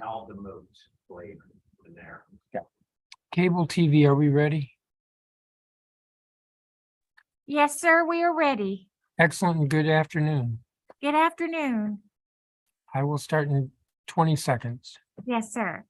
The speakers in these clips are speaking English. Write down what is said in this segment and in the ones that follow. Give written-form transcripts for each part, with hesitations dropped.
all the moves played in there. Cable TV, are we ready? Yes, sir, we are ready. Excellent and good afternoon. Good afternoon. I will start in 20 seconds. Yes, sir.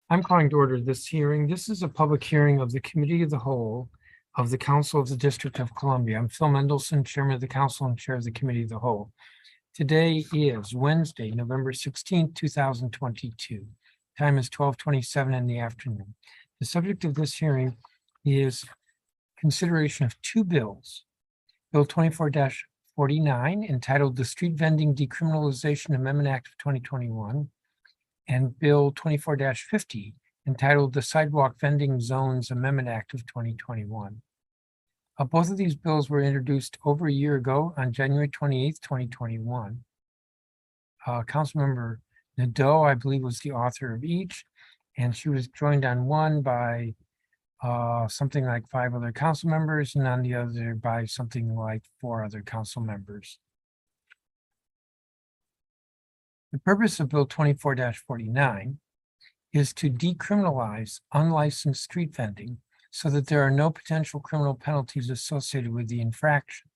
I'm calling to order this hearing. This is a public hearing of the Committee of the Whole of the Council of the District of Columbia. I'm Phil Mendelson, Chairman of the Council and Chair of the Committee of the Whole. Today is Wednesday, November 16th, 2022. Time is 12:27 in the afternoon. The subject of this hearing is consideration of two bills. Bill 24-49, entitled the Street Vending Decriminalization Amendment Act of 2021, and Bill 24-50, entitled the Sidewalk Vending Zones Amendment Act of 2021. Both of these bills were introduced over a year ago on January 28th, 2021. Councilmember Nadeau, I believe, was the author of each, and she was joined on one by something like 5 other council members, and on the other by something like 4 other council members. The purpose of Bill 24-49 is to decriminalize unlicensed street vending so that there are no potential criminal penalties associated with the infraction.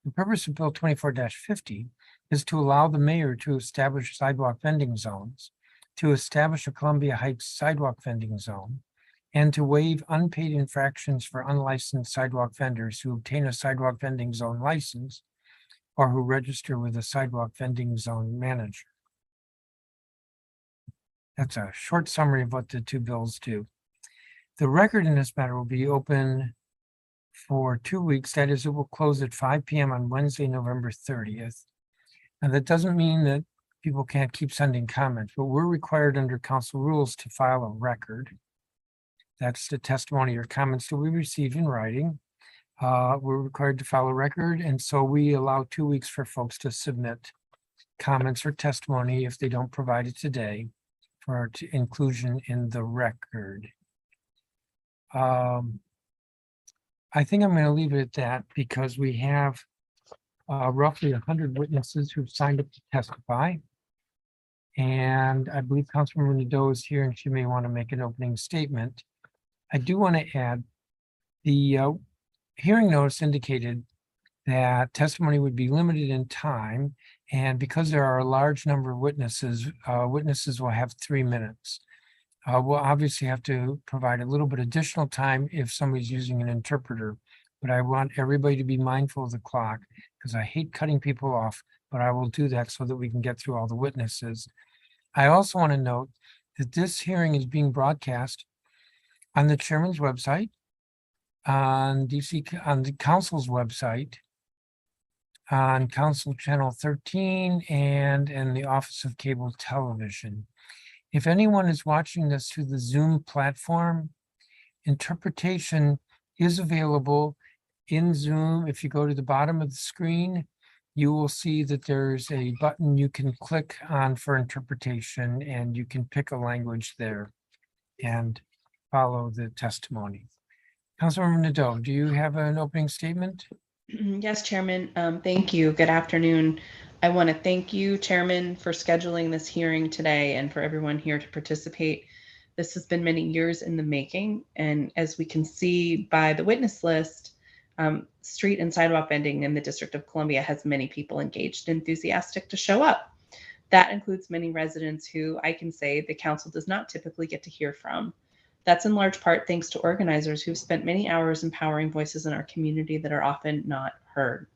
The purpose of Bill 24-50 is to allow the mayor to establish sidewalk vending zones, to establish a Columbia Heights sidewalk vending zone, and to waive unpaid infractions for unlicensed sidewalk vendors who obtain a sidewalk vending zone license or who register with a sidewalk vending zone manager. That's a short summary of what the two bills do. The record in this matter will be open for 2 weeks. That is, it will close at 5 p.m. on Wednesday, November 30th. And that doesn't mean that people can't keep sending comments, but we're required under council rules to file a record. That's the testimony or comments that we receive in writing. We're required to file a record, and so we allow 2 weeks for folks to submit comments or testimony if they don't provide it today for inclusion in the record. I think I'm going to leave it at that because we have roughly 100 witnesses who've signed up to testify. And I believe Councilmember Nadeau is here and she may want to make an opening statement. I do want to add the hearing notice indicated that testimony would be limited in time. And because there are a large number of witnesses, witnesses will have 3 minutes. We'll obviously have to provide a little bit additional time if somebody's using an interpreter, but I want everybody to be mindful of the clock because I hate cutting people off, but I will do that so that we can get through all the witnesses. I also want to note that this hearing is being broadcast on the chairman's website, on the council's website, on Council Channel 13, and in the Office of Cable Television. If anyone is watching this through the Zoom platform, interpretation is available in Zoom. If you go to the bottom of the screen, you will see that there's a button you can click on for interpretation, and you can pick a language there and follow the testimony. Councilmember Nadeau, do you have an opening statement? Yes, Chairman. Thank you. Good afternoon. I want to thank you, Chairman, for scheduling this hearing today and for everyone here to participate. This has been many years in the making, and as we can see by the witness list, Street and sidewalk vending in the District of Columbia has many people engaged and enthusiastic to show up. That includes many residents who I can say the council does not typically get to hear from. That's in large part thanks to organizers who've spent many hours empowering voices in our community that are often not heard.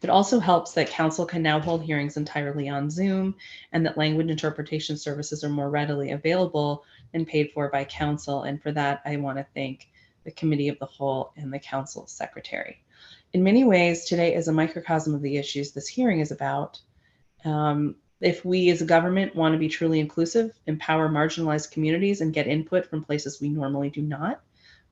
It also helps that council can now hold hearings entirely on Zoom and that language interpretation services are more readily available and paid for by council. And for that, I want to thank the committee of the whole and the council secretary. In many ways, today is a microcosm of the issues this hearing is about. If we as a government want to be truly inclusive, empower marginalized communities, and get input from places we normally do not,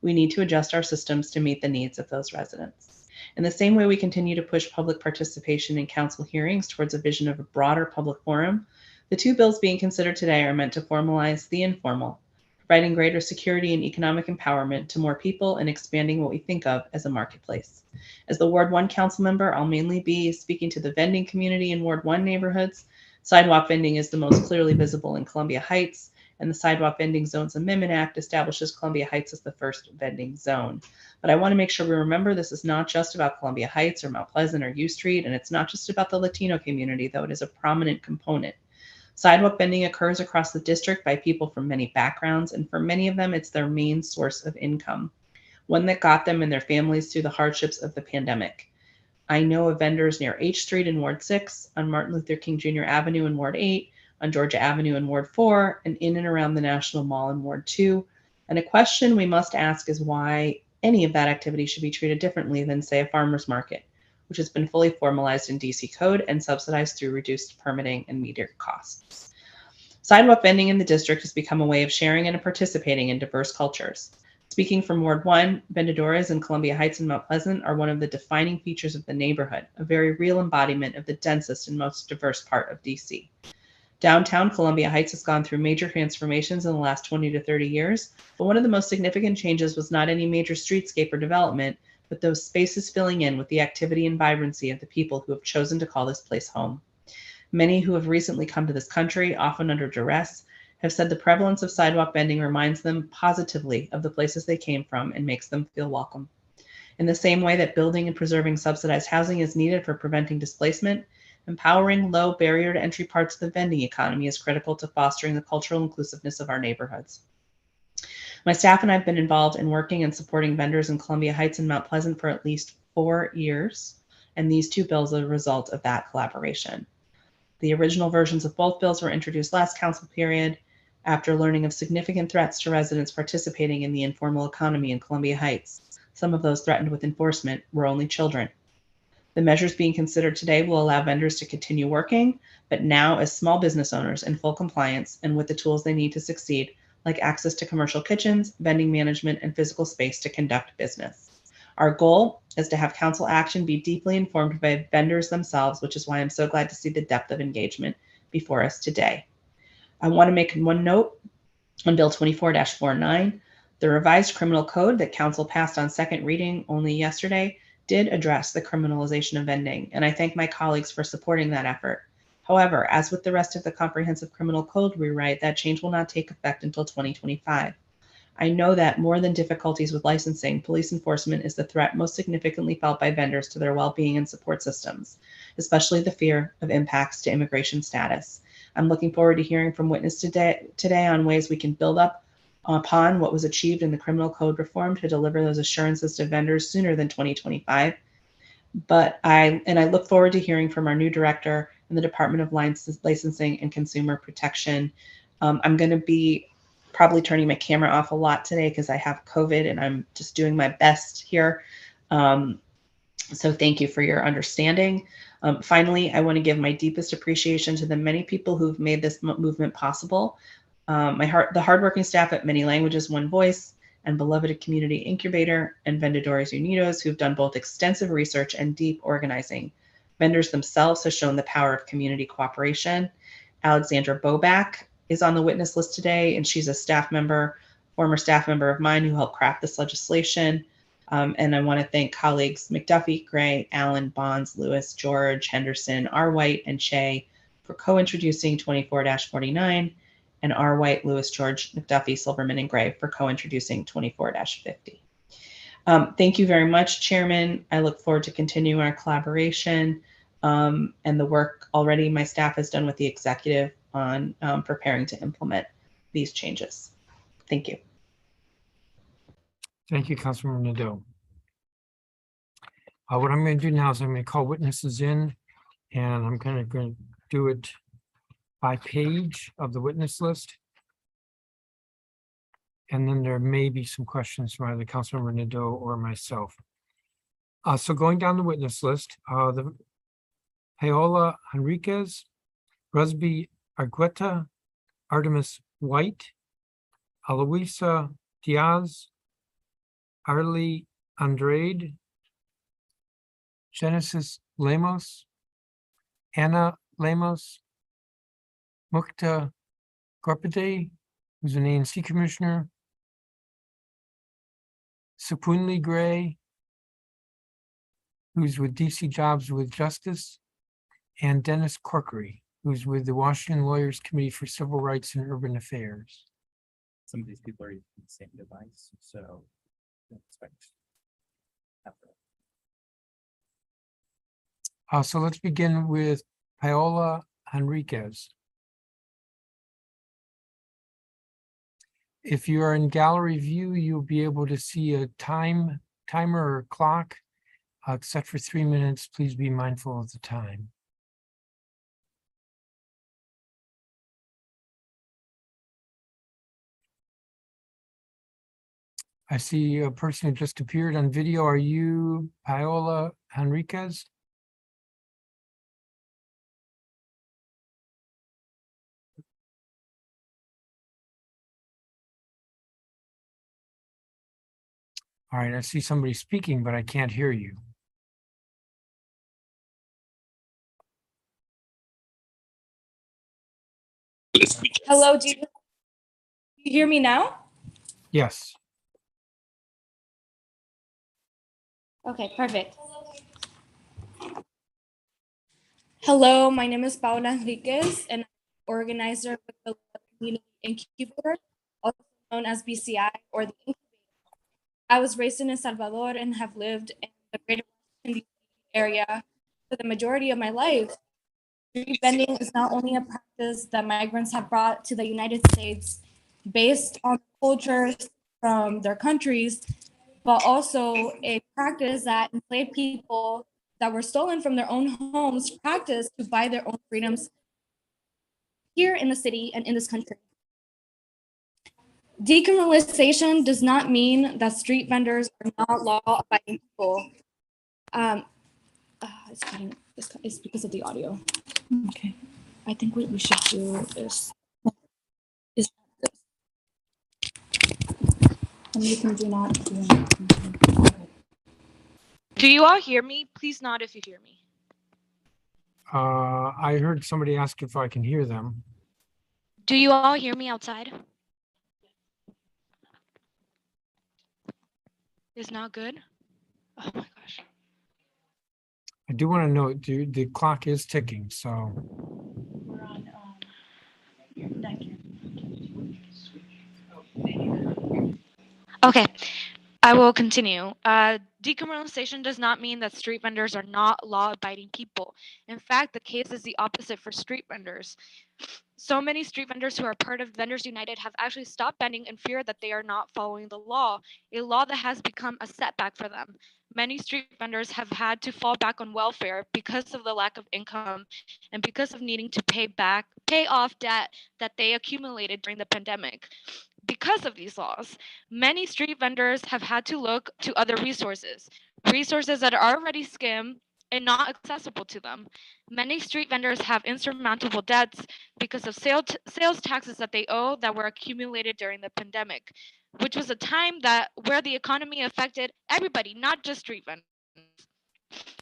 we need to adjust our systems to meet the needs of those residents. In the same way we continue to push public participation in council hearings towards a vision of a broader public forum, the two bills being considered today are meant to formalize the informal, providing greater security and economic empowerment to more people and expanding what we think of as a marketplace. As the Ward 1 council member, I'll mainly be speaking to the vending community in Ward 1 neighborhoods. Sidewalk vending is the most clearly visible in Columbia Heights, and the Sidewalk Vending Zones Amendment Act establishes Columbia Heights as the first vending zone. But I want to make sure we remember this is not just about Columbia Heights or Mount Pleasant or U Street, and it's not just about the Latino community, though it is a prominent component. Sidewalk vending occurs across the district by people from many backgrounds, and for many of them, it's their main source of income, one that got them and their families through the hardships of the pandemic. I know of vendors near H Street in Ward 6, on Martin Luther King Jr. Avenue in Ward 8, on Georgia Avenue in Ward 4, and in and around the National Mall in Ward 2. And a question we must ask is why any of that activity should be treated differently than, say, a farmer's market, which has been fully formalized in DC code and subsidized through reduced permitting and meter costs. Sidewalk vending in the district has become a way of sharing and participating in diverse cultures. Speaking from Ward 1, vendedores in Columbia Heights and Mount Pleasant are one of the defining features of the neighborhood, a very real embodiment of the densest and most diverse part of DC. Downtown Columbia Heights has gone through major transformations in the last 20 to 30 years, but one of the most significant changes was not any major streetscape or development, but those spaces filling in with the activity and vibrancy of the people who have chosen to call this place home. Many who have recently come to this country, often under duress, have said the prevalence of sidewalk vending reminds them positively of the places they came from and makes them feel welcome. In the same way that building and preserving subsidized housing is needed for preventing displacement, empowering low barrier to entry parts of the vending economy is critical to fostering the cultural inclusiveness of our neighborhoods. My staff and I have been involved in working and supporting vendors in Columbia Heights and Mount Pleasant for at least 4 years, and these two bills are a result of that collaboration. The original versions of both bills were introduced last council period after learning of significant threats to residents participating in the informal economy in Columbia Heights. Some of those threatened with enforcement were only children. The measures being considered today will allow vendors to continue working, but now as small business owners in full compliance and with the tools they need to succeed, like access to commercial kitchens, vending management, and physical space to conduct business. Our goal is to have council action be deeply informed by vendors themselves, which is why I'm so glad to see the depth of engagement before us today. I want to make one note on Bill 24-49. The revised criminal code that council passed on second reading only yesterday did address the criminalization of vending, and I thank my colleagues for supporting that effort. However, as with the rest of the comprehensive criminal code rewrite, that change will not take effect until 2025. I know that more than difficulties with licensing, police enforcement is the threat most significantly felt by vendors to their well-being and support systems, especially the fear of impacts to immigration status. I'm looking forward to hearing from witnesses today on ways we can build up upon what was achieved in the criminal code reform to deliver those assurances to vendors sooner than 2025. But I look forward to hearing from our new director in the Department of Licensing and Consumer Protection. I'm going to be probably turning my camera off a lot today because I have COVID and I'm just doing my best here. So thank you for your understanding. Finally, I want to give my deepest appreciation to the many people who've made this movement possible. The hardworking staff at Many Languages, One Voice, and beloved Community Incubator and Vendedores Unidos, who've done both extensive research and deep organizing. Vendors themselves have shown the power of community cooperation. Alexandra Boback is on the witness list today, and she's a former staff member of mine who helped craft this legislation. And I want to thank colleagues McDuffie, Gray, Allen, Bonds, Lewis, George, Henderson, R. White, and Shea for co-introducing 24-49, and R. White, Lewis, George, McDuffie, Silverman, and Gray for co-introducing 24-50. Thank you very much, Chairman. I look forward to continuing our collaboration and the work already my staff has done with the executive on preparing to implement these changes. Thank you. Thank you, Councilmember Nadeau. What I'm going to do now is I'm going to call witnesses in, and I'm going to do it by page of the witness list. And then there may be some questions from either Councilmember Nadeau or myself. So going down the witness list, the Paola Henriquez, Rusby Argueta, Artemis White, Aloisa Diaz, Arlie Andrade, Genesis Lemos, Anna Lemos, Mukta Gorpade, who's an ANC commissioner, Sapunli Gray, who's with DC Jobs with Justice, and Dennis Corkery, who's with the Washington Lawyers Committee for Civil Rights and Urban Affairs. Some of these people are using the same device, so don't expect. So let's begin with Paola Henriquez. If you are in gallery view, you'll be able to see a timer or clock. Except for 3 minutes, please be mindful of the time. I see a person who just appeared on video. Are you Paola Henriquez? All right, I see somebody speaking, but I can't hear you. Hello, do you hear me now? Yes. Okay, perfect. Hello, my name is Paula Enriquez, and I'm organizer with the Community Incubator, also known as BCI or the Incubator. I was raised in El Salvador and have lived in the greater Washington, D.C. area for the majority of my life. Street vending is not only a practice that migrants have brought to the United States based on cultures from their countries, but also a practice that enslaved people that were stolen from their own homes practice to buy their own freedoms here in the city and in this country. Decriminalization does not mean that street vendors are not law-abiding people. It's because of the audio. Okay, I think what we should do is this. And you can do not do anything. Do you all hear me? Please nod if you hear me. I heard somebody ask if I can hear them. Do you all hear me outside? It's not good? Oh my gosh. I do want to note the clock is ticking, so. We're on Okay, I will continue. Decriminalization does not mean that street vendors are not law-abiding people. In fact, the case is the opposite for street vendors. So many street vendors who are part of Vendors United have actually stopped vending in fear that they are not following the law, a law that has become a setback for them. Many street vendors have had to fall back on welfare because of the lack of income and because of needing to pay off debt that they accumulated during the pandemic. Because of these laws, many street vendors have had to look to other resources that are already skim and not accessible to them. Many street vendors have insurmountable debts because of sales taxes that they owe that were accumulated during the pandemic, which was a time where the economy affected everybody, not just street vendors.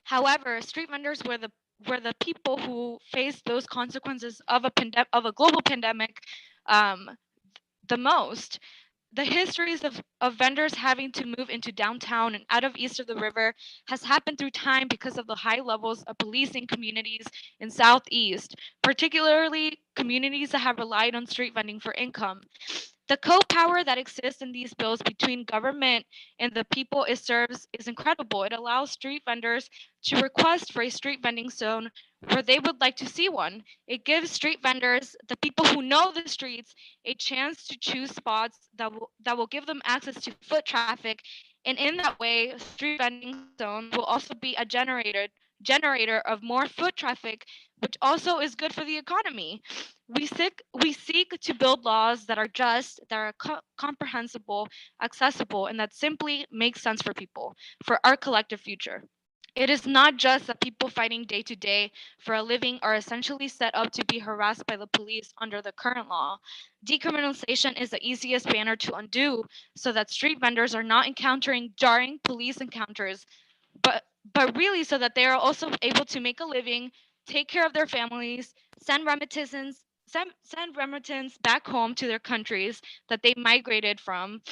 However, street vendors were the people who faced those consequences of a global pandemic the most. The histories of vendors having to move into downtown and out of east of the river has happened through time because of the high levels of policing communities in southeast, particularly communities that have relied on street vending for income. The co-power that exists in these bills between government and the people it serves is incredible. It allows street vendors to request for a street vending zone where they would like to see one. It gives street vendors, the people who know the streets, a chance to choose spots that will give them access to foot traffic. And in that way, street vending zones will also be a generator of more foot traffic, which also is good for the economy. We seek to build laws that are just, that are comprehensible, accessible, and that simply make sense for people, for our collective future. It is not just that people fighting day to day for a living are essentially set up to be harassed by the police under the current law. Decriminalization is the easiest banner to undo so that street vendors are not encountering jarring police encounters, but really so that they are also able to make a living, take care of their families, send remittance back home to their countries that they migrated from,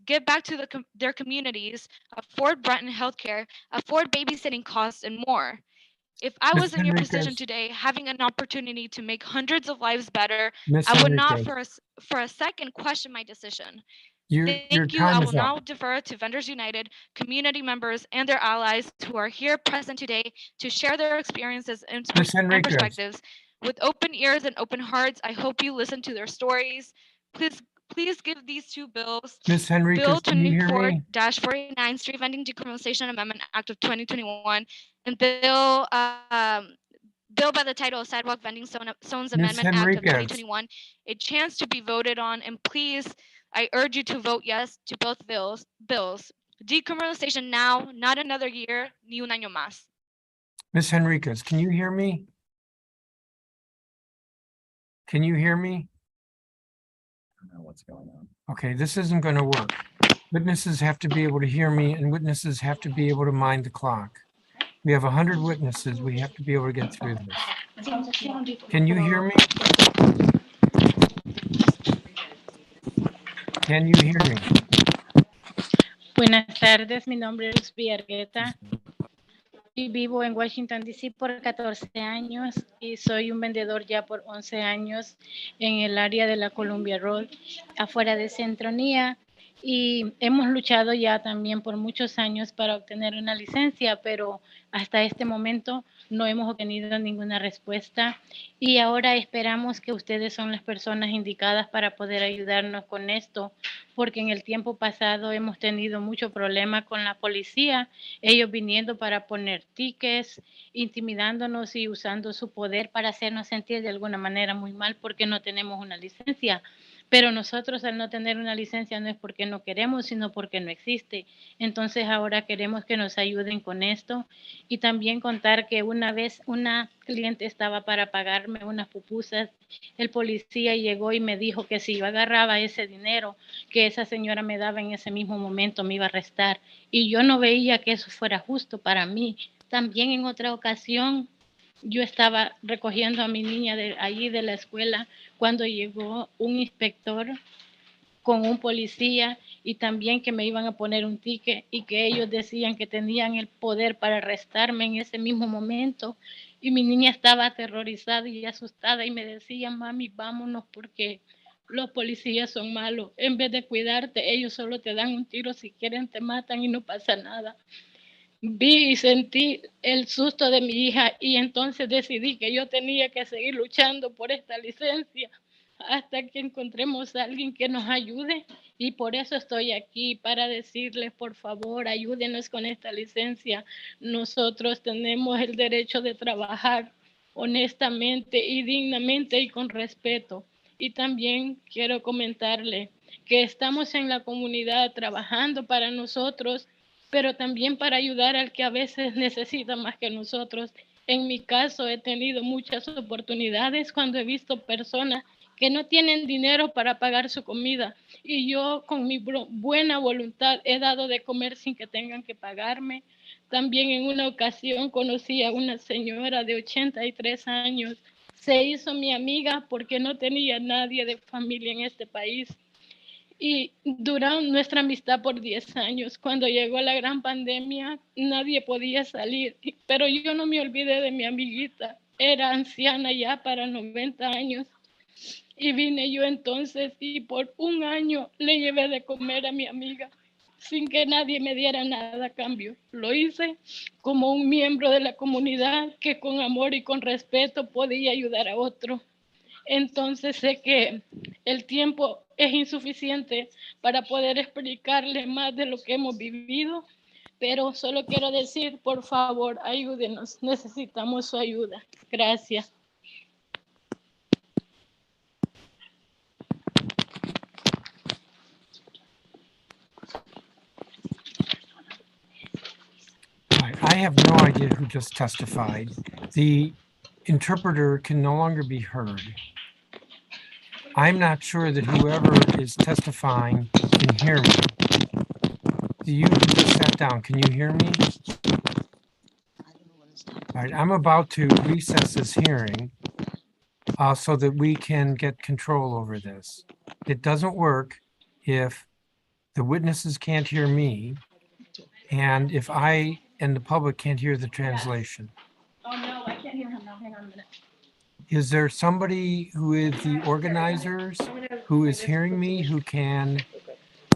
give back to their communities, afford rent and healthcare, afford babysitting costs, and more. If I Ms. was in your position Henriquez, today, having an opportunity to make hundreds of lives better, Ms. I would not Henriquez, for a second question my decision. your Thank you. I time will is up. now defer to Vendors United, community members, and their allies who are here present today to share their experiences and Ms. Henriquez, perspectives. With open ears and open hearts, I hope you listen to their stories. Please, please give these two bills, Ms. Bill Henriquez, can you hear me? 24-49, Street Vending Decriminalization Amendment Act of 2021, and Bill by the title of Sidewalk Vending Zones Ms. Amendment Act of Henriquez, 2021, a chance to be voted on, and please, I urge you to vote yes to both bills. Decriminalization now, not another year, ni un año más. Ms. Henriquez, can you hear me? Can you hear me? I don't know what's going on. Okay, this isn't going to work. Witnesses have to be able to hear me and witnesses have to be able to mind the clock. We have 100 witnesses. We have to be able to get through this. Can you hear me? Can you hear me? Buenas tardes, mi nombre es Luz Villargueta y vivo en Washington, D.C. por 14 años y soy un vendedor ya por 11 años en el área de la Columbia Road, afuera de Centronía. Y hemos luchado ya también por muchos años para obtener una licencia, pero hasta este momento no hemos obtenido ninguna respuesta. Y ahora esperamos que ustedes son las personas indicadas para poder ayudarnos con esto, porque en el tiempo pasado hemos tenido mucho problema con la policía, ellos viniendo para poner tickets, intimidándonos y usando su poder para hacernos sentir de alguna manera muy mal porque no tenemos una licencia. Pero nosotros al no tener una licencia no es porque no queremos, sino porque no existe. Entonces ahora queremos que nos ayuden con esto y también contar que una vez una cliente estaba para pagarme unas pupusas, el policía llegó y me dijo que si yo agarraba ese dinero que esa señora me daba en ese mismo momento me iba a arrestar y yo no veía que eso fuera justo para mí. También en otra ocasión yo estaba recogiendo a mi niña de allí de la escuela cuando llegó un inspector con un policía y también que me iban a poner un ticket y que ellos decían que tenían el poder para arrestarme en ese mismo momento y mi niña estaba aterrorizada y asustada y me decía, mami, vámonos porque los policías son malos, en vez de cuidarte, ellos solo te dan un tiro, si quieren te matan y no pasa nada. Vi y sentí el susto de mi hija y entonces decidí que yo tenía que seguir luchando por esta licencia hasta que encontremos a alguien que nos ayude y por eso estoy aquí para decirles, por favor, ayúdenos con esta licencia. Nosotros tenemos el derecho de trabajar honestamente y dignamente y con respeto. Y también quiero comentarle que estamos en la comunidad trabajando para nosotros, pero también para ayudar al que a veces necesita más que nosotros. En mi caso he tenido muchas oportunidades cuando he visto personas que no tienen dinero para pagar su comida y yo con mi buena voluntad he dado de comer sin que tengan que pagarme. También en una ocasión conocí a una señora de 83 años. Se hizo mi amiga porque no tenía nadie de familia en este país. Y duró nuestra amistad por 10 años. Cuando llegó la gran pandemia, nadie podía salir, pero yo no me olvidé de mi amiguita. Era anciana ya para 90 años Y vine yo entonces y por un año le llevé de comer a mi amiga sin que nadie me diera nada a cambio. Lo hice como un miembro de la comunidad que con amor y con respeto podía ayudar a otro. Entonces sé que el tiempo es insuficiente para poder explicarle más de lo que hemos vivido, pero solo quiero decir, por favor, ayúdenos, necesitamos su ayuda. Gracias. I have no idea who just testified. The interpreter can no longer be heard. I'm not sure that whoever is testifying can hear me. You who just sat down, can you hear me? All right, I'm about to recess this hearing so that we can get control over this. It doesn't work if the witnesses can't hear me and if I and the public can't hear the translation. Oh no, I can't hear him now. Hang on a minute. Is there somebody who is the organizers who is hearing me, who can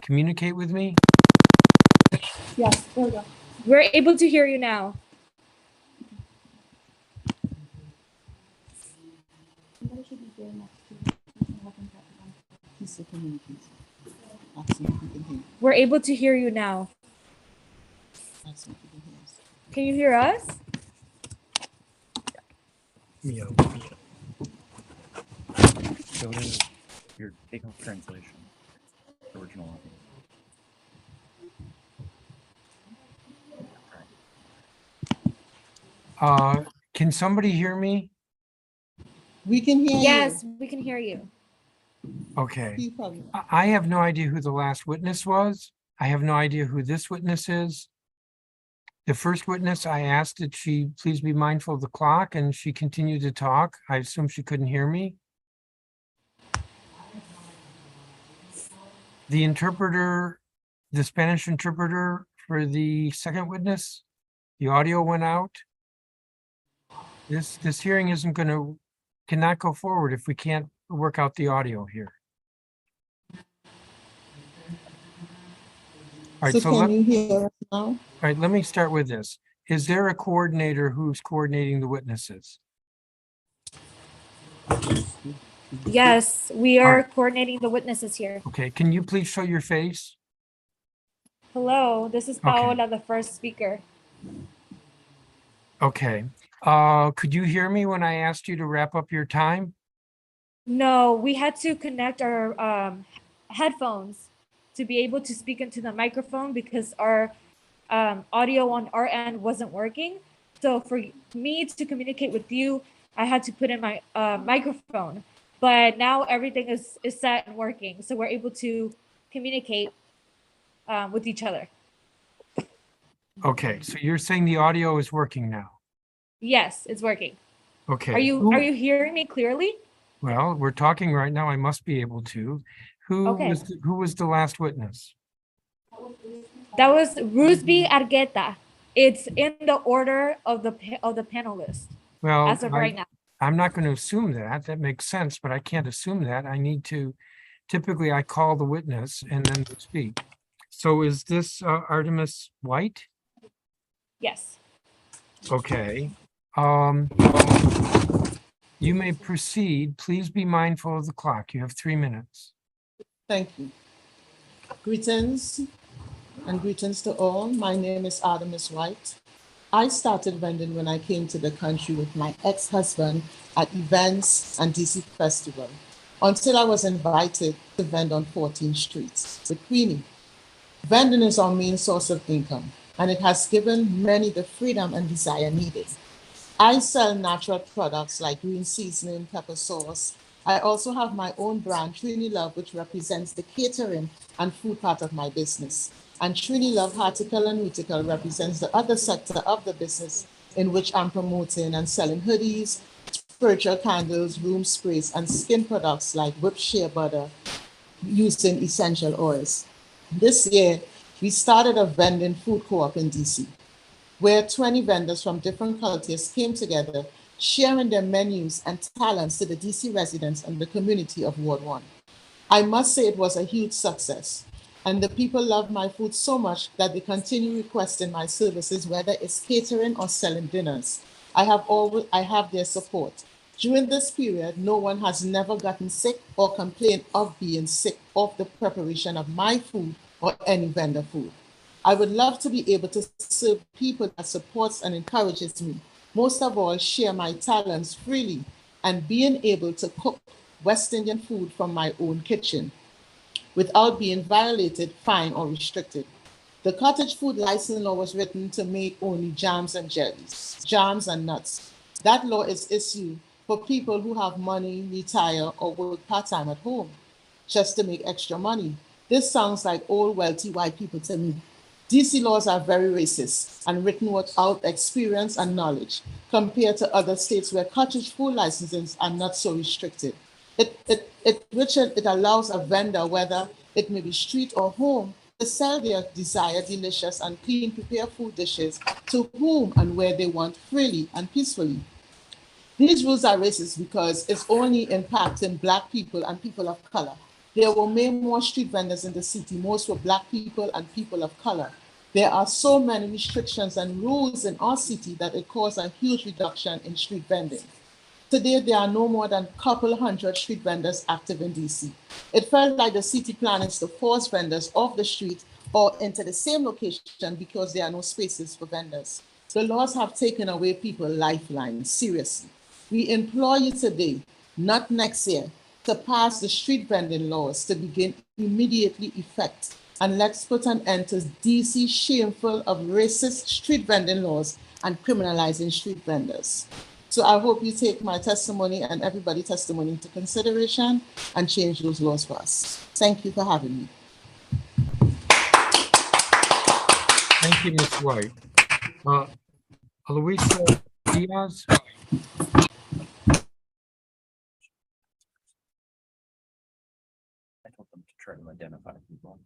communicate with me? Yes, there we go. We're able to hear you now. We're able to hear you now. Can you hear us? Go to your take-home translation, original audio. Can somebody hear me? We can hear you. Yes, we can hear you. Okay. You probably- I have no idea who the last witness was. I have no idea who this witness is. The first witness, I asked that she please be mindful of the clock, and she continued to talk. I assume she couldn't hear me. The interpreter, the Spanish interpreter for the second witness, the audio went out. This hearing cannot go forward if we can't work out the audio here. All right, So can you hear us now? all right, let me start with this. Is there a coordinator who's coordinating the witnesses? Yes, we are coordinating the witnesses here. Okay, can you please show your face? Hello, this is Paola, the first speaker. Okay, could you hear me when I asked you to wrap up your time? No, we had to connect our headphones to be able to speak into the microphone because our audio on our end wasn't working. So for me to communicate with you, I had to put in my microphone. But now everything is set and working. So we're able to communicate with each other. Okay, so you're saying the audio is working now? Yes, it's working. Okay. Are you hearing me clearly? Well, we're talking right now. I must be able to. Who Okay. was the last witness? That was Rusby Argueta. It's in the order of the panelists Well, as of right now. I'm not going to assume that. That makes sense, but I can't assume that. I need to, typically I call the witness and then we speak. So is this Artemis White? Yes. Okay. You may proceed. Please be mindful of the clock. You have 3 minutes. Thank you. Greetings and greetings to all. My name is Artemis White. I started vending when I came to the country with my ex-husband at events and DC Festival until I was invited to vend on 14th Street with Queenie. Vending is our main source of income, and it has given many the freedom and desire needed. I sell natural products like green seasoning, pepper sauce. I also have my own brand, Trini Love, which represents the catering and food part of my business. And Trini Love Hortical and Nautical represents the other sector of the business in which I'm promoting and selling hoodies, spiritual candles, room sprays, and skin products like whipped shea butter using essential oils. This year, we started a vending food co-op in DC, where 20 vendors from different cultures came together sharing their menus and talents to the DC residents and the community of Ward 1. I must say it was a huge success, and the people love my food so much that they continue requesting my services, whether it's catering or selling dinners. I have their support. During this period, no one has never gotten sick or complained of being sick of the preparation of my food or any vendor food. I would love to be able to serve people that supports and encourages me. Most of all, share my talents freely and being able to cook West Indian food from my own kitchen without being violated, fined, or restricted. The cottage food license law was written to make only jams and jellies, jams and nuts. That law is issued for people who have money, retire, or work part-time at home just to make extra money. This sounds like old wealthy white people to me. DC laws are very racist and written without experience and knowledge compared to other states where cottage food licenses are not so restricted. It allows a vendor, whether it may be street or home, to sell their desired delicious and clean prepared food dishes to whom and where they want freely and peacefully. These rules are racist because it's only impacting Black people and people of color. There were many more street vendors in the city. Most were Black people and people of color. There are so many restrictions and rules in our city that it caused a huge reduction in street vending. Today, there are no more than a couple hundred street vendors active in DC. It felt like the city plan is to force vendors off the street or into the same location because there are no spaces for vendors. The laws have taken away people's lifelines, seriously. We implore you today, not next year, to pass the street vending laws to begin immediately effect. And let's put an end to DC's shameful of racist street vending laws and criminalizing street vendors. So I hope you take my testimony and everybody's testimony into consideration and change those laws for us. Thank you for having me. Thank you, Ms. White. Aloisa Diaz. I told them to try to identify people.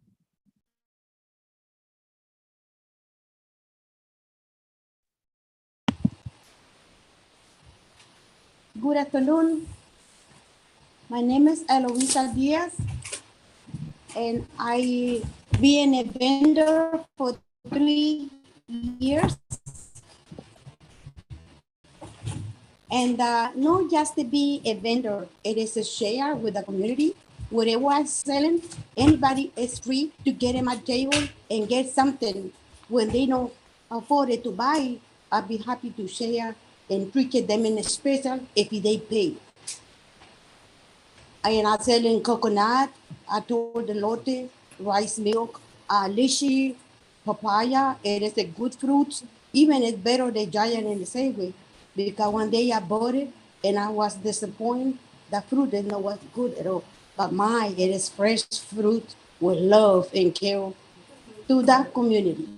Good afternoon. My name is Eloisa Diaz, and I been a vendor for 3 years. And not just to be a vendor, it is a share with the community. Whatever I'm selling, anybody is free to get in my table and get something. When they don't afford it to buy, I'll be happy to share and treat them in a special if they pay. I am selling coconut, atol de lote, rice milk, lychee, papaya. It is a good fruit. Even it's better than giant in the same way. Because one day I bought it and I was disappointed. The fruit didn't know what's good at all. But it is fresh fruit with love and care to that community.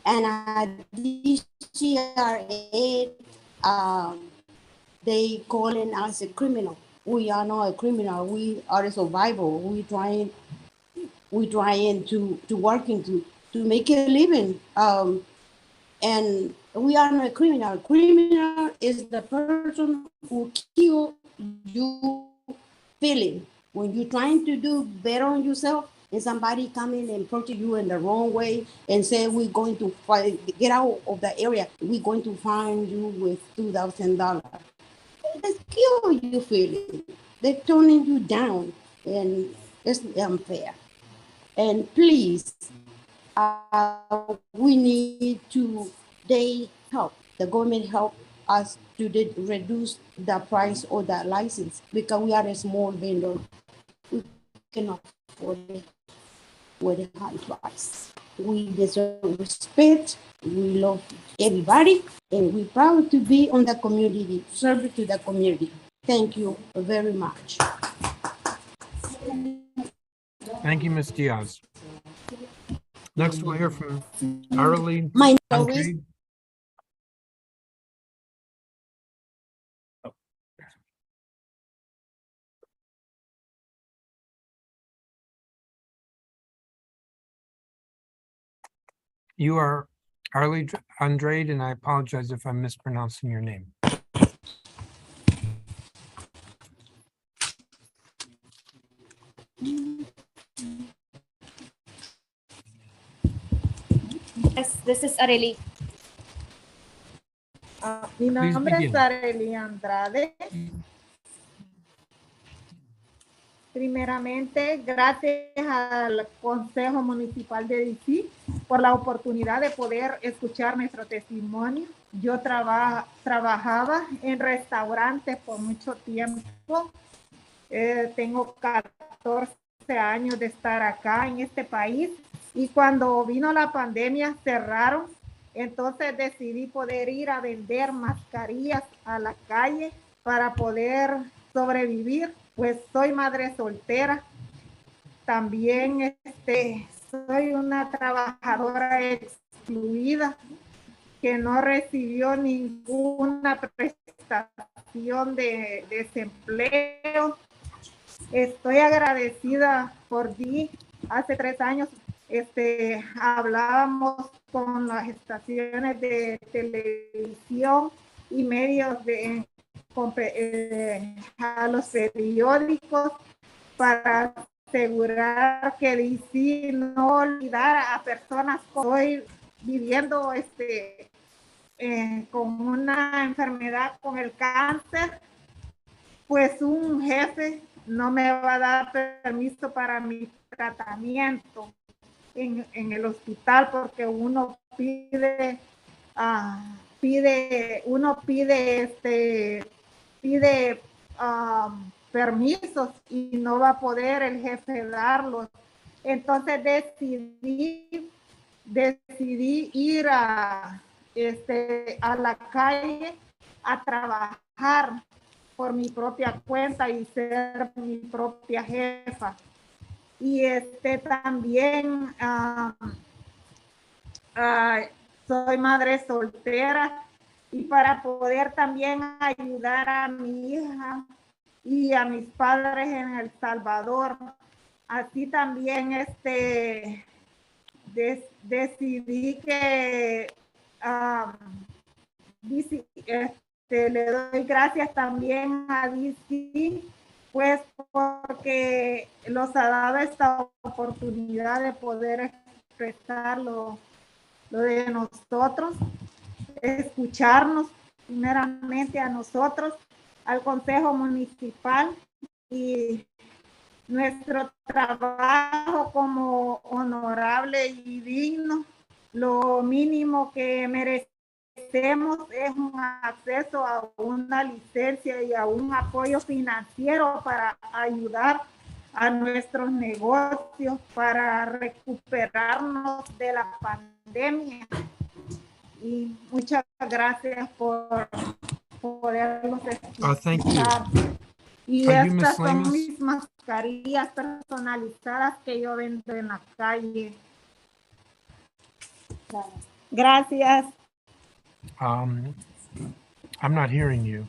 And this CRA, they calling us a criminal. We are not a criminal. We are a survivor. We trying to working to make a living. And we are not a criminal. Criminal is the person who kill you feeling. When you're trying to do better on yourself, and somebody come in and approach you in the wrong way and say, we're going to get out of the area, we're going to fine you with $2,000. They kill you feeling. They're turning you down, and it's unfair. And please, we need to, they help, the government help us to reduce the price of the license because we are a small vendor. We cannot afford it with a high price. We deserve respect. We love everybody, and we're proud to be on the community, serve to the community. Thank you very much. Thank you, Ms. Diaz. Next, we'll hear from Arlene My name is Andrade. You are Arlie Andrade, and I apologize if I'm mispronouncing your name. Yes, this is Arely. Mi Please nombre es begin. Arely Andrade. Primeramente, gracias al Consejo Municipal de DC por la oportunidad de poder escuchar nuestro testimonio. Yo trabajaba en restaurantes por mucho tiempo. Tengo 14 años de estar acá en este país y cuando vino la pandemia cerraron. Entonces decidí poder ir a vender mascarillas a la calle para poder sobrevivir. Pues soy madre soltera. También soy una trabajadora excluida que no recibió ninguna prestación de desempleo. Estoy agradecida por ti. Hace 3 años hablábamos con las estaciones de televisión y medios a los periódicos para asegurar que DC no olvidara a personas que estoy viviendo con una enfermedad, con el cáncer. Pues un jefe no me va a dar permiso para mi tratamiento en el hospital porque uno pide permisos y no va a poder el jefe darlos. Entonces decidí ir a la calle a trabajar por mi propia cuenta y ser mi propia jefa. Y también soy madre soltera y para poder también ayudar a mi hija y a mis padres en El Salvador. Así también decidí que le doy gracias también a DC, pues porque nos ha dado esta oportunidad de poder expresar lo de nosotros, escucharnos primeramente a nosotros, al Consejo Municipal y nuestro trabajo como honorable y digno. Lo mínimo que merecemos es un acceso a una licencia y a un apoyo financiero para ayudar a nuestros negocios para recuperarnos de la pandemia. Y muchas gracias por podernos escuchar. Thank you. Y Are you Miss estas son Lamas? mis mascarillas personalizadas que yo vendo en la calle. Gracias. I'm not hearing you.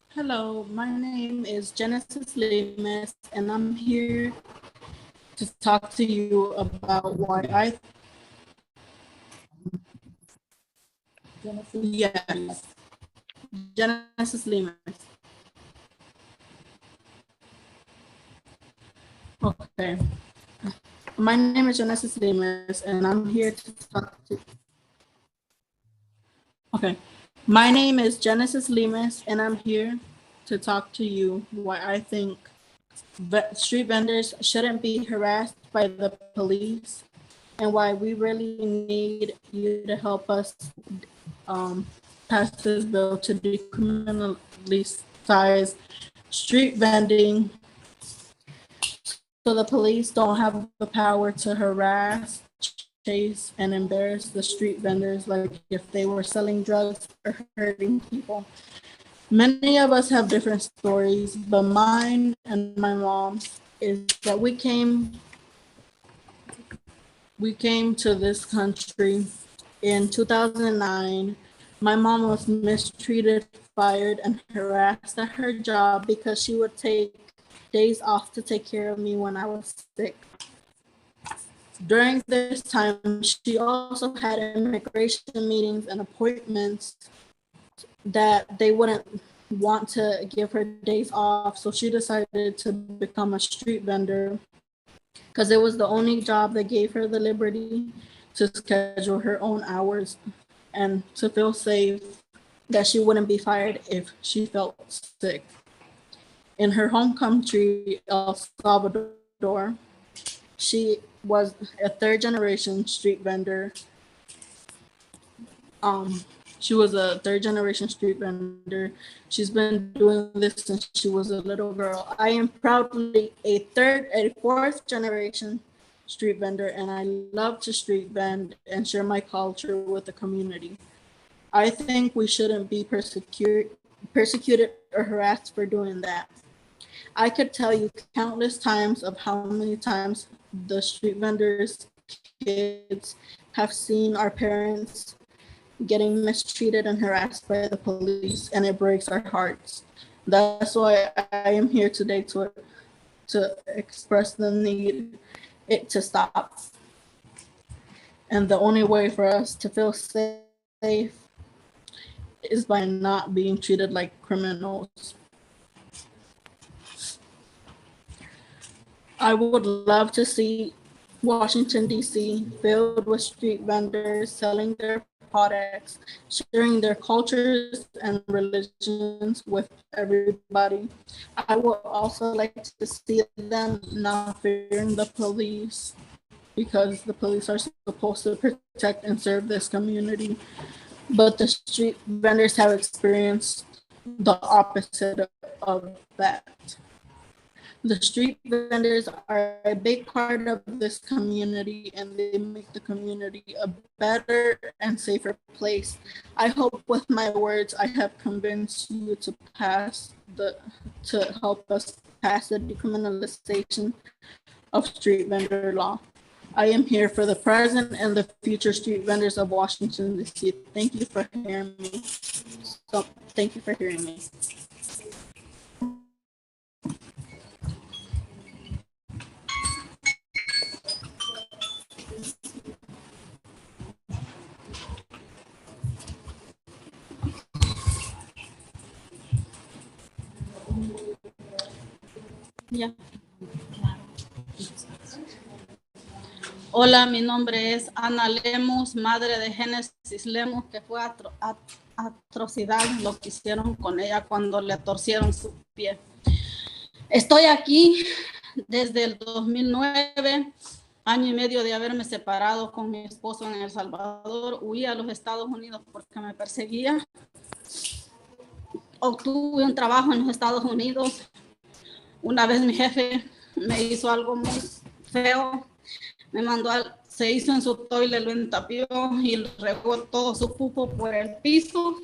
Hello, my name is Genesis Lemus, and I'm here to talk to you about why Yes, Genesis Lemus. Okay. My name is Genesis Lemus, and I'm here to talk to Okay. My name is Genesis Lemus, and I'm here to talk to you why I think street vendors shouldn't be harassed by the police and why we really need you to help us pass this bill to decriminalize street vending so the police don't have the power to harass, chase, and embarrass the street vendors like if they were selling drugs or hurting people. Many of us have different stories, but mine and my mom's is that we came to this country in 2009. My mom was mistreated, fired, and harassed at her job because she would take days off to take care of me when I was sick. During this time, she also had immigration meetings and appointments that they wouldn't want to give her days off. So she decided to become a street vendor because it was the only job that gave her the liberty to schedule her own hours and to feel safe that she wouldn't be fired if she felt sick. In her home country, El Salvador, she was a third generation street vendor. She was a third generation street vendor. She's been doing this since she was a little girl. I am proudly a fourth generation street vendor, and I love to street vend and share my culture with the community. I think we shouldn't be persecuted or harassed for doing that. I could tell you countless times of how many times the street vendors' kids have seen our parents getting mistreated and harassed by the police, and it breaks our hearts. That's why I am here today to express the need it to stop. And the only way for us to feel safe is by not being treated like criminals. I would love to see Washington, D.C. filled with street vendors selling their products, sharing their cultures and religions with everybody. I would also like to see them not fearing the police, because the police are supposed to protect and serve this community. But the street vendors have experienced the opposite of that. The street vendors are a big part of this community, and they make the community a better and safer place. I hope with my words I have convinced you to help us pass the decriminalization of street vendor law. I am here for the present and the future street vendors of Washington, D.C. Thank you for hearing me. Thank you for hearing me. Ya. Hola, mi nombre es Ana Lemos, madre de Génesis Lemos, que fue atrocidad lo que hicieron con ella cuando le torcieron su pie. Estoy aquí desde el 2009, año y medio de haberme separado con mi esposo en El Salvador. Huí a los Estados Unidos porque me perseguía. Obtuve un trabajo en los Estados Unidos. Una vez mi jefe me hizo algo muy feo. Me mandó, se hizo en su toile, lo entapió y regó todo su pupo por el piso.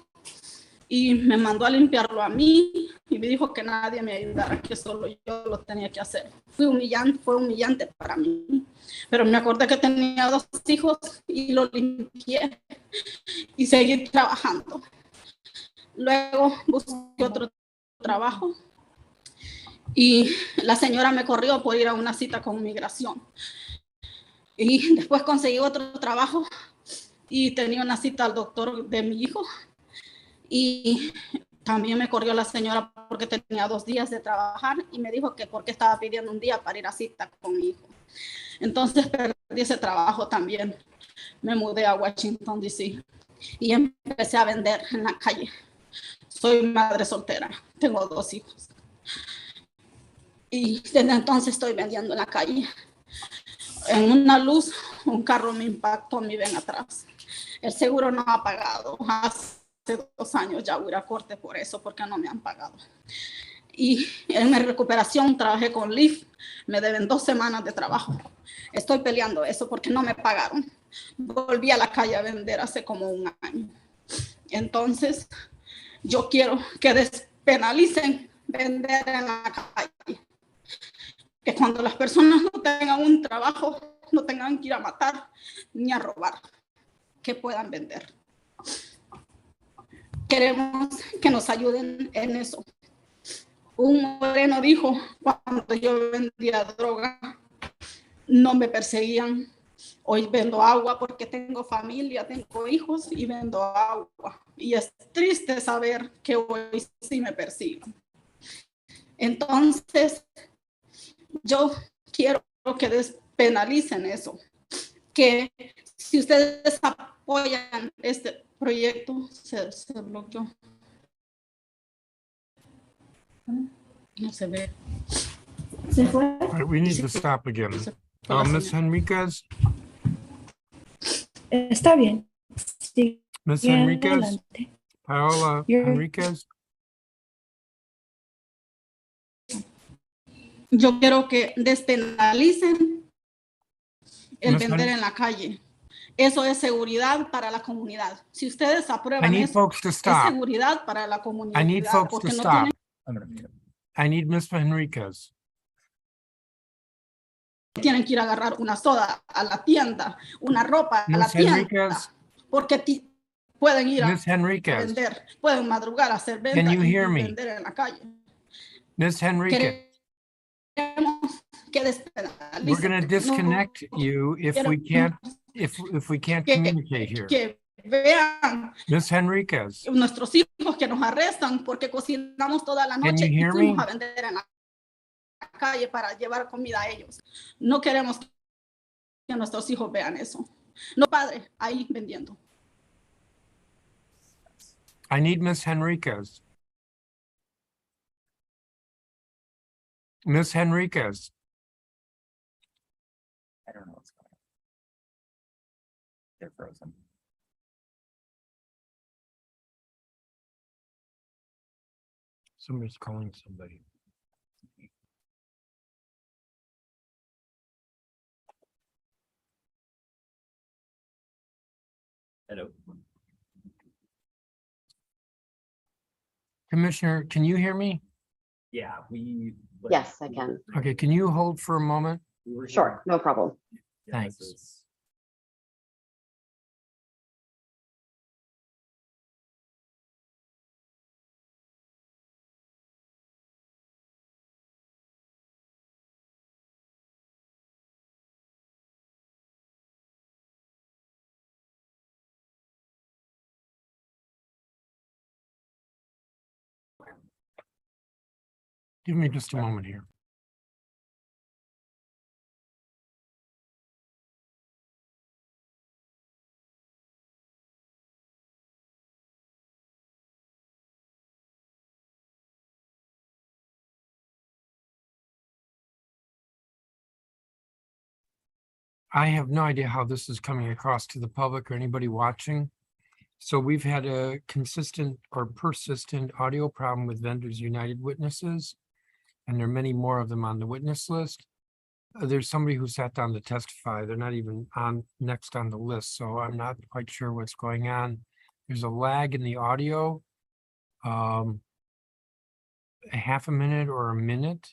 Y me mandó a limpiarlo a mí y me dijo que nadie me ayudara, que solo yo lo tenía que hacer. Fue humillante para mí. Pero me acordé que tenía 2 hijos y lo limpié y seguí trabajando. Luego busqué otro trabajo y la señora me corrió por ir a una cita con migración. Y después conseguí otro trabajo y tenía una cita al doctor de mi hijo. Y también me corrió la señora porque tenía 2 días de trabajar y me dijo que porque estaba pidiendo un día para ir a cita con mi hijo. Entonces perdí ese trabajo también. Me mudé a Washington, D.C. y empecé a vender en la calle. Soy madre soltera, tengo 2 hijos. Y desde entonces estoy vendiendo en la calle. En una luz, un carro me impactó mi ven atrás. El seguro no ha pagado. Hace 2 años ya voy a corte por eso, porque no me han pagado. Y en mi recuperación trabajé con Lyft. Me deben 2 semanas de trabajo. Estoy peleando eso porque no me pagaron. Volví a la calle a vender hace como 1 año. Entonces, yo quiero que despenalicen vender en la calle. Que cuando las personas no tengan un trabajo, no tengan que ir a matar ni a robar, que puedan vender. Queremos que nos ayuden en eso. Un moreno dijo, cuando yo vendía droga, no me perseguían. Hoy vendo agua porque tengo familia, tengo hijos y vendo agua. Y es triste saber que hoy sí me persiguen. Entonces, yo quiero que despenalicen eso. Que si ustedes apoyan este proyecto, se bloqueó. No se ve. Se fue. All right, we need to stop again. Ms. Henriquez, Está bien. Sí, Ms. Henriquez, adelante. Paola Henriquez. Yo quiero que despenalicen el Ms. vender Hen- en la calle. Eso es seguridad para la comunidad. Si ustedes I aprueban need eso, folks to es stop. seguridad para la comunidad. I need folks to porque no stop. tienen, I need Ms. Henriquez. tienen que ir a agarrar una soda a la tienda, una ropa a la Ms. tienda, Henriquez, porque pueden ir a Ms. Henriquez, vender, pueden madrugar a hacer can venta you y hear me? vender en la calle. Ms. Henriquez, Queremos que we're going to despenalicen. disconnect you if we can't, if we can't communicate here. Que vean Ms. Henriquez, nuestros hijos que nos arrestan porque cocinamos toda la Can noche you y hear fuimos me? a vender en la calle para llevar comida a ellos. No queremos que nuestros hijos vean eso. No, padre, ahí vendiendo. I need Ms. Henriquez. Ms. Henriquez, I don't know what's going on. They're frozen. somebody's calling somebody. Hello. Commissioner, can you hear me? Yeah, Yes, I can. Okay, can you hold for a moment? Sure, no problem. Thanks. Give me just a moment here. I have no idea how this is coming across to the public or anybody watching. So we've had a consistent or persistent audio problem with Vendors United witnesses. And there are many more of them on the witness list. There's somebody who sat down to testify. They're not even next on the list, so I'm not quite sure what's going on. There's a lag in the audio. A half a minute or a minute.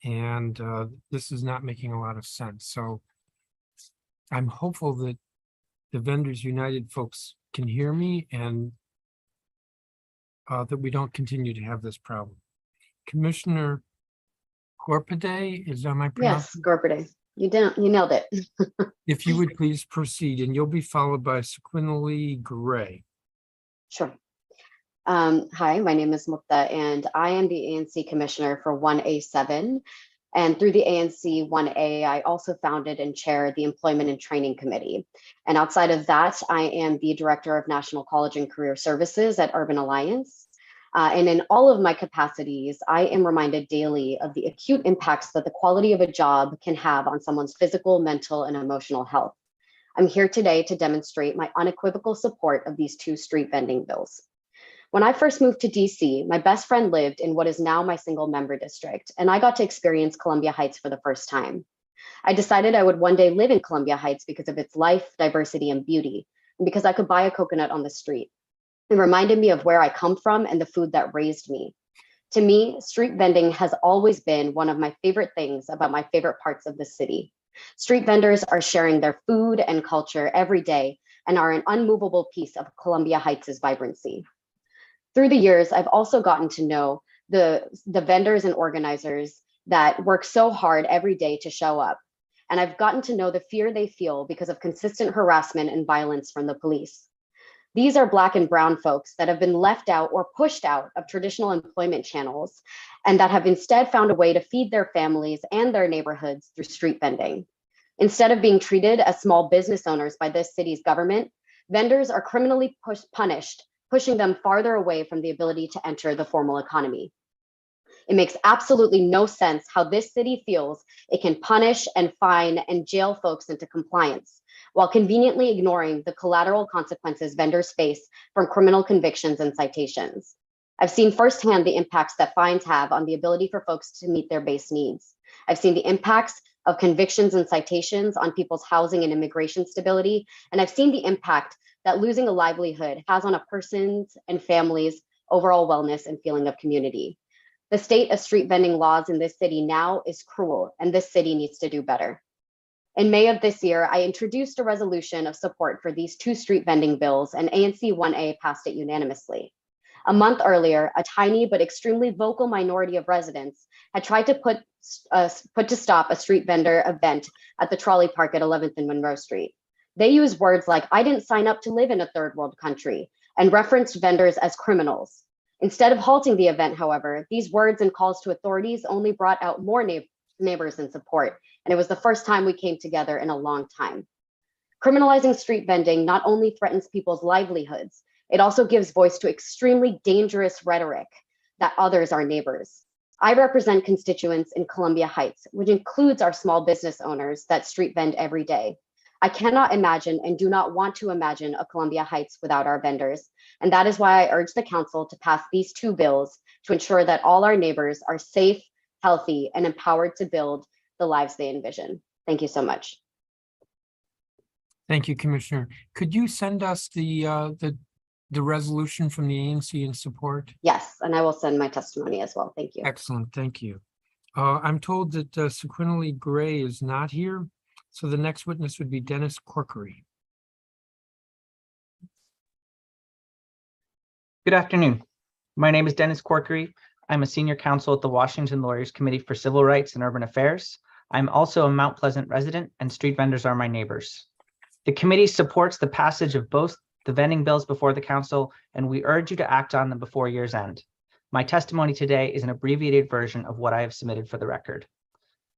And this is not making a lot of sense. So I'm hopeful that the Vendors United folks can hear me and that we don't continue to have this problem. Commissioner Corpade, is that my Yes, pronunciation? Gorpade. You nailed it. If you would please proceed, and you'll be followed by Sequinley Gray. Sure. Hi, my name is Mukta, and I am the ANC Commissioner for 1A7. And through the ANC 1A, I also founded and chair the Employment and Training Committee. And outside of that, I am the Director of National College and Career Services at Urban Alliance. And in all of my capacities, I am reminded daily of the acute impacts that the quality of a job can have on someone's physical, mental, and emotional health. I'm here today to demonstrate my unequivocal support of these two street vending bills. When I first moved to DC, my best friend lived in what is now my single member district, and I got to experience Columbia Heights for the first time. I decided I would one day live in Columbia Heights because of its life, diversity, and beauty, and because I could buy a coconut on the street. It reminded me of where I come from and the food that raised me. To me, street vending has always been one of my favorite things about my favorite parts of the city. Street vendors are sharing their food and culture every day and are an unmovable piece of Columbia Heights' vibrancy. Through the years, I've also gotten to know the vendors and organizers that work so hard every day to show up. And I've gotten to know the fear they feel because of consistent harassment and violence from the police. These are Black and brown folks that have been left out or pushed out of traditional employment channels and that have instead found a way to feed their families and their neighborhoods through street vending. Instead of being treated as small business owners by this city's government, vendors are criminally punished, pushing them farther away from the ability to enter the formal economy. It makes absolutely no sense how this city feels it can punish and fine and jail folks into compliance, while conveniently ignoring the collateral consequences vendors face from criminal convictions and citations. I've seen firsthand the impacts that fines have on the ability for folks to meet their base needs. I've seen the impacts of convictions and citations on people's housing and immigration stability, and I've seen the impact that losing a livelihood has on a person's and family's overall wellness and feeling of community. The state of street vending laws in this city now is cruel, and this city needs to do better. In May of this year, I introduced a resolution of support for these 2 street vending bills, and ANC 1A passed it unanimously. A month earlier, a tiny but extremely vocal minority of residents had tried to put to stop a street vendor event at the trolley park at 11th and Monroe Street. They used words like, "I didn't sign up to live in a third world country," and referenced vendors as criminals. Instead of halting the event, however, these words and calls to authorities only brought out more neighbors in support, and it was the first time we came together in a long time. Criminalizing street vending not only threatens people's livelihoods, it also gives voice to extremely dangerous rhetoric that others are neighbors. I represent constituents in Columbia Heights, which includes our small business owners that street vend every day. I cannot imagine and do not want to imagine a Columbia Heights without our vendors. And that is why I urge the council to pass these 2 bills to ensure that all our neighbors are safe, healthy, and empowered to build the lives they envision. Thank you so much. Thank you, Commissioner. Could you send us the resolution from the ANC in support? Yes, and I will send my testimony as well. Thank you. Excellent, thank you. I'm told that Sequinely Gray is not here, so the next witness would be Dennis Corkery. Good afternoon. My name is Dennis Corkery. I'm a senior counsel at the Washington Lawyers Committee for Civil Rights and Urban Affairs. I'm also a Mount Pleasant resident, and street vendors are my neighbors. The committee supports the passage of both the vending bills before the council, and we urge you to act on them before year's end. My testimony today is an abbreviated version of what I have submitted for the record.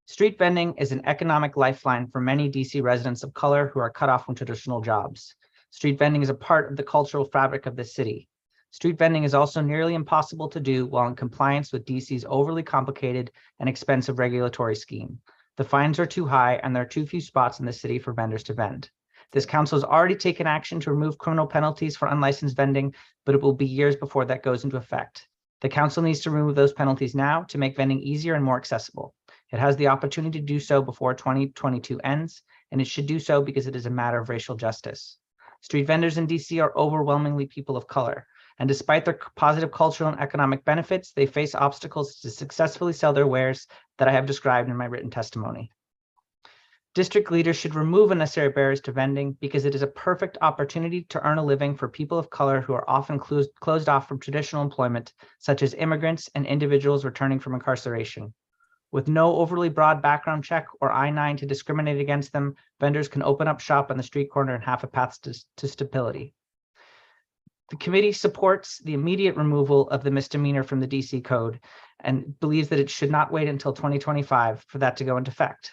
Street vending is an economic lifeline for many DC residents of color who are cut off from traditional jobs. Street vending is a part of the cultural fabric of this city. Street vending is also nearly impossible to do while in compliance with DC's overly complicated and expensive regulatory scheme. The fines are too high, and there are too few spots in the city for vendors to vend. This council has already taken action to remove criminal penalties for unlicensed vending, but it will be years before that goes into effect. The council needs to remove those penalties now to make vending easier and more accessible. It has the opportunity to do so before 2022 ends, and it should do so because it is a matter of racial justice. Street vendors in DC are overwhelmingly people of color, and despite their positive cultural and economic benefits, they face obstacles to successfully sell their wares that I have described in my written testimony. District leaders should remove unnecessary barriers to vending because it is a perfect opportunity to earn a living for people of color who are often closed off from traditional employment, such as immigrants and individuals returning from incarceration. With no overly broad background check or I-9 to discriminate against them, vendors can open up shop on the street corner and have a path to stability. The committee supports the immediate removal of the misdemeanor from the DC code and believes that it should not wait until 2025 for that to go into effect.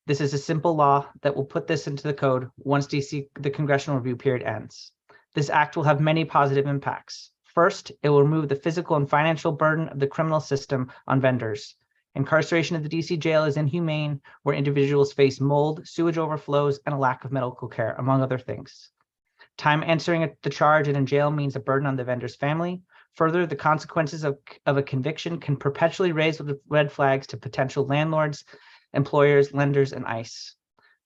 This is a simple law that will put this into the code once the congressional review period ends. This act will have many positive impacts. First, it will remove the physical and financial burden of the criminal system on vendors. Incarceration at the DC jail is inhumane, where individuals face mold, sewage overflows, and a lack of medical care, among other things. Time answering the charge and in jail means a burden on the vendor's family. Further, the consequences of a conviction can perpetually raise red flags to potential landlords, employers, lenders, and ICE.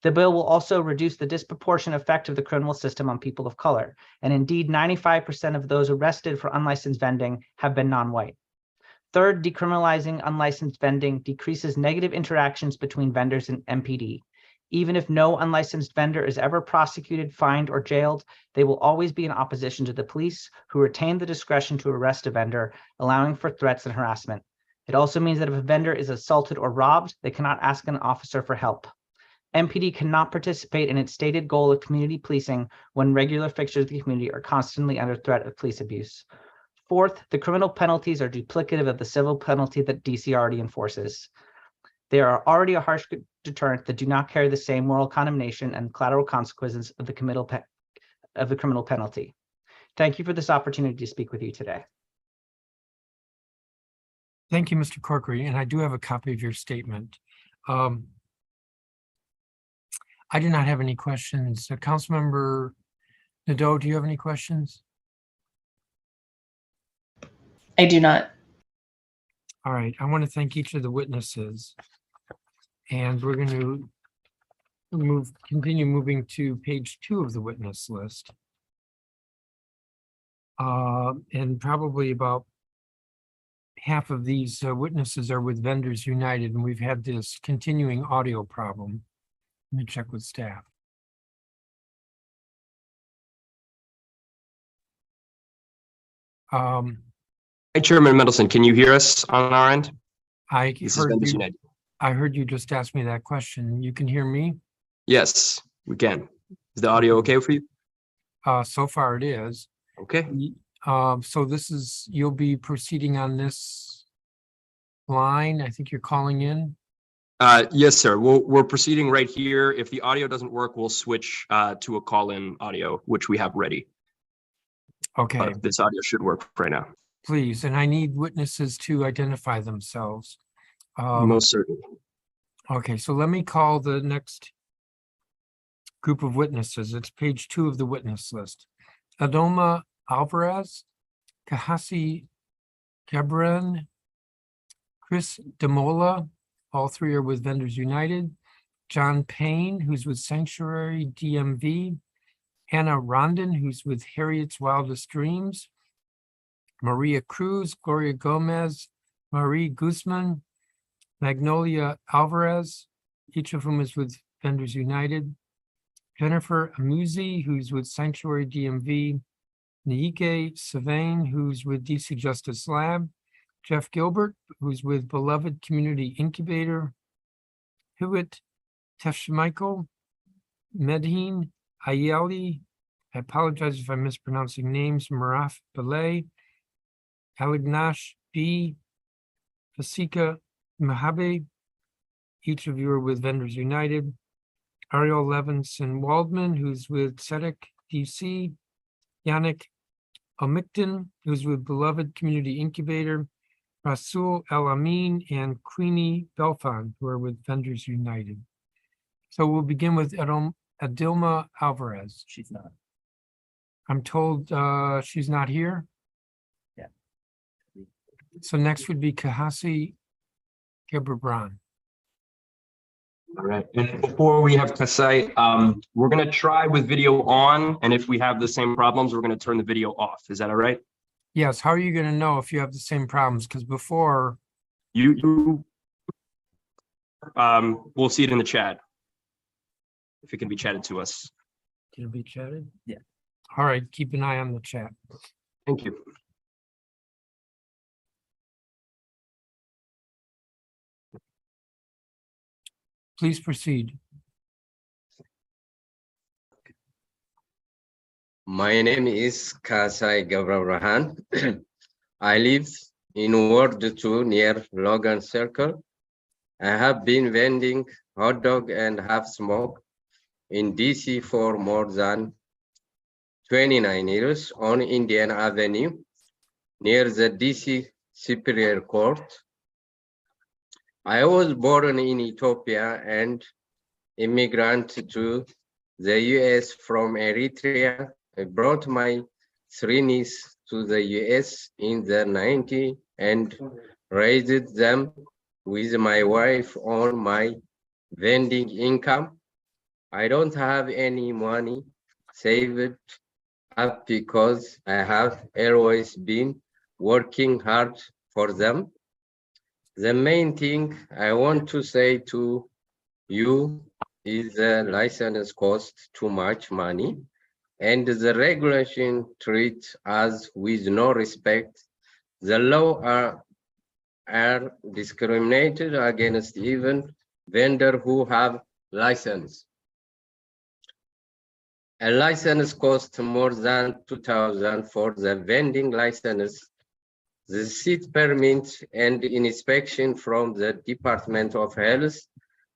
The bill will also reduce the disproportionate effect of the criminal system on people of color, and indeed 95% of those arrested for unlicensed vending have been non-white. Third, decriminalizing unlicensed vending decreases negative interactions between vendors and MPD. Even if no unlicensed vendor is ever prosecuted, fined, or jailed, they will always be in opposition to the police, who retain the discretion to arrest a vendor, allowing for threats and harassment. It also means that if a vendor is assaulted or robbed, they cannot ask an officer for help. MPD cannot participate in its stated goal of community policing when regular fixtures of the community are constantly under threat of police abuse. Fourth, the criminal penalties are duplicative of the civil penalty that DC already enforces. They are already a harsh deterrent that do not carry the same moral condemnation and collateral consequences of the criminal penalty. Thank you for this opportunity to speak with you today. Thank you, Mr. Corkery, and I do have a copy of your statement. I do not have any questions. Councilmember Nadeau, do you have any questions? I do not. All right, I want to thank each of the witnesses. And we're going to continue moving to page 2 of the witness list. And probably about half of these witnesses are with Vendors United, and we've had this continuing audio problem. Let me check with staff. Hi, Chairman Mendelson, can you hear us on our end? This is Vendors United. I heard you just ask me that question. You can hear me? Yes, we can. Is the audio okay for you? So far it is. Okay. So this is, you'll be proceeding on this line. I think you're calling in. Yes, sir. We're proceeding right here. If the audio doesn't work, we'll switch to a call-in audio, which we have ready. Okay. But this audio should work right now. Please, and I need witnesses to identify themselves. Most certainly. Okay, so let me call the next group of witnesses. It's page 2 of the witness list. Adoma Alvarez, Kahasi Gebran, Chris Demola, all three are with Vendors United. John Payne, who's with Sanctuary DMV. Anna Rondon, who's with Harriet's Wildest Dreams. Maria Cruz, Gloria Gomez, Marie Guzman, Magnolia Alvarez, each of whom is with Vendors United. Jennifer Amuzi, who's with Sanctuary DMV. Niike Savane, who's with DC Justice Lab. Jeff Gilbert, who's with Beloved Community Incubator. Hewitt Teshmichael, Medhin Ayeli, I apologize if I'm mispronouncing names, Maraf Belay, Alignash B, Fasika Mahabe, each of you are with Vendors United. Ariel Levinson Waldman, who's with SEDEC DC. Yannick Omicton, who's with Beloved Community Incubator. Rasul El Amin and Queenie Belfon, who are with Vendors United. So we'll begin with Adilma Alvarez. She's not. I'm told she's not here. Yeah. So next would be Kahasi Gebran. All right. And before we have Kasai, we're going to try with video on. And if we have the same problems, we're going to turn the video off. Is that all right? Yes. How are you going to know if you have the same problems? Because before we'll see it in the chat. If it can be chatted to us. Can it be chatted? Yeah. All right. Keep an eye on the chat. Thank you. Please proceed. My name is Kasai Gabrarahan. I live in Ward 2 near Logan Circle. I have been vending hot dog and half smoke in DC for more than 29 years on Indian Avenue near the DC Superior Court. I was born in Ethiopia and immigrant to the US from Eritrea. I brought my 3 nieces to the US in the 90s and raised them with my wife on my vending income. I don't have any money saved up because I have always been working hard for them. The main thing I want to say to you is the license cost too much money, and the regulation treat us with no respect. The law are discriminated against even vendor who have license. A license costs more than 2,000 for the vending license. The seat permit and inspection from the Department of Health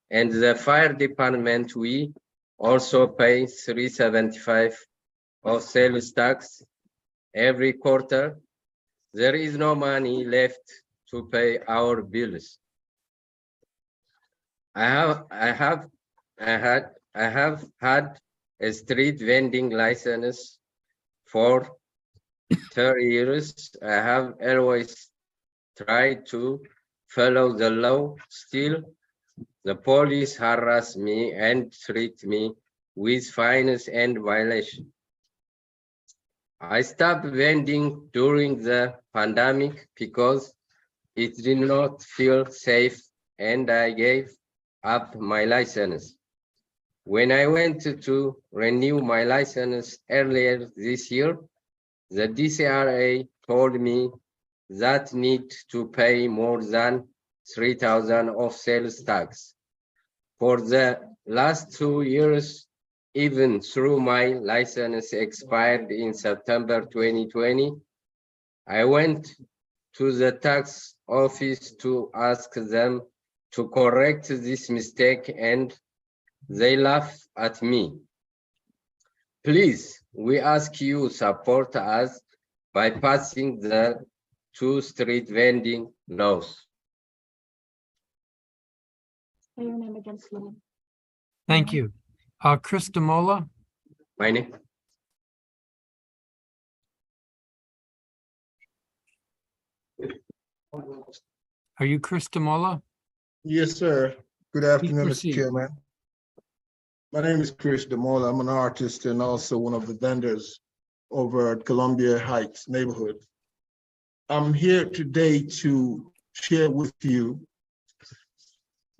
and the fire department. We also pay $375 of sales tax every quarter. There is no money left to pay our bills. I have had a street vending license for 30 years. I have always tried to follow the law. Still, the police harass me and treat me with fines and violations. I stopped vending during the pandemic because it did not feel safe, and I gave up my license. When I went to renew my license earlier this year, the DCRA told me that need to pay more than 3,000 of sales tax. For the last 2 years, even through my license expired in September 2020, I went to the tax office to ask them to correct this mistake, and they laugh at me. Please, we ask you support us by passing the 2 street vending laws. Thank you. Chris DeMola, My name. are you Chris DeMola? Yes, sir. Good afternoon, Mr. proceed. Chairman. My name is Chris DeMola. I'm an artist and also one of the vendors over at Columbia Heights neighborhood. I'm here today to share with you,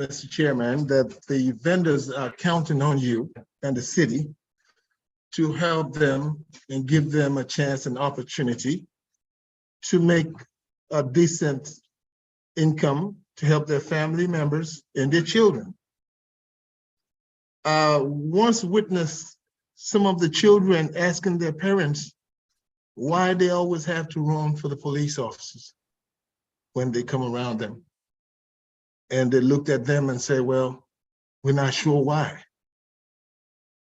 Mr. Chairman, that the vendors are counting on you and the city to help them and give them a chance and opportunity to make a decent income to help their family members and their children. Once witnessed some of the children asking their parents why they always have to run for the police officers when they come around them. And they looked at them and said, well, we're not sure why.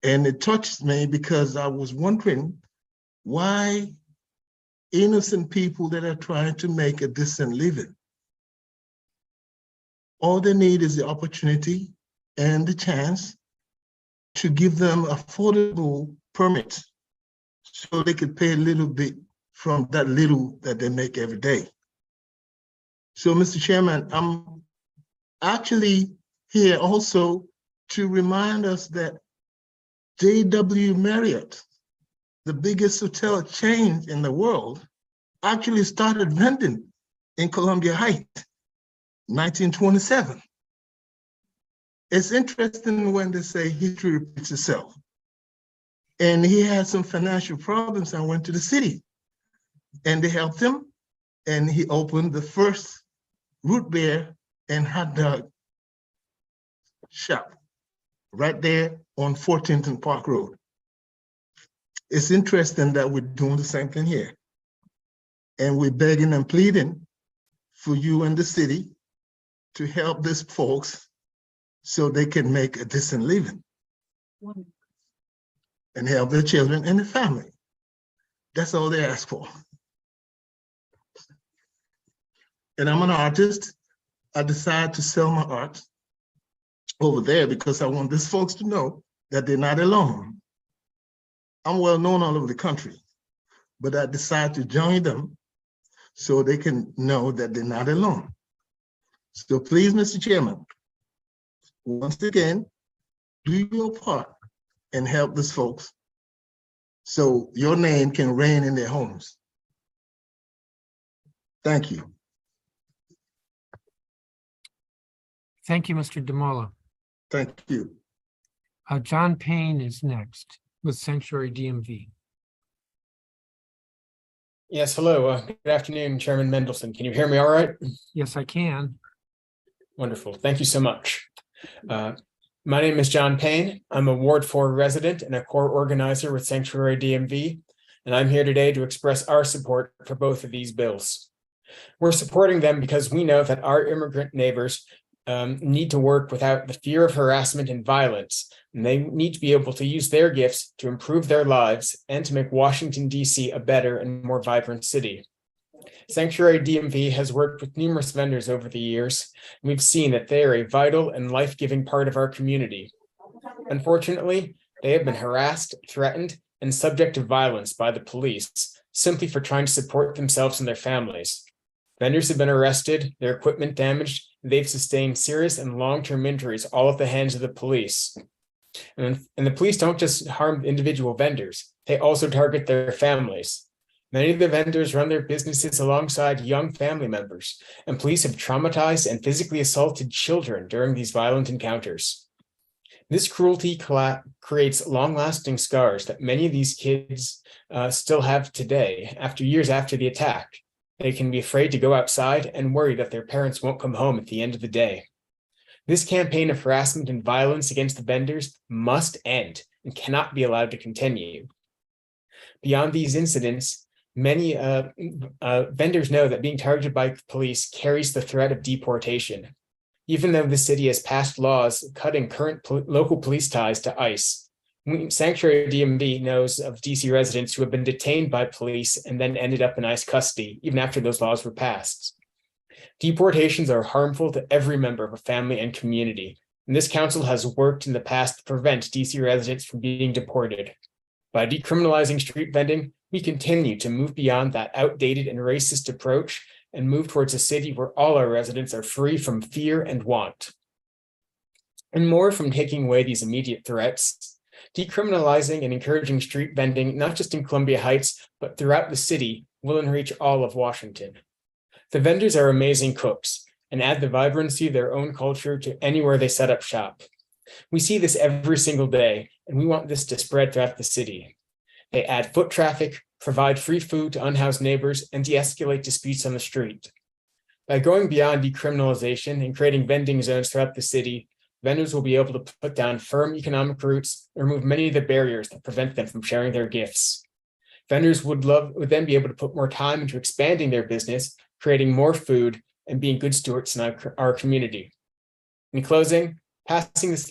And it touched me because I was wondering why innocent people that are trying to make a decent living, all they need is the opportunity and the chance to give them affordable permits so they could pay a little bit from that little that they make every day. So, Mr. Chairman, I'm actually here also to remind us that J.W. Marriott, the biggest hotel chain in the world, actually started vending in Columbia Heights, 1927. It's interesting when they say history repeats itself. And he had some financial problems and went to the city. And they helped him, and he opened the first root beer and hot dog shop right there on 14th and Park Road. It's interesting that we're doing the same thing here. And we're begging and pleading for you and the city to help these folks so they can make a decent living and help their children and their family. That's all they ask for. And I'm an artist. I decided to sell my art over there because I want these folks to know that they're not alone. I'm well known all over the country, but I decided to join them so they can know that they're not alone. So please, Mr. Chairman, once again, do your part and help these folks so your name can reign in their homes. Thank you. Thank you, Mr. DeMola. Thank you. John Payne is next with Sanctuary DMV. Yes, hello. Good afternoon, Chairman Mendelson. Can you hear me all right? Yes, I can. Wonderful. Thank you so much. My name is John Payne. I'm a Ward 4 resident and a core organizer with Sanctuary DMV, and I'm here today to express our support for both of these bills. We're supporting them because we know that our immigrant neighbors need to work without the fear of harassment and violence, and they need to be able to use their gifts to improve their lives and to make Washington, D.C. a better and more vibrant city. Sanctuary DMV has worked with numerous vendors over the years, and we've seen that they are a vital and life-giving part of our community. Unfortunately, they have been harassed, threatened, and subject to violence by the police simply for trying to support themselves and their families. Vendors have been arrested, their equipment damaged, and they've sustained serious and long-term injuries all at the hands of the police. And the police don't just harm individual vendors, they also target their families. Many of the vendors run their businesses alongside young family members, and police have traumatized and physically assaulted children during these violent encounters. This cruelty creates long-lasting scars that many of these kids still have today, years after the attack. They can be afraid to go outside and worry that their parents won't come home at the end of the day. This campaign of harassment and violence against the vendors must end and cannot be allowed to continue. Beyond these incidents, many vendors know that being targeted by police carries the threat of deportation. Even though the city has passed laws cutting current local police ties to ICE, Sanctuary DMV knows of DC residents who have been detained by police and then ended up in ICE custody, even after those laws were passed. Deportations are harmful to every member of a family and community, and this council has worked in the past to prevent DC residents from being deported. By decriminalizing street vending, we continue to move beyond that outdated and racist approach and move towards a city where all our residents are free from fear and want. And more from taking away these immediate threats, decriminalizing and encouraging street vending, not just in Columbia Heights, but throughout the city, will enrich all of Washington. The vendors are amazing cooks and add the vibrancy of their own culture to anywhere they set up shop. We see this every single day, and we want this to spread throughout the city. They add foot traffic, provide free food to unhoused neighbors, and de-escalate disputes on the street. By going beyond decriminalization and creating vending zones throughout the city, vendors will be able to put down firm economic roots and remove many of the barriers that prevent them from sharing their gifts. Vendors would then be able to put more time into expanding their business, creating more food, and being good stewards in our community. In closing, passing these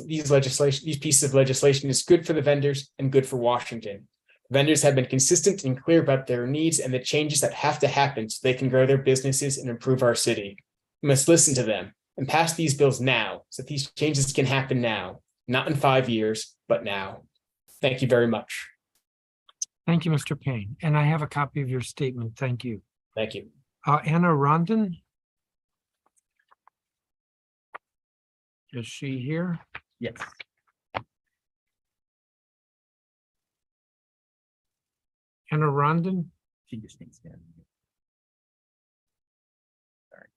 pieces of legislation is good for the vendors and good for Washington. Vendors have been consistent and clear about their needs and the changes that have to happen so they can grow their businesses and improve our city. We must listen to them and pass these bills now so that these changes can happen now, not in 5 years, but now. Thank you very much. Thank you, Mr. Payne. And I have a copy of your statement. Thank you. Thank you. Anna Rondon. Is she here? Yes. Anna Rondon? She just needs to. Sorry.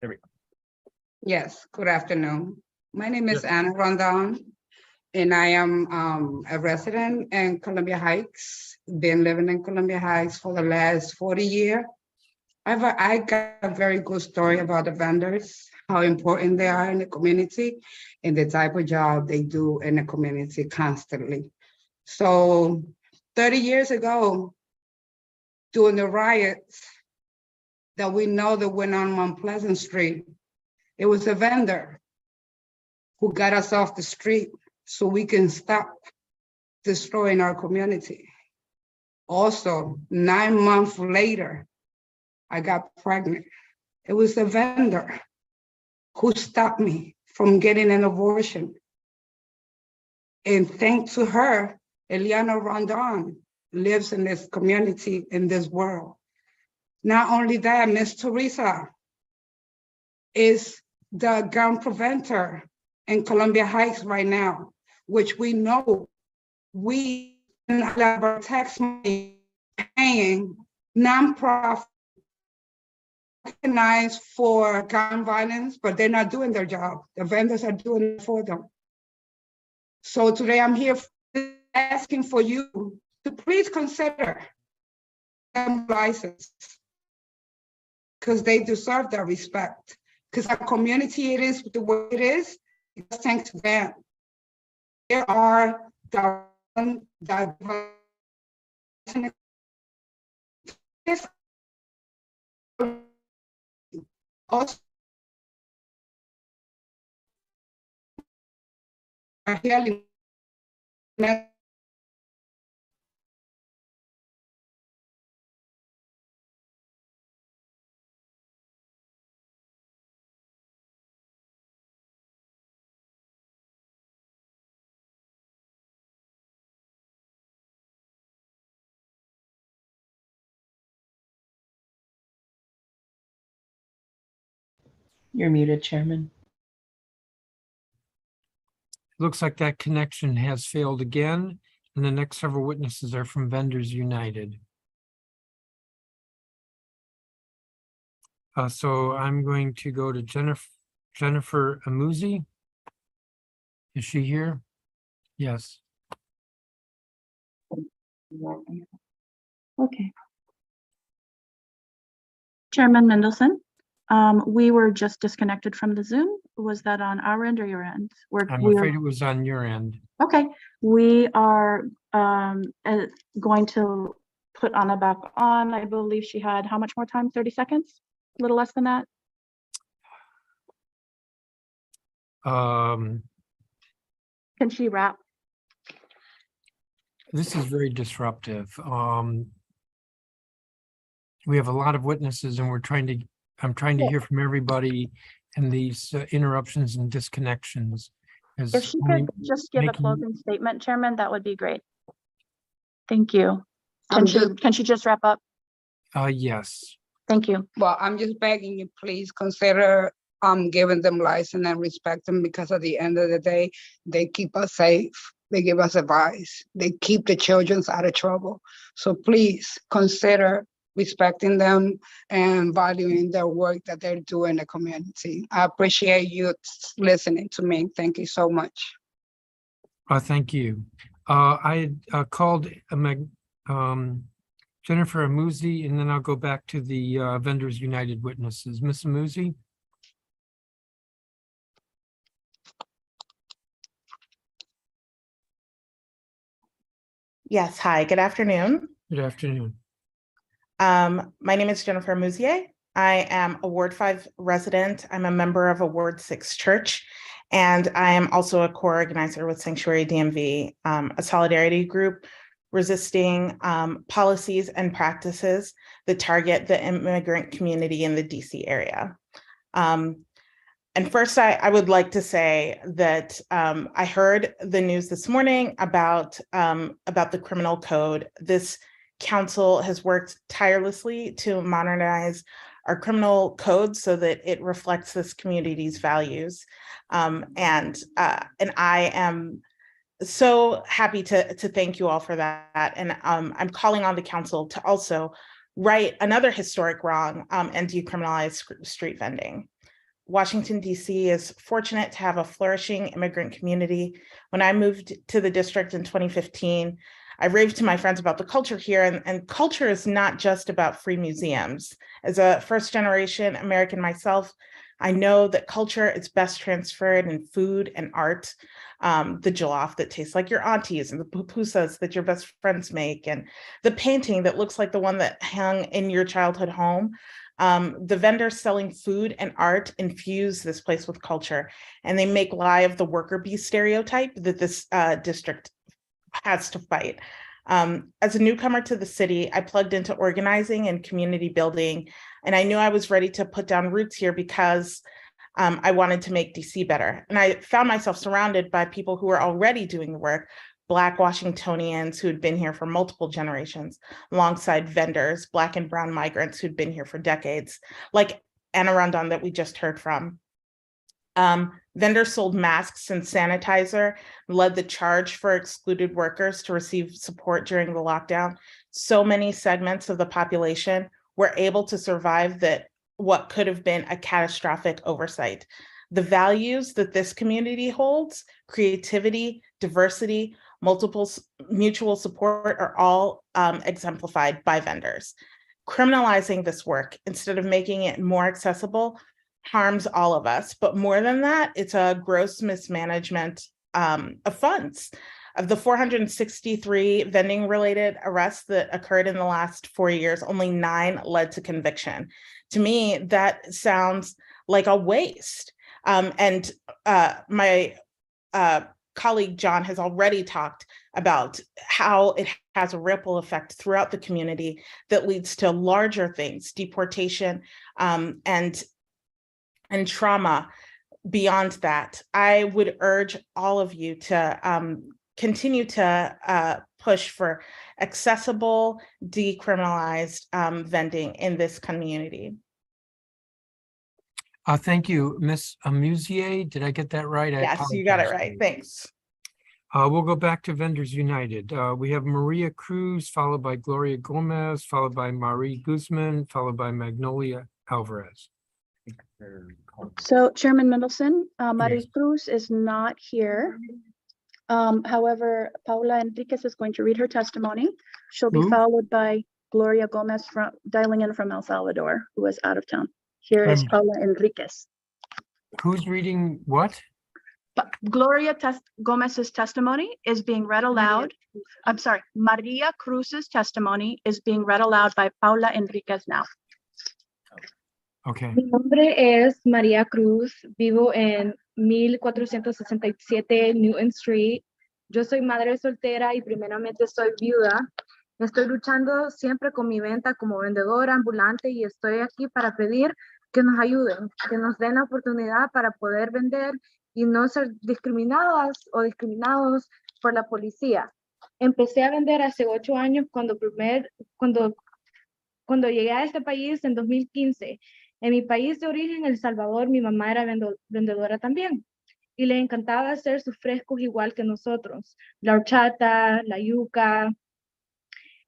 There we go. Yes, good afternoon. My name is Anna Rondon, and I am a resident in Columbia Heights. Been living in Columbia Heights for the last 40 years. I got a very good story about the vendors, how important they are in the community, and the type of job they do in the community constantly. So 30 years ago, during the riots that we know that went on Mount Pleasant Street, it was a vendor who got us off the street so we can stop destroying our community. Also, 9 months later, I got pregnant. It was a vendor who stopped me from getting an abortion. And thanks to her, Eliana Rondon lives in this community, in this world. Not only that, Miss Teresa is the gun preventer in Columbia Heights right now, which we know we have our tax money paying nonprofit recognized for gun violence, but they're not doing their job. The vendors are doing it for them. So today I'm here asking for you to please consider them license, because they deserve that respect. Because our community, it is the way it is, it's thanks to them. There are also healing. You're muted, Chairman. Looks like that connection has failed again, and the next several witnesses are from Vendors United. So I'm going to go to Jennifer Amuzi. Is she here? Yes. Okay. Chairman Mendelson, we were just disconnected from the Zoom. Was that on our end or your end? I'm afraid it was on your end. Okay, we are going to put Anna back on. I believe she had how much more time? 30 seconds? A little less than that? Can she wrap? This is very disruptive. We have a lot of witnesses and I'm trying to hear from everybody, and these interruptions and disconnections. If she could just give a closing statement, Chairman, that would be great. Thank you. Can she just wrap up? Yes. Thank you. Well, I'm just begging you, please consider giving them license and respect them, because at the end of the day, they keep us safe. They give us advice. They keep the children out of trouble. So please consider respecting them and valuing their work that they're doing in the community. I appreciate you listening to me. Thank you so much. Thank you. I called Jennifer Amuzi, and then I'll go back to the Vendors United witnesses. Ms. Amuzi? Yes, hi, good afternoon. Good afternoon. My name is Jennifer Mouzier. I am a Ward 5 resident. I'm a member of a Ward 6 church, and I am also a core organizer with Sanctuary DMV, a solidarity group resisting policies and practices that target the immigrant community in the DC area. And first, I would like to say that I heard the news this morning about the criminal code. This council has worked tirelessly to modernize our criminal code so that it reflects this community's values. And I am so happy to thank you all for that. And I'm calling on the council to also right another historic wrong and decriminalize street vending. Washington, D.C. is fortunate to have a flourishing immigrant community. When I moved to the district in 2015, I raved to my friends about the culture here, and culture is not just about free museums. As a first-generation American myself, I know that culture is best transferred in food and art, the jollof that tastes like your aunties, and the pupusas that your best friends make, and the painting that looks like the one that hung in your childhood home. The vendors selling food and art infuse this place with culture, and they make lie of the worker bee stereotype that this district has to fight. As a newcomer to the city, I plugged into organizing and community building, and I knew I was ready to put down roots here because I wanted to make DC better. And I found myself surrounded by people who were already doing the work, Black Washingtonians who had been here for multiple generations, alongside vendors, Black and brown migrants who'd been here for decades, like Anna Rondon that we just heard from. Vendors sold masks and sanitizer, led the charge for excluded workers to receive support during the lockdown. So many segments of the population were able to survive that what could have been a catastrophic oversight. The values that this community holds, creativity, diversity, mutual support, are all exemplified by vendors. Criminalizing this work instead of making it more accessible harms all of us. But more than that, it's a gross mismanagement of funds. Of the 463 vending related arrests that occurred in the last 4 years, only 9 led to conviction. To me, that sounds like a waste. And my colleague John has already talked about how it has a ripple effect throughout the community that leads to larger things, deportation, and trauma beyond that. I would urge all of you to continue to push for accessible, decriminalized vending in this community. Thank you, Ms. Amusier. Did I get that right? Yes, you got it right. Thanks. We'll go back to Vendors United. We have Maria Cruz, followed by Gloria Gomez, followed by Marie Guzman, followed by Magnolia Alvarez. So Chairman Mendelson, Maria Yes. Cruz is not here. However, Paula Enriquez is going to read her testimony. She'll be Who? followed by Gloria Gomez dialing in from El Salvador, who is out of town. Here is Paula Enriquez. Who's reading what? Gloria Gomez's testimony is being read aloud. I'm sorry, Maria Cruz's testimony is being read aloud by Paula Enriquez now. Okay. Mi nombre es María Cruz, vivo en 1467 Newton Street. Yo soy madre soltera y primeramente soy viuda. Estoy luchando siempre con mi venta como vendedora ambulante y estoy aquí para pedir que nos ayuden, que nos den la oportunidad para poder vender y no ser discriminadas o discriminados por la policía. Empecé a vender hace 8 años cuando llegué a este país en 2015. En mi país de origen, El Salvador, mi mamá era vendedora también y le encantaba hacer sus frescos igual que nosotros, la horchata, la yuca.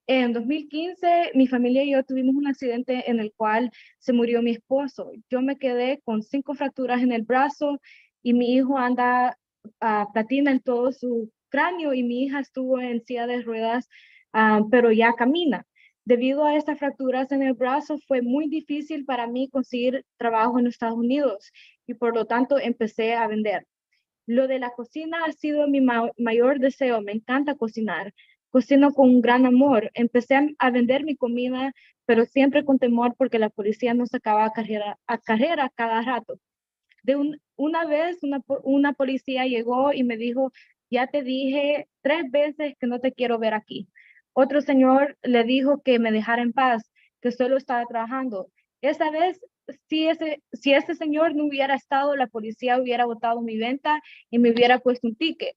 En 2015, mi familia y yo tuvimos un accidente en el cual se murió mi esposo. Yo me quedé con 5 fracturas en el brazo y mi hijo anda platina en todo su cráneo y mi hija estuvo en silla de ruedas, pero ya camina. Debido a estas fracturas en el brazo, fue muy difícil para mí conseguir trabajo en Estados Unidos y por lo tanto empecé a vender. Lo de la cocina ha sido mi mayor deseo, me encanta cocinar. Cocino con un gran amor. Empecé a vender mi comida, pero siempre con temor porque la policía nos sacaba a carrera cada rato. Una vez una policía llegó y me dijo, ya te dije 3 veces que no te quiero ver aquí. Otro señor le dijo que me dejara en paz, que solo estaba trabajando. Esa vez, si ese señor no hubiera estado, la policía hubiera botado mi venta y me hubiera puesto un ticket.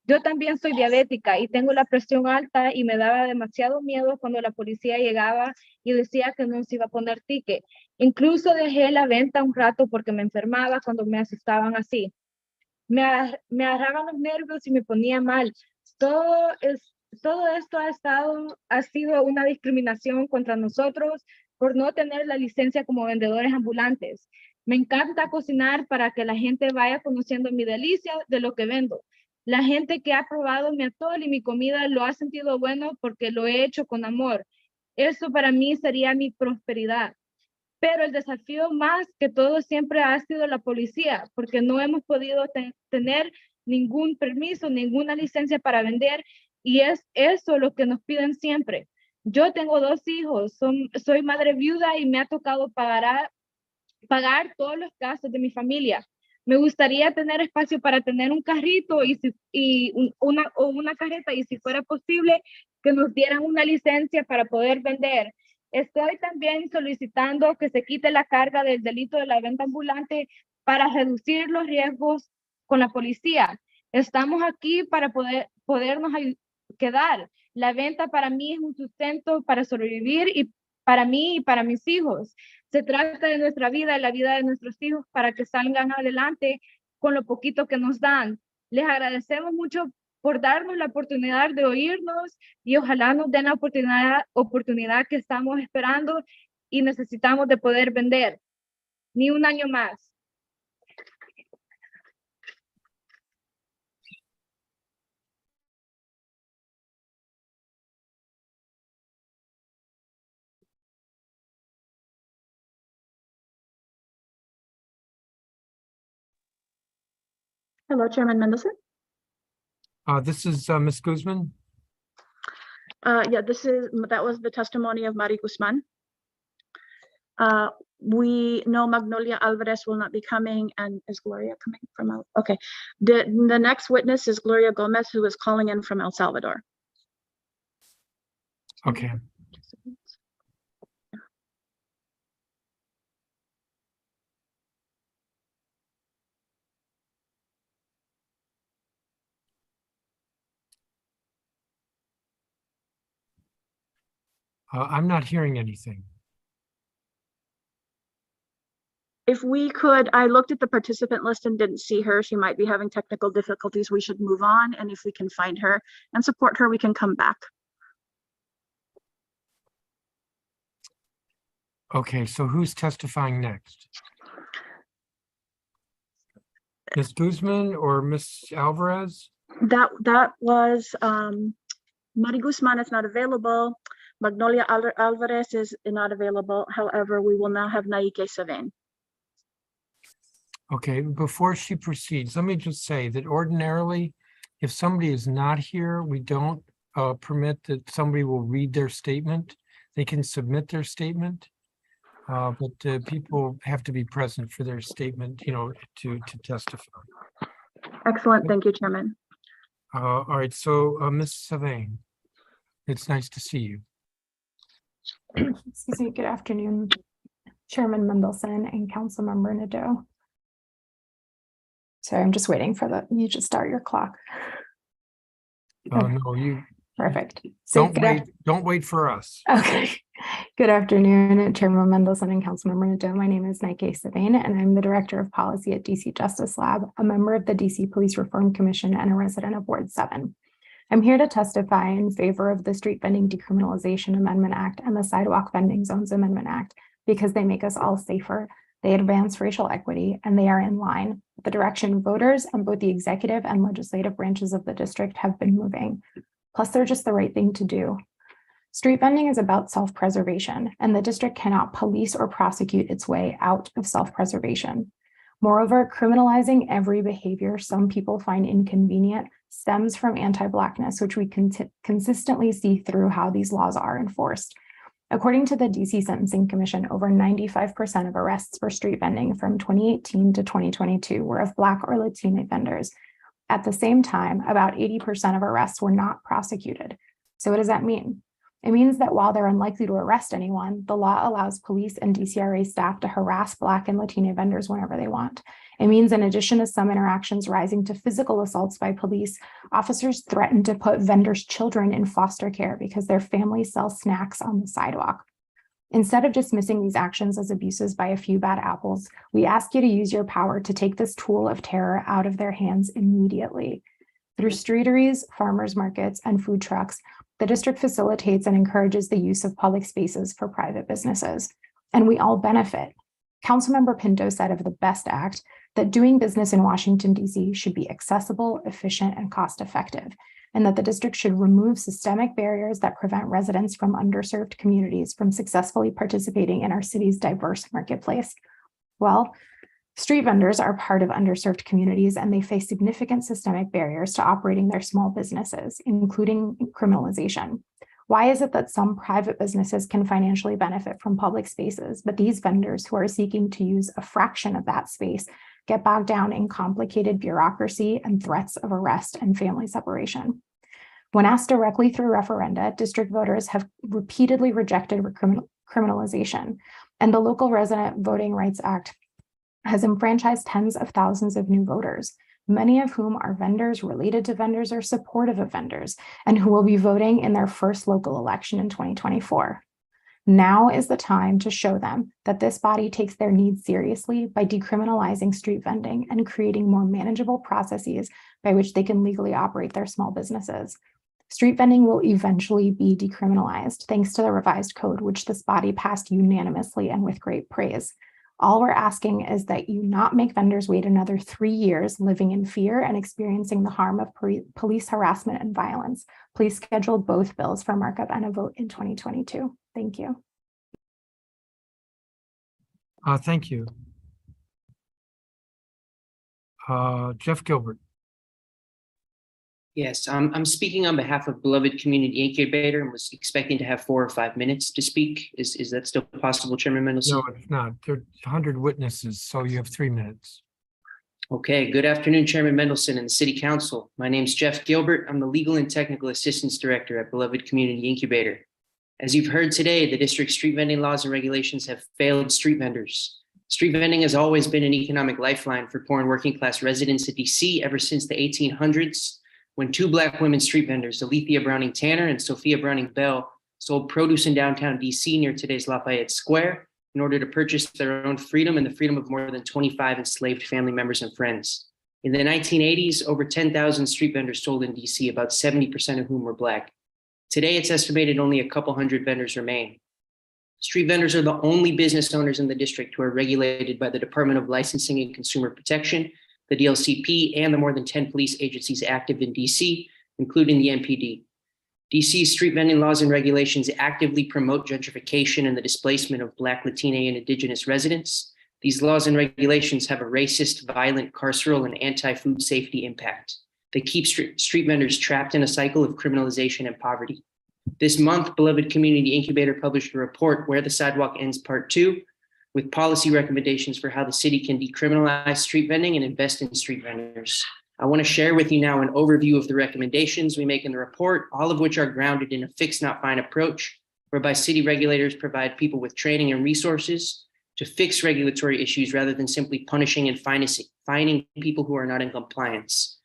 Yo también soy diabética y tengo la presión alta y me daba demasiado miedo cuando la policía llegaba y decía que no se iba a poner ticket. Incluso dejé la venta un rato porque me enfermaba cuando me asustaban así. Me agarraban los nervios y me ponía mal. Todo esto ha sido una discriminación contra nosotros por no tener la licencia como vendedores ambulantes. Me encanta cocinar para que la gente vaya conociendo mi delicia de lo que vendo. La gente que ha probado mi atol y mi comida lo ha sentido bueno porque lo he hecho con amor. Eso para mí sería mi prosperidad. Pero el desafío más que todo siempre ha sido la policía, porque no hemos podido tener ningún permiso, ninguna licencia para vender, y es eso lo que nos piden siempre. Yo tengo 2 hijos, soy madre viuda y me ha tocado pagar todos los gastos de mi familia. Me gustaría tener espacio para tener un carrito una carreta y si fuera posible que nos dieran una licencia para poder vender. Estoy también solicitando que se quite la carga del delito de la venta ambulante para reducir los riesgos con la policía. Estamos aquí para podernos quedar. La venta para mí es un sustento para sobrevivir y para mí y para mis hijos. Se trata de nuestra vida y la vida de nuestros hijos para que salgan adelante con lo poquito que nos dan. Les agradecemos mucho por darnos la oportunidad de oírnos y ojalá nos den la oportunidad que estamos esperando y necesitamos de poder vender. Ni un año más. Hello, Chairman Mendelson. This is Ms. Guzman. Yeah, that was the testimony of Mari Guzman. We know Magnolia Alvarez will not be coming, and is Gloria coming from okay. The next witness is Gloria Gomez, who is calling in from El Salvador. Okay. I'm not hearing anything. If we could, I looked at the participant list and didn't see her. She might be having technical difficulties. We should move on. And if we can find her and support her, we can come back. Okay, so who's testifying next? Ms. Guzman or Ms. Alvarez? That was Mari Guzman is not available. Magnolia Alvarez is not available. However, we will now have Naike Saven. Okay, before she proceeds, let me just say that ordinarily, if somebody is not here, we don't permit that somebody will read their statement. They can submit their statement, but people have to be present for their statement, to testify. Excellent, thank you, Chairman. All right, so Ms. Saven, it's nice to see you. Excuse me, good afternoon, Chairman Mendelson and Councilmember Nadeau. Sorry, I'm just waiting for you to start your clock. No, you Perfect. So don't wait for us. Okay. Good afternoon, Chairman Mendelson and Councilmember Nadeau. My name is Nike Sabane, and I'm the Director of Policy at DC Justice Lab, a member of the DC Police Reform Commission, and a resident of Ward 7. I'm here to testify in favor of the Street Vending Decriminalization Amendment Act and the Sidewalk Vending Zones Amendment Act because they make us all safer, they advance racial equity, and they are in line with the direction voters and both the executive and legislative branches of the district have been moving. Plus, they're just the right thing to do. Street vending is about self-preservation, and the district cannot police or prosecute its way out of self-preservation. Moreover, criminalizing every behavior some people find inconvenient stems from anti-Blackness, which we consistently see through how these laws are enforced. According to the DC Sentencing Commission, over 95% of arrests for street vending from 2018 to 2022 were of Black or Latino vendors. At the same time, about 80% of arrests were not prosecuted. So what does that mean? It means that while they're unlikely to arrest anyone, the law allows police and DCRA staff to harass Black and Latino vendors whenever they want. It means in addition to some interactions rising to physical assaults by police, officers threaten to put vendors' children in foster care because their families sell snacks on the sidewalk. Instead of dismissing these actions as abuses by a few bad apples, we ask you to use your power to take this tool of terror out of their hands immediately. Through streeteries, farmers markets, and food trucks, the district facilitates and encourages the use of public spaces for private businesses, and we all benefit. Councilmember Pinto said of the BEST Act that doing business in Washington, D.C. should be accessible, efficient, and cost-effective, and that the district should remove systemic barriers that prevent residents from underserved communities from successfully participating in our city's diverse marketplace. Well, street vendors are part of underserved communities, and they face significant systemic barriers to operating their small businesses, including criminalization. Why is it that some private businesses can financially benefit from public spaces, but these vendors who are seeking to use a fraction of that space get bogged down in complicated bureaucracy and threats of arrest and family separation? When asked directly through referenda, district voters have repeatedly rejected criminalization, and the Local Resident Voting Rights Act has enfranchised tens of thousands of new voters, many of whom are vendors, related to vendors, or supportive of vendors, and who will be voting in their first local election in 2024. Now is the time to show them that this body takes their needs seriously by decriminalizing street vending and creating more manageable processes by which they can legally operate their small businesses. Street vending will eventually be decriminalized thanks to the revised code, which this body passed unanimously and with great praise. All we're asking is that you not make vendors wait another 3 years living in fear and experiencing the harm of police harassment and violence. Please schedule both bills for markup and a vote in 2022. Thank you. Thank you. Jeff Gilbert. Yes, I'm speaking on behalf of Beloved Community Incubator and was expecting to have 4 or 5 minutes to speak. Is that still possible, Chairman Mendelson? No, it's not. There are 100 witnesses, so you have 3 minutes. Okay, good afternoon, Chairman Mendelson and the City Council. My name is Jeff Gilbert. I'm the Legal and Technical Assistance Director at Beloved Community Incubator. As you've heard today, the district's street vending laws and regulations have failed street vendors. Street vending has always been an economic lifeline for poor and working class residents of DC ever since the 1800s, when 2 Black women street vendors, Alethea Browning Tanner and Sophia Browning Bell, sold produce in downtown DC near today's Lafayette Square in order to purchase their own freedom and the freedom of more than 25 enslaved family members and friends. In the 1980s, over 10,000 street vendors sold in DC, about 70% of whom were Black. Today, it's estimated only a couple hundred vendors remain. Street vendors are the only business owners in the district who are regulated by the Department of Licensing and Consumer Protection, the DLCP, and the more than 10 police agencies active in DC, including the MPD. DC's street vending laws and regulations actively promote gentrification and the displacement of Black, Latina, and Indigenous residents. These laws and regulations have a racist, violent, carceral, and anti-food safety impact. They keep street vendors trapped in a cycle of criminalization and poverty. This month, Beloved Community Incubator published a report, Where the Sidewalk Ends Part 2, with policy recommendations for how the city can decriminalize street vending and invest in street vendors. I want to share with you now an overview of the recommendations we make in the report, all of which are grounded in a fix not fine approach, whereby city regulators provide people with training and resources to fix regulatory issues rather than simply punishing and fining people who are not in compliance.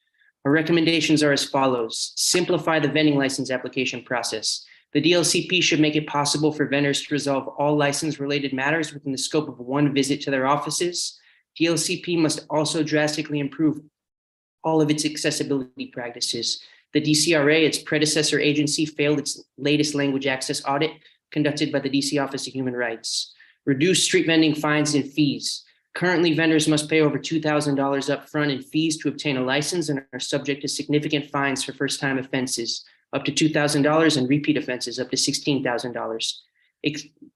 Our recommendations are as follows. Simplify the vending license application process. The DLCP should make it possible for vendors to resolve all license-related matters within the scope of 1 visit to their offices. DLCP must also drastically improve all of its accessibility practices. The DCRA, its predecessor agency, failed its latest language access audit conducted by the DC Office of Human Rights. Reduce street vending fines and fees. Currently, vendors must pay over $2,000 upfront in fees to obtain a license and are subject to significant fines for first-time offenses, up to $2,000, and repeat offenses up to $16,000.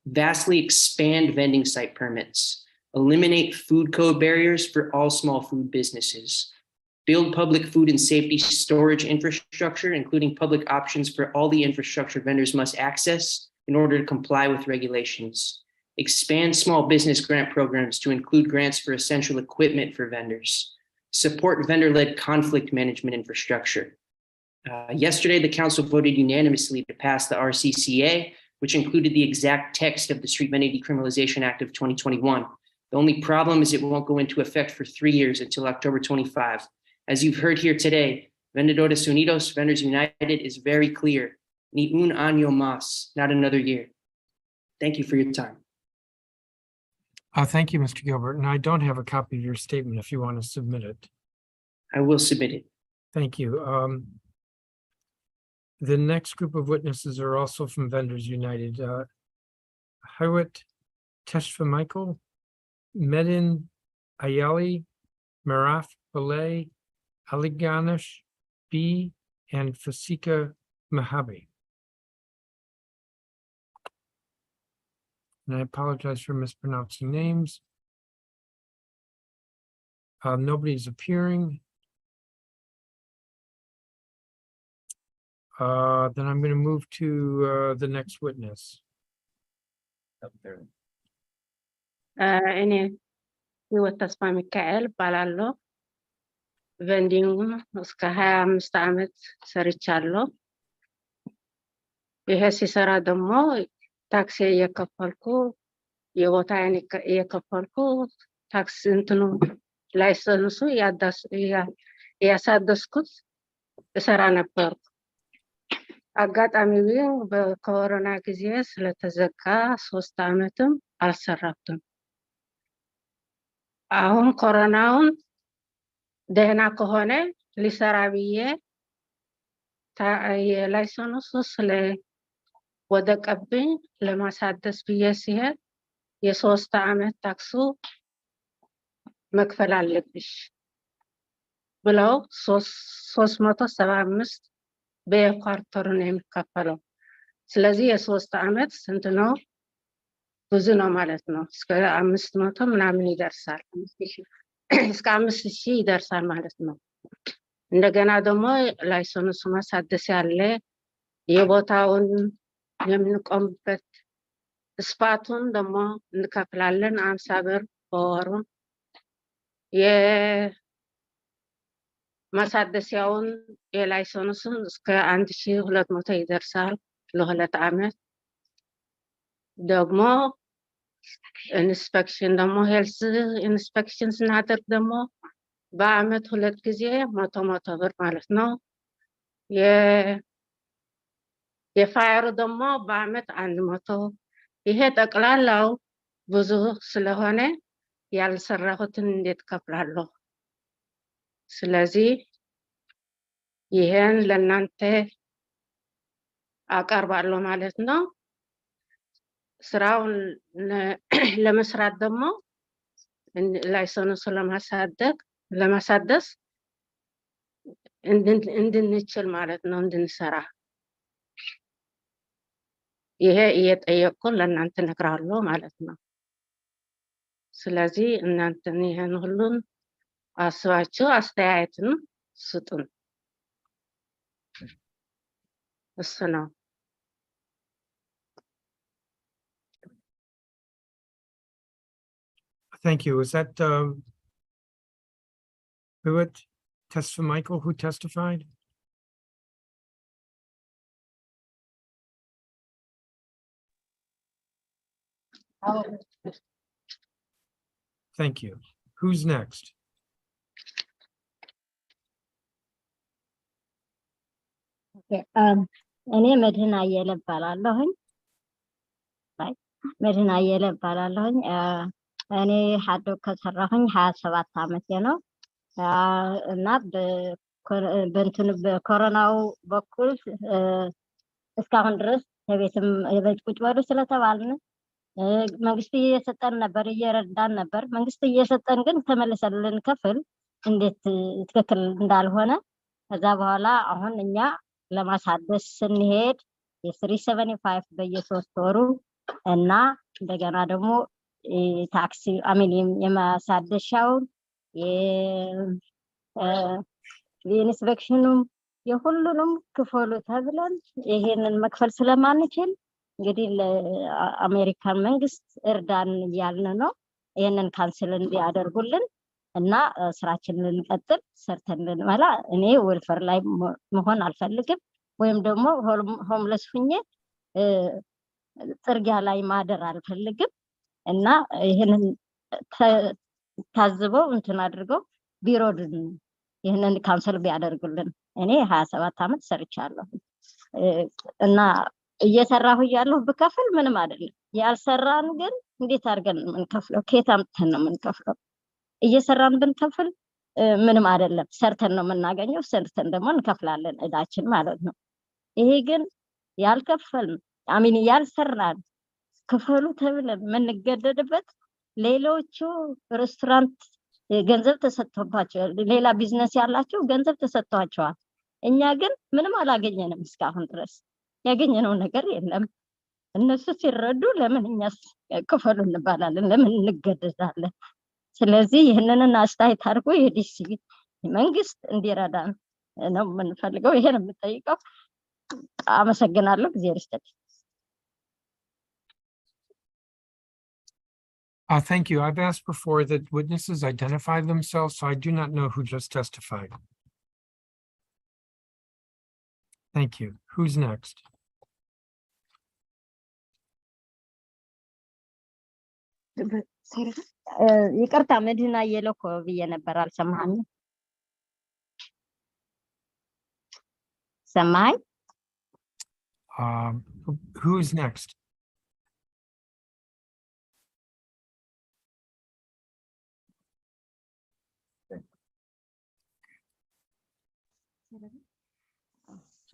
Vastly expand vending site permits. Eliminate food code barriers for all small food businesses. Build public food and safety storage infrastructure, including public options for all the infrastructure vendors must access in order to comply with regulations. Expand small business grant programs to include grants for essential equipment for vendors. Support vendor-led conflict management infrastructure. Yesterday, the council voted unanimously to pass the RCCA, which included the exact text of the Street Vending Decriminalization Act of 2021. The only problem is it won't go into effect for 3 years until October 25. As you've heard here today, Vendedores Unidos, Vendors United is very clear. Ni un año más, not another year. Thank you for your time. Thank you, Mr. Gilbert. And I don't have a copy of your statement if you want to submit it. I will submit it. Thank you. The next group of witnesses are also from Vendors United. Hawit Teshfamichael, Medin Ayali, Maraf Balay, Ali Ganesh B, and Fasika Mahabi. And I apologize for mispronouncing names. Nobody's appearing. Then I'm going to move to the next witness. እኔ ህይወት ተስፋ ሚካኤል እባላለሁ። ቬንዲንግ እስከ 25 ዓመት ሰርቻለሁ። ይሄ ሲሰራ ደግሞ ታክሲ እየከፈልኩ የቦታዬን እየከፈልኩ ታክሲ እንትኑ ላይሰንሱ ያሳደስኩት እሰራ ነበርኩ። አጋጣሚ ግን በኮሮና ጊዜ ስለተዘጋ 3 ዓመትም አልሰራሁትም። አሁን ኮሮናውን ደህና ከሆነ ሊሰራ ብዬ የላይሰንሱ ስለወደቀብኝ ለማሳደስ ብዬ ሲሄድ የ3 ዓመት ታክሱ መክፈል አለብሽ ብለው 375 በየኳርተሩ ነው የሚከፈለው። ስለዚህ የ3 ዓመት ስንት ነው? ብዙ ነው ማለት ነው። እስከ 500 ምናምን ይደርሳል። እስከ 5000 ይደርሳል ማለት ነው። እንደገና ደግሞ ላይሰንሱ ማሳደስ ያለ የቦታውን የምንቆምበት ስፓቱን ደግሞ እንከፍላለን 50 ብር በወሩ። የማሳደሲያውን የላይሰንሱን እስከ 1200 ይደርሳል ለ2 ዓመት። ደግሞ ኢንስፔክሽን ደግሞ ሄልስ ኢንስፔክሽን ስናደርግ ደግሞ በአመት 2 ጊዜ 100 ብር ማለት ነው። የፋየሩ ደግሞ በአመት 100። ይሄ ጠቅላላው ብዙ ስለሆነ ያልሰራሁትን እንዴት ከፍላለሁ? ስለዚህ ይሄን ለእናንተ አቀርባለሁ ማለት ነው። ስራውን ለመስራት ደግሞ ላይሰንሱ ለማሳደስ እንድንችል ማለት ነው፣ እንድንሰራ። ይሄ እየጠየቅኩ ለእናንተ እነግራለሁ ማለት ነው። ስለዚህ እናንተን ይሄን ሁሉን አስባችሁ አስተያየትን ስጡን። እሱ ነው። Thank you. Was that who had testified? Michael, who testified? Thank you. Who's next? እኔ መድህን አየለ እባላለሁኝ። መድህን አየለ እባላለሁኝ። እኔ ሀዶግ ከሰራሁኝ 27 ዓመቴ ነው እና በኮሮናው በኩል እስካሁን ድረስ ከቤትም የቤት ቁጭ በሉ ስለተባልን መንግስት እየሰጠን ነበር፣ እየረዳን ነበር። መንግስት እየሰጠን ግን ተመልሰን ልንከፍል እንዴት ትክክል እንዳልሆነ ከዛ በኋላ አሁን እኛ ለማሳደስ ስንሄድ የ375 በየ3 ወሩ እና እንደገና ደግሞ ታክሲ አሚን የማሳደሻውን የኢንስፔክሽኑም የሁሉንም ክፈሉ ተብለን ይሄንን መክፈል ስለማንችል እንግዲህ ለአሜሪካን መንግስት እርዳን እያልን ነው። ይሄንን ካንስል እንዲያደርጉልን እና ስራችንን ልንቀጥል ሰርተን ልንመላ። እኔ ወልፈር ላይ መሆን አልፈልግም፣ ወይም ደግሞ ሆምለስ ሁኜ ጥርጊያ ላይ ማደር አልፈልግም እና ይሄንን ታዝበው እንትን አድርገው ቢሮድን ይሄንን ካንሰል ቢያደርጉልን። እኔ 27 ዓመት ሰርቻለሁ እና እየሰራሁ እያለሁ ብከፍል ምንም አይደለም። ያልሰራን ግን እንዴት አድርገን የምንከፍለው? ከየት አምጥተን ነው የምንከፍለው? እየሰራን ብንከፍል ምንም አይደለም፣ ሰርተን ነው የምናገኘው። ሰርተን ደግሞ እንከፍላለን እዳችን ማለት ነው። ይሄ ግን ያልከፈልን አሚን ያልሰራን ክፈሉ ተብለን የምንገደድበት፣ ሌሎቹ ሬስቶራንት ገንዘብ ተሰጥቶባቸዋል፣ ሌላ ቢዝነስ ያላቸው ገንዘብ ተሰጥቷቸዋል። እኛ ግን ምንም አላገኘንም። እስካሁን ድረስ ያገኘነው ነገር የለም። እነሱ ሲረዱ ለምን እኛስ ክፈሉ እንባላለን? ለምን እንገደዳለን? ስለዚህ ይህንን አስተያየት አድርጎ የዲሲ መንግስት እንዲረዳን ነው የምንፈልገው። ይሄን የምጠይቀው። አመሰግናለሁ። እግዚአብሔር ይስጥልኝ። Thank you. I've asked before that witnesses identify themselves, so I do not know who just testified. Thank you. Who's next? ይቅርታ መድህን አየለ እኮ ብዬ ነበር፣ አልሰማህም? ሰማኸኝ? Who is next?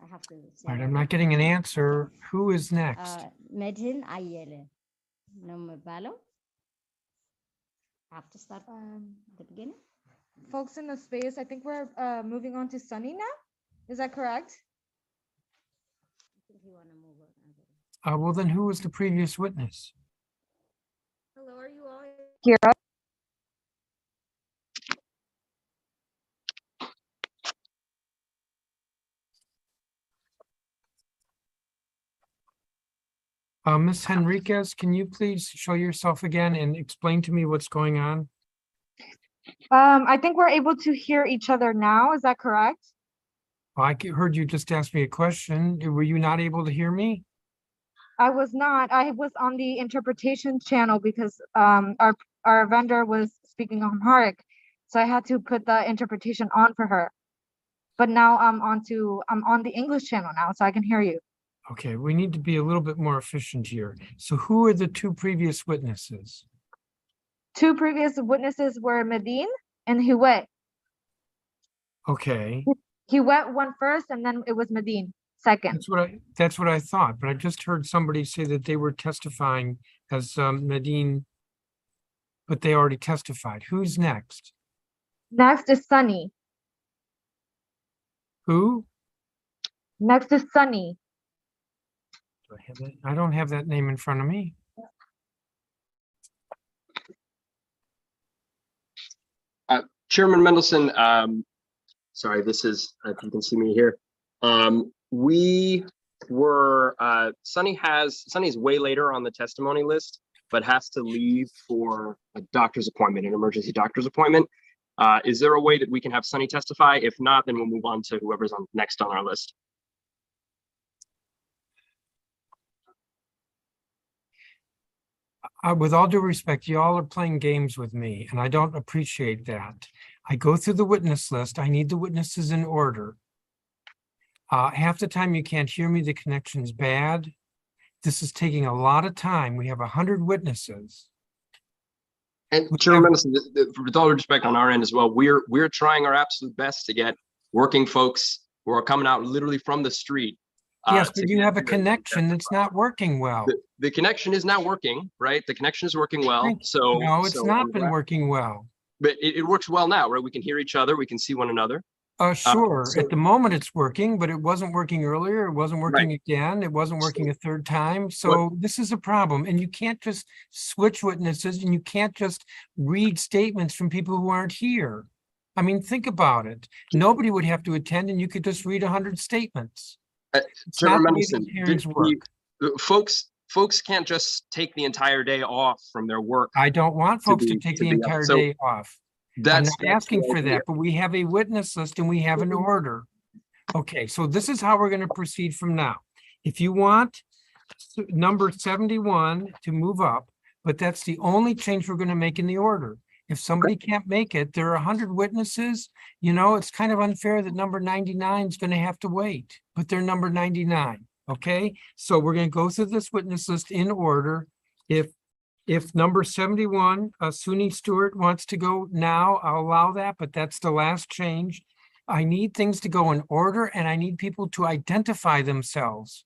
All right, I'm not getting an answer. Who is next? መድህን አየለ ነው የምባለው። have to start the beginning. Folks in the space, I think we're moving on to Sunny now. Is that correct? Well, then who was the previous witness? Hello, are you all here? Ms. Henriquez, can you please show yourself again and explain to me what's going on? I think we're able to hear each other now. Is that correct? Heard you just ask me a question. Were you not able to hear me? I was not. I was on the interpretation channel because our vendor was speaking Amharic, so I had to put the interpretation on for her. But now I'm on the English channel now, so I can hear you. Okay, we need to be a little bit more efficient here. So who are the two previous witnesses? Two previous witnesses were Medine and Hiwet. Okay. Hiwet went first, and then it was Medine second. That's what I thought, but I just heard somebody say that they were testifying as Medine, but they already testified. Who's next? Next is Sunny. Who? Next is Sunny. Do I have that? I don't have that name in front of me. Chairman Mendelson, sorry, this is, if you can see me here. We were, Sunny's way later on the testimony list, but has to leave for a doctor's appointment, an emergency doctor's appointment. Is there a way that we can have Sunny testify? If not, then we'll move on to whoever's next on our list. With all due respect, y'all are playing games with me, and I don't appreciate that. I go through the witness list. I need the witnesses in order. Half the time you can't hear me, the connection's bad. This is taking a lot of time. We have 100 witnesses. And Chairman Mendelson, with all due respect on our end as well, we're trying our absolute best to get working folks who are coming out literally from the street. Yes, but you have a connection that's not working well. The connection is not working, right? The connection is working well. So no, it's not been working well. But it works well now, right? We can hear each other. We can see one another. Sure. At the moment it's working, but it wasn't working earlier. It wasn't working again. It wasn't working a third time. So this is a problem. And you can't just switch witnesses, and you can't just read statements from people who aren't here. I mean, think about it. Nobody would have to attend, and you could just read 100 statements. Chairman Mendelson, folks can't just take the entire day off from their work. I don't want folks to take the entire day off. I'm not asking for that, but we have a witness list and we have an order. Okay, so this is how we're going to proceed from now. If you want number 71 to move up, but that's the only change we're going to make in the order. If somebody can't make it, there are 100 witnesses. You know, it's kind of unfair that number 99 is going to have to wait, but they're number 99. Okay, so we're going to go through this witness list in order. If number 71, Suni Stewart wants to go now, I'll allow that, but that's the last change. I need things to go in order, and I need people to identify themselves.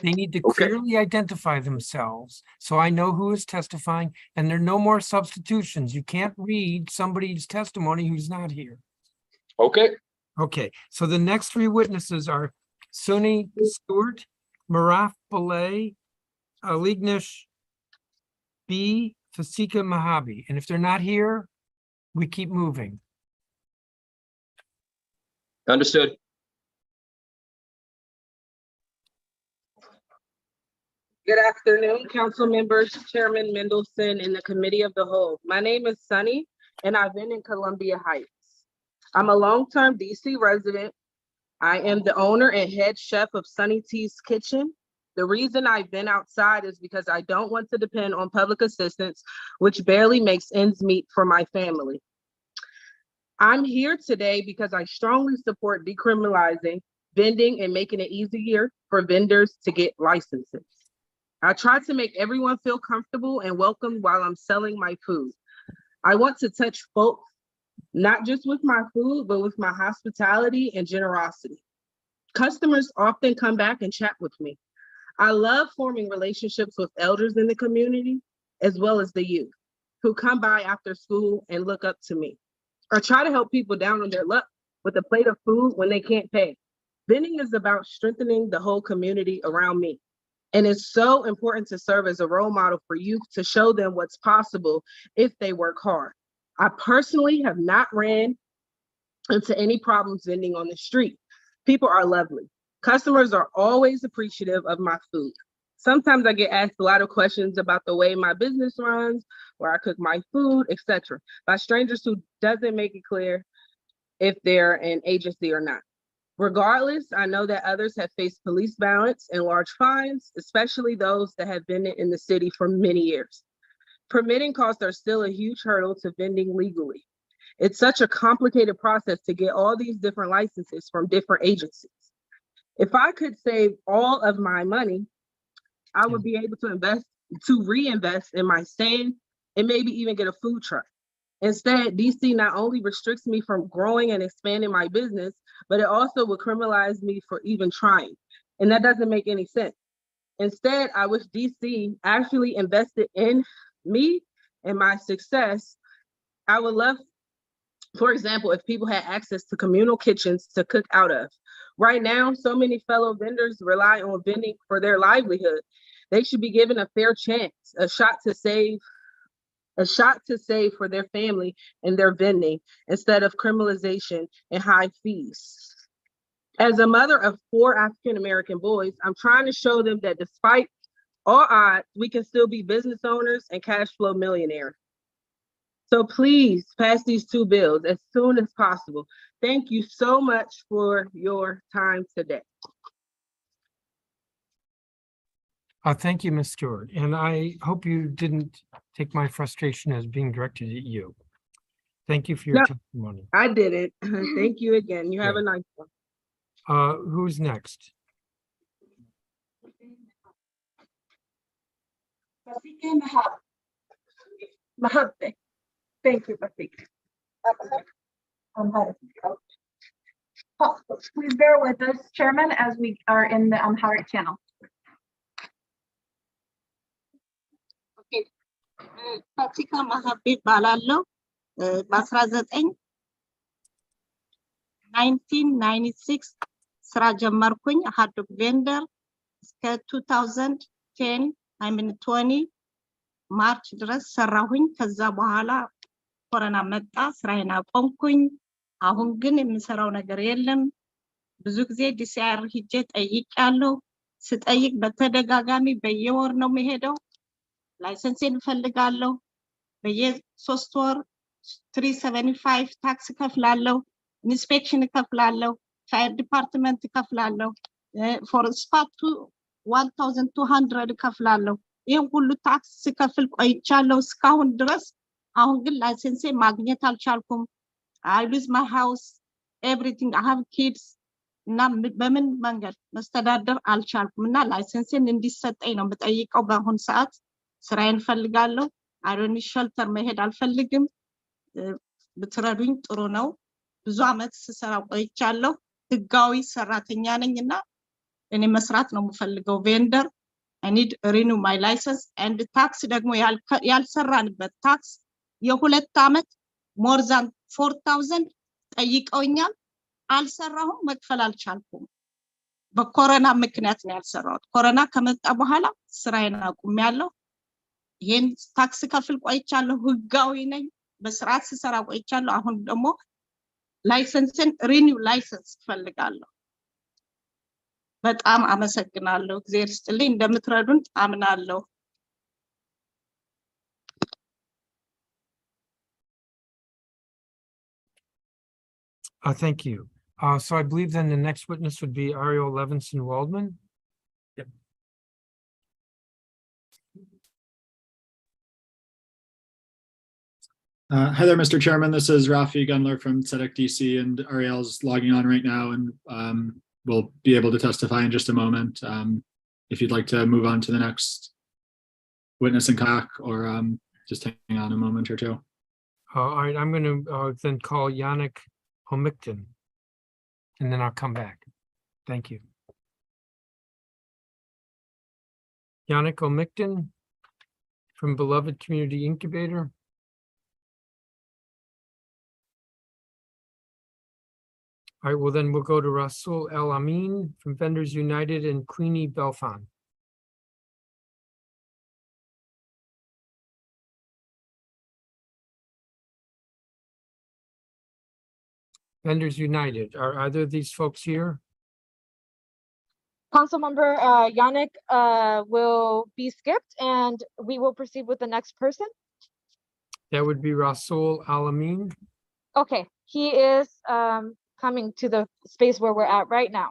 They need to clearly identify themselves, so I know who is testifying, and there are no more substitutions. You can't read somebody's testimony who's not here. Okay. Okay, so the next three witnesses are Suni Stewart, Maraf Balay, Alignish B, Fasika Mahabi. And if they're not here, we keep moving. Understood. Good afternoon, council members, Chairman Mendelson, and the Committee of the Whole. My name is Sunny, and I've been in Columbia Heights. I'm a long-term DC resident. I am the owner and head chef of Sunny T's Kitchen. The reason I've been outside is because I don't want to depend on public assistance, which barely makes ends meet for my family. I'm here today because I strongly support decriminalizing vending and making it easier for vendors to get licenses. I try to make everyone feel comfortable and welcome while I'm selling my food. I want to touch folks, not just with my food, but with my hospitality and generosity. Customers often come back and chat with me. I love forming relationships with elders in the community, as well as the youth. who come by after school and look up to me, or try to help people down on their luck with a plate of food when they can't pay. Vending is about strengthening the whole community around me. And it's so important to serve as a role model for youth to show them what's possible if they work hard. I personally have not ran into any problems vending on the street. People are lovely. Customers are always appreciative of my food. Sometimes I get asked a lot of questions about the way my business runs, where I cook my food, etc., by strangers who doesn't make it clear if they're an agency or not. Regardless, I know that others have faced police violence and large fines, especially those that have been in the city for many years. Permitting costs are still a huge hurdle to vending legally. It's such a complicated process to get all these different licenses from different agencies. If I could save all of my money, I would be able to reinvest in my stand and maybe even get a food truck. Instead, DC not only restricts me from growing and expanding my business, but it also would criminalize me for even trying. And that doesn't make any sense. Instead, I wish DC actually invested in me and my success. I would love, for example, if people had access to communal kitchens to cook out of. Right now, so many fellow vendors rely on vending for their livelihood. They should be given a fair chance, a shot to save for their family and their vending instead of criminalization and high fees. As a mother of 4 African-American boys, I'm trying to show them that despite all odds, we can still be business owners and cash flow millionaires. So please pass these 2 bills as soon as possible. Thank you so much for your time today. Thank you, Ms. Stewart. And I hope you didn't take my frustration as being directed at you. Thank you for your No, testimony. I didn't. Thank you again. You have a nice one. Who's next? Thank you, Basik. Please bear with us, Chairman, as we are in the Amharic channel. ፋሲካ መሀቤ እባላለሁ። በ1996 ስራ ጀመርኩኝ ሀትዶግ ቬንደር እስከ 2020 ማርች ድረስ ሰራሁኝ። ከዛ በኋላ ኮሮና መጣ፣ ስራዬን አቆምኩኝ። አሁን ግን የምሰራው ነገር የለም። ብዙ ጊዜ ዲሲአር ሂጄ ጠይቄያለሁ። ስጠይቅ በተደጋጋሚ በየወር ነው የምሄደው። ላይሰንሴን እፈልጋለሁ። በየ3 ወር 375 ታክስ እከፍላለሁ፣ ኢንስፔክሽን እከፍላለሁ፣ ፋየር ዲፓርትመንት እከፍላለሁ፣ ፎር ስፓቱ 1200 እከፍላለሁ። ይህን ሁሉ ታክስ ስከፍል ቆይቻለሁ እስካሁን ድረስ። አሁን ግን ላይሰንሴ ማግኘት አልቻልኩም። I lose my house, everything. I have kids. እና በምን መንገድ መስተዳደር አልቻልኩም እና ላይሰንሴን እንዲሰጠኝ ነው የምጠይቀው። በአሁን ሰዓት ስራዬን ፈልጋለሁ። አይሮኒ ሸልተር መሄድ አልፈልግም። ብትረዱኝ ጥሩ ነው። ብዙ አመት ስሰራ ቆይቻለሁ። ህጋዊ ሰራተኛ ነኝና እኔ መስራት ነው የምፈልገው። ቬንደር I need renew my license and tax ደግሞ ያልሰራንበት ታክስ የ2 አመት more than 4000 ጠይቀውኛል። አልሰራሁም፣ መክፈል አልቻልኩም። በኮሮና ምክንያት ነው ያልሰራሁት። ኮሮና ከመጣ በኋላ ስራዬን አቁሜያለሁ። ይሄን ታክስ ከፍል ቆይቻለሁ። ህጋዊ ነኝ፣ በስርዓት ስሰራ ቆይቻለሁ። አሁን ደግሞ ላይሰንስን ሪኒው ላይሰንስ ፈልጋለሁ። በጣም አመሰግናለሁ። እግዚአብሔር ይስጥልኝ። እንደምትረዱን አምናለሁ። Thank you. So I believe then the next witness would be Ariel Levinson Waldman. Yep. Hi there, Mr. Chairman. This is Rafi Gunler from SEDEC DC, and Ariel's logging on right now, and we'll be able to testify in just a moment. If you'd like to move on to the next witness and back, or just hang on a moment or 2. All right, I'm going to then call Yannick Homikton, and then I'll come back. Thank you. Yannick Homikton from Beloved Community Incubator. All right, well then we'll go to Rasul El Amin from Vendors United and Queenie Belfon. Vendors United, are either of these folks here? Councilmember Yannick will be skipped and we will proceed with the next person. That would be Rasul Al Amin. Okay, he is coming to the space where we're at right now.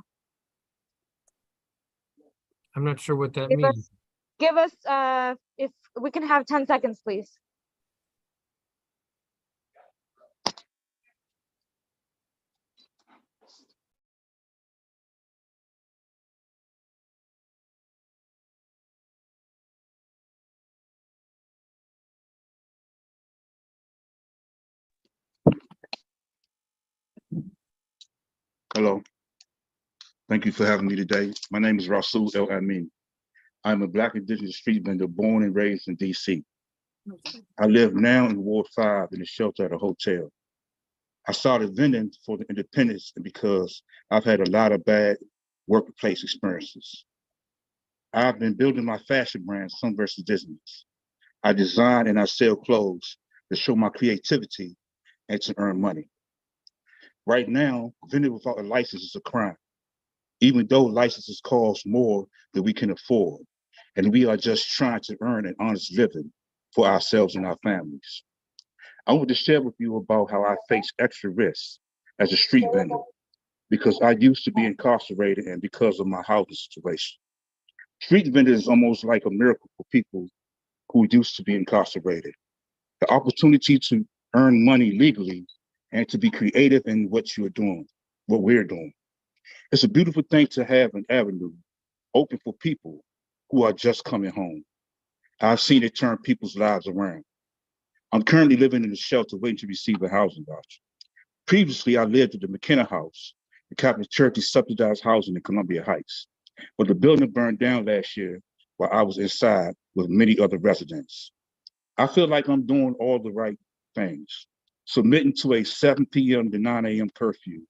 I'm not sure what that Give means. us if we can have 10 seconds, please. Hello. Thank you for having me today. My name is Rasul El Amin. I'm a Black Indigenous street vendor born and raised in DC. I live now in Ward 5 in a shelter at a hotel. I started vending for the independence and because I've had a lot of bad workplace experiences. I've been building my fashion brand, Sun vs. Business. I design and I sell clothes to show my creativity and to earn money. Right now, vending without a license is a crime, even though licenses cost more than we can afford. And we are just trying to earn an honest living for ourselves and our families. I want to share with you about how I face extra risks as a street vendor because I used to be incarcerated and because of my housing situation. Street vendor is almost like a miracle for people who used to be incarcerated. The opportunity to earn money legally and to be creative in what you're doing, what we're doing. It's a beautiful thing to have an avenue open for people who are just coming home. I've seen it turn people's lives around. I'm currently living in a shelter waiting to receive a housing voucher. Previously, I lived at the McKenna House, the Catholic Church's subsidized housing in Columbia Heights. But the building burned down last year while I was inside with many other residents. I feel like I'm doing all the right things, submitting to a 7 p.m. to 9 a.m. curfew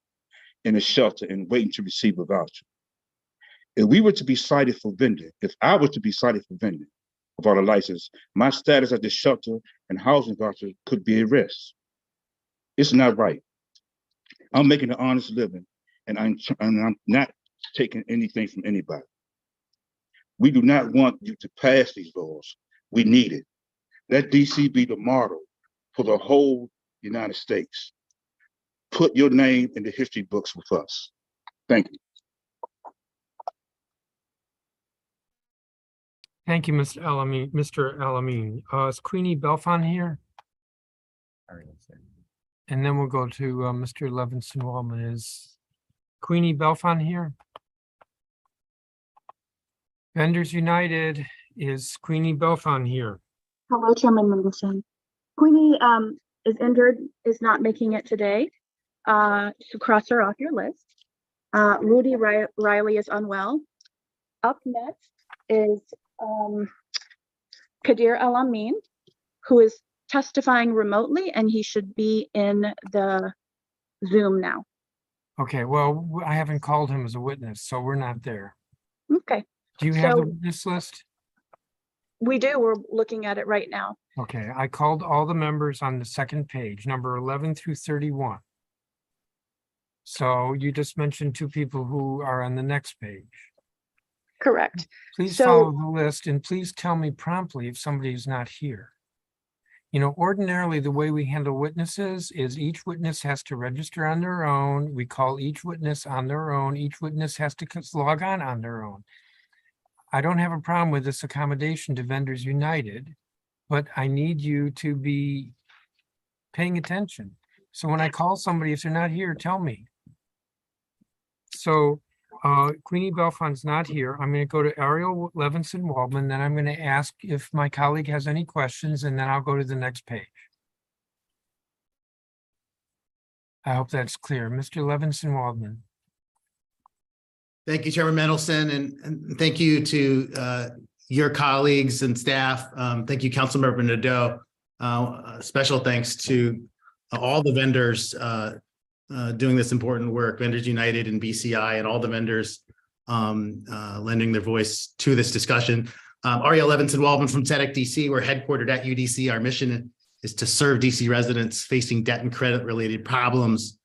in a shelter and waiting to receive a voucher. If we were to be cited for vending, if I were to be cited for vending without a license, my status at the shelter and housing voucher could be a risk. It's not right. I'm making an honest living and I'm not taking anything from anybody. We do not want you to pass these laws. We need it. Let DC be the model for the whole United States. Put your name in the history books with us. Thank you. Thank you, Mr. Alamin. Is Queenie Belfon here? And then we'll go to Mr. Levinson Wallman. Is Queenie Belfon here? Vendors United, is Queenie Belfon here? Hello, Chairman Mendelson. Queenie is injured, is not making it today. So cross her off your list. Rudy Riley is unwell. Up next is Kadir El Amin, who is testifying remotely, and he should be in the Zoom now. Okay, well, I haven't called him as a witness, so we're not there. Okay. Do you have So the witness list? we do, we're looking at it right now. Okay, I called all the members on the second page, number 11 through 31. So you just mentioned 2 people who are on the next page. Correct. Please So- follow the list and please tell me promptly if somebody is not here. You know, ordinarily, the way we handle witnesses is each witness has to register on their own. We call each witness on their own. Each witness has to log on their own. I don't have a problem with this accommodation to Vendors United, but I need you to be paying attention. So when I call somebody, if they're not here, tell me. So Queenie Belfon's not here. I'm going to go to Ariel Levinson Waldman, then I'm going to ask if my colleague has any questions, and then I'll go to the next page. I hope that's clear. Mr. Levinson Waldman. Thank you, Chairman Mendelson, and thank you to your colleagues and staff. Thank you, Councilmember Nadeau. Special thanks to all the vendors doing this important work, Vendors United and BCI and all the vendors lending their voice to this discussion. Ariel Levinson Waldman from TEDx DC. We're headquartered at UDC. Our mission is to serve DC residents facing debt and credit related problems.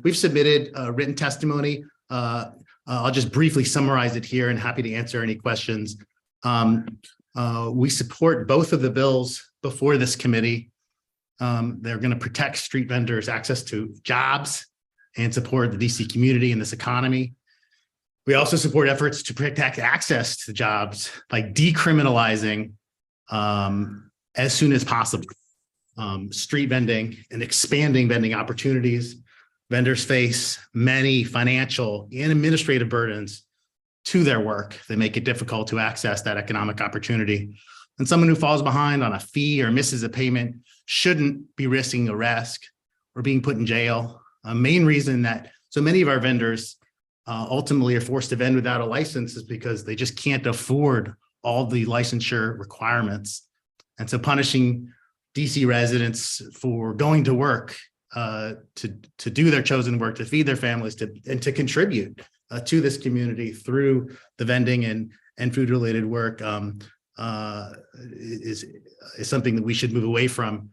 We've submitted written testimony. I'll just briefly summarize it here and happy to answer any questions. We support both of the bills before this committee. They're going to protect street vendors' access to jobs and support the DC community and this economy. We also support efforts to protect access to jobs by decriminalizing as soon as possible street vending and expanding vending opportunities. Vendors face many financial and administrative burdens to their work that make it difficult to access that economic opportunity. And someone who falls behind on a fee or misses a payment shouldn't be risking arrest or being put in jail. A main reason that so many of our vendors ultimately are forced to vend without a license is because they just can't afford all the licensure requirements. And so punishing DC residents for going to work to do their chosen work, to feed their families, and to contribute to this community through the vending and food related work is something that we should move away from,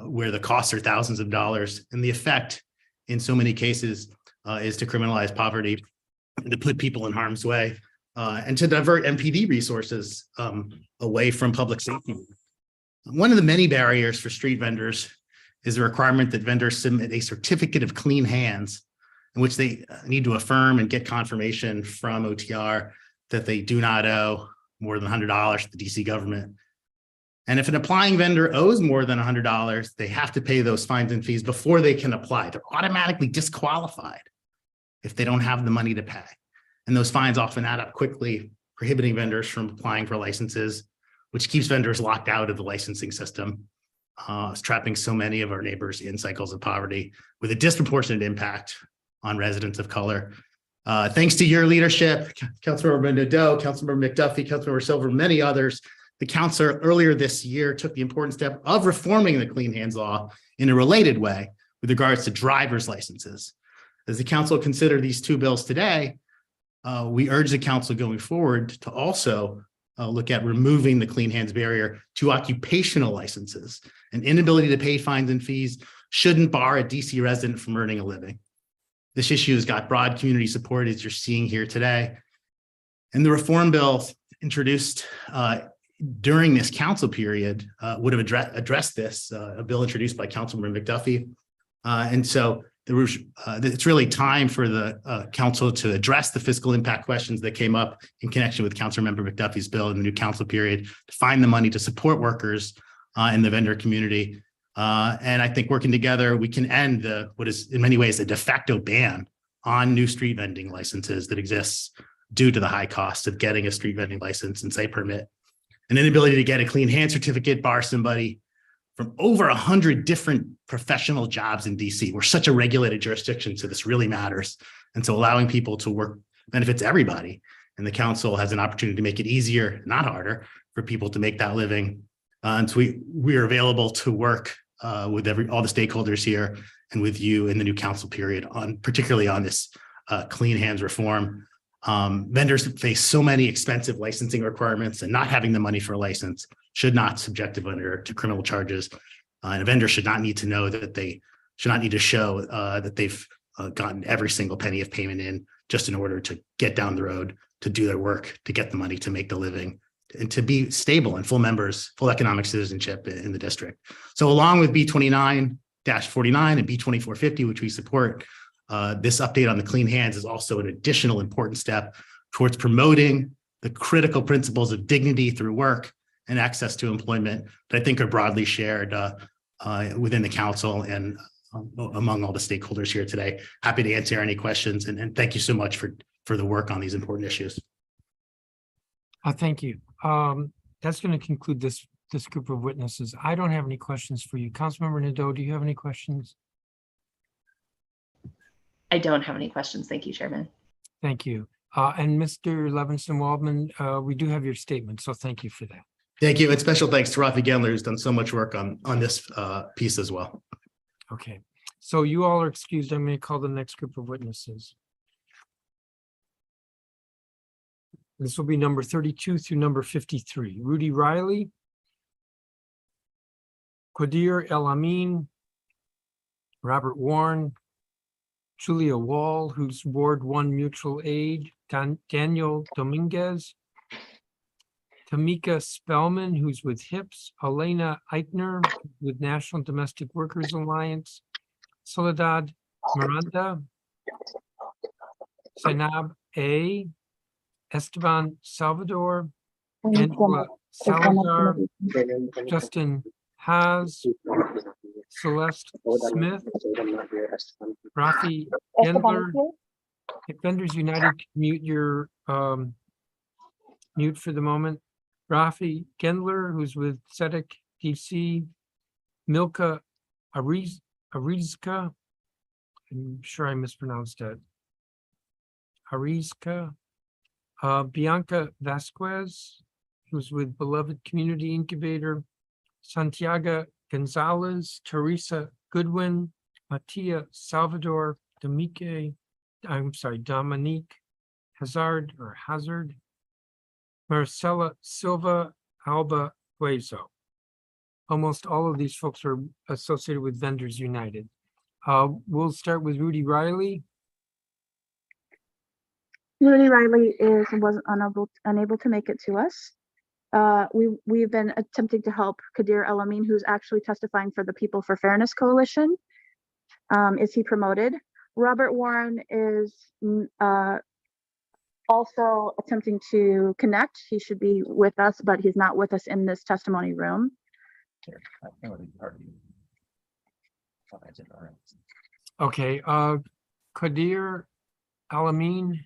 where the costs are thousands of dollars, and the effect in so many cases is to criminalize poverty and to put people in harm's way and to divert MPD resources away from public safety. One of the many barriers for street vendors is the requirement that vendors submit a certificate of clean hands, in which they need to affirm and get confirmation from OTR that they do not owe more than $100 to the DC government. And if an applying vendor owes more than $100, they have to pay those fines and fees before they can apply. They're automatically disqualified if they don't have the money to pay. And those fines often add up quickly, prohibiting vendors from applying for licenses, which keeps vendors locked out of the licensing system, trapping so many of our neighbors in cycles of poverty with a disproportionate impact on residents of color. Thanks to your leadership, Councilmember Nadeau, Councilmember McDuffie, Councilmember Silver, many others, the council earlier this year took the important step of reforming the Clean Hands Law in a related way with regards to driver's licenses. As the council consider these two bills today, we urge the council going forward to also look at removing the clean hands barrier to occupational licenses. An inability to pay fines and fees shouldn't bar a DC resident from earning a living. This issue has got broad community support, as you're seeing here today. And the reform bill introduced during this council period would have addressed this, a bill introduced by Councilmember McDuffie. And so there was, it's really time for the council to address the fiscal impact questions that came up in connection with Councilmember McDuffie's bill in the new council period, to find the money to support workers in the vendor community. And I think working together, we can end what is in many ways a de facto ban on new street vending licenses that exists due to the high cost of getting a street vending license and site permit. An inability to get a clean hand certificate bars somebody from over 100 different professional jobs in DC. We're such a regulated jurisdiction, so this really matters. And so allowing people to work benefits everybody. And the council has an opportunity to make it easier, not harder, for people to make that living. And so we are available to work with all the stakeholders here and with you in the new council period, particularly on this clean hands reform. Vendors face so many expensive licensing requirements, and not having the money for a license should not subject a vendor to criminal charges. And a vendor should not need to know that they should not need to show that they've gotten every single penny of payment in just in order to get down the road, to do their work, to get the money to make the living, and to be stable and full members, full economic citizenship in the district. So along with B29-49 and B2450, which we support, this update on the clean hands is also an additional important step towards promoting the critical principles of dignity through work and access to employment that I think are broadly shared within the council and among all the stakeholders here today. Happy to answer any questions, and thank you so much for the work on these important issues. Thank you. That's going to conclude this group of witnesses. I don't have any questions for you. Councilmember Nadeau, do you have any questions? I don't have any questions. Thank you, Chairman. Thank you. And Mr. Levinson Waldman, we do have your statement, so thank you for that. Thank you, and special thanks to Rafi Gendler, who's done so much work on this piece as well. Okay. So you all are excused. I'm going to call the next group of witnesses. This will be number 32 through number 53. Rudy Riley, Qadir El Amin, Robert Warren, Julia Wall, who's Ward 1 Mutual Aid, Daniel Dominguez, Tamika Spellman, who's with HIPS, Elena Eichner with National Domestic Workers Alliance, Soledad Miranda, Zainab A, Esteban Salvador, Angela Salazar, Justin Haas, Celeste Smith, Rafi Gendler. If Vendors United, mute your mute for the moment. Rafi Gendler, who's with SEDEC DC, Milka Arizka, I'm sure I mispronounced that. Arizka, Bianca Vasquez, who's with Beloved Community Incubator, Santiago Gonzalez, Teresa Goodwin, Matia Salvador, Dominique Hazard, Marcela Silva Alba Guezo. Almost all of these folks are associated with Vendors United. We'll start with Rudy Riley. Rudy Riley was unable to make it to us. We've been attempting to help Qadir El Amin, who's actually testifying for the People for Fairness Coalition. Is he promoted? Robert Warren is also attempting to connect. He should be with us, but he's not with us in this testimony room. Okay, Qadir El Amin.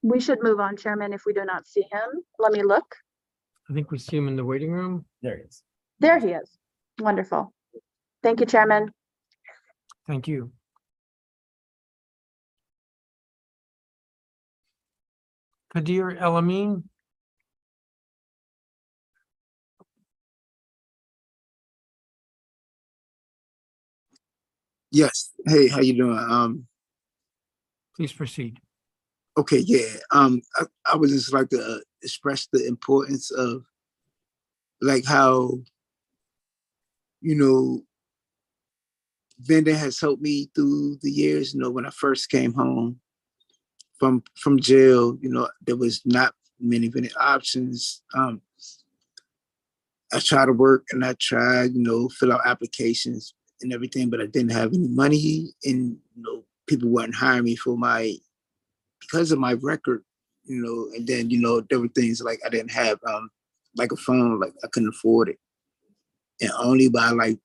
We should move on, Chairman, if we do not see him. Let me look. I think we see him in the waiting room. There he is. There he is. Wonderful. Thank you, Chairman. Thank you. Qadir El Amin. Yes. Hey, how you doing? Please proceed. Okay, yeah. I would just like to express the importance of like how, you know, Vending has helped me through the years. You know, when I first came home from jail, you know, there was not many vending options. I tried to work and I tried, you know, fill out applications and everything, but I didn't have any money, and you know, people weren't hiring me because of my record, you know. And then, you know, there were things like I didn't have like a phone, like I couldn't afford it. And only by like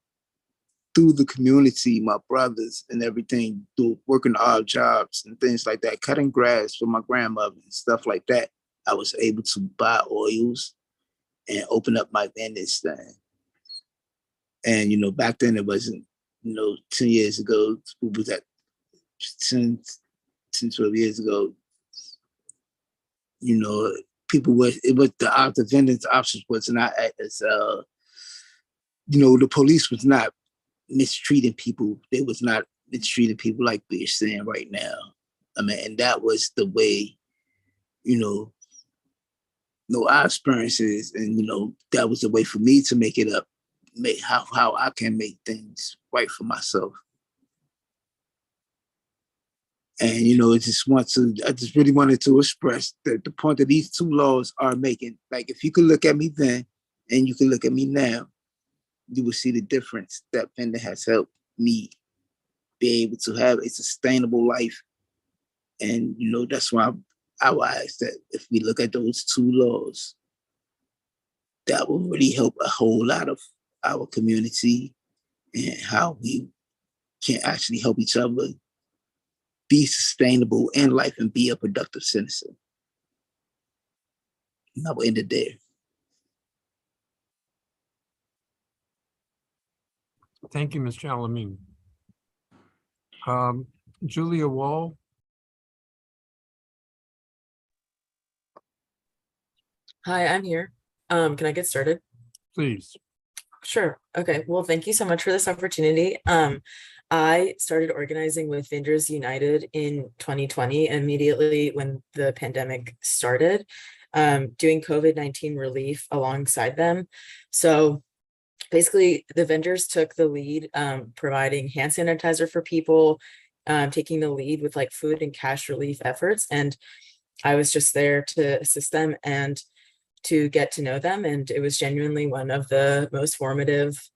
through the community, my brothers and everything, working odd jobs and things like that, cutting grass for my grandmother and stuff like that, I was able to buy oils and open up my vending stand. And, you know, back then it wasn't, you know, 10 years ago, what was that, 10, 12 years ago, you know, the vending options was not as, you know, the police was not mistreating people. They was not mistreating people like we're saying right now. I mean, and that was the way, you know, our experiences, and, you know, that was the way for me to make it up, how I can make things right for myself. And, you know, I just really wanted to express the point that these two laws are making. Like, if you could look at me then and you can look at me now, you will see the difference that Vending has helped me be able to have a sustainable life. And, you know, that's why I would ask that if we look at those two laws, that will really help a whole lot of our community and how we can actually help each other be sustainable in life and be a productive citizen. And I will end it there. Thank you, Mr. Alamin. Julia Wall. Hi, I'm here. Can I get started? Please. Sure. Okay. Well, thank you so much for this opportunity. I started organizing with Vendors United in 2020, immediately when the pandemic started, doing COVID-19 relief alongside them. So basically, the vendors took the lead, providing hand sanitizer for people, taking the lead with like food and cash relief efforts. And I was just there to assist them and to get to know them. And it was genuinely one of the most formative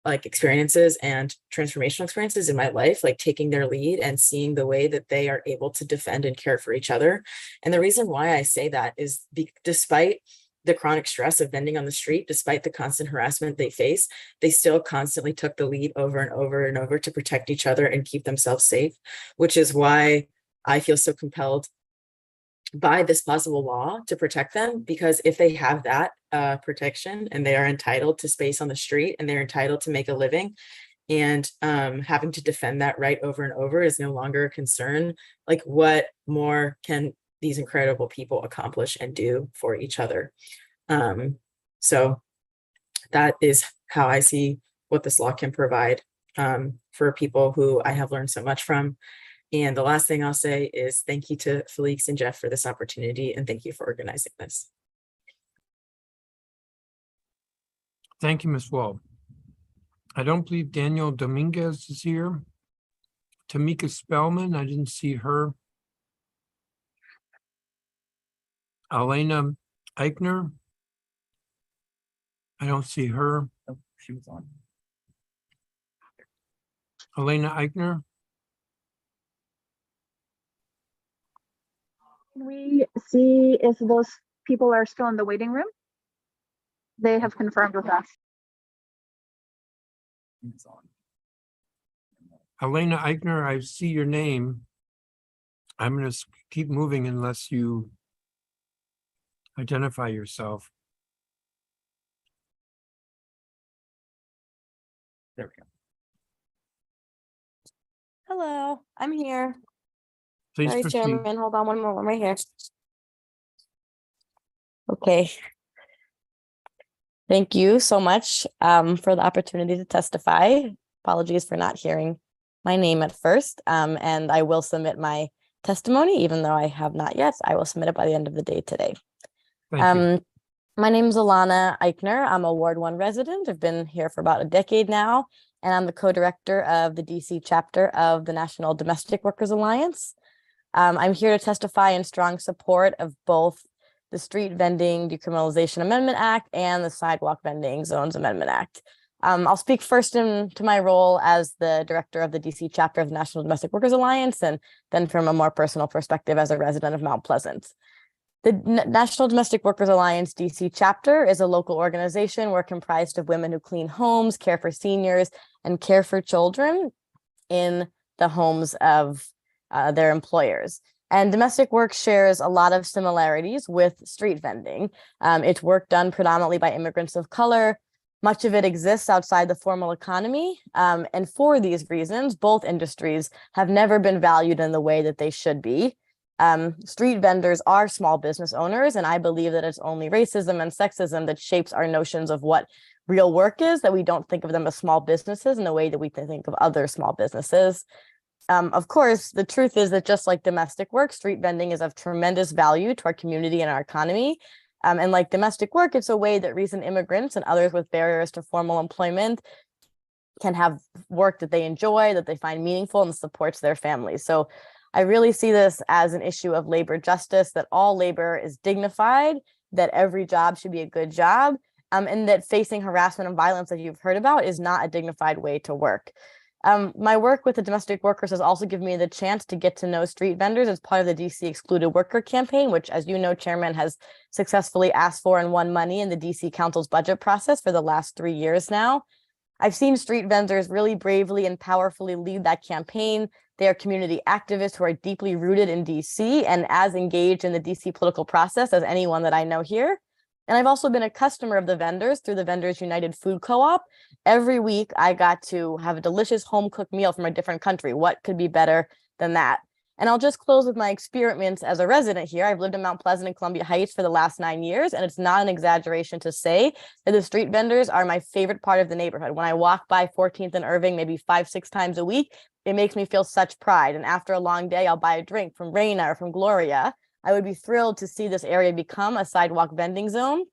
like experiences and transformational experiences in my life, like taking their lead and seeing the way that they are able to defend and care for each other. And the reason why I say that is despite the chronic stress of vending on the street, despite the constant harassment they face, they still constantly took the lead over and over and over to protect each other and keep themselves safe, which is why I feel so compelled by this possible law to protect them, because if they have that protection and they are entitled to space on the street and they're entitled to make a living, and having to defend that right over and over is no longer a concern, like what more can these incredible people accomplish and do for each other? So that is how I see what this law can provide for people who I have learned so much from. And the last thing I'll say is thank you to Felix and Jeff for this opportunity, and thank you for organizing this. Thank you, Ms. Wall. I don't believe Daniel Dominguez is here. Tamika Spellman, I didn't see her. Elena Eichner. I don't see her. Oh, she was on. Elena Eichner. Can we see if those people are still in the waiting room? They have confirmed with us. It's on. Elena Eichner, I see your name. I'm going to keep moving unless you identify yourself. There we go. Hello, I'm here. Please Sorry, proceed. Chairman, hold on one moment, I'm right here. Okay. Thank you so much for the opportunity to testify. Apologies for not hearing my name at first, and I will submit my testimony, even though I have not yet. I will submit it by the end of the day today. Thank you. My name is Alana Eichner. I'm a Ward 1 resident. I've been here for about a decade now, and I'm the co-director of the DC chapter of the National Domestic Workers Alliance. I'm here to testify in strong support of both the Street Vending Decriminalization Amendment Act and the Sidewalk Vending Zones Amendment Act. I'll speak first into my role as the director of the DC chapter of the National Domestic Workers Alliance, and then from a more personal perspective as a resident of Mount Pleasant. The National Domestic Workers Alliance DC chapter is a local organization. We're comprised of women who clean homes, care for seniors, and care for children in the homes of their employers. And domestic work shares a lot of similarities with street vending. It's work done predominantly by immigrants of color. Much of it exists outside the formal economy. And for these reasons, both industries have never been valued in the way that they should be. Street vendors are small business owners, and I believe that it's only racism and sexism that shapes our notions of what real work is, that we don't think of them as small businesses in the way that we think of other small businesses. Of course, the truth is that just like domestic work, street vending is of tremendous value to our community and our economy. And like domestic work, it's a way that recent immigrants and others with barriers to formal employment can have work that they enjoy, that they find meaningful and supports their families. So I really see this as an issue of labor justice, that all labor is dignified, that every job should be a good job, and that facing harassment and violence that you've heard about is not a dignified way to work. My work with the domestic workers has also given me the chance to get to know street vendors as part of the DC Excluded Worker Campaign, which, as you know, Chairman, has successfully asked for and won money in the DC Council's budget process for the last 3 years now. I've seen street vendors really bravely and powerfully lead that campaign. They are community activists who are deeply rooted in DC and as engaged in the DC political process as anyone that I know here. And I've also been a customer of the vendors through the Vendors United Food Co-op. Every week I got to have a delicious home cooked meal from a different country. What could be better than that? And I'll just close with my experience as a resident here. I've lived in Mount Pleasant and Columbia Heights for the last 9 years, and it's not an exaggeration to say that the street vendors are my favorite part of the neighborhood. When I walk by 14th and Irving maybe 5-6 times a week, it makes me feel such pride. And after a long day, I'll buy a drink from Reina or from Gloria. I would be thrilled to see this area become a sidewalk vending zone.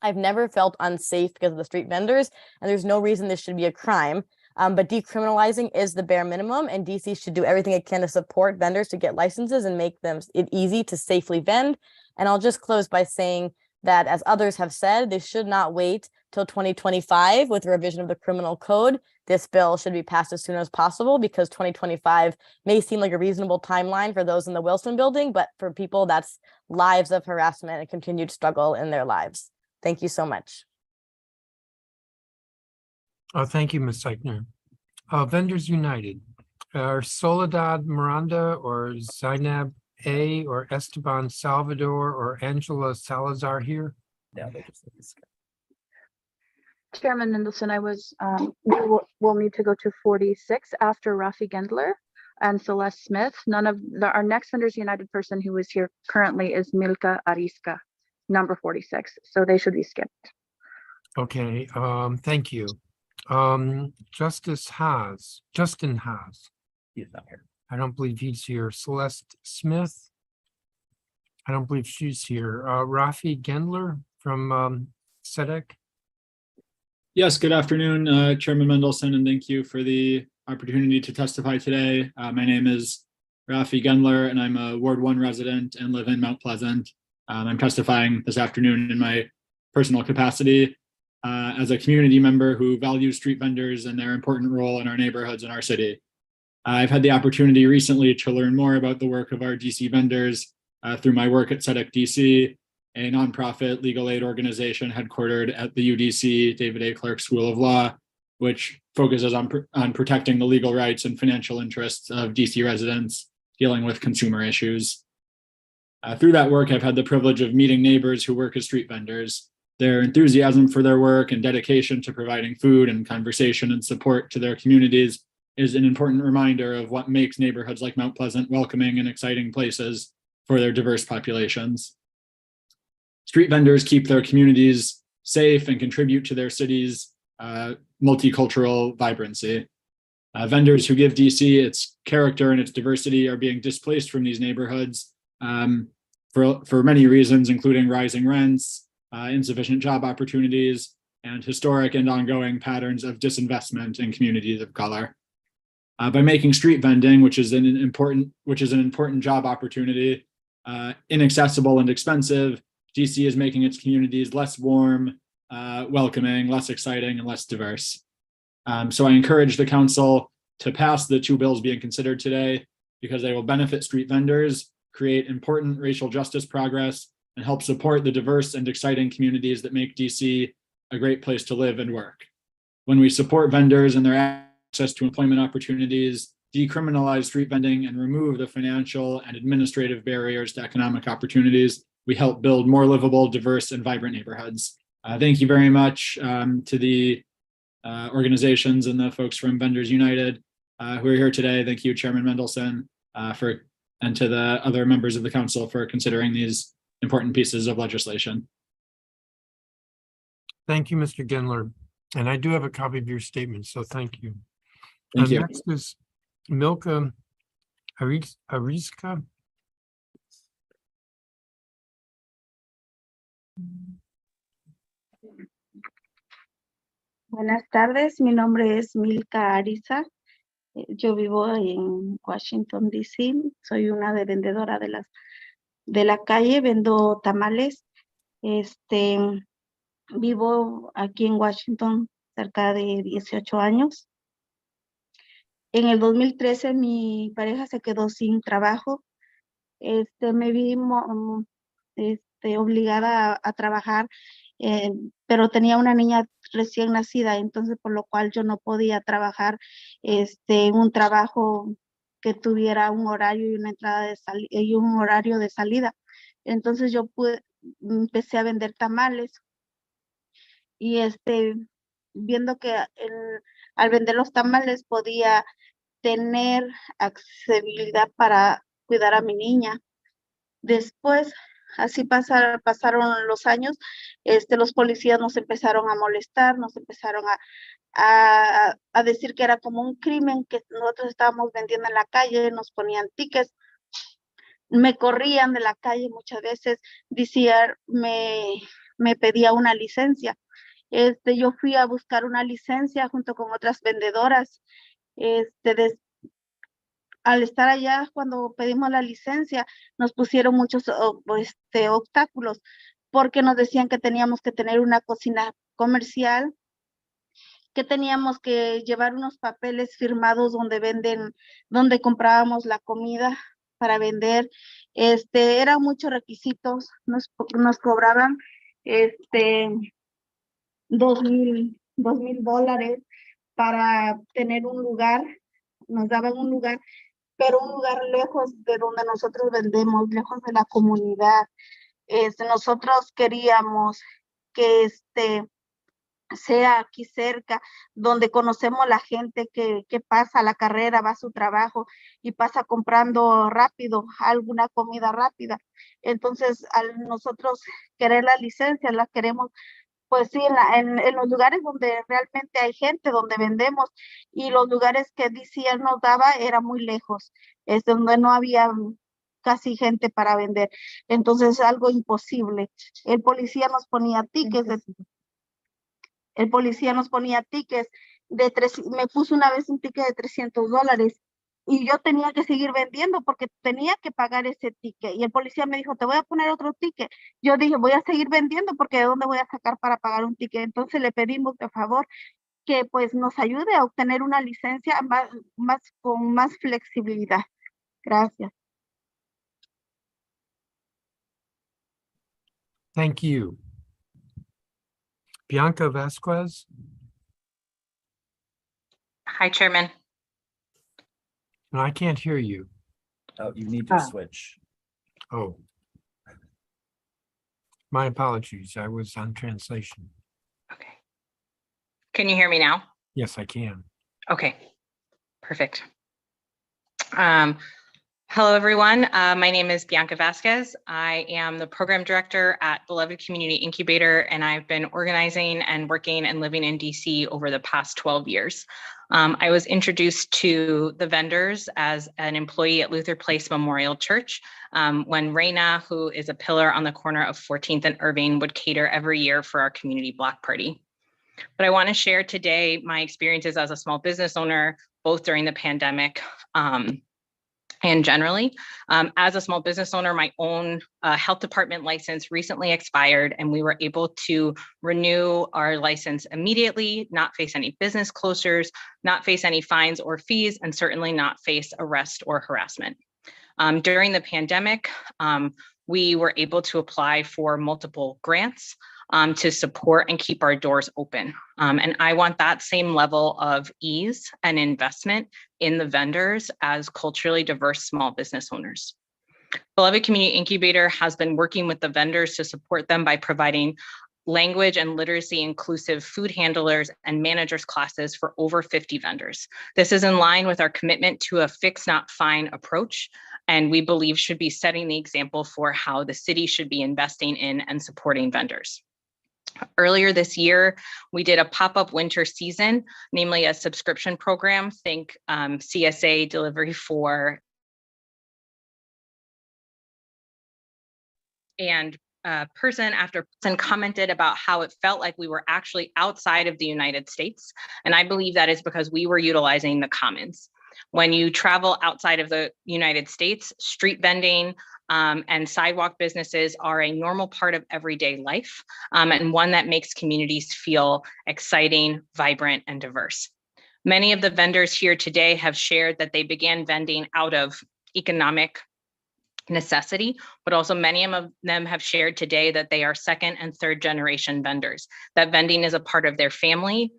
I've never felt unsafe because of the street vendors, and there's no reason this should be a crime. But decriminalizing is the bare minimum, and DC should do everything it can to support vendors to get licenses and make it easy to safely vend. And I'll just close by saying that, as others have said, they should not wait till 2025 with a revision of the criminal code. This bill should be passed as soon as possible, because 2025 may seem like a reasonable timeline for those in the Wilson building, but for people, that's lives of harassment and continued struggle in their lives. Thank you so much. Thank you, Ms. Eichner. Vendors United, are Soledad Miranda or Zainab A or Esteban Salvador or Angela Salazar here? No, they just discuss. Chairman Mendelson, we'll need to go to 46 after Rafi Gendler and Celeste Smith. Our next Vendors United person who is here currently is Milka Arisca, number 46. So they should be skipped. Okay, thank you. Justin Haas. He's not here. I don't believe he's here. Celeste Smith. I don't believe she's here. Rafi Gendler from SEDEC. Yes, good afternoon, Chairman Mendelson, and thank you for the opportunity to testify today. My name is Rafi Gendler, and I'm a Ward 1 resident and live in Mount Pleasant. I'm testifying this afternoon in my personal capacity as a community member who values street vendors and their important role in our neighborhoods and our city. I've had the opportunity recently to learn more about the work of our DC vendors through my work at SEDEC DC, a nonprofit legal aid organization headquartered at the UDC David A. Clark School of Law, which focuses on protecting the legal rights and financial interests of DC residents dealing with consumer issues. Through that work, I've had the privilege of meeting neighbors who work as street vendors. Their enthusiasm for their work and dedication to providing food and conversation and support to their communities is an important reminder of what makes neighborhoods like Mount Pleasant welcoming and exciting places for their diverse populations. Street vendors keep their communities safe and contribute to their city's multicultural vibrancy. Vendors who give DC its character and its diversity are being displaced from these neighborhoods for many reasons, including rising rents, insufficient job opportunities, and historic and ongoing patterns of disinvestment in communities of color. By making street vending, which is an important job opportunity, inaccessible and expensive, DC is making its communities less warm, welcoming, less exciting, and less diverse. So I encourage the council to pass the 2 bills being considered today, because they will benefit street vendors, create important racial justice progress, and help support the diverse and exciting communities that make DC a great place to live and work. When we support vendors and their access to employment opportunities, decriminalize street vending, and remove the financial and administrative barriers to economic opportunities, we help build more livable, diverse, and vibrant neighborhoods. Thank you very much to the organizations and the folks from Vendors United who are here today. Thank you, Chairman Mendelson, and to the other members of the council for considering these important pieces of legislation. Thank you, Mr. Gendler. And I do have a copy of your statement, so thank you. Thank you. Next is Milka Arisca. Buenas tardes, mi nombre es Milka Ariza. Yo vivo en Washington, D.C. Soy una vendedora de la calle, vendo tamales. Vivo aquí en Washington cerca de 18 años. En el 2013 mi pareja se quedó sin trabajo. Me vi obligada a trabajar, pero tenía una niña recién nacida, entonces por lo cual yo no podía trabajar en un trabajo que tuviera un horario y una entrada y un horario de salida. Entonces yo empecé a vender tamales y viendo que al vender los tamales podía tener accesibilidad para cuidar a mi niña. Después, así pasaron los años, los policías nos empezaron a molestar, nos empezaron a decir que era como un crimen que nosotros estábamos vendiendo en la calle, nos ponían tickets, me corrían de la calle muchas veces, me pedía una licencia. Yo fui a buscar una licencia junto con otras vendedoras. Al estar allá, cuando pedimos la licencia, nos pusieron muchos obstáculos, porque nos decían que teníamos que tener una cocina comercial, que teníamos que llevar unos papeles firmados donde comprábamos la comida para vender. Eran muchos requisitos, nos cobraban $2,000 para tener un lugar, nos daban un lugar, pero un lugar lejos de donde nosotros vendemos, lejos de la comunidad. Nosotros queríamos que sea aquí cerca, donde conocemos la gente que pasa la carrera, va a su trabajo y pasa comprando rápido, alguna comida rápida. Entonces, al nosotros querer la licencia, la queremos, pues sí, en los lugares donde realmente hay gente, donde vendemos, y los lugares que DCL nos daba era muy lejos, es donde no había casi gente para vender. Entonces, algo imposible. El policía nos ponía tickets me puso una vez un ticket de $300 y yo tenía que seguir vendiendo porque tenía que pagar ese ticket. Y el policía me dijo, te voy a poner otro ticket. Yo dije, voy a seguir vendiendo porque ¿de dónde voy a sacar para pagar un ticket? Entonces le pedimos, de favor, que pues nos ayude a obtener una licencia con más flexibilidad. Gracias. Thank you. Bianca Vasquez. Hi, Chairman. No, I can't hear you. Oh, you need to switch. Oh. My apologies. I was on translation. Can you hear me now? Yes, I can. Okay, perfect. Hello, everyone. My name is Bianca Vasquez. I am the program director at Beloved Community Incubator, and I've been organizing and working and living in DC over the past 12 years. I was introduced to the vendors as an employee at Luther Place Memorial Church when Raina, who is a pillar on the corner of 14th and Irving, would cater every year for our community block party. But I want to share today my experiences as a small business owner, both during the pandemic and generally. As a small business owner, my own health department license recently expired, and we were able to renew our license immediately, not face any business closures, not face any fines or fees, and certainly not face arrest or harassment. During the pandemic, we were able to apply for multiple grants to support and keep our doors open. And I want that same level of ease and investment in the vendors as culturally diverse small business owners. Beloved Community Incubator has been working with the vendors to support them by providing language and literacy inclusive food handlers and managers classes for over 50 vendors. This is in line with our commitment to a fix not fine approach, and we believe should be setting the example for how the city should be investing in and supporting vendors. Earlier this year, we did a pop-up winter season, namely a subscription program, think CSA delivery for, and person after person commented about how it felt like we were actually outside of the United States. And I believe that is because we were utilizing the commons. When you travel outside of the United States, street vending and sidewalk businesses are a normal part of everyday life, and one that makes communities feel exciting, vibrant, and diverse. Many of the vendors here today have shared that they began vending out of economic necessity, but also many of them have shared today that they are second and third generation vendors, that vending is a part of their family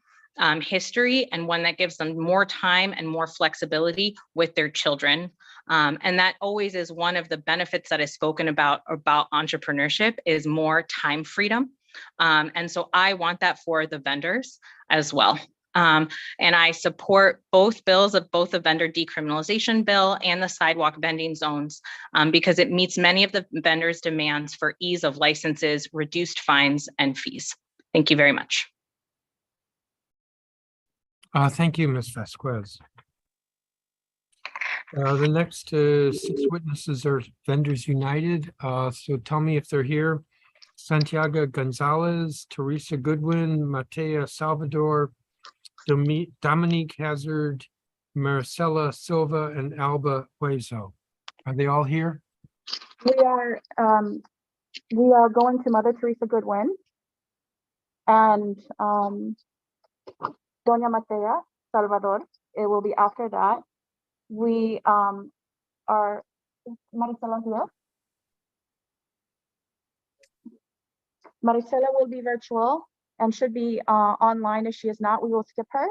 history and one that gives them more time and more flexibility with their children. And that always is one of the benefits that is spoken about entrepreneurship is more time freedom. And so I want that for the vendors as well. And I support both bills, of both the vendor decriminalization bill and the sidewalk vending zones, because it meets many of the vendors' demands for ease of licenses, reduced fines, and fees. Thank you very much. Thank you, Ms. Vasquez. The next 6 witnesses are Vendors United. So tell me if they're here. Santiago Gonzalez, Teresa Goodwin, Matea Salvador, Dominique Hazard, Maricela Silva, and Alba Hueso. Are they all here? We are going to Mother Teresa Goodwin and Doña Matea Salvador. It will be after that. We are Maricela here. Maricela will be virtual and should be online. If she is not, we will skip her.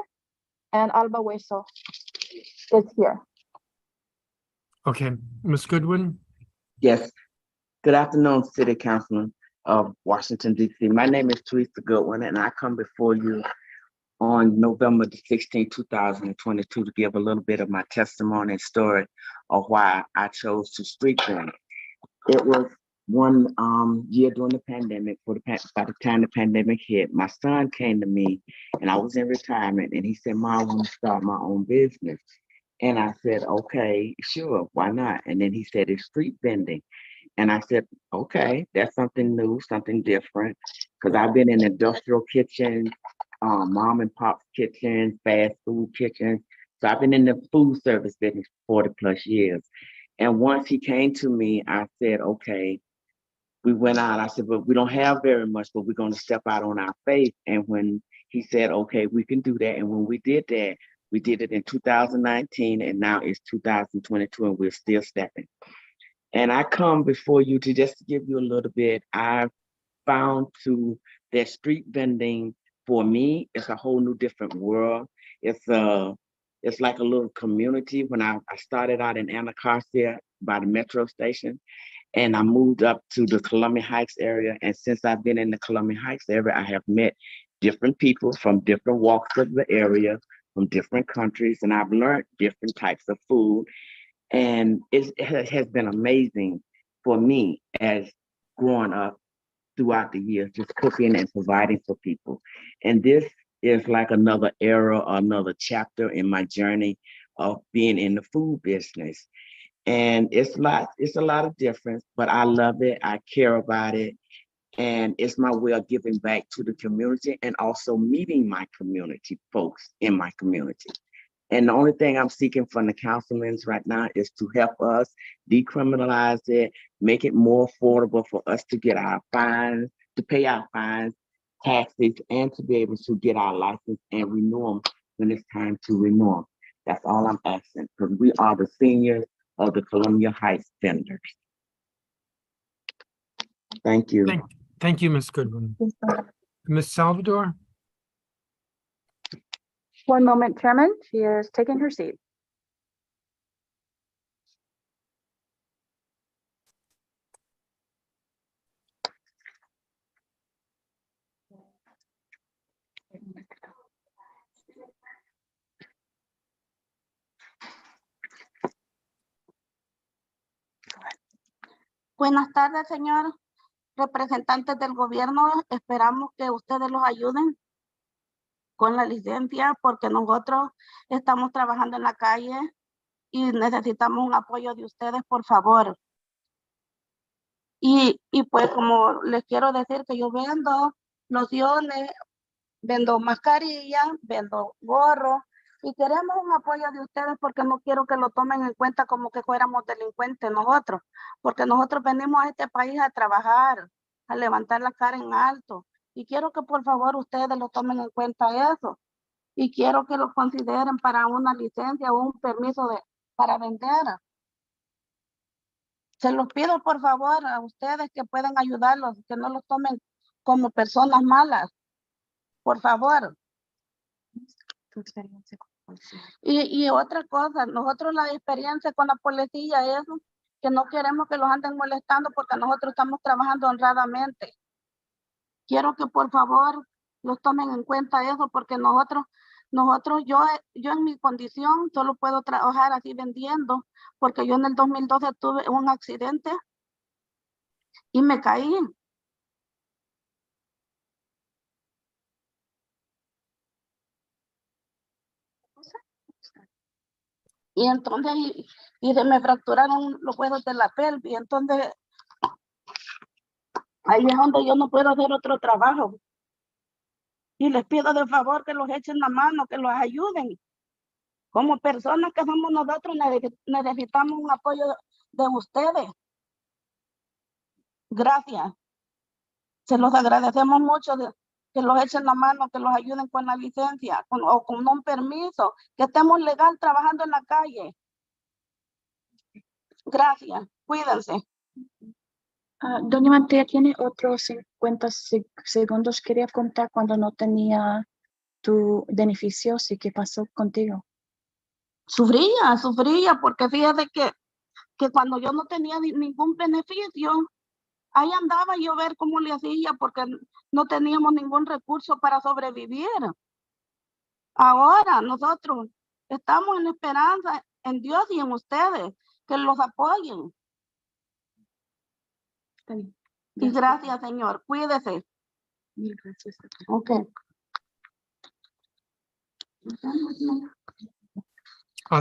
And Alba Hueso is here. Okay, Ms. Goodwin. Yes. Good afternoon, City Councilman of Washington, D.C. My name is Teresa Goodwin, and I come before you on November the 16th, 2022 to give a little bit of my testimony and story of why I chose to street vending. It was one year during the pandemic. By the time the pandemic hit, my son came to me, and I was in retirement, and he said, "Mom, I want to start my own business." And I said, "Okay, sure, why not?" And then he said, "It's street vending." And I said, "Okay, that's something new, something different." Because I've been in industrial kitchens, mom and pop kitchens, fast food kitchens. So I've been in the food service business for 40 plus years. And once he came to me, I said, "Okay." We went out. I said, "But we don't have very much, but we're going to step out on our faith." And when he said, "Okay, we can do that." And when we did that, we did it in 2019, and now it's 2022, and we're still stepping. And I come before you to just give you a little bit. I've found that street vending for me is a whole new different world. It's like a little community. When I started out in Anacostia by the metro station, and I moved up to the Columbia Heights area. And since I've been in the Columbia Heights area, I have met different people from different walks of the area, from different countries, and I've learned different types of food. And it has been amazing for me as growing up throughout the years, just cooking and providing for people. And this is like another era, another chapter in my journey of being in the food business. And it's a lot of difference, but I love it. I care about it. And it's my way of giving back to the community and also meeting my community, folks in my community. And the only thing I'm seeking from the councilmen right now is to help us decriminalize it, make it more affordable for us to get our fines, to pay our fines, taxes, and to be able to get our license and renew them when it's time to renew them. That's all I'm asking, because we are the seniors of the Columbia Heights vendors. Thank you. Thank you, Ms. Goodwin. Ms. Salvador? One moment, Chairman. She is taking her seat. Buenas tardes, señor representantes del gobierno. Esperamos que ustedes los ayuden con la licencia porque nosotros estamos trabajando en la calle y necesitamos un apoyo de ustedes, por favor. Y pues como les quiero decir que yo vendo lociones, vendo mascarillas, vendo gorros y queremos un apoyo de ustedes porque no quiero que lo tomen en cuenta como que fuéramos delincuentes nosotros, porque nosotros venimos a este país a trabajar, a levantar la cara en alto y quiero que por favor ustedes lo tomen en cuenta eso y quiero que lo consideren para una licencia o un permiso para vender. Se los pido por favor a ustedes que pueden ayudarlos, que no los tomen como personas malas, por favor. Y otra cosa, nosotros la experiencia con la policía es que no queremos que los anden molestando porque nosotros estamos trabajando honradamente. Quiero que por favor los tomen en cuenta eso porque nosotros Nosotros, yo en mi condición solo puedo trabajar así vendiendo, porque yo en el 2012 tuve un accidente y me caí. Y entonces, y se me fracturaron los huesos de la pelvis. Entonces, ahí es donde yo no puedo hacer otro trabajo. Y les pido de favor que los echen la mano, que los ayuden. Como personas que somos nosotros, necesitamos un apoyo de ustedes. Gracias. Se los agradecemos mucho que los echen la mano, que los ayuden con la licencia o con un permiso, que estemos legal trabajando en la calle. Gracias. Cuídense. Doña Mantea tiene otros 50 segundos. Quería contar cuando no tenía tu beneficios y qué pasó contigo. Sufría, porque fíjate que cuando yo no tenía ningún beneficio, ahí andaba yo a ver cómo le hacía, porque no teníamos ningún recurso para sobrevivir. Ahora nosotros estamos en esperanza en Dios y en ustedes, que los apoyen. Y gracias, Señor. Cuídese. Mil gracias. Ok.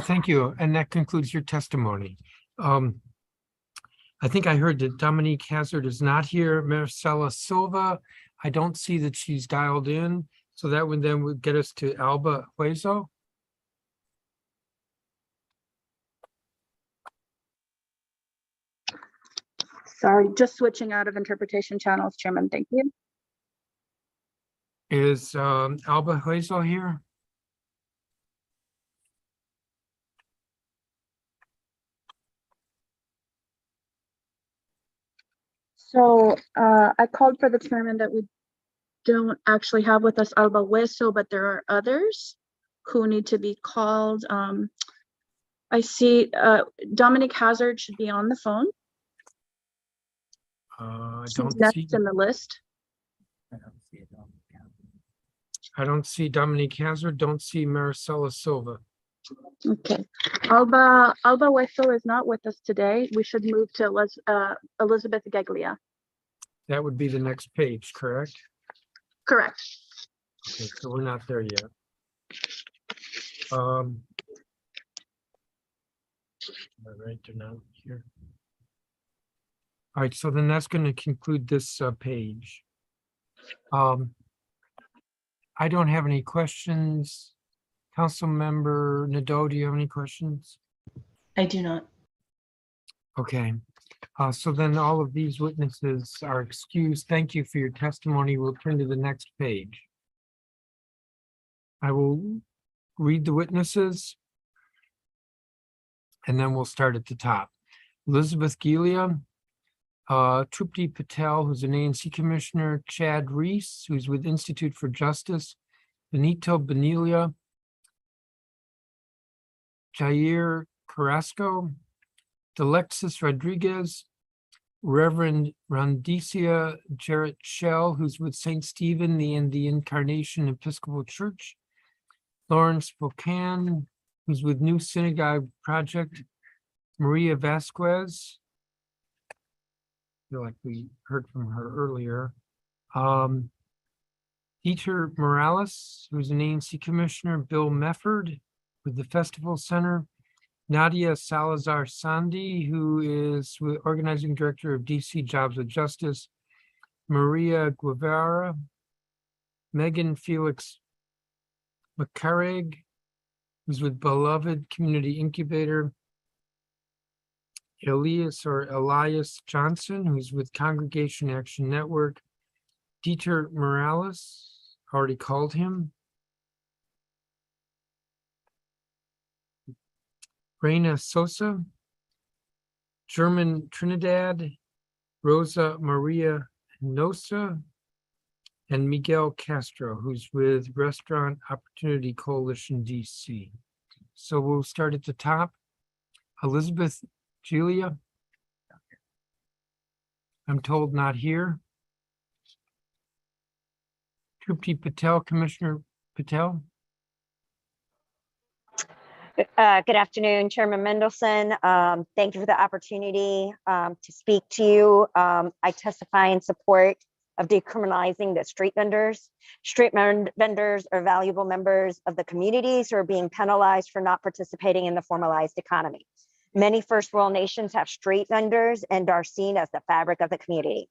Thank you. And that concludes your testimony. I think I heard that Dominique Hazard is not here. Marcela Silva, I don't see that she's dialed in. So that would then would get us to Alba Hueso. Sorry, just switching out of interpretation channels, Chairman. Thank you. Is Alba Hueso here? So I called for the chairman that we don't actually have with us Alba Hueso, but there are others who need to be called. I see Dominic Hazard should be on the phone. I She's don't next see. in the list. I don't see Dominique Hazard. Don't see Maricela Silva. Okay. Alba Hueso is not with us today. We should move to Elizabeth Gaglia. That would be the next page, correct? Correct. Okay, so we're not there yet. All right, they're not here. All right, so then that's going to conclude this page. I don't have any questions. Councilmember Nadeau, do you have any questions? I do not. Okay, so then all of these witnesses are excused. Thank you for your testimony. We'll turn to the next page. I will read the witnesses and then we'll start at the top. Elizabeth Gilia, Trupti Patel, who's an ANC commissioner, Chad Reese, who's with Institute for Justice, Benito Beniglia, Jair Carrasco, Delexis Rodriguez, Reverend Rondicia Jarrett Shell, who's with St. Stephen and the Incarnation Episcopal Church, Lawrence Bocan, who's with New Synagogue Project, Maria Vasquez, I feel like we heard from her earlier, Dieter Morales, who's an ANC commissioner, Bill Mefford with the Festival Center, Nadia Salazar Sandi, who is with organizing director of DC Jobs with Justice, Maria Guevara, Megan Felix McCarrig, who's with Beloved Community Incubator, Elias Johnson, who's with Congregation Action Network, Dieter Morales, already called him, Reina Sosa, German Trinidad, Rosa Maria Nosa, and Miguel Castro, who's with Restaurant Opportunity Coalition DC. So we'll start at the top. Elizabeth Julia, I'm told not here. Trupti Patel, Commissioner Patel. Good afternoon, Chairman Mendelson. Thank you for the opportunity to speak to you. I testify in support of decriminalizing the street vendors. Vendors are valuable members of the communities who are being penalized for not participating in the formalized economy. Many first world nations have street vendors and are seen as the fabric of the community.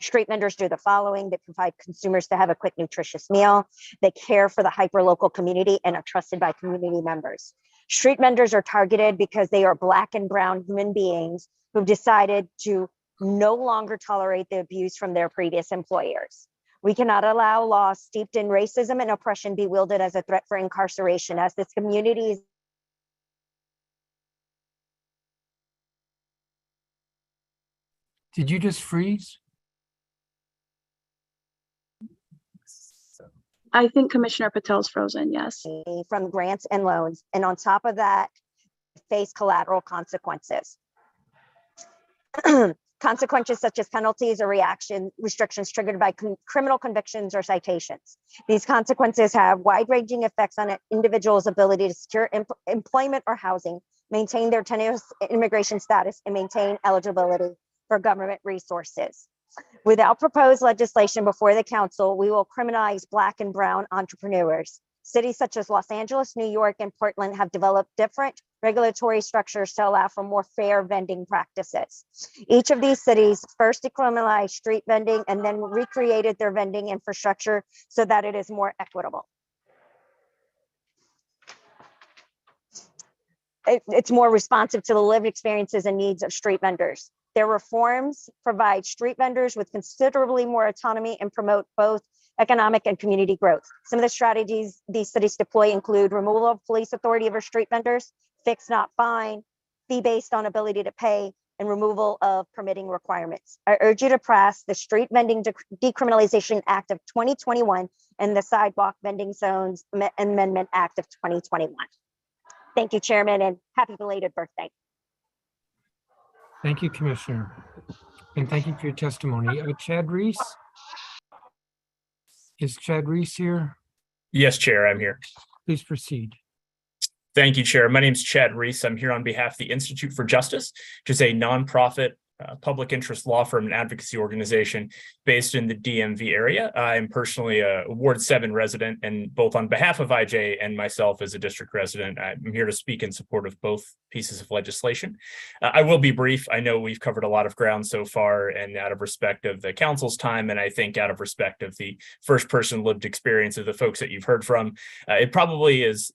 Street vendors do the following: they provide consumers to have a quick, nutritious meal. They care for the hyperlocal community and are trusted by community members. Street vendors are targeted because they are Black and brown human beings who've decided to no longer tolerate the abuse from their previous employers. We cannot allow laws steeped in racism and oppression be wielded as a threat for incarceration, as this community is. Did you just freeze? I think Commissioner Patel's frozen, yes. From grants and loans, and on top of that, face collateral consequences. Consequences such as penalties or restrictions triggered by criminal convictions or citations. These consequences have wide-ranging effects on an individual's ability to secure employment or housing, maintain their tenuous immigration status, and maintain eligibility for government resources. Without proposed legislation before the council, we will criminalize Black and brown entrepreneurs. Cities such as Los Angeles, New York, and Portland have developed different regulatory structures to allow for more fair vending practices. Each of these cities first decriminalized street vending and then recreated their vending infrastructure so that it is more equitable. It's more responsive to the lived experiences and needs of street vendors. Their reforms provide street vendors with considerably more autonomy and promote both economic and community growth. Some of the strategies these cities deploy include removal of police authority over street vendors, fix not fine, fee based on ability to pay, and removal of permitting requirements. I urge you to pass the Street Vending Decriminalization Act of 2021 and the Sidewalk Vending Zones Amendment Act of 2021. Thank you, Chairman, and happy belated birthday. Thank you, Commissioner. And thank you for your testimony. Chad Reese? Is Chad Reese here? Yes, Chair, I'm here. Please proceed. Thank you, Chair. My name is Chad Reese. I'm here on behalf of the Institute for Justice, which is a nonprofit public interest law firm and advocacy organization based in the DMV area. I'm personally a Ward 7 resident, and both on behalf of IJ and myself as a district resident, I'm here to speak in support of both pieces of legislation. I will be brief. I know we've covered a lot of ground so far, and out of respect of the council's time, and I think out of respect of the first person lived experience of the folks that you've heard from, it probably is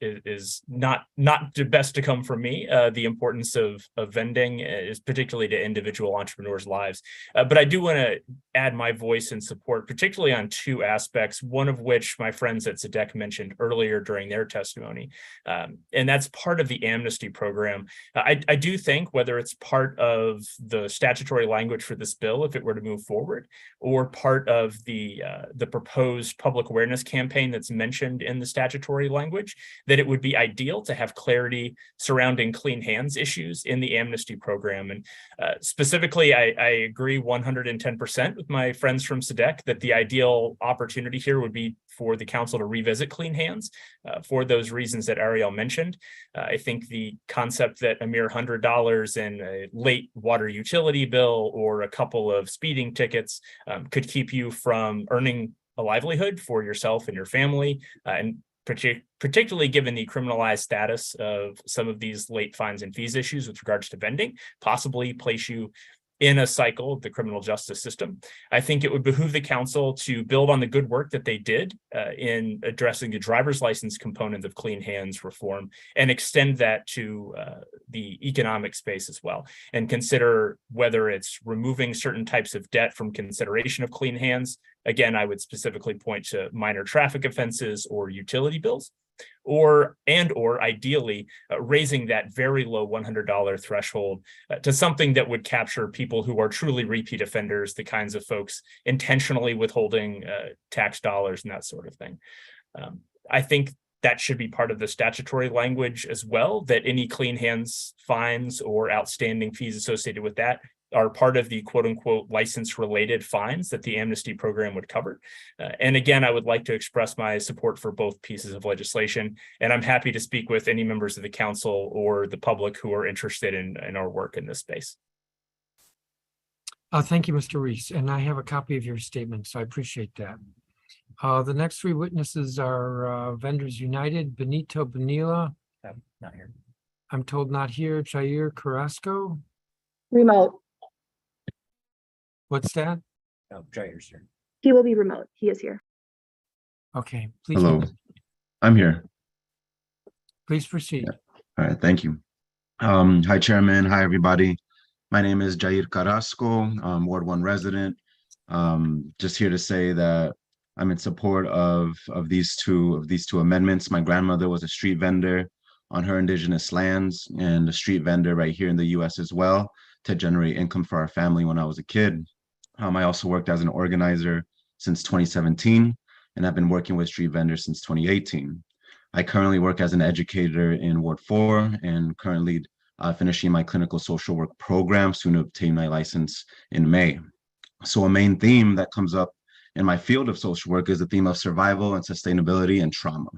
not the best to come from me. The importance of vending is particularly to individual entrepreneurs' lives. But I do want to add my voice in support, particularly on two aspects, one of which my friends at SEDEC mentioned earlier during their testimony. And that's part of the amnesty program. I do think whether it's part of the statutory language for this bill, if it were to move forward, or part of the proposed public awareness campaign that's mentioned in the statutory language, that it would be ideal to have clarity surrounding clean hands issues in the amnesty program. And specifically, I agree 110% with my friends from SEDEC that the ideal opportunity here would be for the council to revisit clean hands for those reasons that Ariel mentioned. I think the concept that a mere $100 in a late water utility bill or a couple of speeding tickets could keep you from earning a livelihood for yourself and your family, and particularly given the criminalized status of some of these late fines and fees issues with regards to vending, possibly place you in a cycle of the criminal justice system. I think it would behoove the council to build on the good work that they did in addressing the driver's license component of clean hands reform and extend that to the economic space as well, and consider whether it's removing certain types of debt from consideration of clean hands. Again, I would specifically point to minor traffic offenses or utility bills, or ideally raising that very low $100 threshold to something that would capture people who are truly repeat offenders, the kinds of folks intentionally withholding tax dollars and that sort of thing. I think that should be part of the statutory language as well, that any clean hands fines or outstanding fees associated with that are part of the quote unquote license related fines that the amnesty program would cover. And again, I would like to express my support for both pieces of legislation, and I'm happy to speak with any members of the council or the public who are interested in our work in this space. Thank you, Mr. Reese, and I have a copy of your statement, so I appreciate that. The next three witnesses are Vendors United, Benito Benila. Not here. I'm told not here. Jair Carrasco. Remote. What's that? Oh, Jair's here. He will be remote. He is here. Okay, please. Hello, I'm here. Please proceed. All right, thank you. Hi, Chairman. Hi, everybody. My name is Jair Carrasco, Ward 1 resident. Just here to say that I'm in support of these two amendments. My grandmother was a street vendor on her indigenous lands and a street vendor right here in the US as well to generate income for our family when I was a kid. I also worked as an organizer since 2017, and I've been working with street vendors since 2018. I currently work as an educator in Ward 4 and currently finishing my clinical social work program, soon to obtain my license in May. So a main theme that comes up in my field of social work is the theme of survival and sustainability and trauma.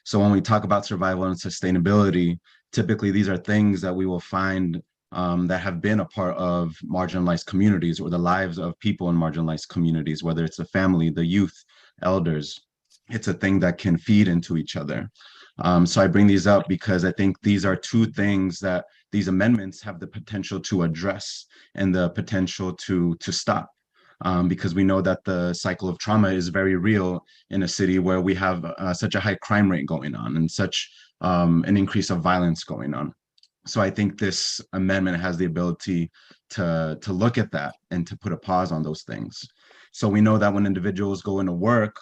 So when we talk about survival and sustainability, typically these are things that we will find that have been a part of marginalized communities or the lives of people in marginalized communities, whether it's the family, the youth, elders. It's a thing that can feed into each other. So I bring these up because I think these are two things that these amendments have the potential to address and the potential to stop. Because we know that the cycle of trauma is very real in a city where we have such a high crime rate going on and such an increase of violence going on. So I think this amendment has the ability to look at that and to put a pause on those things. So we know that when individuals go into work,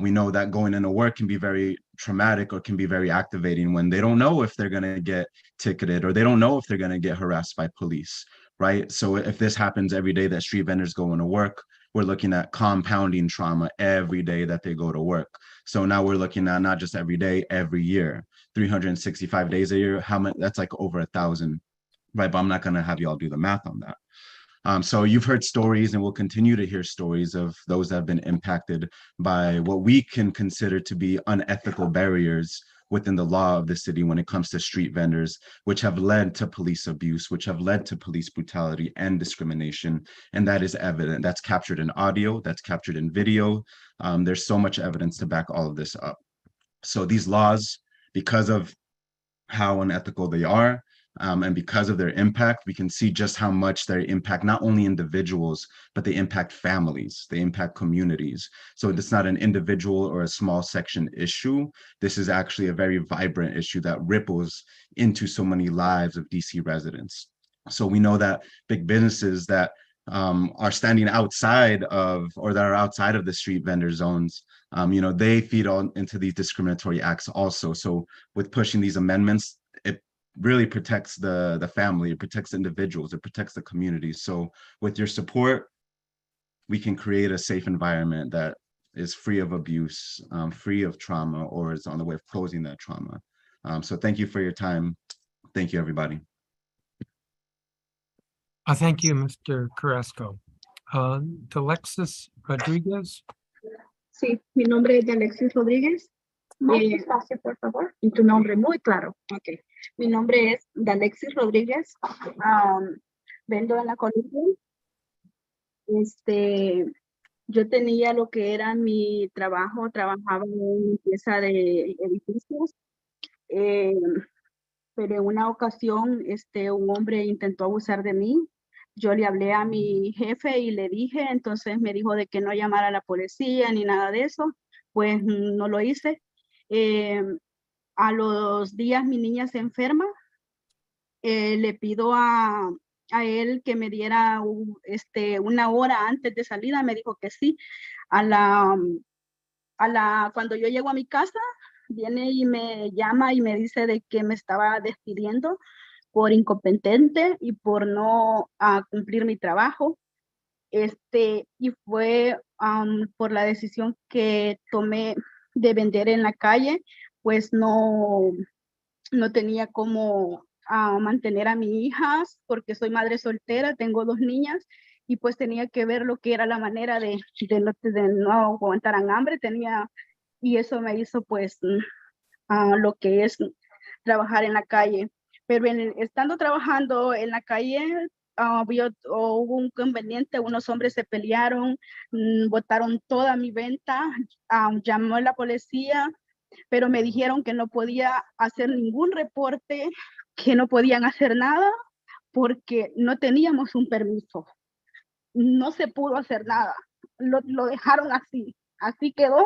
we know that going into work can be very traumatic or can be very activating when they don't know if they're going to get ticketed or they don't know if they're going to get harassed by police, right? So if this happens every day that street vendors go into work, we're looking at compounding trauma every day that they go to work. So now we're looking at not just every day, every year, 365 days a year. How much? That's like over 1,000, right? But I'm not going to have you all do the math on that. So you've heard stories and will continue to hear stories of those that have been impacted by what we can consider to be unethical barriers within the law of the city when it comes to street vendors, which have led to police abuse, which have led to police brutality and discrimination. And that is evident. That's captured in audio, that's captured in video. There's so much evidence to back all of this up. So these laws, because of how unethical they are, and because of their impact, we can see just how much they impact not only individuals, but they impact families, they impact communities. So it's not an individual or a small section issue. This is actually a very vibrant issue that ripples into so many lives of DC residents. So we know that big businesses that are standing outside of, or that are outside of the street vendor zones, they feed on into these discriminatory acts also. So with pushing these amendments, it really protects the family, it protects individuals, it protects the community. So with your support, we can create a safe environment that is free of abuse, free of trauma, or is on the way of closing that trauma. So thank you for your time. Thank you, everybody. Thank you, Mr. Carrasco. Alexis Rodriguez. Sí, mi nombre es de Alexis Rodríguez. Más despacio, por favor. Y tu nombre muy claro. Ok. Mi nombre es de Alexis Rodríguez. Vendo en la colonia. Yo tenía lo que era mi trabajo, trabajaba en limpieza de edificios. Pero en una ocasión, un hombre intentó abusar de mí. Yo le hablé a mi jefe y le dije, entonces me dijo de que no llamara a la policía ni nada de eso. Pues no lo hice. A los días mi niña se enferma. Le pido a él que me diera una hora antes de salida. Me dijo que sí. Cuando yo llego a mi casa, viene y me llama y me dice de que me estaba despidiendo por incompetente y por no cumplir mi trabajo. Y fue por la decisión que tomé de vender en la calle, pues no tenía cómo mantener a mi hija porque soy madre soltera, tengo 2 niñas y pues tenía que ver lo que era la manera de no aguantar hambre, y eso me hizo pues lo que es trabajar en la calle. Pero estando trabajando en la calle, hubo un inconveniente, unos hombres se pelearon, botaron toda mi venta, llamó a la policía, pero me dijeron que no podía hacer ningún reporte, que no podían hacer nada porque no teníamos un permiso. No se pudo hacer nada, lo dejaron así quedó,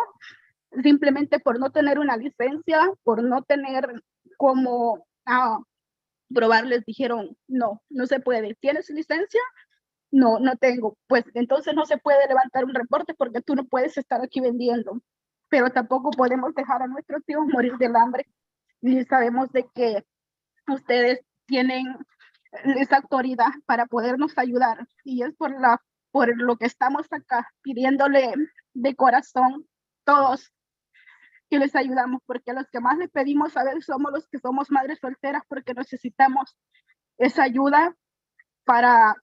simplemente por no tener una licencia, por no tener cómo probar, les dijeron, no se puede. ¿Tienes licencia? No tengo. Pues entonces no se puede levantar un reporte porque tú no puedes estar aquí vendiendo. Pero tampoco podemos dejar a nuestros hijos morir del hambre. Y sabemos de que ustedes tienen esa autoridad para podernos ayudar. Y es por lo que estamos acá pidiéndole de corazón todos que les ayudamos, porque los que más les pedimos a ver somos los que somos madres solteras, porque necesitamos esa ayuda para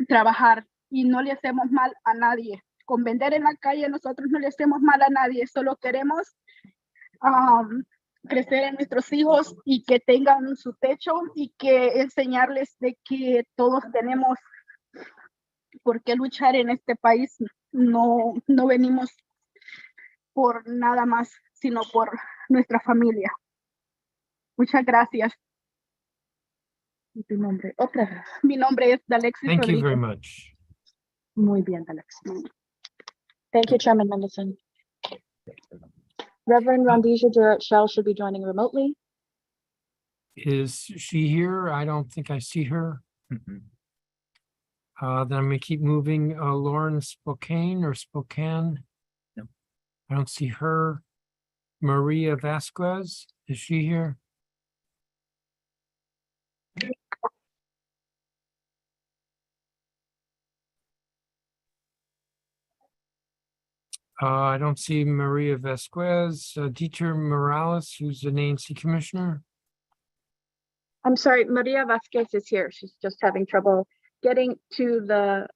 trabajar y no le hacemos mal a nadie. Con vender en la calle nosotros no le hacemos mal a nadie, solo queremos crecer en nuestros hijos y que tengan su techo y que enseñarles de que todos tenemos por qué luchar en este país. No venimos por nada más, sino por nuestra familia. Muchas gracias. ¿Tu nombre? Otra vez. Mi nombre es Dalexis Thank you very Rodríguez. much. Muy bien, Alexis. Thank you, Chairman Mendelson. Reverend Rondisha Jarrett Shell should be joining remotely. Is she here? I don't think I see her. Mhm. Then I'm gonna keep moving. Lauren Spokane. No. I don't see her. Maria Vasquez, is she here? I don't see Maria Vasquez. Dieter Morales, who's the ANC commissioner. I'm sorry, Maria Vasquez is here. She's just having trouble getting to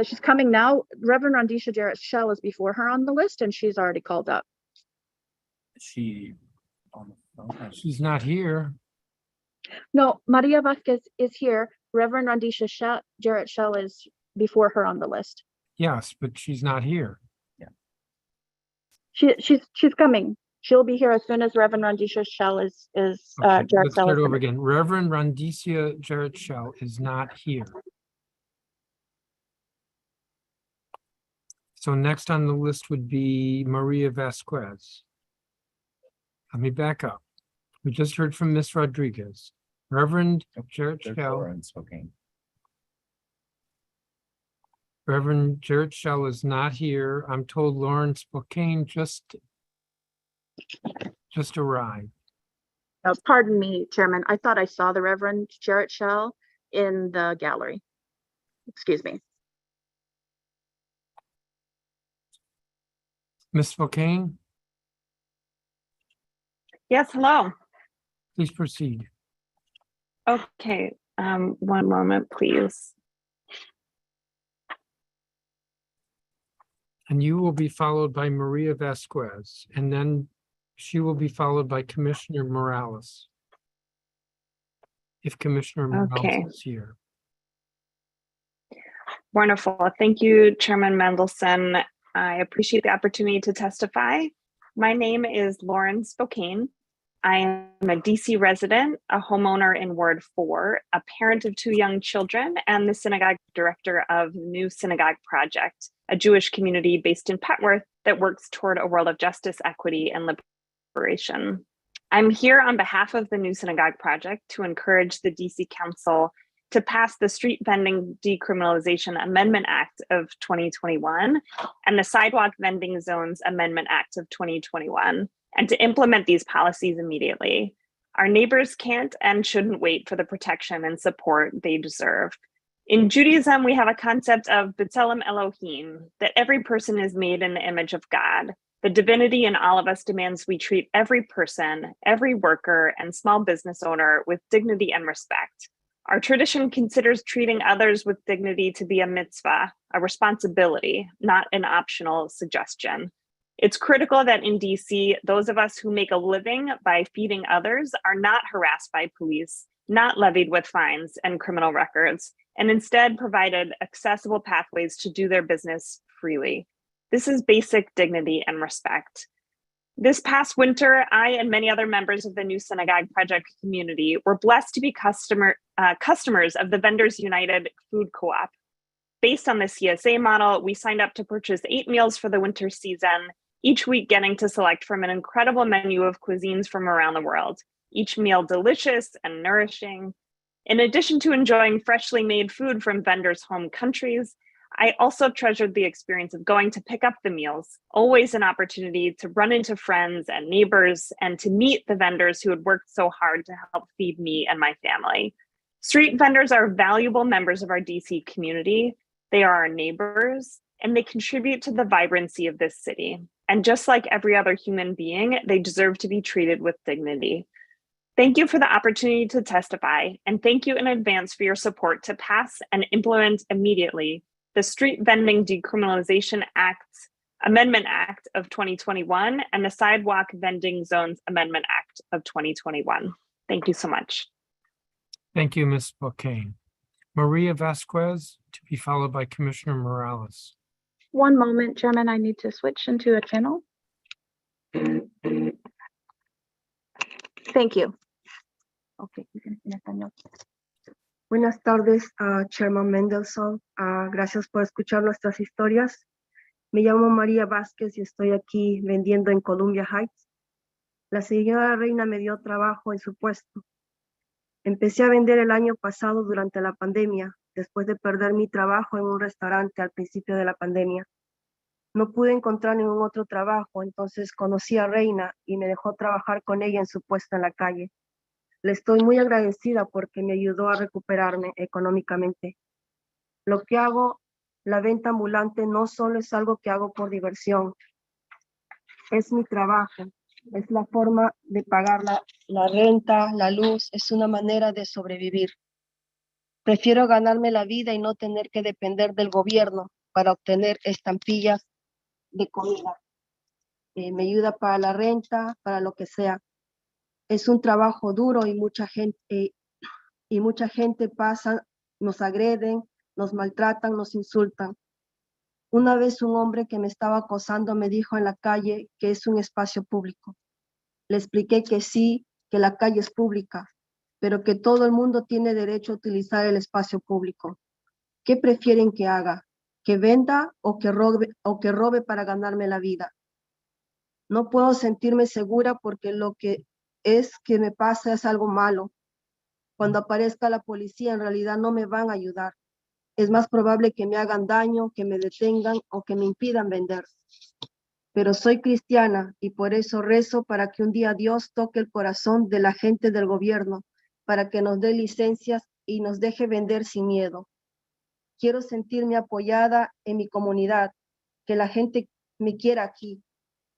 she's coming now. Reverend Rondisha Jarrett Shell is before her on the list and she's already called up. Is she on the phone? She's not here. No, Maria Vasquez is here. Reverend Rondisha Jarrett Shell is before her on the list. Yes, but she's not here. She's coming. She'll be here as soon as Reverend Rondisha Shell is Okay, Jarrett let's Shell start is over finished. again. Reverend Rondicia Jarrett Shell is not here. So next on the list would be Maria Vasquez. Let me back up. We just heard from Miss Rodriguez. Reverend Jarrett There's Shell. Laura in Spokane. Reverend Jarrett Shell is not here. I'm told Lauren Spokane just arrived. Pardon me, Chairman. I thought I saw the Reverend Jarrett Shell in the gallery. Excuse me. Miss Spokane, Yes, hello. please proceed. Okay, one moment, please. And you will be followed by Maria Vasquez, and then she will be followed by Commissioner Morales. If Commissioner Morales Okay. is here. Wonderful. Thank you, Chairman Mendelson. I appreciate the opportunity to testify. My name is Lauren Spokane. I am a DC resident, a homeowner in Ward 4, a parent of 2 young children, and the synagogue director of New Synagogue Project, a Jewish community based in Petworth that works toward a world of justice, equity, and liberation. I'm here on behalf of the New Synagogue Project to encourage the DC Council to pass the Street Vending Decriminalization Amendment Act of 2021 and the Sidewalk Vending Zones Amendment Act of 2021, and to implement these policies immediately. Our neighbors can't and shouldn't wait for the protection and support they deserve. In Judaism, we have a concept of B'Tselem Elohim, that every person is made in the image of God, The divinity in all of us demands we treat every person, every worker, and small business owner with dignity and respect. Our tradition considers treating others with dignity to be a mitzvah, a responsibility, not an optional suggestion. It's critical that in DC, those of us who make a living by feeding others are not harassed by police, not levied with fines and criminal records, and instead provided accessible pathways to do their business freely. This is basic dignity and respect. This past winter, I and many other members of the New Synagogue Project community were blessed to be customers of the Vendors United Food Co-op. Based on the CSA model, we signed up to purchase 8 meals for the winter season, each week getting to select from an incredible menu of cuisines from around the world, each meal delicious and nourishing. In addition to enjoying freshly made food from vendors' home countries, I also treasured the experience of going to pick up the meals, always an opportunity to run into friends and neighbors and to meet the vendors who had worked so hard to help feed me and my family. Street vendors are valuable members of our DC community. They are our neighbors, and they contribute to the vibrancy of this city. And just like every other human being, they deserve to be treated with dignity. Thank you for the opportunity to testify, and thank you in advance for your support to pass and implement immediately the Street Vending Decriminalization Amendment Act of 2021 and the Sidewalk Vending Zones Amendment Act of 2021. Thank you so much. Thank you, Ms. Spokane. Maria Vasquez, to be followed by Commissioner Morales. One moment, Chairman, I need to switch into a channel. Thank you. Okay, en español. Buenas tardes, Chairman Mendelssohn. Gracias por escuchar nuestras historias. Me llamo María Vázquez y estoy aquí vendiendo en Columbia Heights. La señora Reina me dio trabajo en su puesto. Empecé a vender el año pasado durante la pandemia, después de perder mi trabajo en un restaurante al principio de la pandemia. No pude encontrar ningún otro trabajo, entonces conocí a Reina y me dejó trabajar con ella en su puesto en la calle. Le estoy muy agradecida porque me ayudó a recuperarme económicamente. Lo que hago, la venta ambulante, no solo es algo que hago por diversión. Es mi trabajo, es la forma de pagar la renta, la luz, es una manera de sobrevivir. Prefiero ganarme la vida y no tener que depender del gobierno para obtener estampillas de comida. Me ayuda para la renta, para lo que sea. Es un trabajo duro y mucha gente pasa, nos agreden, nos maltratan, nos insultan. Una vez un hombre que me estaba acosando me dijo en la calle que es un espacio público. Le expliqué que sí, que la calle es pública, pero que todo el mundo tiene derecho a utilizar el espacio público. ¿Qué prefieren que haga? ¿Que venda o que robe para ganarme la vida? No puedo sentirme segura porque lo que me pasa es algo malo. Cuando aparezca la policía, en realidad no me van a ayudar. Es más probable que me hagan daño, que me detengan o que me impidan vender. Pero soy cristiana y por eso rezo para que un día Dios toque el corazón de la gente del gobierno, para que nos dé licencias y nos deje vender sin miedo. Quiero sentirme apoyada en mi comunidad, que la gente me quiera aquí,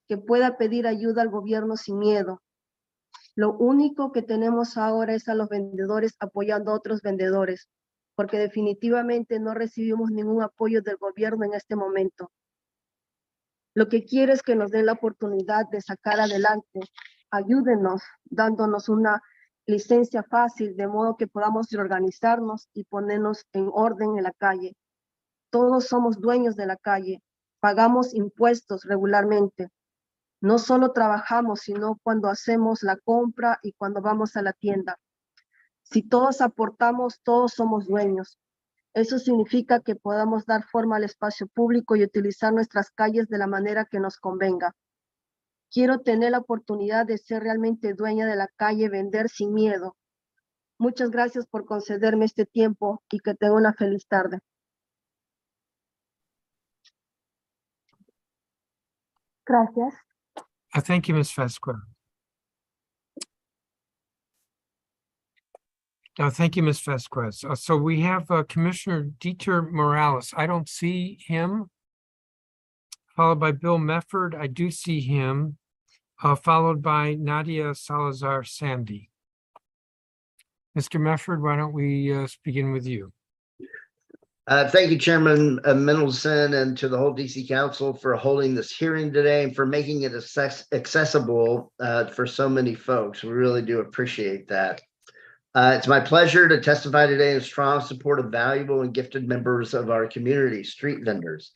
que pueda pedir ayuda al gobierno sin miedo. Lo único que tenemos ahora es a los vendedores apoyando a otros vendedores, porque definitivamente no recibimos ningún apoyo del gobierno en este momento. Lo que quiero es que nos den la oportunidad de sacar adelante. Ayúdenos dándonos una licencia fácil, de modo que podamos reorganizarnos y ponernos en orden en la calle. Todos somos dueños de la calle, pagamos impuestos regularmente. No solo trabajamos, sino cuando hacemos la compra y cuando vamos a la tienda. Si todos aportamos, todos somos dueños. Eso significa que podamos dar forma al espacio público y utilizar nuestras calles de la manera que nos convenga. Quiero tener la oportunidad de ser realmente dueña de la calle, vender sin miedo. Muchas gracias por concederme este tiempo y que tenga una feliz tarde. Gracias. Thank you, Ms. Vasquez. Thank you, Ms. Vasquez. So we have Commissioner Dieter Morales. I don't see him. followed by Bill Mefford. I do see him, followed by Nadia Salazar Sandy. Mr. Mefford, why don't we begin with you? Thank you, Chairman Mendelson, and to the whole DC Council for holding this hearing today and for making it accessible for so many folks. We really do appreciate that. It's my pleasure to testify today in strong support of valuable and gifted members of our community, street vendors.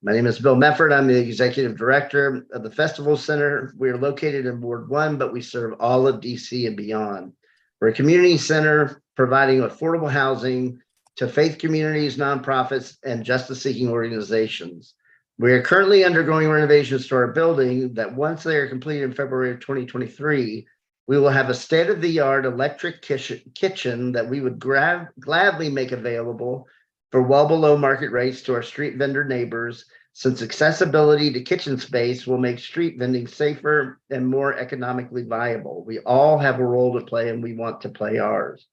My name is Bill Mefford. I'm the Executive Director of the Festival Center. We are located in Ward 1, but we serve all of DC and beyond. We're a community center providing affordable housing to faith communities, nonprofits, and justice-seeking organizations. We are currently undergoing renovations to our building that once they are completed in February of 2023, we will have a state-of-the-art electric kitchen that we would gladly make available for well below market rates to our street vendor neighbors, since accessibility to kitchen space will make street vending safer and more economically viable. We all have a role to play, and we want to play ours.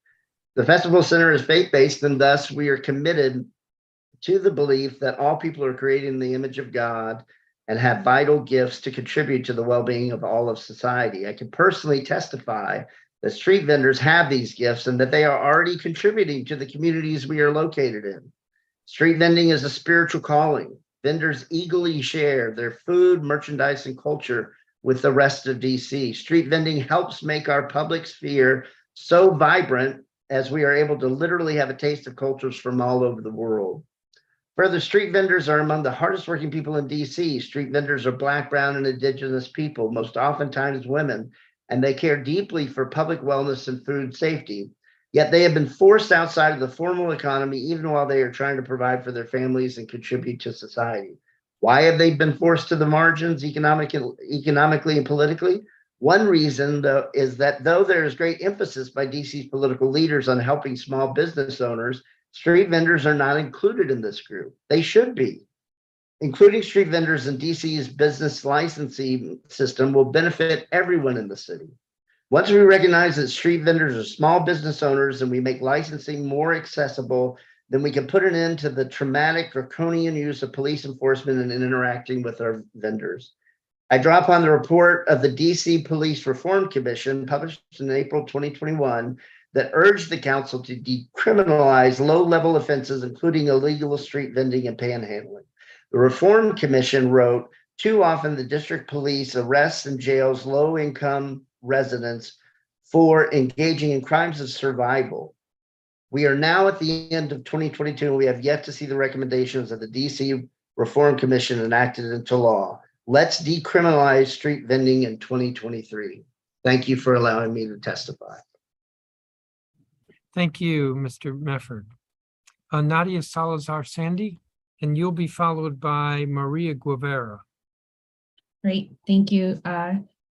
The Festival Center is faith-based, and thus we are committed to the belief that all people are created in the image of God and have vital gifts to contribute to the well-being of all of society. I can personally testify that street vendors have these gifts and that they are already contributing to the communities we are located in. Street vending is a spiritual calling. Vendors eagerly share their food, merchandise, and culture with the rest of DC. Street vending helps make our public sphere so vibrant as we are able to literally have a taste of cultures from all over the world. Further, street vendors are among the hardest working people in DC. Street vendors are Black, Brown, and Indigenous people, most oftentimes women, and they care deeply for public wellness and food safety. Yet they have been forced outside of the formal economy, even while they are trying to provide for their families and contribute to society. Why have they been forced to the margins economically and politically? One reason, though, is that though there is great emphasis by DC's political leaders on helping small business owners, street vendors are not included in this group. They should be. Including street vendors in DC's business licensing system will benefit everyone in the city. Once we recognize that street vendors are small business owners and we make licensing more accessible, then we can put an end to the traumatic, draconian use of police enforcement and interacting with our vendors. I draw upon the report of the DC Police Reform Commission published in April 2021 that urged the council to decriminalize low-level offenses, including illegal street vending and panhandling. The Reform Commission wrote, too often the district police arrests and jails low-income residents for engaging in crimes of survival. We are now at the end of 2022, and we have yet to see the recommendations of the DC Reform Commission enacted into law. Let's decriminalize street vending in 2023. Thank you for allowing me to testify. Thank you, Mr. Mefford. Nadia Salazar Sandy, and you'll be followed by Maria Guevara. Great, thank you,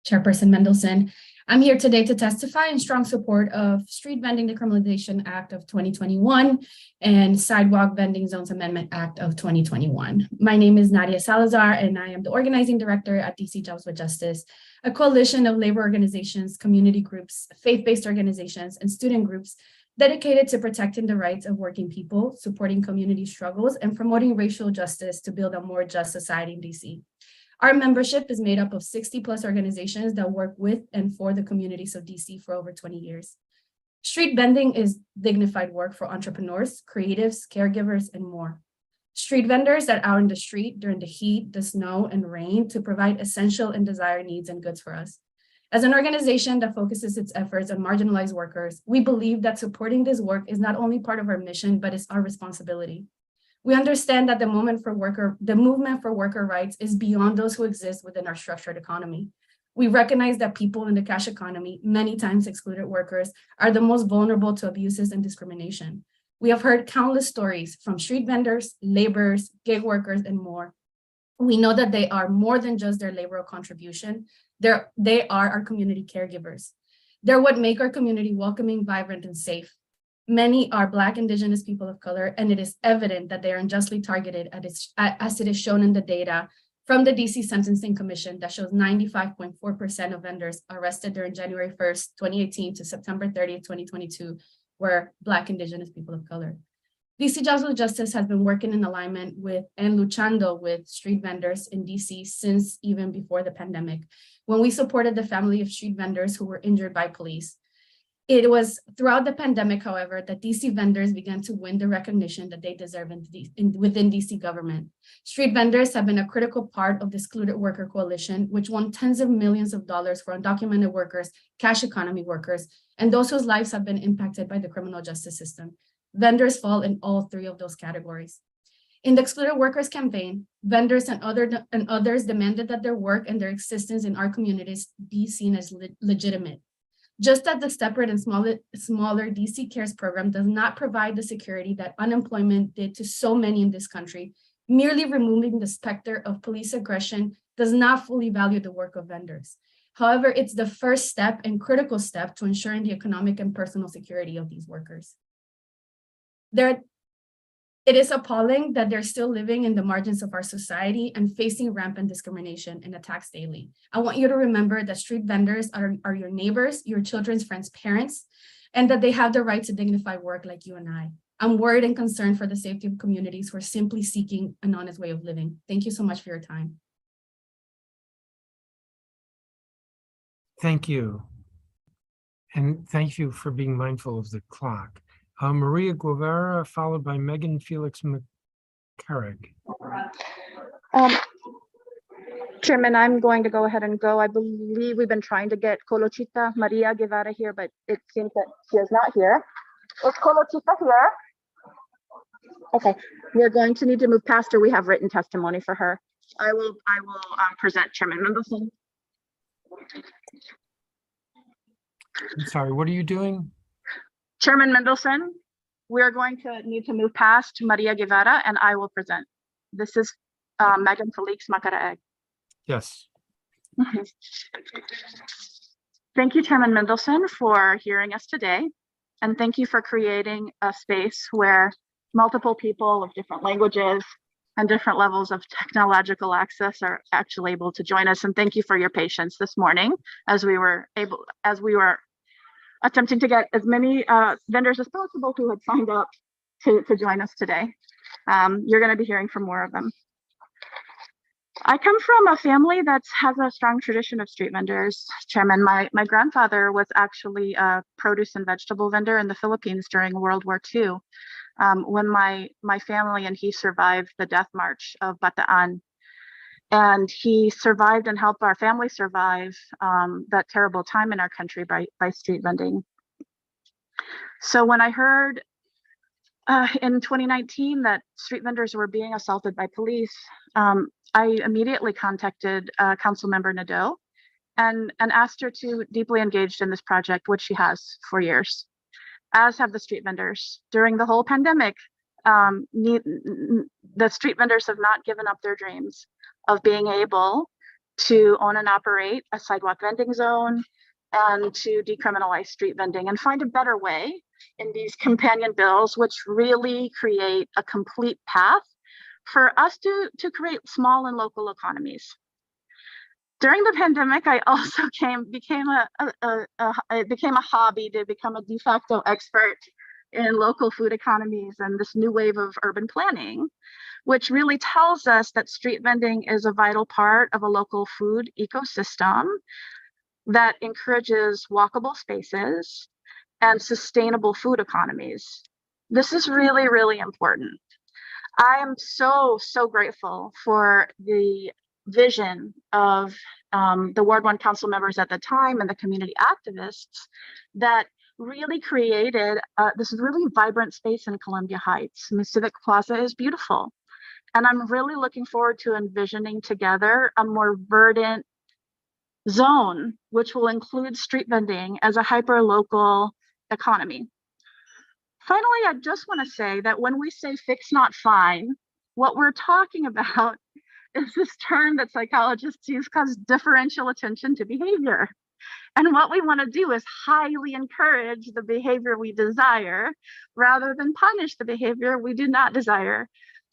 Chairperson Mendelson. I'm here today to testify in strong support of Street Vending Decriminalization Act of 2021 and Sidewalk Vending Zones Amendment Act of 2021. My name is Nadia Salazar, and I am the organizing director at DC Jobs with Justice, a coalition of labor organizations, community groups, faith-based organizations, and student groups dedicated to protecting the rights of working people, supporting community struggles, and promoting racial justice to build a more just society in DC. Our membership is made up of 60+ organizations that work with and for the communities of DC for over 20 years. Street vending is dignified work for entrepreneurs, creatives, caregivers, and more. Street vendors are out in the street during the heat, the snow, and rain to provide essential and desired needs and goods for us. As an organization that focuses its efforts on marginalized workers, we believe that supporting this work is not only part of our mission, but it's our responsibility. We understand that the movement for worker rights is beyond those who exist within our structured economy. We recognize that people in the cash economy, many times excluded workers, are the most vulnerable to abuses and discrimination. We have heard countless stories from street vendors, laborers, gig workers, and more. We know that they are more than just their labor contribution. They are our community caregivers. They're what make our community welcoming, vibrant, and safe. Many are Black, Indigenous people of color, and it is evident that they are unjustly targeted as it is shown in the data from the DC Sentencing Commission that shows 95.4% of vendors arrested during January 1st, 2018 to September 30th, 2022 were Black, Indigenous people of color. DC Jobs with Justice has been working in alignment with and luchando with street vendors in DC since even before the pandemic, when we supported the family of street vendors who were injured by police. It was throughout the pandemic, however, that DC vendors began to win the recognition that they deserve within DC government. Street vendors have been a critical part of the Excluded Worker Coalition, which won tens of millions of dollars for undocumented workers, cash economy workers, and those whose lives have been impacted by the criminal justice system. Vendors fall in all three of those categories. In the Excluded Workers campaign, vendors and others demanded that their work and their existence in our communities be seen as legitimate. Just as the separate and smaller DC Cares program does not provide the security that unemployment did to so many in this country, merely removing the specter of police aggression does not fully value the work of vendors. However, it's the first step and critical step to ensuring the economic and personal security of these workers. It is appalling that they're still living in the margins of our society and facing rampant discrimination and attacks daily. I want you to remember that street vendors are your neighbors, your children's friends' parents, and that they have the right to dignified work like you and I. I'm worried and concerned for the safety of communities who are simply seeking an honest way of living. Thank you so much for your time. Thank you. And thank you for being mindful of the clock. Maria Guevara, followed by Megan Felix McCarrick. Chairman, I'm going to go ahead and go. I believe we've been trying to get Colochita Maria Guevara here, but it seems that she is not here. Is Colochita here? Okay, we're going to need to move past her. We have written testimony for her. I will present Chairman Mendelson. I'm sorry, what are you doing? Chairman Mendelson, we're going to need to move past Maria Guevara and I will present. This is Megan Felix Macaraeg. Yes. Thank you, Chairman Mendelson, for hearing us today. And thank you for creating a space where multiple people of different languages and different levels of technological access are actually able to join us. And thank you for your patience this morning as we were attempting to get as many vendors as possible who had signed up to join us today. You're going to be hearing from more of them. I come from a family that has a strong tradition of street vendors, Chairman. My grandfather was actually a produce and vegetable vendor in the Philippines during World War II, when my family and he survived the death march of Bataan. And he survived and helped our family survive that terrible time in our country by street vending. So when I heard in 2019 that street vendors were being assaulted by police, I immediately contacted Councilmember Nadeau and asked her to deeply engage in this project, which she has for years, as have the street vendors. During the whole pandemic, the street vendors have not given up their dreams of being able to own and operate a sidewalk vending zone and to decriminalize street vending and find a better way in these companion bills, which really create a complete path for us to create small and local economies. During the pandemic, I also became a hobby to become a de facto expert in local food economies and this new wave of urban planning, which really tells us that street vending is a vital part of a local food ecosystem that encourages walkable spaces and sustainable food economies. This is really, really important. I am so grateful for the vision of the Ward 1 council members at the time and the community activists that really created this really vibrant space in Columbia Heights. Civic Plaza is beautiful. And I'm really looking forward to envisioning together a more verdant zone, which will include street vending as a hyper-local economy. Finally, I just want to say that when we say fix, not fine, what we're talking about is this term that psychologists use called differential attention to behavior. And what we want to do is highly encourage the behavior we desire rather than punish the behavior we do not desire.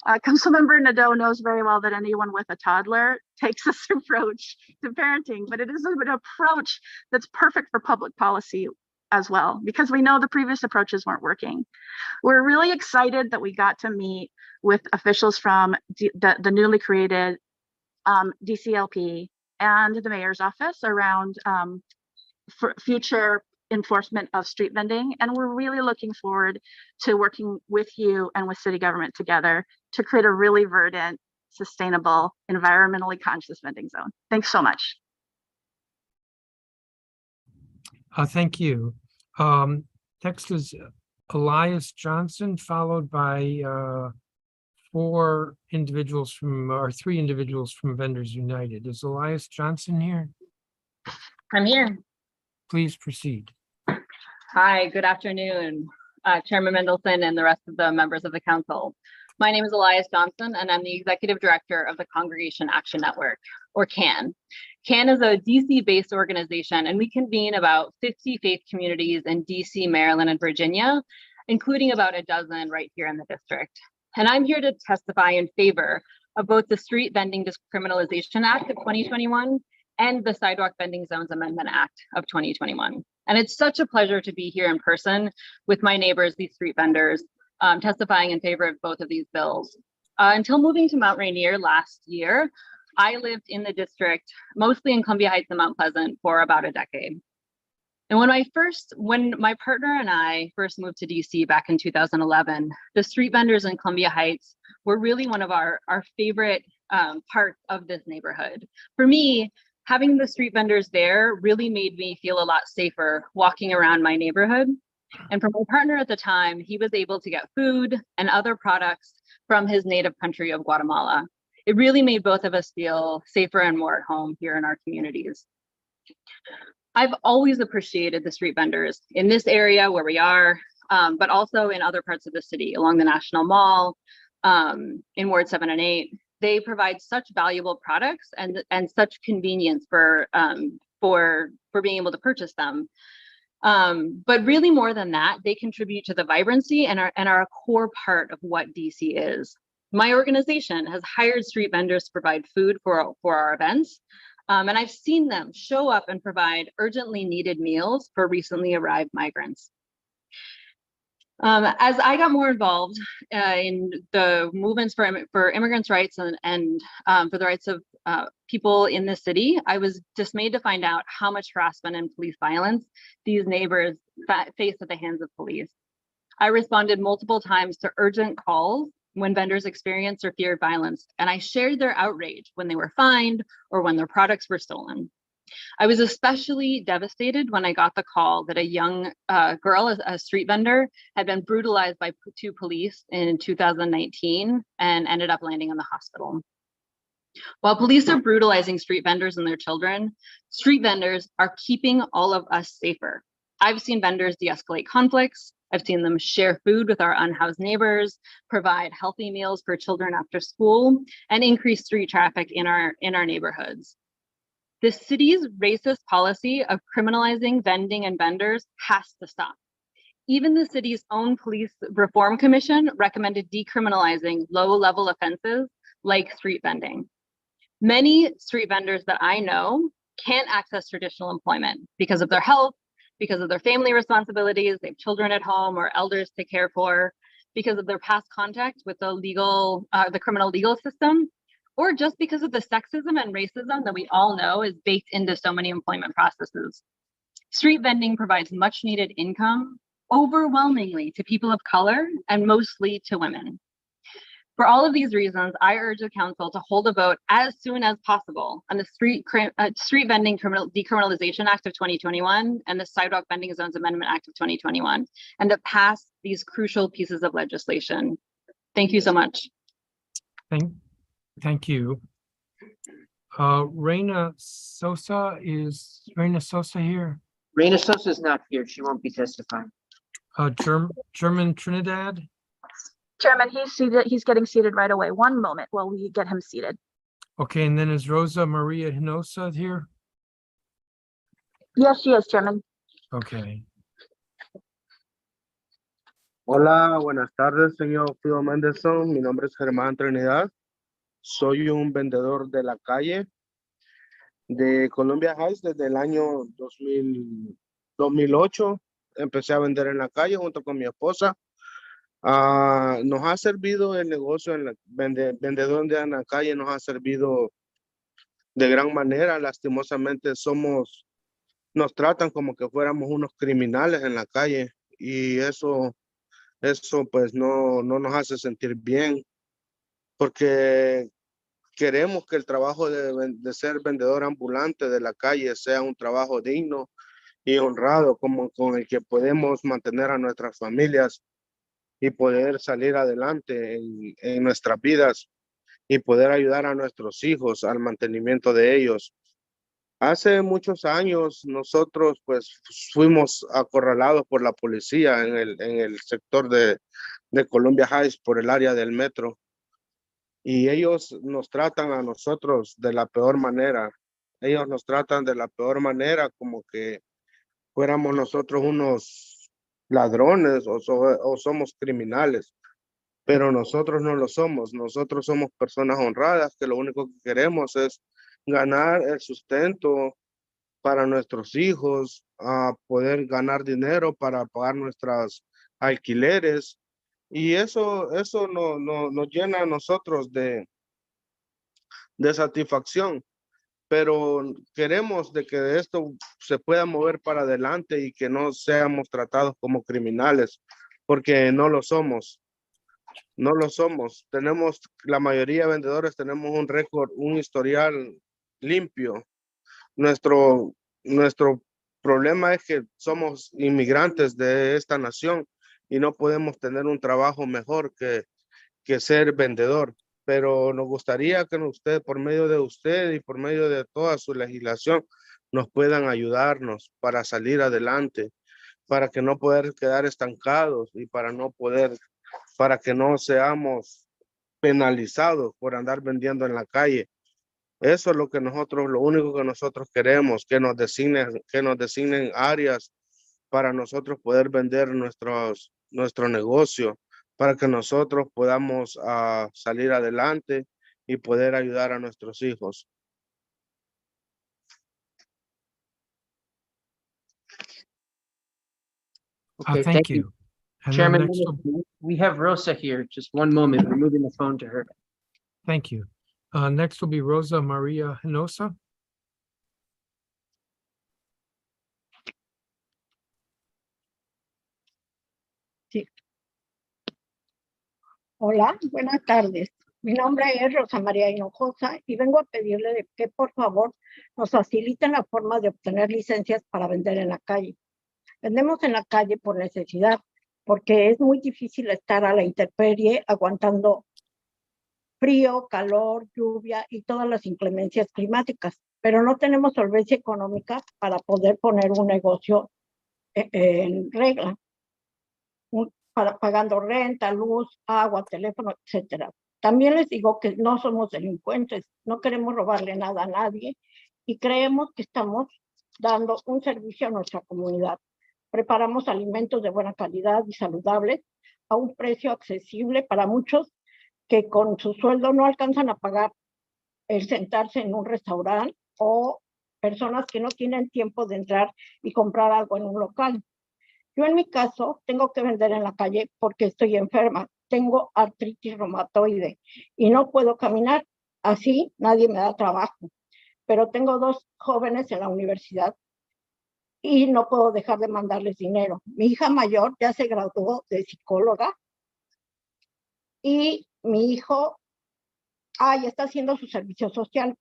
Councilmember Nadeau knows very well that anyone with a toddler takes this approach to parenting, but it is an approach that's perfect for public policy. as well, because we know the previous approaches weren't working. We're really excited that we got to meet with officials from the newly created DCLP and the mayor's office around for future enforcement of street vending. And we're really looking forward to working with you and with city government together to create a really verdant, sustainable, environmentally conscious vending zone. Thanks so much. Thank you. Next is Elias Johnson, followed by three individuals from Vendors United. Is Elias Johnson here? I'm here. Please proceed. Hi, good afternoon, Chairman Mendelson and the rest of the members of the council. My name is Elias Johnson, and I'm the Executive Director of the Congregation Action Network, or CAN. CAN is a DC-based organization, and we convene about 50 faith communities in DC, Maryland, and Virginia, including about a dozen right here in the district. And I'm here to testify in favor of both the Street Vending Decriminalization Act of 2021 and the Sidewalk Vending Zones Amendment Act of 2021. And it's such a pleasure to be here in person with my neighbors, these street vendors, testifying in favor of both of these bills. Until moving to Mount Rainier last year, I lived in the district, mostly in Columbia Heights and Mount Pleasant, for about a decade. And when my partner and I first moved to DC back in 2011, the street vendors in Columbia Heights were really one of our favorite parts of this neighborhood. For me, having the street vendors there really made me feel a lot safer walking around my neighborhood. And for my partner at the time, he was able to get food and other products from his native country of Guatemala. It really made both of us feel safer and more at home here in our communities. I've always appreciated the street vendors in this area where we are, but also in other parts of the city, along the National Mall, in Ward 7 and 8. They provide such valuable products and such convenience for being able to purchase them. But really more than that, they contribute to the vibrancy and are a core part of what DC is. My organization has hired street vendors to provide food for our events. And I've seen them show up and provide urgently needed meals for recently arrived migrants. As I got more involved in the movements for immigrants' rights and for the rights of people in the city, I was dismayed to find out how much harassment and police violence these neighbors face at the hands of police. I responded multiple times to urgent calls when vendors experienced or feared violence, and I shared their outrage when they were fined or when their products were stolen. I was especially devastated when I got the call that a young girl, a street vendor, had been brutalized by two police in 2019 and ended up landing in the hospital. While police are brutalizing street vendors and their children, street vendors are keeping all of us safer. I've seen vendors de-escalate conflicts. I've seen them share food with our unhoused neighbors, provide healthy meals for children after school, and increase street traffic in our neighborhoods. The city's racist policy of criminalizing vending and vendors has to stop. Even the city's own police reform commission recommended decriminalizing low-level offenses like street vending. Many street vendors that I know can't access traditional employment because of their health, because of their family responsibilities, they have children at home or elders to care for, because of their past contact with the criminal legal system, or just because of the sexism and racism that we all know is baked into so many employment processes. Street vending provides much needed income, overwhelmingly to people of color and mostly to women. For all of these reasons, I urge the council to hold a vote as soon as possible on the Street Vending Decriminalization Act of 2021 and the Sidewalk Vending Zones Amendment Act of 2021, and to pass these crucial pieces of legislation. Thank you so much. Thank you. Reina Sosa, is Reina Sosa here? Reina Sosa is not here. She won't be testifying. German Trinidad? Chairman, he's seated. He's getting seated right away. One moment while we get him seated. Okay, and then is Rosa Maria Hinosa here? Yes, she is, Chairman. Okay. Hola, buenas tardes, señor Fido Mendelson. Mi nombre es Germán Trinidad. Soy un vendedor de la calle de Columbia Heights desde el año 2008. empecé a vender en la calle junto con mi esposa. Nos ha servido el negocio en vendedor en la calle, nos ha servido de gran manera. Lastimosamente nos tratan como que fuéramos unos criminales en la calle y eso pues no nos hace sentir bien porque queremos que el trabajo de ser vendedor ambulante de la calle sea un trabajo digno y honrado, como con el que podemos mantener a nuestras familias y poder salir adelante en nuestras vidas y poder ayudar a nuestros hijos al mantenimiento de ellos. Hace muchos años nosotros pues fuimos acorralados por la policía en el sector de Columbia Heights por el área del metro y ellos nos tratan a nosotros de la peor manera. Ellos nos tratan de la peor manera como que fuéramos nosotros unos ladrones o somos criminales, pero nosotros no lo somos. Nosotros somos personas honradas que lo único que queremos es ganar el sustento para nuestros hijos, a poder ganar dinero para pagar nuestros alquileres. Y eso nos llena a nosotros de satisfacción, pero queremos de que esto se pueda mover para adelante y que no seamos tratados como criminales, porque no lo somos. No lo somos. Tenemos, la mayoría de vendedores tenemos un récord, un historial limpio. Nuestro problema es que somos inmigrantes de esta nación y no podemos tener un trabajo mejor que ser vendedor. Pero nos gustaría que usted, por medio de usted y por medio de toda su legislación, nos puedan ayudarnos para salir adelante, para que no poder quedar estancados y para que no seamos penalizados por andar vendiendo en la calle. Eso es lo único que nosotros queremos, que nos designen áreas para nosotros poder vender nuestro negocio, para que nosotros podamos salir adelante y poder ayudar a nuestros hijos. Okay, thank you. And then Chairman, next will- we have Rosa here. Just one moment. We're moving the phone to her. Thank you. Next will be Rosa Maria Hinosa. Sí. Hola, buenas tardes. Mi nombre es Rosa María Hinojosa y vengo a pedirle de que por favor nos faciliten la forma de obtener licencias para vender en la calle. Vendemos en la calle por necesidad, porque es muy difícil estar a la intemperie aguantando frío, calor, lluvia y todas las inclemencias climáticas, pero no tenemos solvencia económica para poder poner un negocio en regla, pagando renta, luz, agua, teléfono, etcétera. También les digo que no somos delincuentes, no queremos robarle nada a nadie y creemos que estamos dando un servicio a nuestra comunidad. Preparamos alimentos de buena calidad y saludables a un precio accesible para muchos que con su sueldo no alcanzan a pagar el sentarse en un restaurante o personas que no tienen tiempo de entrar y comprar algo en un local. Yo en mi caso tengo que vender en la calle porque estoy enferma, tengo artritis reumatoide y no puedo caminar, así nadie me da trabajo, pero tengo 2 jóvenes en la universidad y no puedo dejar de mandarles dinero. Mi hija mayor ya se graduó de psicóloga y mi hijo ya está haciendo su servicio social,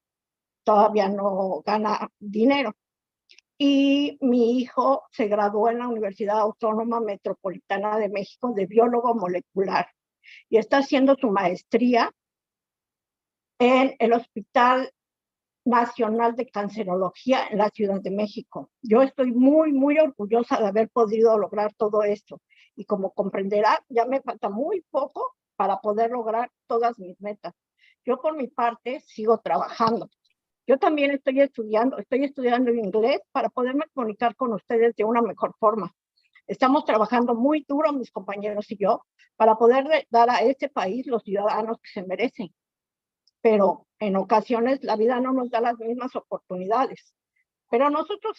todavía no gana dinero. Y mi hijo se graduó en la Universidad Autónoma Metropolitana de México de biólogo molecular y está haciendo su maestría en el Hospital Nacional de Cancerología en la Ciudad de México. Yo estoy muy, muy orgullosa de haber podido lograr todo esto y como comprenderá, ya me falta muy poco para poder lograr todas mis metas. Yo por mi parte sigo trabajando. Yo también estoy estudiando inglés para poderme comunicar con ustedes de una mejor forma. Estamos trabajando muy duro, mis compañeros y yo, para poder dar a este país los ciudadanos que se merecen. Pero en ocasiones la vida no nos da las mismas oportunidades, pero nosotros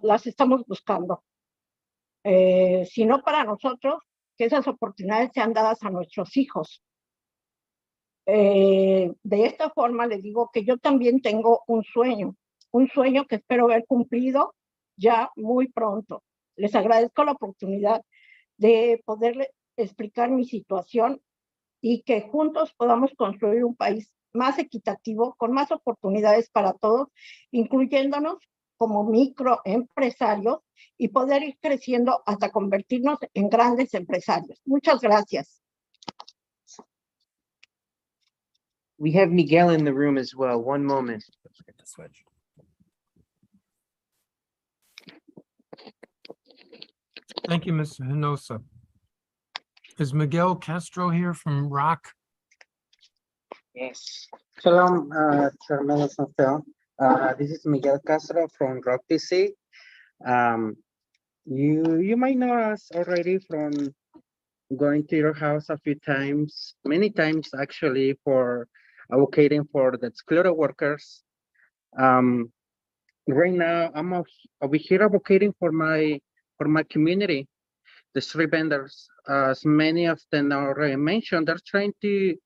las estamos buscando. sino para nosotros, que esas oportunidades sean dadas a nuestros hijos. De esta forma les digo que yo también tengo un sueño que espero ver cumplido ya muy pronto. Les agradezco la oportunidad de poderles explicar mi situación y que juntos podamos construir un país más equitativo, con más oportunidades para todos, incluyéndonos como microempresarios y poder ir creciendo hasta convertirnos en grandes empresarios. Muchas gracias. We have Miguel in the room as well. One moment. Thank you, Mr. Hinosa. Is Miguel Castro here from ROC? Yes. Shalom, Chairman Phil. This is Miguel Castro from Rock DC. You might know us already from going to your house a few times, many times actually, for advocating for the excluded workers. Right now, I'm over here advocating for my community, the street vendors. As many of them already mentioned, they're trying to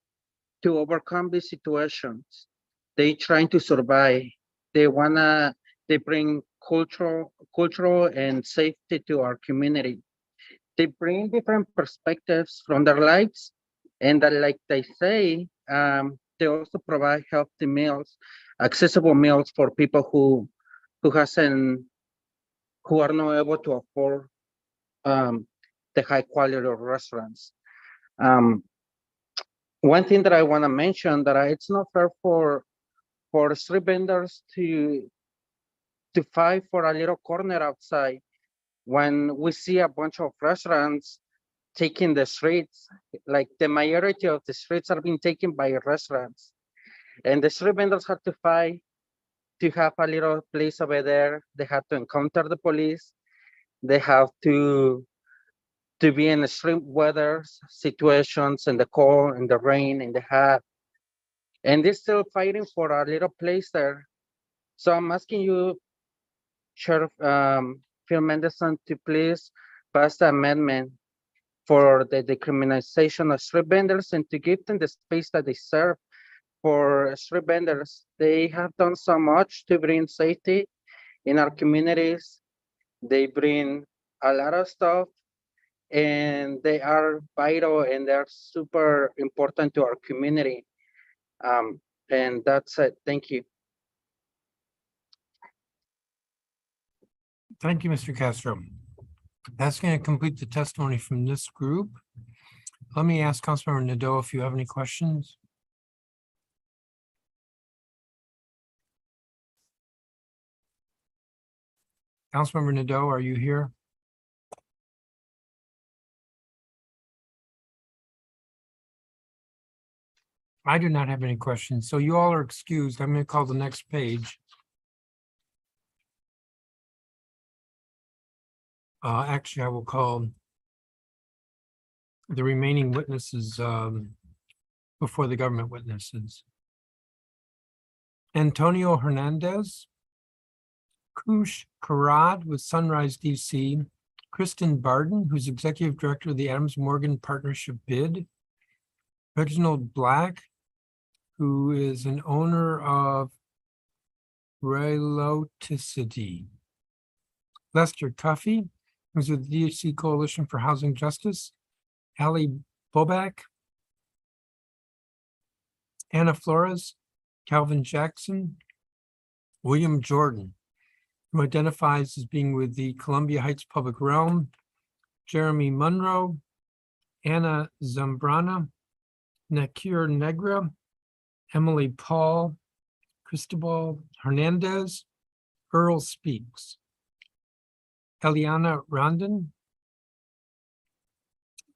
overcome these situations. They trying to survive. They bring cultural and safety to our community. They bring different perspectives from their lives, and that, like they say, they also provide healthy meals, accessible meals for people who are not able to afford the high quality of restaurants. One thing that I want to mention that it's not fair for street vendors to fight for a little corner outside when we see a bunch of restaurants taking the streets. Like the majority of the streets are being taken by restaurants, and the street vendors have to fight to have a little place over there. They have to encounter the police. They have to be in extreme weather situations, in the cold, in the rain, in the hot, and they're still fighting for a little place there. So I'm asking you, Sheriff Phil Mendelson, to please pass the amendment for the decriminalization of street vendors and to give them the space that they serve. For street vendors, they have done so much to bring safety in our communities. They bring a lot of stuff, and they are vital and they're super important to our community. And that's it. Thank you. Thank you, Mr. Castro. That's going to complete the testimony from this group. Let me ask Councilmember Nadeau if you have any questions. Councilmember Nadeau, are you here? I do not have any questions, so you all are excused. I'm going to call the next page. Actually, I will call the remaining witnesses before the government witnesses. Antonio Hernandez, Kush Karad with Sunrise DC, Kristen Barden, who's Executive Director of the Adams Morgan Partnership Bid, Reginald Black, who is an owner of Reloticity, Lester Cuffey, who's with the DC Coalition for Housing Justice, Ali Bobak, Anna Flores, Calvin Jackson, William Jordan, who identifies as being with the Columbia Heights Public Realm, Jeremy Munro, Anna Zambrana, Nakir Negra, Emily Paul, Cristobal Hernandez, Earl Speaks, Eliana Rondon,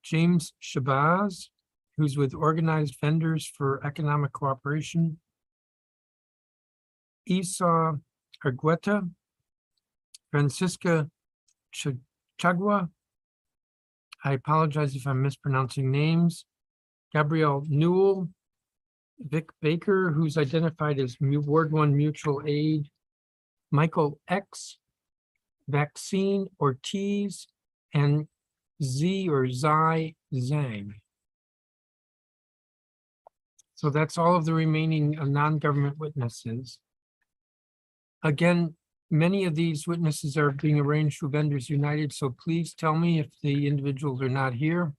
James Shabazz, who's with Organized Vendors for Economic Cooperation, Esau Argueta, Francisca Chagua, I apologize if I'm mispronouncing names, Gabrielle Newell, Vic Baker, who's identified as Ward 1 Mutual Aid, Michael X, Vaccine Ortiz, and Z or Zai Zhang. So that's all of the remaining non-government witnesses. Again, many of these witnesses are being arranged through Vendors United, so please tell me if the individuals are not here.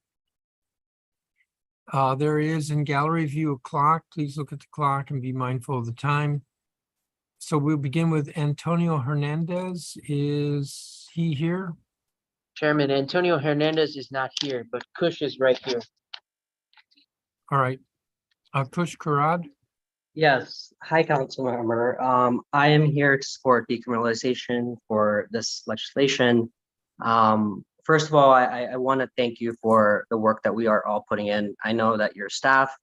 There is in gallery view a clock. Please look at the clock and be mindful of the time. So we'll begin with Antonio Hernandez. Is he here? Chairman, Antonio Hernandez is not here, but Kush is right here. All right. Kush Karad. Yes. Hi, Councilmember. I am here to support decriminalization for this legislation. First of all, I want to thank you for the work that we are all putting in. I know that your staff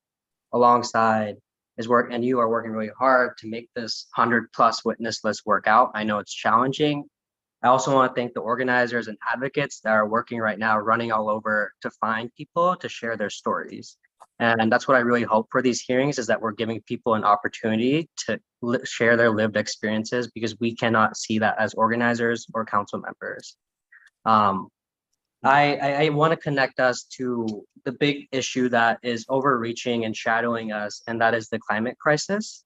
alongside is work and you are working really hard to make this 100+ witness list work out. I know it's challenging. I also want to thank the organizers and advocates that are working right now, running all over to find people to share their stories. And that's what I really hope for these hearings, is that we're giving people an opportunity to share their lived experiences, because we cannot see that as organizers or council members. I want to connect us to the big issue that is overreaching and shadowing us, and that is the climate crisis.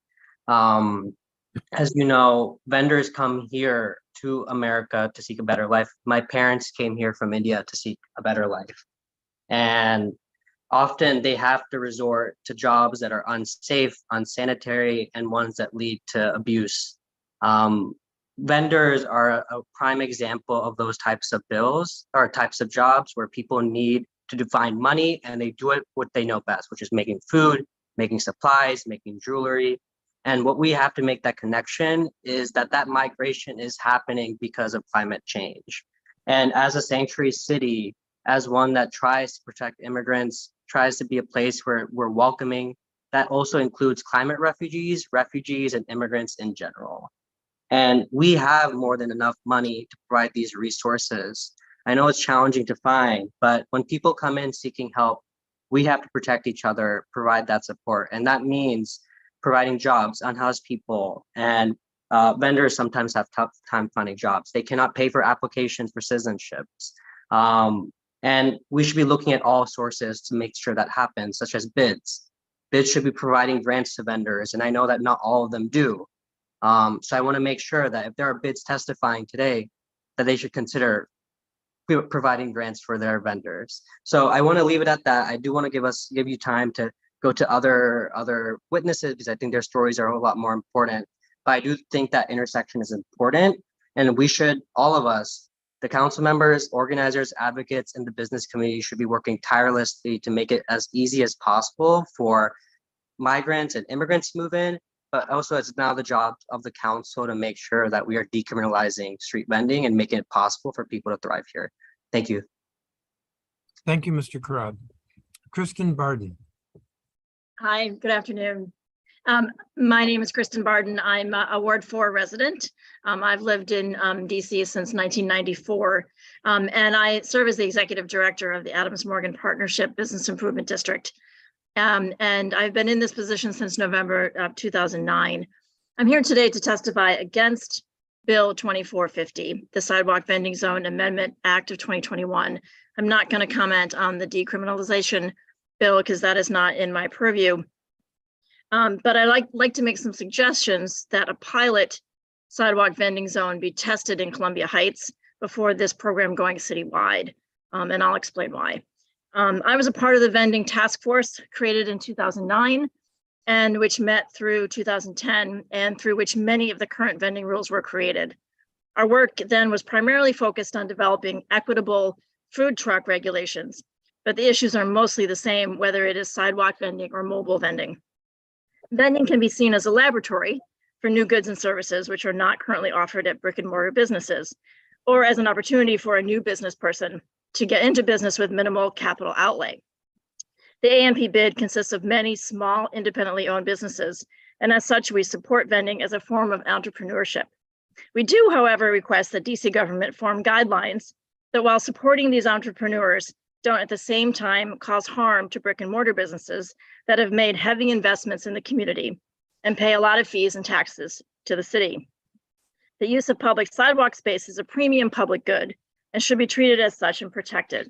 As you know, vendors come here to America to seek a better life. My parents came here from India to seek a better life. And often they have to resort to jobs that are unsafe, unsanitary, and ones that lead to abuse. Vendors are a prime example of those types of bills or types of jobs where people need to find money, and they do it what they know best, which is making food, making supplies, making jewelry. And what we have to make that connection is that migration is happening because of climate change. And as a sanctuary city, as one that tries to protect immigrants, tries to be a place where we're welcoming, that also includes climate refugees, and immigrants in general. And we have more than enough money to provide these resources. I know it's challenging to find, but when people come in seeking help, we have to protect each other, provide that support. And that means providing jobs, unhoused people, and vendors sometimes have tough time finding jobs. They cannot pay for applications for citizenships. And we should be looking at all sources to make sure that happens, such as bids. Bids should be providing grants to vendors, and I know that not all of them do. So I want to make sure that if there are bids testifying today, that they should consider providing grants for their vendors. So I want to leave it at that. I do want to give you time to go to other witnesses, because I think their stories are a lot more important. But I do think that intersection is important, and we should, all of us, the council members, organizers, advocates, and the business community should be working tirelessly to make it as easy as possible for migrants and immigrants to move in. But also it's now the job of the council to make sure that we are decriminalizing street vending and making it possible for people to thrive here. Thank you. Thank you, Mr. Karad. Kristen Barden. Hi, good afternoon. My name is Kristen Barden. I'm a Ward 4 resident. I've lived in DC since 1994, and I serve as the executive director of the Adams Morgan Partnership Business Improvement District. And I've been in this position since November of 2009. I'm here today to testify against Bill 2450, the Sidewalk Vending Zone Amendment Act of 2021. I'm not going to comment on the decriminalization bill because that is not in my purview. But I'd like to make some suggestions that a pilot sidewalk vending zone be tested in Columbia Heights before this program going citywide, and I'll explain why. I was a part of the vending task force created in 2009, and which met through 2010, and through which many of the current vending rules were created. Our work then was primarily focused on developing equitable food truck regulations, but the issues are mostly the same, whether it is sidewalk vending or mobile vending. Vending can be seen as a laboratory for new goods and services which are not currently offered at brick and mortar businesses, or as an opportunity for a new business person to get into business with minimal capital outlay. The AMP bid consists of many small independently owned businesses, and as such, we support vending as a form of entrepreneurship. We do, however, request that DC government form guidelines that, while supporting these entrepreneurs, don't at the same time cause harm to brick and mortar businesses that have made heavy investments in the community and pay a lot of fees and taxes to the city. The use of public sidewalk space is a premium public good, and should be treated as such and protected.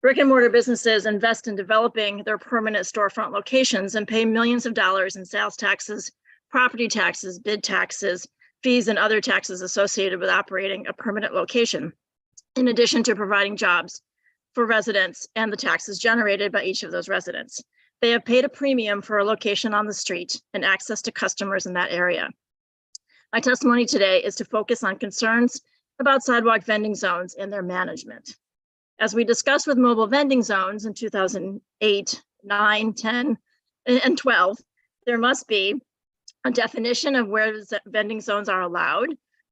Brick and mortar businesses invest in developing their permanent storefront locations and pay millions of dollars in sales taxes, property taxes, bid taxes, fees, and other taxes associated with operating a permanent location, in addition to providing jobs for residents and the taxes generated by each of those residents. They have paid a premium for a location on the street and access to customers in that area. My testimony today is to focus on concerns about sidewalk vending zones and their management. As we discussed with mobile vending zones in 2008, 9, 10, and 12, there must be a definition of where vending zones are allowed,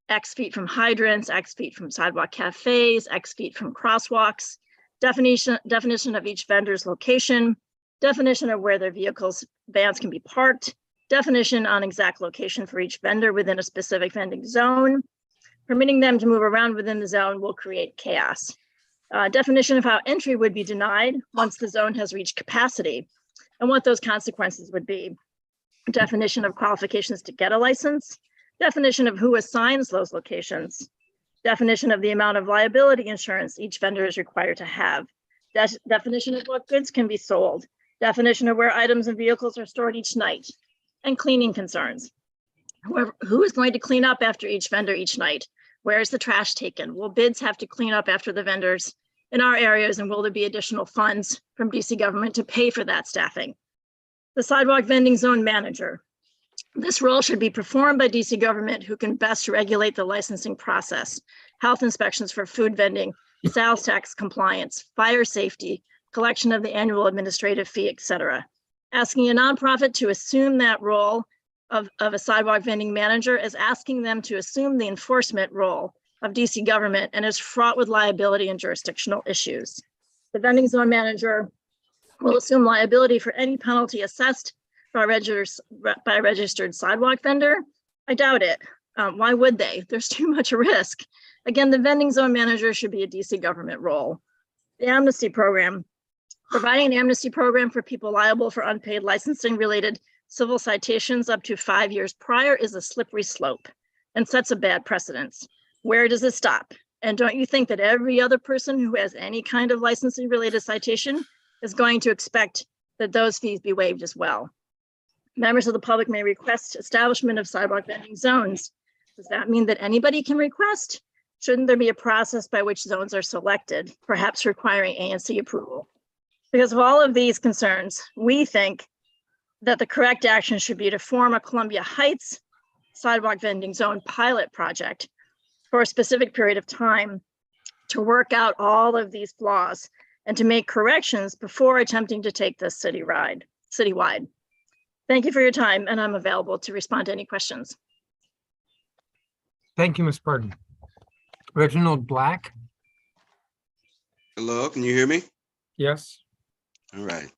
X feet from hydrants, X feet from sidewalk cafes, X feet from crosswalks, definition of each vendor's location, definition of where their vans can be parked, definition on exact location for each vendor within a specific vending zone. Permitting them to move around within the zone will create chaos. Definition of how entry would be denied once the zone has reached capacity and what those consequences would be. Definition of qualifications to get a license, definition of who assigns those locations, definition of the amount of liability insurance each vendor is required to have, definition of what goods can be sold, definition of where items and vehicles are stored each night, and cleaning concerns. Who is going to clean up after each vendor each night? Where is the trash taken? Will bids have to clean up after the vendors in our areas, and will there be additional funds from DC government to pay for that staffing? The sidewalk vending zone manager. This role should be performed by DC government, who can best regulate the licensing process, health inspections for food vending, sales tax compliance, fire safety, collection of the annual administrative fee, etc. Asking a nonprofit to assume that role of a sidewalk vending manager is asking them to assume the enforcement role of DC government and is fraught with liability and jurisdictional issues. The vending zone manager will assume liability for any penalty assessed by a registered sidewalk vendor. I doubt it. Why would they? There's too much risk. Again, the vending zone manager should be a DC government role. The amnesty program. Providing an amnesty program for people liable for unpaid licensing related civil citations up to 5 years prior is a slippery slope and sets a bad precedence. Where does it stop? And don't you think that every other person who has any kind of licensing related citation is going to expect that those fees be waived as well? Members of the public may request establishment of sidewalk vending zones. Does that mean that anybody can request? Shouldn't there be a process by which zones are selected, perhaps requiring ANC approval? Because of all of these concerns, we think that the correct action should be to form a Columbia Heights sidewalk vending zone pilot project for a specific period of time to work out all of these flaws and to make corrections before attempting to take this citywide. Thank you for your time, and I'm available to respond to any questions. Thank you, Ms. Burton. Reginald Black? Hello, can you hear me? Yes. All right.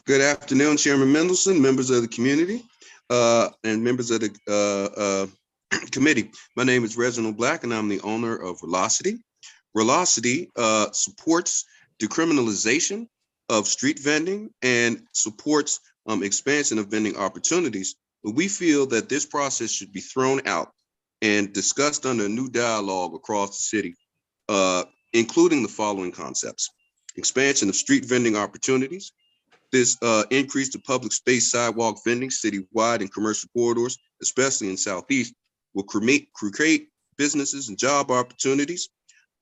Good afternoon, Chairman Mendelson, members of the community, and members of the committee. My name is Reginald Black, and I'm the owner of Velocity. Velocity supports decriminalization of street vending and supports expansion of vending opportunities. But we feel that this process should be thrown out and discussed under a new dialogue across the city, including the following concepts: expansion of street vending opportunities. This increase to public space sidewalk vending citywide and commercial corridors, especially in Southeast, will create businesses and job opportunities,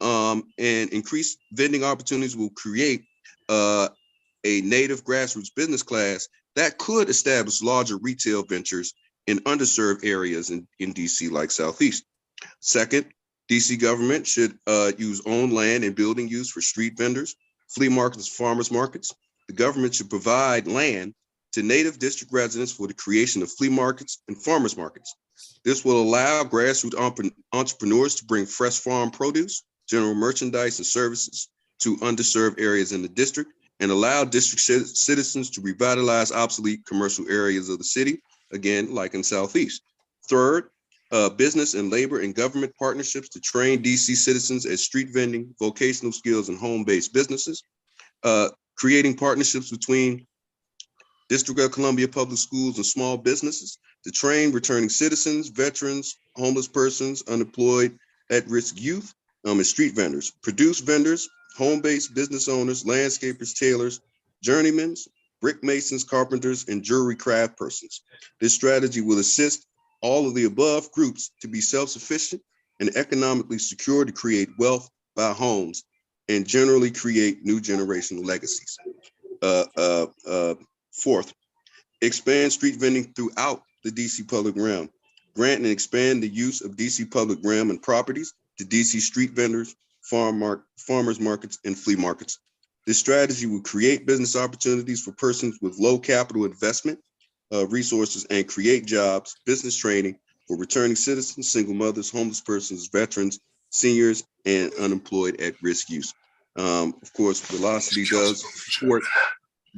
and increased vending opportunities will create a native grassroots business class that could establish larger retail ventures in underserved areas in DC like Southeast. Second, DC government should use own land and building use for street vendors, flea markets, farmers markets. The government should provide land to native district residents for the creation of flea markets and farmers markets. This will allow grassroots entrepreneurs to bring fresh farm produce, general merchandise, and services to underserved areas in the district, and allow district citizens to revitalize obsolete commercial areas of the city, again, like in Southeast. Third, business and labor and government partnerships to train DC citizens at street vending, vocational skills, and home-based businesses. Creating partnerships between District of Columbia Public Schools and small businesses to train returning citizens, veterans, homeless persons, unemployed, at-risk youth is street vendors, produce vendors, home-based business owners, landscapers, tailors, journeymen, brick masons, carpenters, and jewelry craft persons. This strategy will assist all of the above groups to be self-sufficient and economically secure to create wealth, buy homes, and generally create new generational legacies. Fourth, expand street vending throughout the DC public realm. Grant and expand the use of DC public realm and properties to DC street vendors, farmers markets, and flea markets. This strategy will create business opportunities for persons with low capital investment resources and create jobs, business training for returning citizens, single mothers, homeless persons, veterans, seniors, and unemployed at-risk youth. Of course, Velocity does support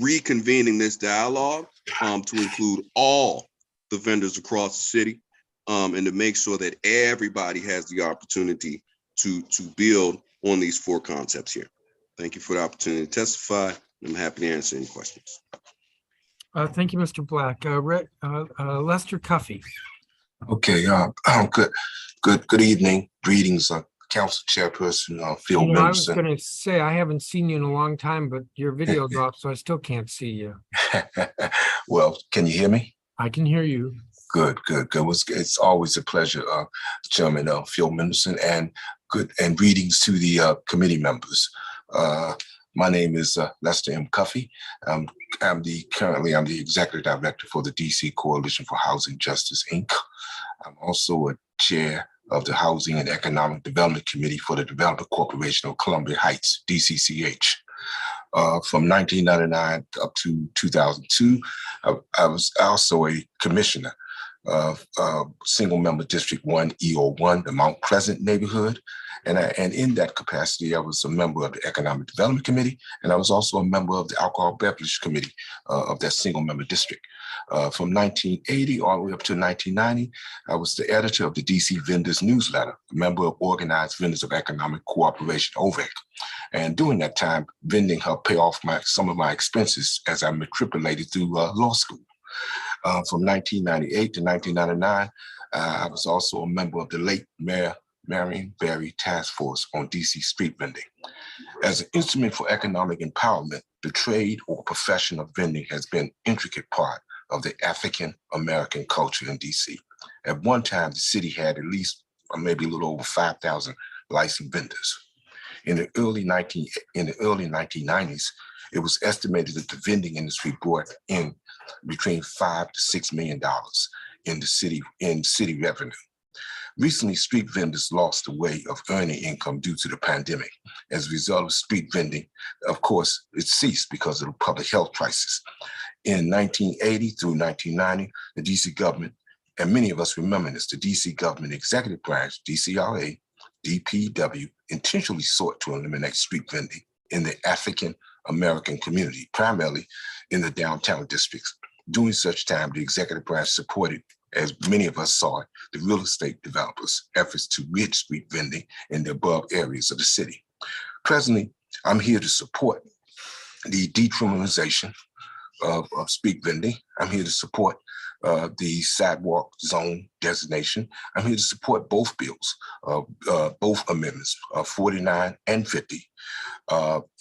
reconvening this dialogue to include all the vendors across the city and to make sure that everybody has the opportunity to build on these four concepts here. Thank you for the opportunity to testify. I'm happy to answer any questions. Thank you, Mr. Black. Lester Cuffey. Okay, good evening. Greetings, Council Chairperson, Phil I was Mendelson. going to say, I haven't seen you in a long time, but your video's off, so I still can't see you. Well, can you hear me? I can hear you. Good. It's always a pleasure, Chairman Phil Mendelson, and greetings to the committee members. My name is Lester M. Cuffey. I'm the Executive Director for the DC Coalition for Housing Justice, Inc. I'm also a chair of the Housing and Economic Development Committee for the Development Corporation of Columbia Heights, DCCH. From 1999 up to 2002, I was also a commissioner of Single Member District 1 EO1, the Mount Pleasant neighborhood. And in that capacity, I was a member of the Economic Development Committee, and I was also a member of the Alcohol Beverage Committee of that single member district. From 1980 all the way up to 1990, I was the editor of the DC Vendors Newsletter, a member of Organized Vendors of Economic Cooperation, OVEC. And during that time, vending helped pay off some of my expenses as I matriculated through law school. From 1998 to 1999, I was also a member of the late Mayor Marion Barry Task Force on DC street vending. As an instrument for economic empowerment, the trade or profession of vending has been an intricate part of the African American culture in DC. At one time, the city had at least, or maybe a little over 5,000 licensed vendors. In the early 1990s, it was estimated that the vending industry brought in between $5 to $6 million in city revenue. Recently, street vendors lost the way of earning income due to the pandemic. As a result of street vending, of course, it ceased because of the public health crisis. In 1980 through 1990, the DC government, and many of us remember this, the DC government executive branch, DCRA, DPW, intentionally sought to eliminate street vending in the African American community, primarily in the downtown districts. During such time, the executive branch supported, as many of us saw it, the real estate developers' efforts to rid street vending in the above areas of the city. Presently, I'm here to support the decriminalization of street vending. I'm here to support the sidewalk zone designation. I'm here to support both bills, both amendments, 49 and 50.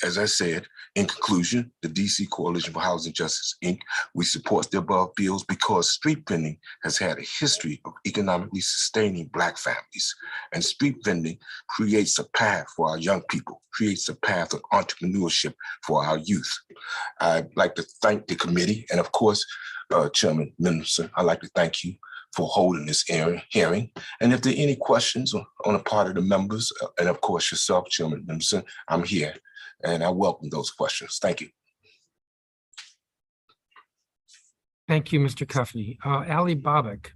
As I said, in conclusion, the DC Coalition for Housing Justice, Inc., we support the above bills because street vending has had a history of economically sustaining Black families, and street vending creates a path for our young people, creates a path of entrepreneurship for our youth. I'd like to thank the committee, and of course, Chairman Mendelson, I'd like to thank you for holding this hearing. And if there are any questions on the part of the members, and of course yourself, Chairman Mendelson, I'm here, and I welcome those questions. Thank you. Thank you, Mr. Cuffey. Ali Babak.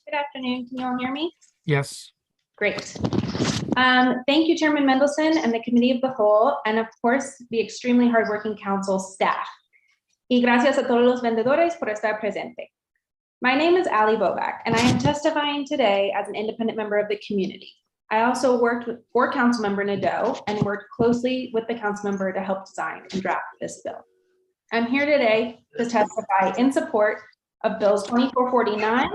Good afternoon. Can you all hear me? Yes. Great. Thank you, Chairman Mendelson and the Committee of the Whole, and of course, the extremely hardworking council staff. Y gracias a todos los vendedores por estar presente. My name is Ali Bobak, and I am testifying today as an independent member of the community. I also worked for Councilmember Nadeau and worked closely with the council member to help design and draft this bill. I'm here today to testify in support of Bills 2449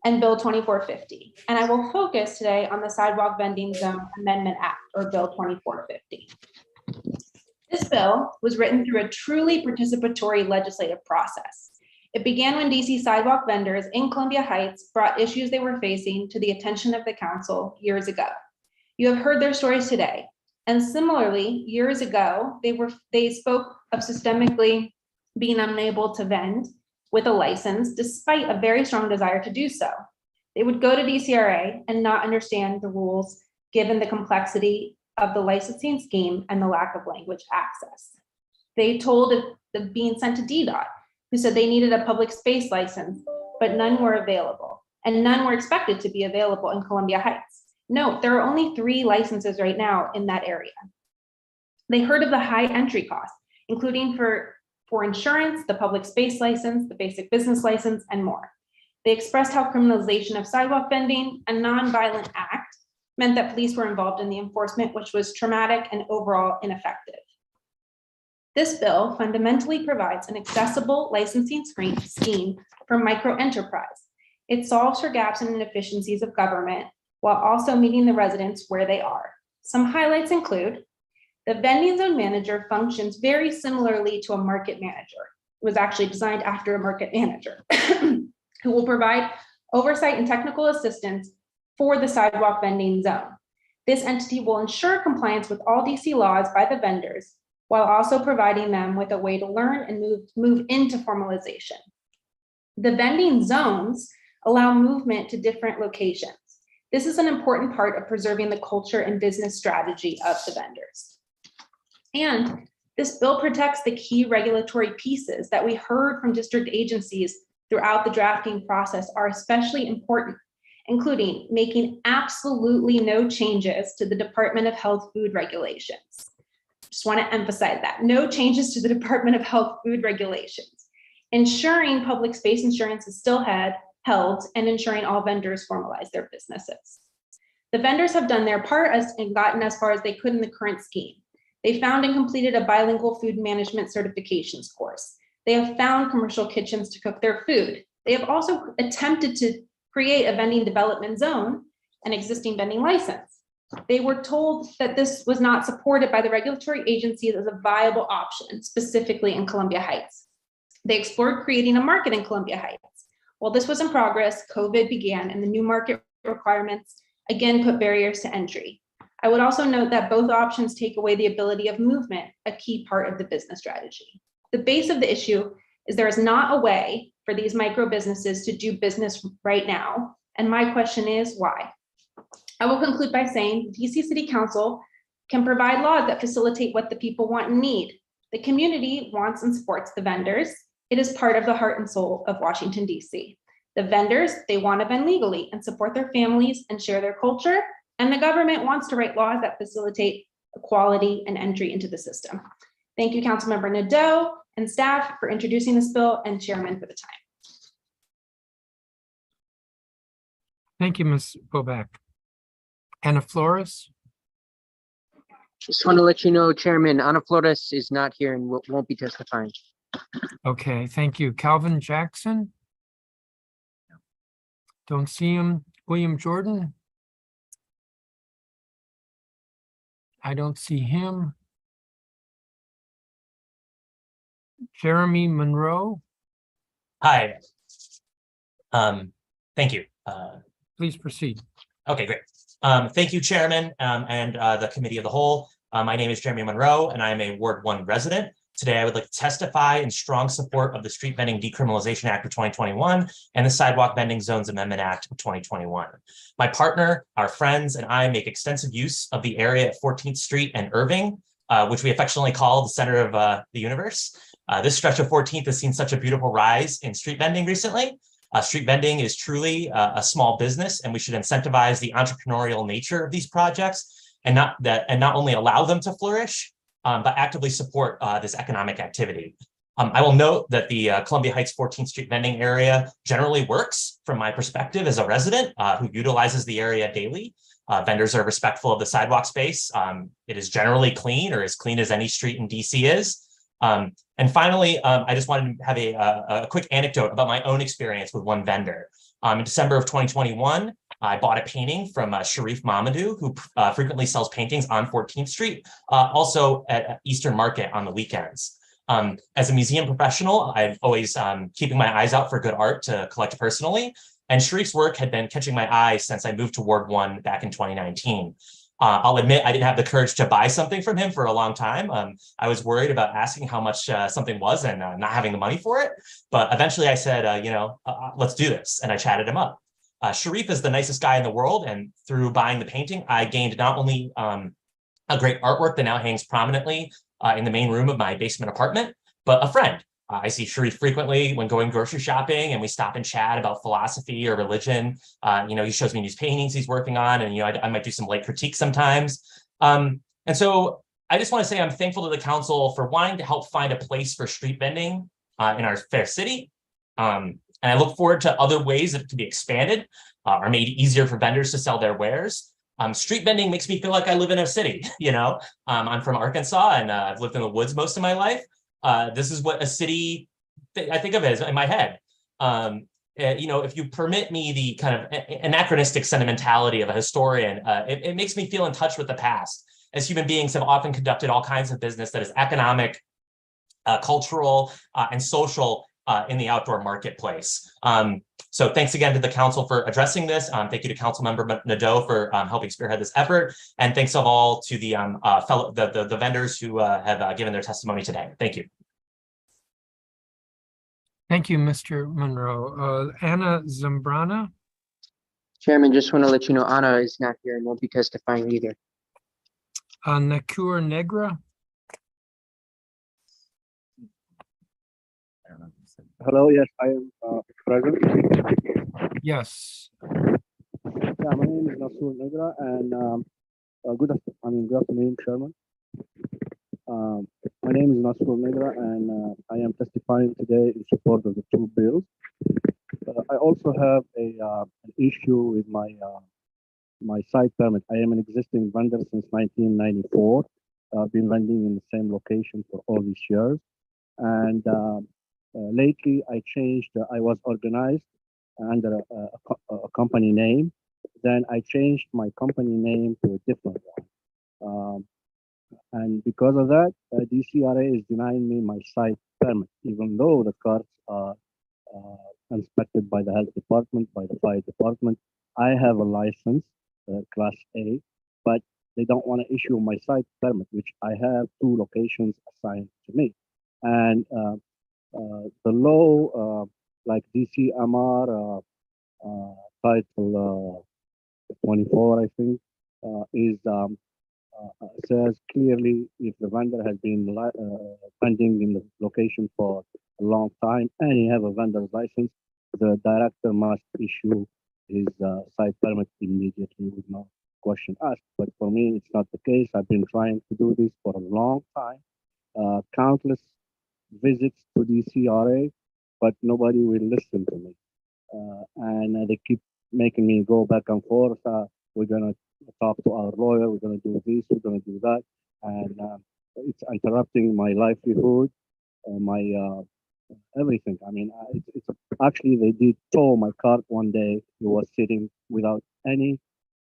and Bill 2450. And I will focus today on the Sidewalk Vending Zone Amendment Act, or Bill 2450. This bill was written through a truly participatory legislative process. It began when DC sidewalk vendors in Columbia Heights brought issues they were facing to the attention of the council years ago. You have heard their stories today. And similarly, years ago, they spoke of systemically being unable to vend with a license, despite a very strong desire to do so. They would go to DCRA and not understand the rules given the complexity of the licensing scheme and the lack of language access. They told of being sent to DDOT, who said they needed a public space license, but none were available, and none were expected to be available in Columbia Heights. Note, there are only 3 licenses right now in that area. They heard of the high entry costs, including for insurance, the public space license, the basic business license, and more. They expressed how criminalization of sidewalk vending, a non-violent act, meant that police were involved in the enforcement, which was traumatic and overall ineffective. This bill fundamentally provides an accessible licensing scheme for micro enterprise. It solves for gaps and inefficiencies of government while also meeting the residents where they are. Some highlights include the vending zone manager functions very similarly to a market manager. It was actually designed after a market manager who will provide oversight and technical assistance for the sidewalk vending zone. This entity will ensure compliance with all DC laws by the vendors while also providing them with a way to learn and move into formalization. The vending zones allow movement to different locations. This is an important part of preserving the culture and business strategy of the vendors. And this bill protects the key regulatory pieces that we heard from district agencies throughout the drafting process are especially important, including making absolutely no changes to the Department of Health food regulations. Just want to emphasize that, no changes to the Department of Health food regulations. Ensuring public space insurance is still held and ensuring all vendors formalize their businesses. The vendors have done their part and gotten as far as they could in the current scheme. They found and completed a bilingual food management certifications course. They have found commercial kitchens to cook their food. They have also attempted to create a vending development zone, an existing vending license. They were told that this was not supported by the regulatory agencies as a viable option, specifically in Columbia Heights. They explored creating a market in Columbia Heights. While this was in progress, COVID began and the new market requirements again put barriers to entry. I would also note that both options take away the ability of movement, a key part of the business strategy. The base of the issue is there is not a way for these micro businesses to do business right now. And my question is why? I will conclude by saying the DC City Council can provide laws that facilitate what the people want and need. The community wants and supports the vendors. It is part of the heart and soul of Washington, DC. The vendors, they want to vend legally and support their families and share their culture. And the government wants to write laws that facilitate equality and entry into the system. Thank you, Councilmember Nadeau and staff for introducing this bill and Chairman for the time. Thank you, Ms. Bobak. Ana Flores? Just want to let you know, Chairman, Ana Flores is not here and won't be testifying. Okay, thank you. Calvin Jackson? Don't see him. William Jordan? I don't see him. Jeremy Monroe? Hi. Thank you. Please proceed. Okay, great. Thank you, Chairman, and the Committee of the Whole. My name is Jeremy Monroe, and I am a Ward 1 resident. Today, I would like to testify in strong support of the Street Vending Decriminalization Act of 2021 and the Sidewalk Vending Zones Amendment Act of 2021. My partner, our friends, and I make extensive use of the area at 14th Street and Irving, which we affectionately call the center of the universe. This stretch of 14th has seen such a beautiful rise in street vending recently. Street vending is truly a small business, and we should incentivize the entrepreneurial nature of these projects and not only allow them to flourish, but actively support this economic activity. I will note that the Columbia Heights 14th Street vending area generally works from my perspective as a resident who utilizes the area daily. Vendors are respectful of the sidewalk space. It is generally clean, or as clean as any street in DC is. And finally, I just wanted to have a quick anecdote about my own experience with one vendor. In December of 2021, I bought a painting from Sharif Mamadou, who frequently sells paintings on 14th Street, also at Eastern Market on the weekends. As a museum professional, I'm always keeping my eyes out for good art to collect personally. And Sharif's work had been catching my eye since I moved to Ward 1 back in 2019. I'll admit I didn't have the courage to buy something from him for a long time. I was worried about asking how much something was and not having the money for it. But eventually I said, let's do this. And I chatted him up. Sharif is the nicest guy in the world. And through buying the painting, I gained not only a great artwork that now hangs prominently in the main room of my basement apartment, but a friend. I see Sharif frequently when going grocery shopping, and we stop and chat about philosophy or religion. He shows me these paintings he's working on, and I might do some light critique sometimes. And so I just want to say I'm thankful to the council for wanting to help find a place for street vending in our fair city. And I look forward to other ways that it can be expanded or made easier for vendors to sell their wares. Street vending makes me feel like I live in a city. I'm from Arkansas, and I've lived in the woods most of my life. This is what a city I think of as in my head. If you permit me the kind of anachronistic sentimentality of a historian, it makes me feel in touch with the past. As human beings have often conducted all kinds of business that is economic, cultural, and social in the outdoor marketplace. So thanks again to the council for addressing this. Thank you to Councilmember Nadeau for helping spearhead this effort. And thanks of all to the the vendors who have given their testimony today. Thank you. Thank you, Mr. Monroe. Anna Zambrana? Chairman, just want to let you know Anna is not here and won't be testifying either. Nakur Negra? Hello, yes, I am present. Yes. Yeah, my name is Nasur Negra, and good afternoon, Chairman. My name is Nasur Negra, and I am testifying today in support of the two bills. I also have an issue with my site permit. I am an existing vendor since 1994. I've been vending in the same location for all these years, and lately I changed. I was organized under a company name. Then I changed my company name to a different one. And because of that, DCRA is denying me my site permit, even though the carts are inspected by the health department, by the fire department. I have a license, class A, but they don't want to issue my site permit, which I have 2 locations assigned to me. And the law, like DCMR title 24, I think, is says clearly if the vendor has been vending in the location for a long time and he have a vendor's license, the director must issue his site permit immediately with no question asked. But for me, it's not the case. I've been trying to do this for a long time, countless visits to DCRA, but nobody will listen to me. And they keep making me go back and forth. We're going to talk to our lawyer, we're going to do this, we're going to do that. And it's interrupting my livelihood, my everything. I mean, actually, they did tow my cart one day. It was sitting without any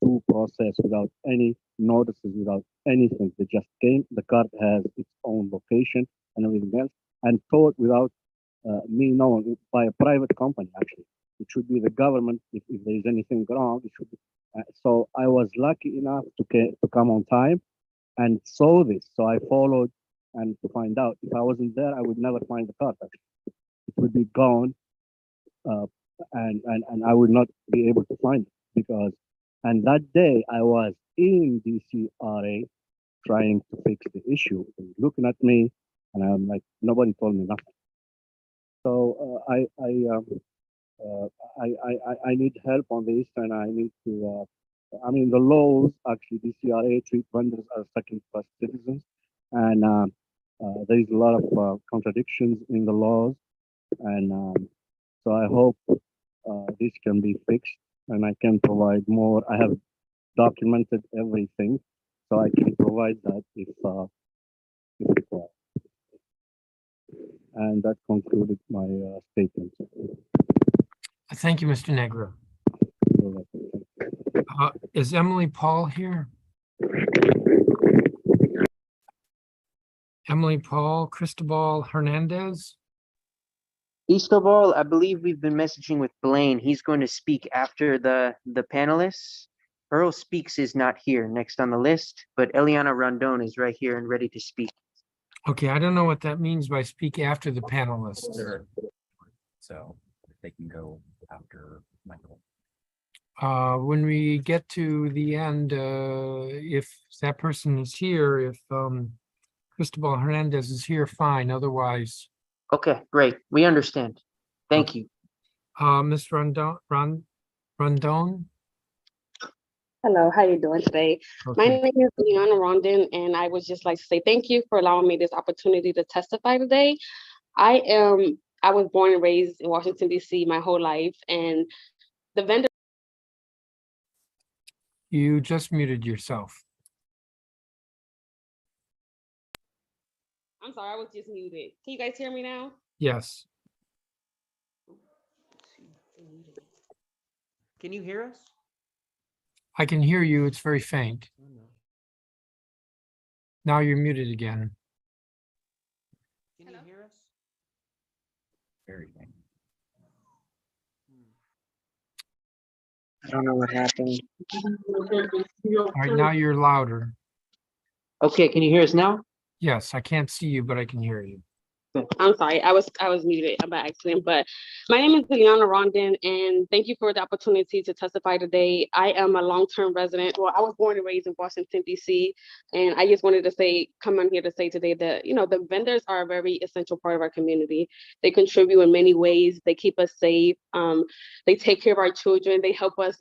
due process, without any notices, without anything. They just came. The cart has its own location and everything else, and towed without me knowing, by a private company, actually. It should be the government. If there is anything wrong, it should be. So I was lucky enough to come on time and saw this. So I followed and to find out. If I wasn't there, I would never find the cart. Actually, it would be gone, and I would not be able to find it because. And that day I was in DCRA trying to fix the issue. They were looking at me, and I'm like, nobody told me nothing. So I need help on this, and I need to. I mean, the laws actually, DCRA treat vendors as second-class citizens, and there is a lot of contradictions in the laws, and so I hope this can be fixed, and I can provide more. I have documented everything, so I can provide that if required. And that concluded my statement. Thank you, Mr. Negro. Is Emily Paul here? Emily Paul, Cristobal Hernandez? Cristobal, I believe we've been messaging with Blaine. He's going to speak after the panelists. Earl Speaks is not here next on the list, but Eliana Rondon is right here and ready to speak. Okay, I don't know what that means by speak after the panelists. So they can go after Michael. When we get to the end, if that person is here, if Cristobal Hernandez is here, fine. Otherwise, Okay, great. We understand. Thank you. Ms. Rondon? Hello, how you doing today? My Okay. name is Leona Rondon, and I would just like to say thank you for allowing me this opportunity to testify today. I was born and raised in Washington, D.C. my whole life, and the vendor. You just muted yourself. I'm sorry, I was just muted. Can you guys hear me now? Yes. Can you hear us? I can hear you. It's very faint. Now you're muted again. Can you hear us? Very faint. I don't know what happened. All right, now you're louder. Okay, can you hear us now? Yes, I can't see you, but I can hear you. I'm sorry, I was muted by accident, but my name is Liana Rondon, and thank you for the opportunity to testify today. I am a long-term resident. Well, I was born and raised in Washington, D.C., and I just wanted to come on here to say today that, the vendors are a very essential part of our community. They contribute in many ways. They keep us safe. They take care of our children. They help us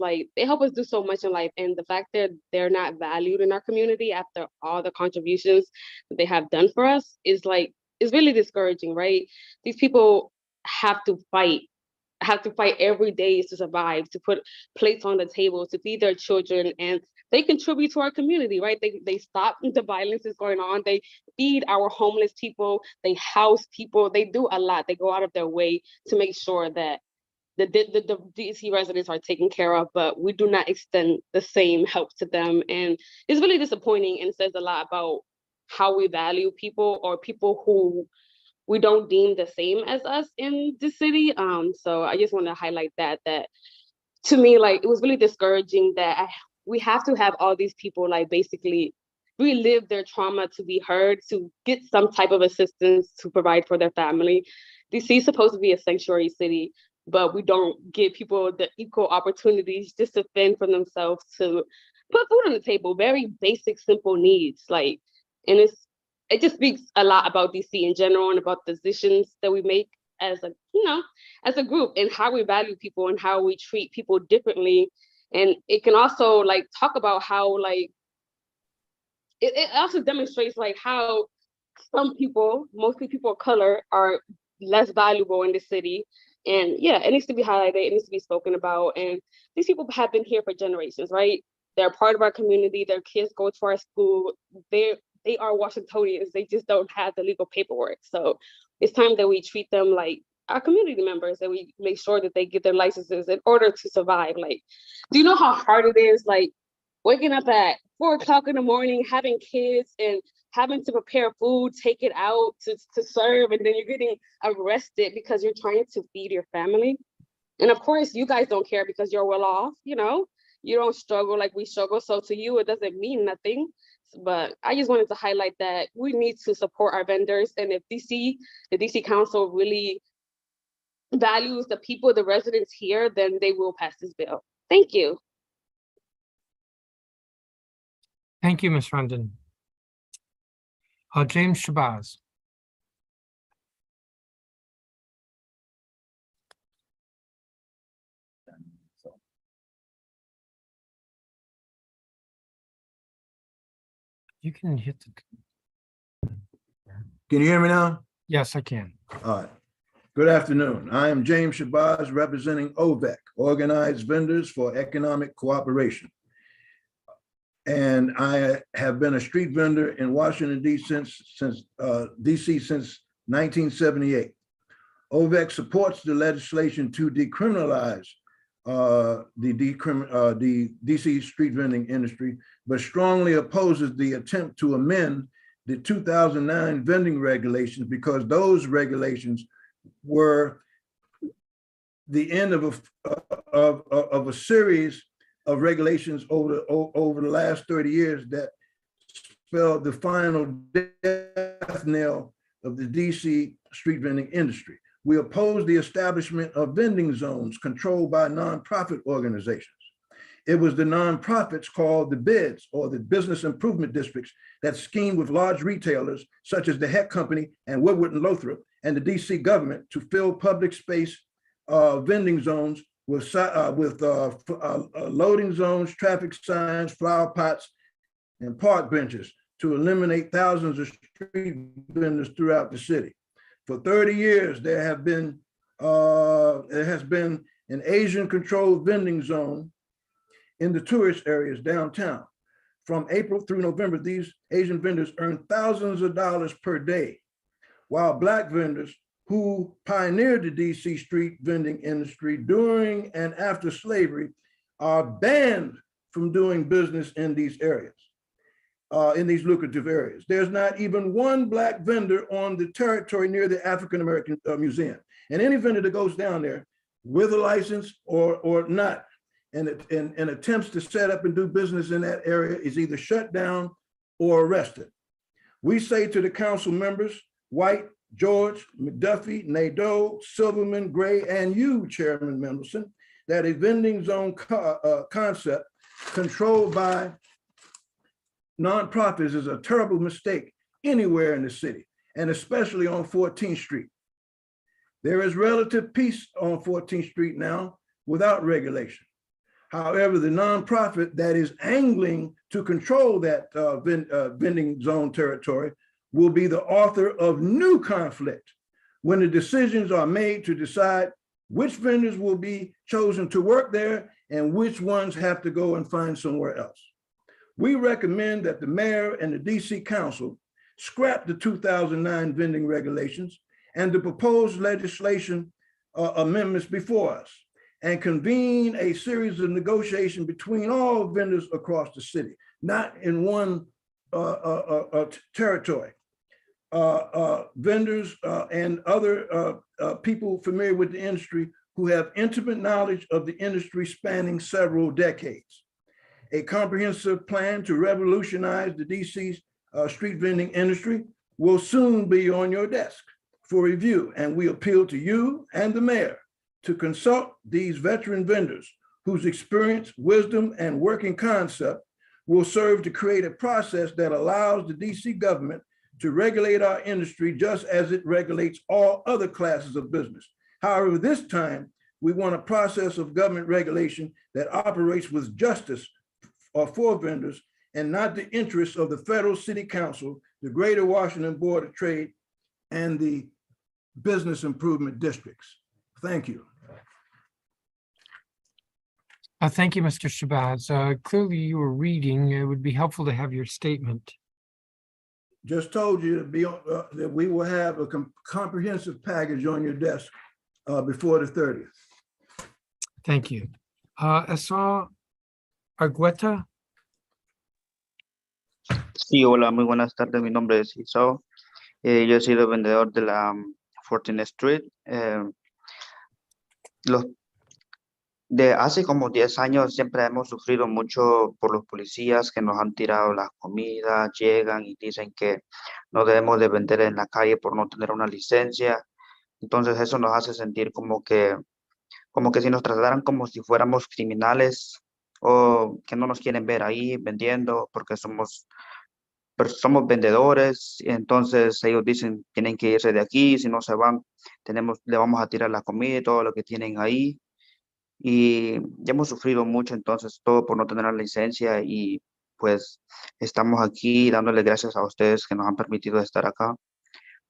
do so much in life. And the fact that they're not valued in our community after all the contributions that they have done for us is really discouraging, right? These people have to fight every day to survive, to put plates on the table, to feed their children, and they contribute to our community, right? They stop the violence that's going on. They feed our homeless people. They house people. They do a lot. They go out of their way to make sure that the DC residents are taken care of, but we do not extend the same help to them. And it's really disappointing and says a lot about how we value people or people who we don't deem the same as us in the city. So I just want to highlight that to me, it was really discouraging that we have to have all these people basically relive their trauma to be heard, to get some type of assistance to provide for their family. DC is supposed to be a sanctuary city, but we don't give people the equal opportunities just to fend for themselves, to put food on the table, very basic, simple needs. And it just speaks a lot about DC in general and about the decisions that we make as a group, and how we value people and how we treat people differently. And it can also talk about how it also demonstrates how some people, mostly people of color, are less valuable in the city. And yeah, it needs to be highlighted, it needs to be spoken about. And these people have been here for generations, right? They're part of our community, their kids go to our school, they are Washingtonians, they just don't have the legal paperwork. So it's time that we treat them like our community members, that we make sure that they get their licenses in order to survive. Do you know how hard it is, waking up at 4 o'clock in the morning, having kids and having to prepare food, take it out to serve, and then you're getting arrested because you're trying to feed your family? And of course, you guys don't care because you're well off, you don't struggle like we struggle. So to you, it doesn't mean nothing. But I just wanted to highlight that we need to support our vendors. And if the DC Council really values the people, the residents here, then they will pass this bill. Thank you. Thank you, Ms. Rondon. James Shabazz. You can hit the. Can you hear me now? Yes, I can. All right. Good afternoon. I am James Shabazz, representing OVEC, Organized Vendors for Economic Cooperation. And I have been a street vendor in Washington, D.C. since 1978. OVEC supports the legislation to decriminalize the DC street vending industry, but strongly opposes the attempt to amend the 2009 vending regulations because those regulations were the end of a series of regulations over the last 30 years that spelled the final death knell of the DC street vending industry. We oppose the establishment of vending zones controlled by nonprofit organizations. It was the nonprofits called the BIDs, or the Business Improvement Districts, that schemed with large retailers such as the Heck Company and Woodward and Lothrop and the DC government to fill public space vending zones with loading zones, traffic signs, flower pots, and park benches to eliminate thousands of street vendors throughout the city. For 30 years, there has been an Asian-controlled vending zone in the tourist areas downtown. From April through November, these Asian vendors earn thousands of dollars per day, while Black vendors who pioneered the DC street vending industry during and after slavery are banned from doing business in these areas, in these lucrative areas. There's not even one Black vendor on the territory near the African American Museum. And any vendor that goes down there with a license or not, and attempts to set up and do business in that area is either shut down or arrested. We say to the council members, White, George, McDuffie, Nadeau, Silverman, Gray, and you, Chairman Mendelson, that a vending zone concept controlled by nonprofits is a terrible mistake anywhere in the city, and especially on 14th Street. There is relative peace on 14th Street now without regulation. However, the nonprofit that is angling to control that vending zone territory will be the author of new conflict when the decisions are made to decide which vendors will be chosen to work there and which ones have to go and find somewhere else. We recommend that the mayor and the DC council scrap the 2009 vending regulations and the proposed legislation amendments before us, and convene a series of negotiations between all vendors across the city, not in one territory. Vendors and other people familiar with the industry who have intimate knowledge of the industry spanning several decades. A comprehensive plan to revolutionize the DC street vending industry will soon be on your desk for review, and we appeal to you and the mayor to consult these veteran vendors whose experience, wisdom, and working concept will serve to create a process that allows the DC government to regulate our industry just as it regulates all other classes of business. However, this time, we want a process of government regulation that operates with justice for vendors and not the interests of the federal city council, the Greater Washington Board of Trade, and the business improvement districts. Thank you. Thank you, Mr. Shabazz. Clearly you were reading. It would be helpful to have your statement. Just told you to be on, that we will have a comprehensive package on your desk before the 30th. Thank you. Esa Argueta. Sí, hola, muy buenas tardes. Mi nombre es Isao. Yo he sido vendedor de la 14th Street. De hace como 10 años siempre hemos sufrido mucho por los policías que nos han tirado las comidas, llegan y dicen que no debemos de vender en la calle por no tener una licencia. Entonces eso nos hace sentir como que si nos trataran como si fuéramos criminales o que no nos quieren ver ahí vendiendo porque somos vendedores. Y entonces ellos dicen tienen que irse de aquí, si no se van le vamos a tirar la comida y todo lo que tienen ahí. Y ya hemos sufrido mucho, entonces todo por no tener la licencia, y pues estamos aquí dándole gracias a ustedes que nos han permitido estar acá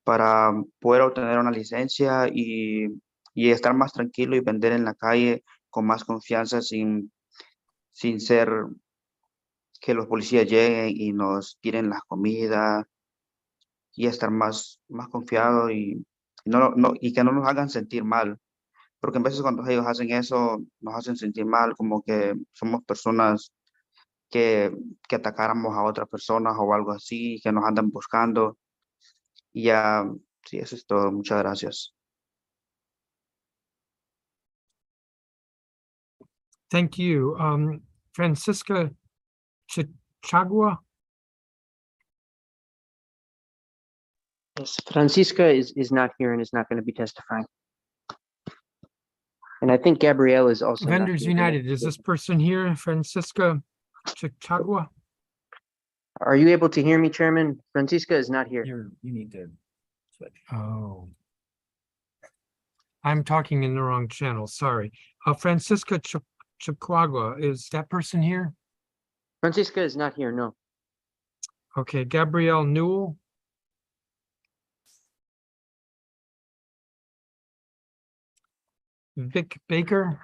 para poder obtener una licencia y estar más tranquilo y vender en la calle con más confianza sin ser que los policías lleguen y nos tiren las comidas, y estar más confiado y y que no nos hagan sentir mal, porque a veces cuando ellos hacen eso, nos hacen sentir mal, como que somos personas que atacáramos a otras personas o algo así, que nos andan buscando. Y ya, sí, eso es todo. Muchas gracias. Thank you. Francisca Chagua. Yes, Francisca is not here and is not going to be testifying. And I think Gabrielle is also not Vendors here today. United, is this person here, Francisca Chagua? Are you able to hear me, Chairman? Francisca is not here. You need to switch. Oh. I'm talking in the wrong channel, sorry. Francisca Chagua, is that person here? Francisca is not here, no. Okay, Gabrielle Newell. Vic Baker.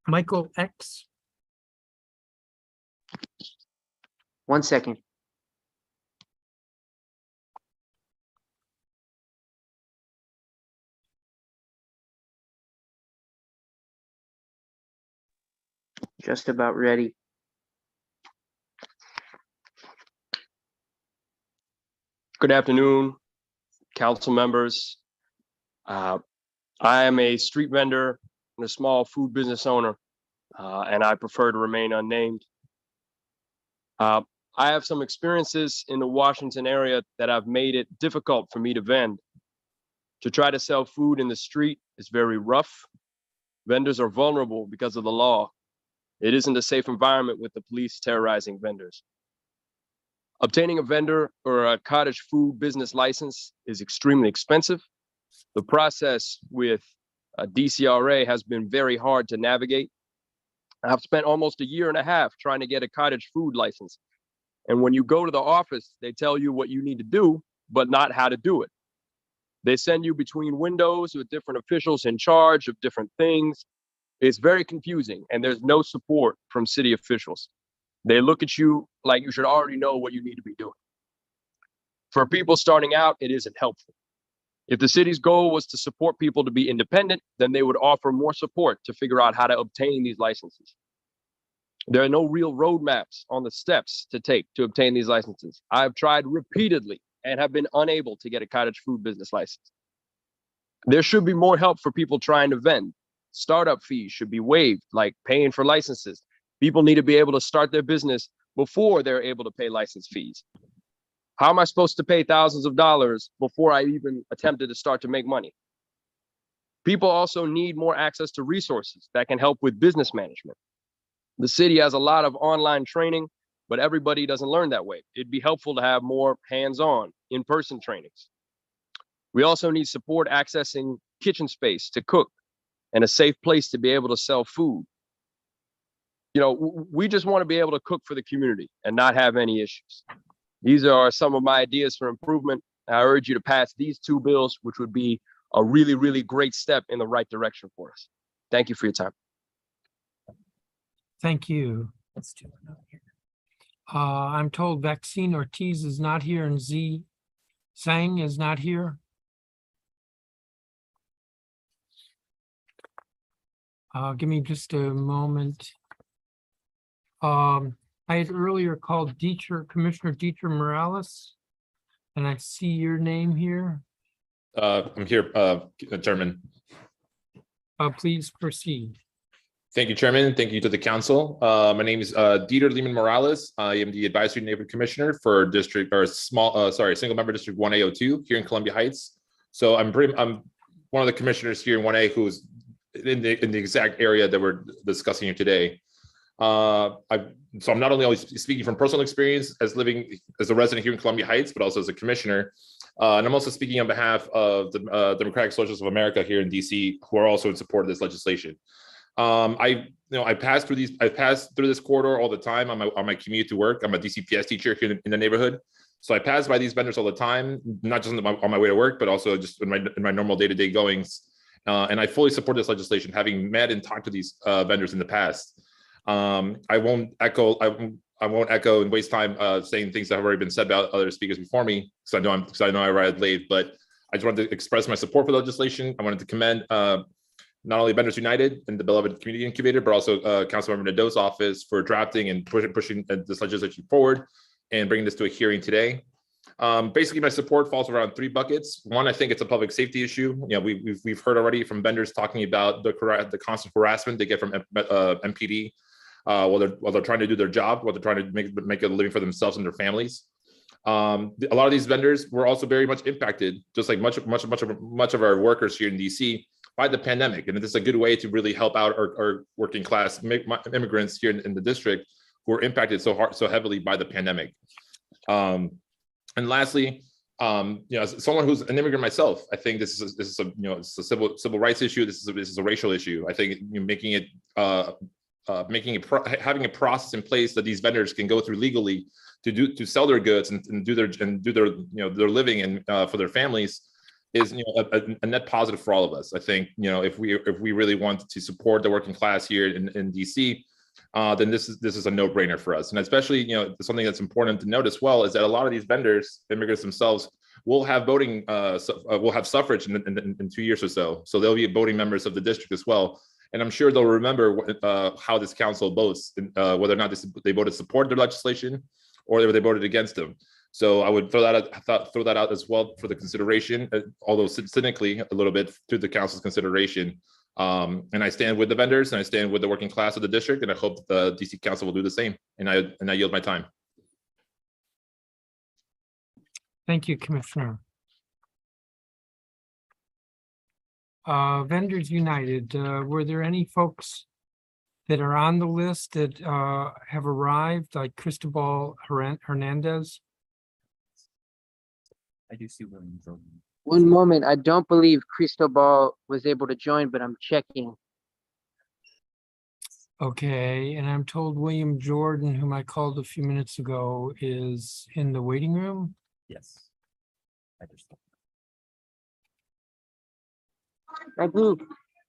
Michael X. 1 second. Just about ready. Good afternoon, council members. I am a street vendor and a small food business owner, and I prefer to remain unnamed. I have some experiences in the Washington area that have made it difficult for me to vend. To try to sell food in the street is very rough. Vendors are vulnerable because of the law. It isn't a safe environment with the police terrorizing vendors. Obtaining a vendor or a cottage food business license is extremely expensive. The process with DCRA has been very hard to navigate. I've spent almost a year and a half trying to get a cottage food license. And when you go to the office, they tell you what you need to do, but not how to do it. They send you between windows with different officials in charge of different things. It's very confusing, and there's no support from city officials. They look at you like you should already know what you need to be doing. For people starting out, it isn't helpful. If the city's goal was to support people to be independent, then they would offer more support to figure out how to obtain these licenses. There are no real roadmaps on the steps to take to obtain these licenses. I've tried repeatedly and have been unable to get a cottage food business license. There should be more help for people trying to vend. Startup fees should be waived, like paying for licenses. People need to be able to start their business before they're able to pay license fees. How am I supposed to pay thousands of dollars before I even attempted to start to make money? People also need more access to resources that can help with business management. The city has a lot of online training, but everybody doesn't learn that way. It'd be helpful to have more hands-on, in-person trainings. We also need support accessing kitchen space to cook and a safe place to be able to sell food. You know, we just want to be able to cook for the community and not have any issues. These are some of my ideas for improvement. I urge you to pass these two bills, which would be a really, really great step in the right direction for us. Thank you for your time. Thank you. Let's do another here. I'm told Vaccine Ortiz is not here and Z Zhang is not here. Give me just a moment. I had earlier called Commissioner Dieter Morales, and I see your name here. I'm here, Chairman. Please proceed. Thank you, Chairman. Thank you to the council. My name is Dieter Lehman Morales. I am the Advisory Neighborhood Commissioner for single member District 1A02 here in Columbia Heights. So I'm one of the commissioners here in 1A who's in the exact area that we're discussing here today. So I'm not only speaking from personal experience as living as a resident here in Columbia Heights, but also as a commissioner. And I'm also speaking on behalf of the Democratic Socialists of America here in DC, who are also in support of this legislation. I pass through this corridor all the time on my commute to work. I'm a DCPS teacher here in the neighborhood. So I pass by these vendors all the time, not just on my way to work, but also just in my normal day-to-day goings. And I fully support this legislation, having met and talked to these vendors in the past. I won't I won't echo and waste time saying things that have already been said about other speakers before me, because I know I arrived late, but I just wanted to express my support for the legislation. I wanted to commend not only Vendors United and the beloved Community Incubator, but also Councilmember Nadeau's office for drafting and pushing this legislation forward and bringing this to a hearing today. Basically, my support falls around 3 buckets. One, I think it's a public safety issue. You know, we've heard already from vendors talking about the constant harassment they get from MPD while they're trying to do their job, while they're trying to make a living for themselves and their families. A lot of these vendors were also very much impacted, just like much of our workers here in DC, by the pandemic. And this is a good way to really help out our working class immigrants here in the district who are impacted so heavily by the pandemic. And lastly, you know, as someone who's an immigrant myself, I think this is a you know, it's a civil rights issue. This is a racial issue. I think, you know, having a process in place that these vendors can go through legally to sell their goods and do their you know, their living and for their families is, you know, a net positive for all of us. I think, you know, if we really want to support the working class here in DC, then this is a no-brainer for us. And especially, you know, something that's important to note as well is that a lot of these vendors, immigrants themselves, will have voting, will have suffrage in 2 years or so. So they'll be voting members of the district as well. And I'm sure they'll remember how this council votes, whether or not they voted to support their legislation or whether they voted against them. So I would throw that out as well for the consideration, although cynically a little bit, to the council's consideration. And I stand with the vendors and I stand with the working class of the district, and I hope the DC Council will do the same. And I yield my time. Thank you, Commissioner. Vendors United, were there any folks that are on the list that have arrived, like Cristobal Hernandez? I do see William Jordan. One moment, I don't believe Cristobal was able to join, but I'm checking. Okay, and I'm told William Jordan, whom I called a few minutes ago, is in the waiting room. Yes. I just. I believe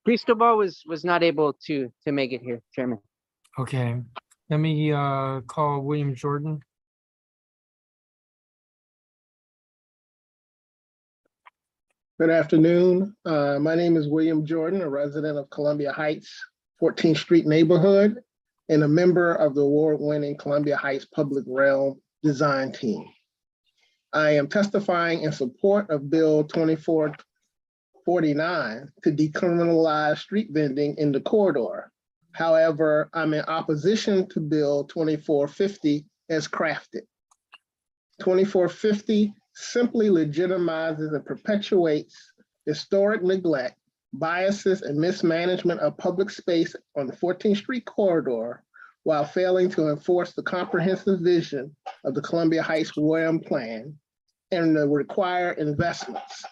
Cristobal was not able to make it here, Chairman. Okay, let me call William Jordan. Good afternoon. My name is William Jordan, a resident of Columbia Heights, 14th Street neighborhood, and a member of the award-winning Columbia Heights Public Realm Design Team. I am testifying in support of Bill 2449 to decriminalize street vending in the corridor. However, I'm in opposition to Bill 2450 as crafted. 2450 simply legitimizes and perpetuates historic neglect, biases, and mismanagement of public space on the 14th Street corridor while failing to enforce the comprehensive vision of the Columbia Heights Royal Plan and the required investments.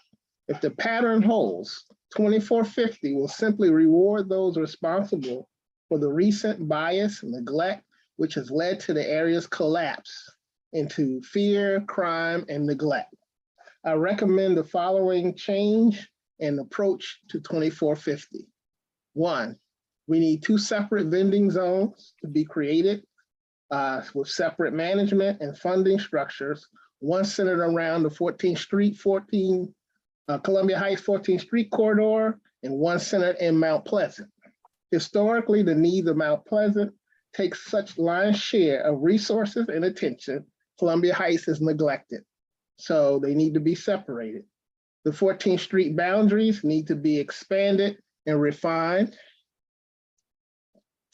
If the pattern holds, 2450 will simply reward those responsible for the recent bias and neglect, which has led to the area's collapse into fear, crime, and neglect. I recommend the following change and approach to 2450. 1, we need 2 separate vending zones to be created with separate management and funding structures, one centered around the 14th Street, Columbia Heights 14th Street corridor, and one centered in Mount Pleasant. Historically, the needs of Mount Pleasant take such lion's share of resources and attention. Columbia Heights is neglected, so they need to be separated. The 14th Street boundaries need to be expanded and refined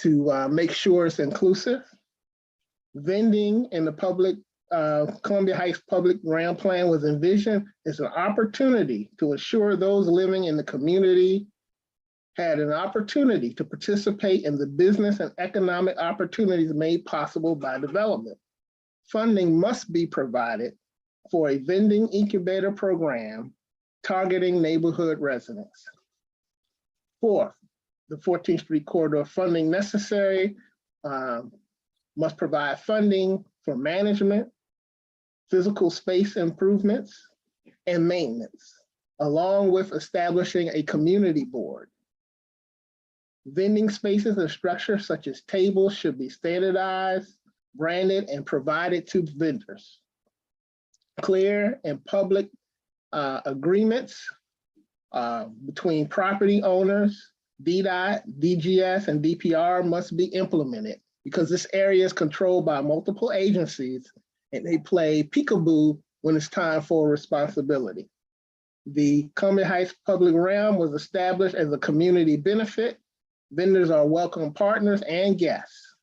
to make sure it's inclusive. Vending in the public, Columbia Heights Public Realm Plan was envisioned as an opportunity to ensure those living in the community had an opportunity to participate in the business and economic opportunities made possible by development. Funding must be provided for a vending incubator program targeting neighborhood residents. 4th, the 14th Street corridor funding necessary must provide funding for management, physical space improvements, and maintenance, along with establishing a community board. Vending spaces and structures such as tables should be standardized branded, and provided to vendors. Clear and public agreements between property owners, DDOT, DGS, and DPR must be implemented because this area is controlled by multiple agencies and they play peekaboo when it's time for responsibility. The Columbia Heights Public Realm was established as a community benefit. Vendors are welcome partners and guests.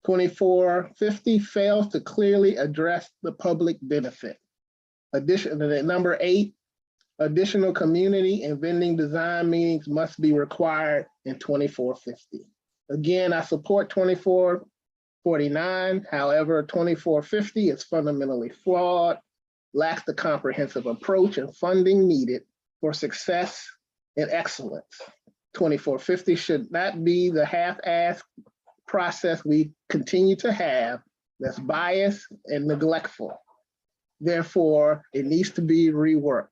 2450 fails to clearly address the public benefit. Additionally, number 8, additional community and vending design meetings must be required in 2450. Again, I support 2449. However, 2450 is fundamentally flawed, lacks the comprehensive approach and funding needed for success and excellence. 2450 should not be the half-assed process we continue to have that's biased and neglectful. Therefore, it needs to be reworked.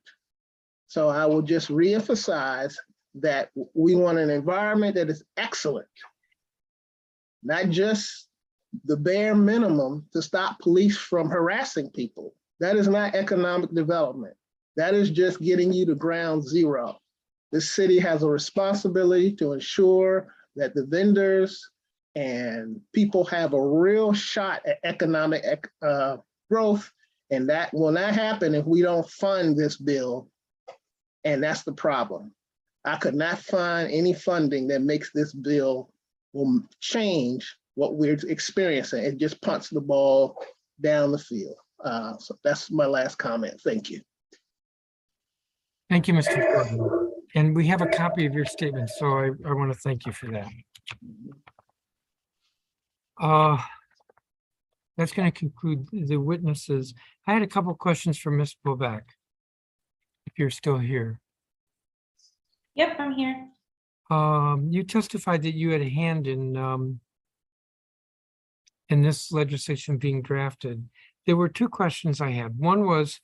So I will just reemphasize that we want an environment that is excellent, not just the bare minimum to stop police from harassing people. That is not economic development. That is just getting you to ground zero. This city has a responsibility to ensure that the vendors and people have a real shot at economic growth, and that will not happen if we don't fund this bill, and that's the problem. I could not find any funding that makes this bill will change what we're experiencing. It just punts the ball down the field. So that's my last comment. Thank you. Thank you, Mr. Gordon. And we have a copy of your statement, so I want to thank you for that. That's going to conclude the witnesses. I had a couple questions for Ms. Bobek, if you're still here. Yep, I'm here. You testified that you had a hand in this legislation being drafted. There were two questions I had. One was,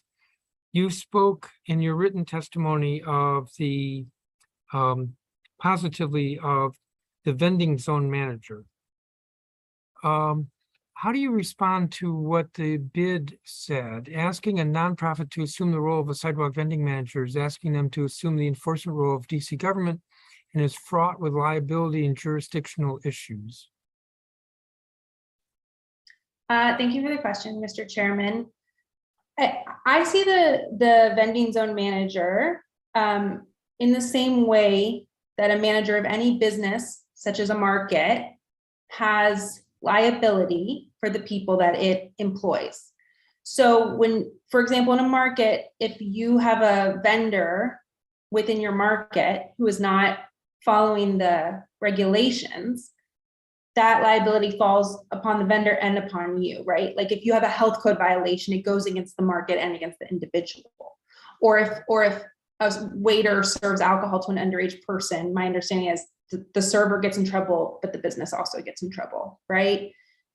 you spoke in your written testimony of the positively of the vending zone manager. How do you respond to what the bid said? Asking a nonprofit to assume the role of a sidewalk vending manager is asking them to assume the enforcement role of DC government and is fraught with liability and jurisdictional issues. Thank you for the question, Mr. Chairman. I see the vending zone manager in the same way that a manager of any business, such as a market, has liability for the people that it employs. So when, for example, in a market, if you have a vendor within your market who is not following the regulations, that liability falls upon the vendor and upon you, right? Like if you have a health code violation, it goes against the market and against the individual. Or if a waiter serves alcohol to an underage person, my understanding is the server gets in trouble, but the business also gets in trouble, right?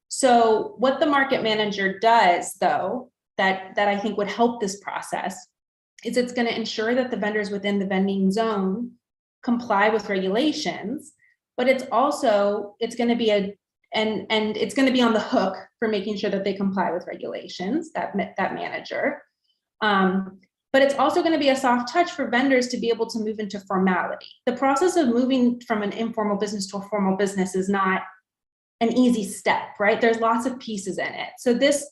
So what the market manager does, though, that I think would help this process is it's going to ensure that the vendors within the vending zone comply with regulations, but it's also, it's going to be it's going to be on the hook for making sure that they comply with regulations, that manager. But it's also going to be a soft touch for vendors to be able to move into formality. The process of moving from an informal business to a formal business is not an easy step, right? There's lots of pieces in it. So this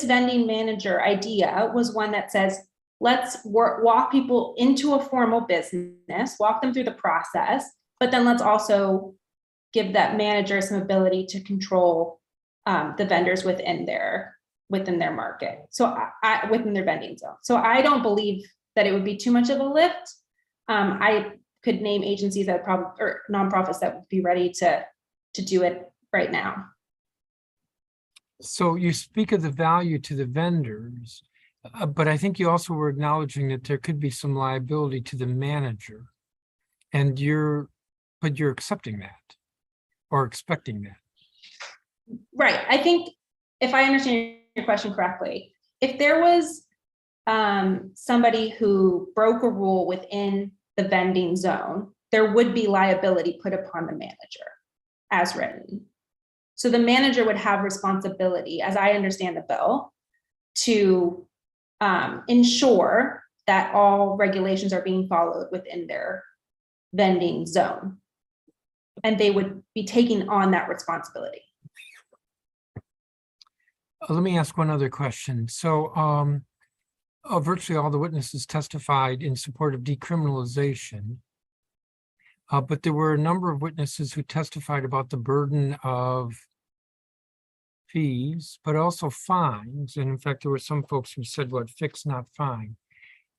vending manager idea was one that says, let's walk people into a formal business, walk them through the process, but then let's also give that manager some ability to control the vendors within their market. So within their vending zone. So I don't believe that it would be too much of a lift. I could name agencies that probably, or nonprofits that would be ready to do it right now. So you speak of the value to the vendors, but I think you also were acknowledging that there could be some liability to the manager, and you're accepting that or expecting that. Right. I think if I understand your question correctly, if there was somebody who broke a rule within the vending zone, there would be liability put upon the manager as written. So the manager would have responsibility, as I understand the bill, to ensure that all regulations are being followed within their vending zone. And they would be taking on that responsibility. Let me ask one other question. So virtually all the witnesses testified in support of decriminalization. But there were a number of witnesses who testified about the burden of fees, but also fines. And in fact, there were some folks who said, what, fix, not fine.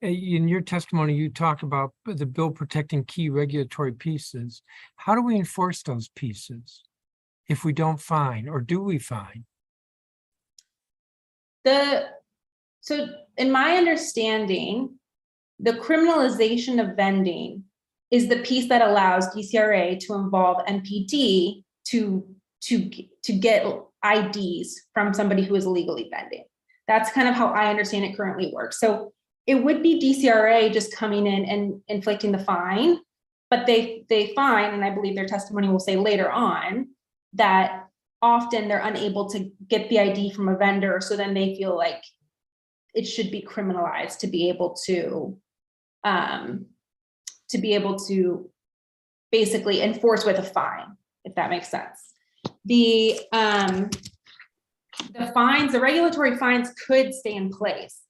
In your testimony, you talked about the bill protecting key regulatory pieces. How do we enforce those pieces if we don't fine, or do we fine? So in my understanding, the criminalization of vending is the piece that allows DCRA to involve MPD to get IDs from somebody who is illegally vending. That's kind of how I understand it currently works. So it would be DCRA just coming in and inflicting the fine, but they fine, and I believe their testimony will say later on that often they're unable to get the ID from a vendor, so then they feel like it should be criminalized to be able to basically enforce with a fine, if that makes sense. The fines, the regulatory fines could stay in place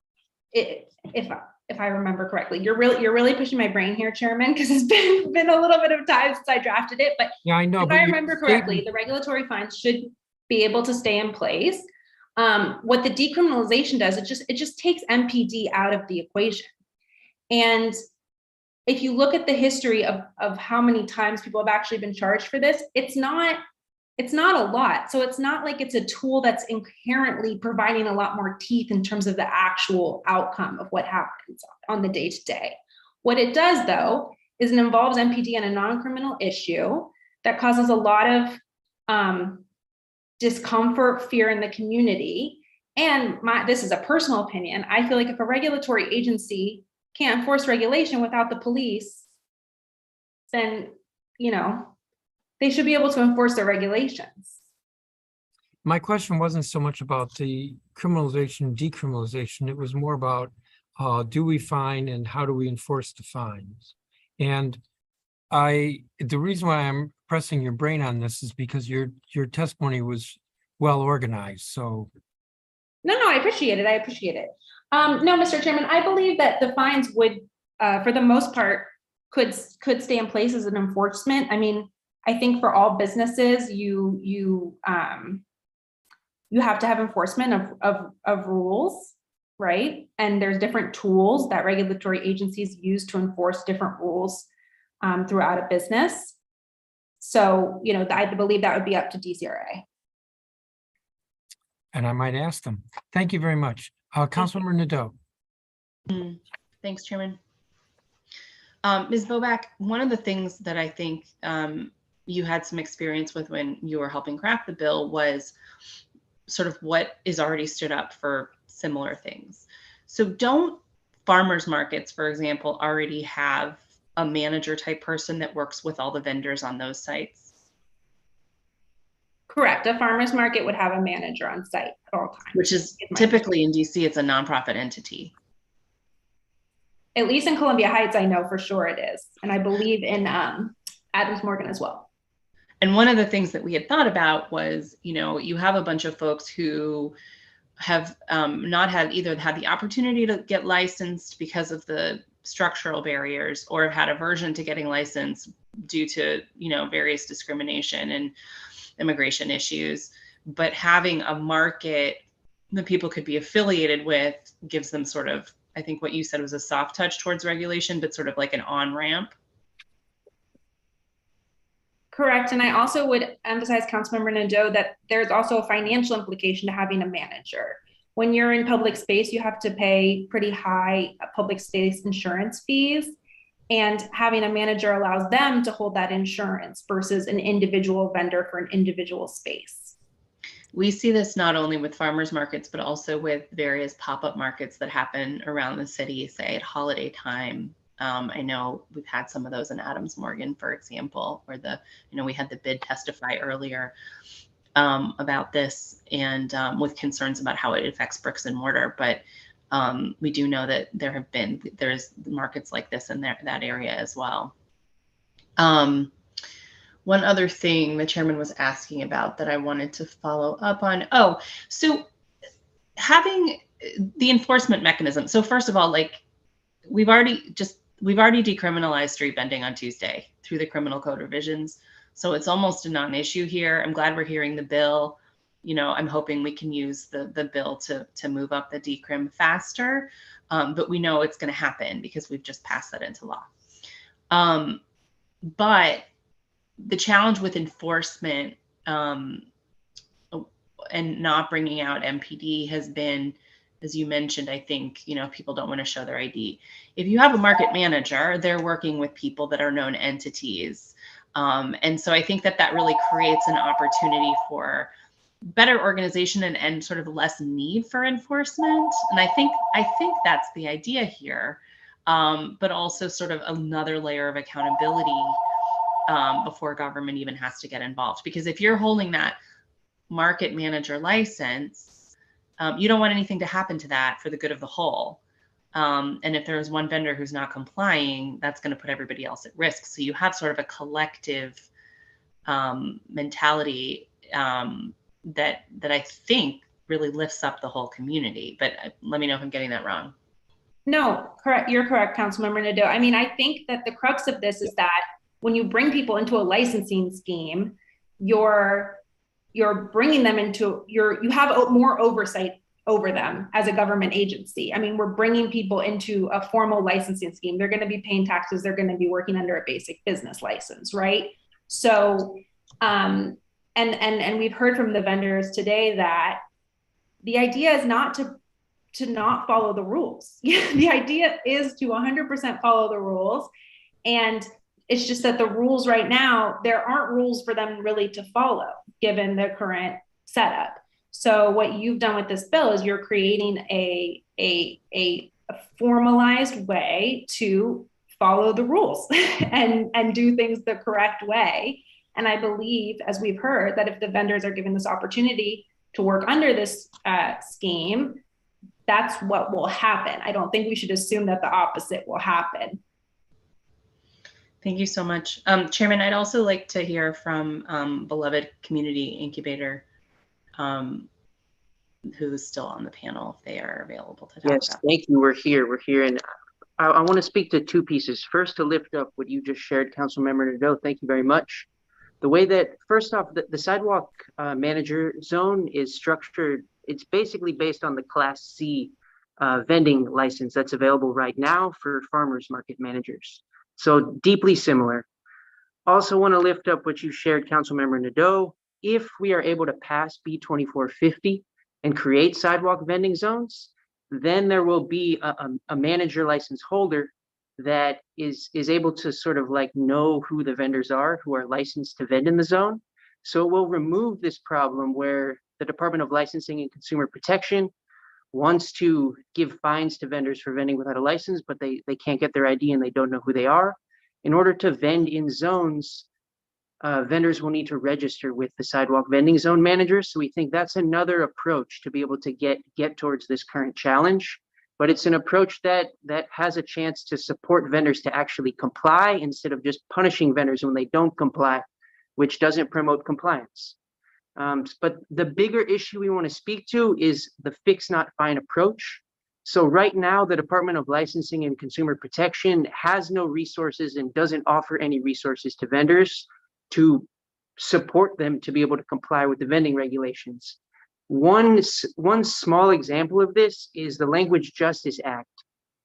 if I remember correctly. You're really pushing my brain here, Chairman, because it's been a little bit of time since I drafted it. But yeah, I know. If I remember correctly, the regulatory fines should be able to stay in place. What the decriminalization does, it just takes MPD out of the equation. And if you look at the history of how many times people have actually been charged for this, it's not a lot. So it's not like it's a tool that's inherently providing a lot more teeth in terms of the actual outcome of what happens on the day-to-day. What it does, though, is it involves MPD in a non-criminal issue that causes a lot of discomfort, fear in the community. And this is a personal opinion. I feel like if a regulatory agency can't enforce regulation without the police, then, they should be able to enforce their regulations. My question wasn't so much about the criminalization, decriminalization. It was more about do we fine and how do we enforce the fines? And the reason why I'm pressing your brain on this is because your testimony was well organized. So No, I appreciate it. No, Mr. Chairman, I believe that the fines would, for the most part, could stay in place as an enforcement. I mean, I think for all businesses, you have to have enforcement of rules, right? And there's different tools that regulatory agencies use to enforce different rules throughout a business. So, I believe that would be up to DCRA. and I might ask them. Thank you very much. Councilmember Nadeau. Thanks, Chairman. Ms. Boback, one of the things that I think you had some experience with when you were helping craft the bill was sort of what is already stood up for similar things. So don't farmers markets, for example, already have a manager type person that works with all the vendors on those sites? Correct. A farmer's market would have a manager on site at all times. Which is typically in DC, it's a nonprofit entity. At least in Columbia Heights, I know for sure it is. And I believe in Adams Morgan as well. And one of the things that we had thought about was, you have a bunch of folks who have not had the opportunity to get licensed because of the structural barriers, or have had aversion to getting licensed due to, various discrimination and immigration issues. But having a market that people could be affiliated with gives them sort of, I think what you said was a soft touch towards regulation, but sort of like an on-ramp. Correct. And I also would emphasize, Councilmember Nadeau, that there's also a financial implication to having a manager. When you're in public space, you have to pay pretty high public space insurance fees. And having a manager allows them to hold that insurance versus an individual vendor for an individual space. We see this not only with farmers markets, but also with various pop-up markets that happen around the city, say at holiday time. I know we've had some of those in Adams Morgan, for example, where we had the bid testify earlier. about this and with concerns about how it affects bricks and mortar. But we do know that there's markets like this in that area as well. One other thing the chairman was asking about that I wanted to follow up on. Oh, so having the enforcement mechanism. So first of all, like we've already decriminalized street vending on Tuesday through the criminal code revisions. So it's almost a non-issue here. I'm glad we're hearing the bill. You know, I'm hoping we can use the bill to move up the decrim faster. But we know it's going to happen because we've just passed that into law. But the challenge with enforcement and not bringing out MPD has been, as you mentioned, I think, you know, people don't want to show their ID. If you have a market manager, they're working with people that are known entities. And so I think that really creates an opportunity for better organization and sort of less need for enforcement. And I think that's the idea here, but also sort of another layer of accountability before government even has to get involved. Because if you're holding that market manager license, you don't want anything to happen to that for the good of the whole. And if there's one vendor who's not complying, that's going to put everybody else at risk. So you have sort of a collective mentality that I think really lifts up the whole community. But let me know if I'm getting that wrong. No, correct. You're correct, Councilmember Nadeau. I mean, I think that the crux of this is that when you bring people into a licensing scheme, you're bringing them into you have more oversight over them as a government agency. I mean, we're bringing people into a formal licensing scheme. They're going to be paying taxes. They're going to be working under a basic business license, right? So, and we've heard from the vendors today that the idea is not to not follow the rules. The idea is to 100% follow the rules. And it's just that the rules right now, there aren't rules for them really to follow given the current setup. So what you've done with this bill is you're creating a formalized way to follow the rules and do things the correct way. And I believe, as we've heard, that if the vendors are given this opportunity to work under this scheme, that's what will happen. I don't think we should assume that the opposite will happen. Thank you so much. Chairman, I'd also like to hear from beloved community incubator, who's still on the panel, if they are available to talk Yes, about. thank you. We're here. And I want to speak to two pieces. First, to lift up what you just shared, Councilmember Nadeau. Thank you very much. The way that, first off, the sidewalk manager zone is structured, it's basically based on the Class C vending license that's available right now for farmers market managers. So deeply similar. Also want to lift up what you shared, Councilmember Nadeau. If we are able to pass B2450 and create sidewalk vending zones, then there will be a manager license holder that is able to sort of like know who the vendors are who are licensed to vend in the zone. So it will remove this problem where the Department of Licensing and Consumer Protection wants to give fines to vendors for vending without a license, but they can't get their ID and they don't know who they are. In order to vend in zones, vendors will need to register with the sidewalk vending zone managers. So we think that's another approach to be able to get towards this current challenge. But it's an approach that has a chance to support vendors to actually comply instead of just punishing vendors when they don't comply, which doesn't promote compliance. But the bigger issue we want to speak to is the fix not fine approach. So right now, the Department of Licensing and Consumer Protection has no resources and doesn't offer any resources to vendors to support them to be able to comply with the vending regulations. One small example of this is the Language Justice Act.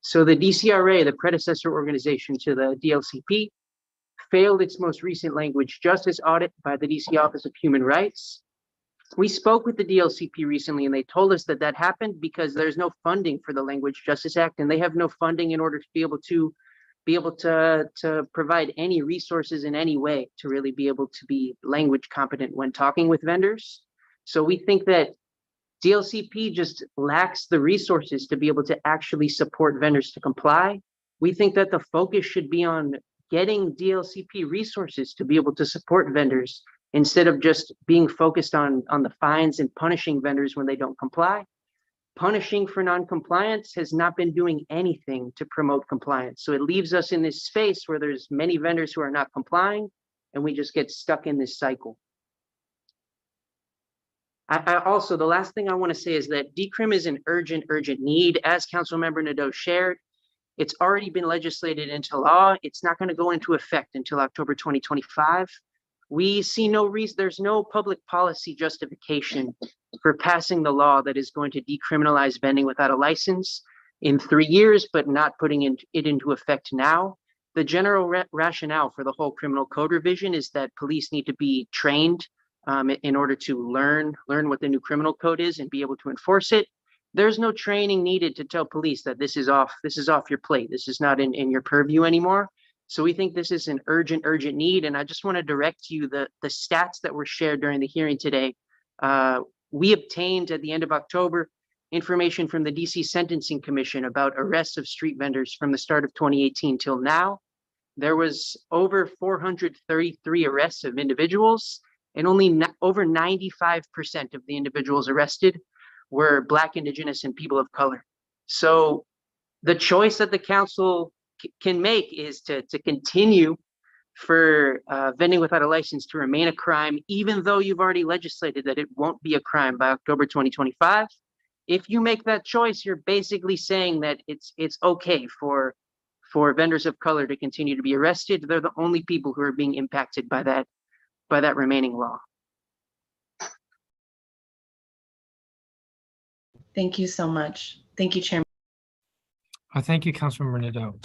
So the DCRA, the predecessor organization to the DLCP, failed its most recent language justice audit by the DC Office of Human Rights. We spoke with the DLCP recently and they told us that happened because there's no funding for the Language Justice Act and they have no funding in order to be able to provide any resources in any way to really be able to be language competent when talking with vendors. So we think that DLCP just lacks the resources to be able to actually support vendors to comply. We think that the focus should be on getting DLCP resources to be able to support vendors instead of just being focused on the fines and punishing vendors when they don't comply. Punishing for non-compliance has not been doing anything to promote compliance. So it leaves us in this space where there's many vendors who are not complying, and we just get stuck in this cycle. I also, the last thing I want to say is that decrim is an urgent need. As Councilmember Nadeau shared, it's already been legislated into law. It's not going to go into effect until October 2025. We see no reason, there's no public policy justification for passing the law that is going to decriminalize vending without a license in 3 years, but not putting it into effect now. The general rationale for the whole criminal code revision is that police need to be trained in order to learn what the new criminal code is and be able to enforce it. There's no training needed to tell police that this is off your plate. This is not in your purview anymore. So we think this is an urgent need. And I just want to direct you the stats that were shared during the hearing today. We obtained at the end of October information from the DC Sentencing Commission about arrests of street vendors from the start of 2018 till now. There was over 433 arrests of individuals, and only over 95% of the individuals arrested were Black, Indigenous, and people of color. So the choice that the council can make is to continue for vending without a license to remain a crime, even though you've already legislated that it won't be a crime by October 2025. If you make that choice, you're basically saying that it's okay for vendors of color to continue to be arrested. They're the only people who are being impacted by that remaining law. Thank you so much. Thank you, Chairman. Thank you, Councilmember Nadeau.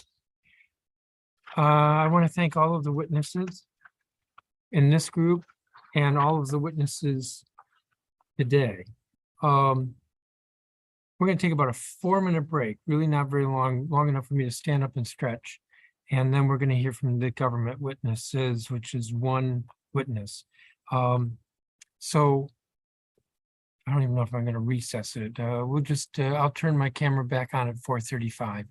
I want to thank all of the witnesses in this group and all of the witnesses today. We're going to take about a 4-minute break, really not very long enough for me to stand up and stretch. And then we're going to hear from the government witnesses, which is one witness. So I don't even know if I'm going to recess it. I'll turn my camera back on at 4:35.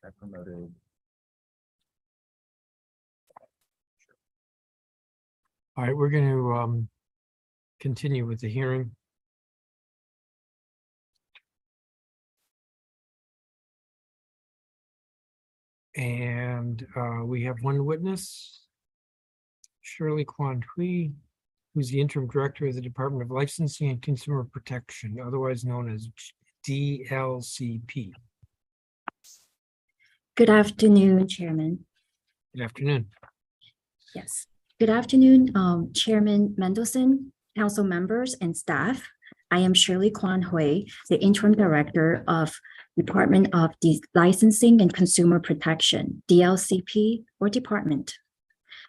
I promoted. All right, we're going to continue with the hearing. And we have one witness, Shirley Kwan Hui, who's the interim director of the Department of Licensing and Consumer Protection, otherwise known as DLCP. Good afternoon, Chairman. Good afternoon. Yes. Good afternoon, Chairman Mendelson, council members and staff. I am Shirley Kwan Hui, the interim director of Department of Licensing and Consumer Protection, DLCP or department.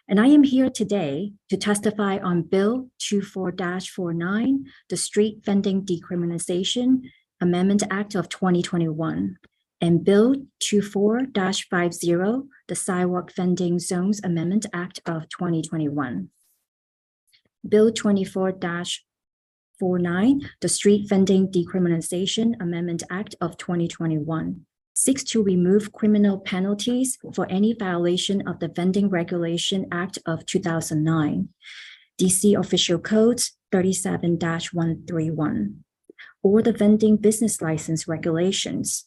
And I am here today to testify on Bill 24-49, the Street Vending Decriminalization Amendment Act of 2021, and Bill 24-50, the Sidewalk Vending Zones Amendment Act of 2021. Bill 24-49, the Street Vending Decriminalization Amendment Act of 2021 seeks to remove criminal penalties for any violation of the Vending Regulation Act of 2009, DC Official Codes 37-131, or the Vending Business License Regulations.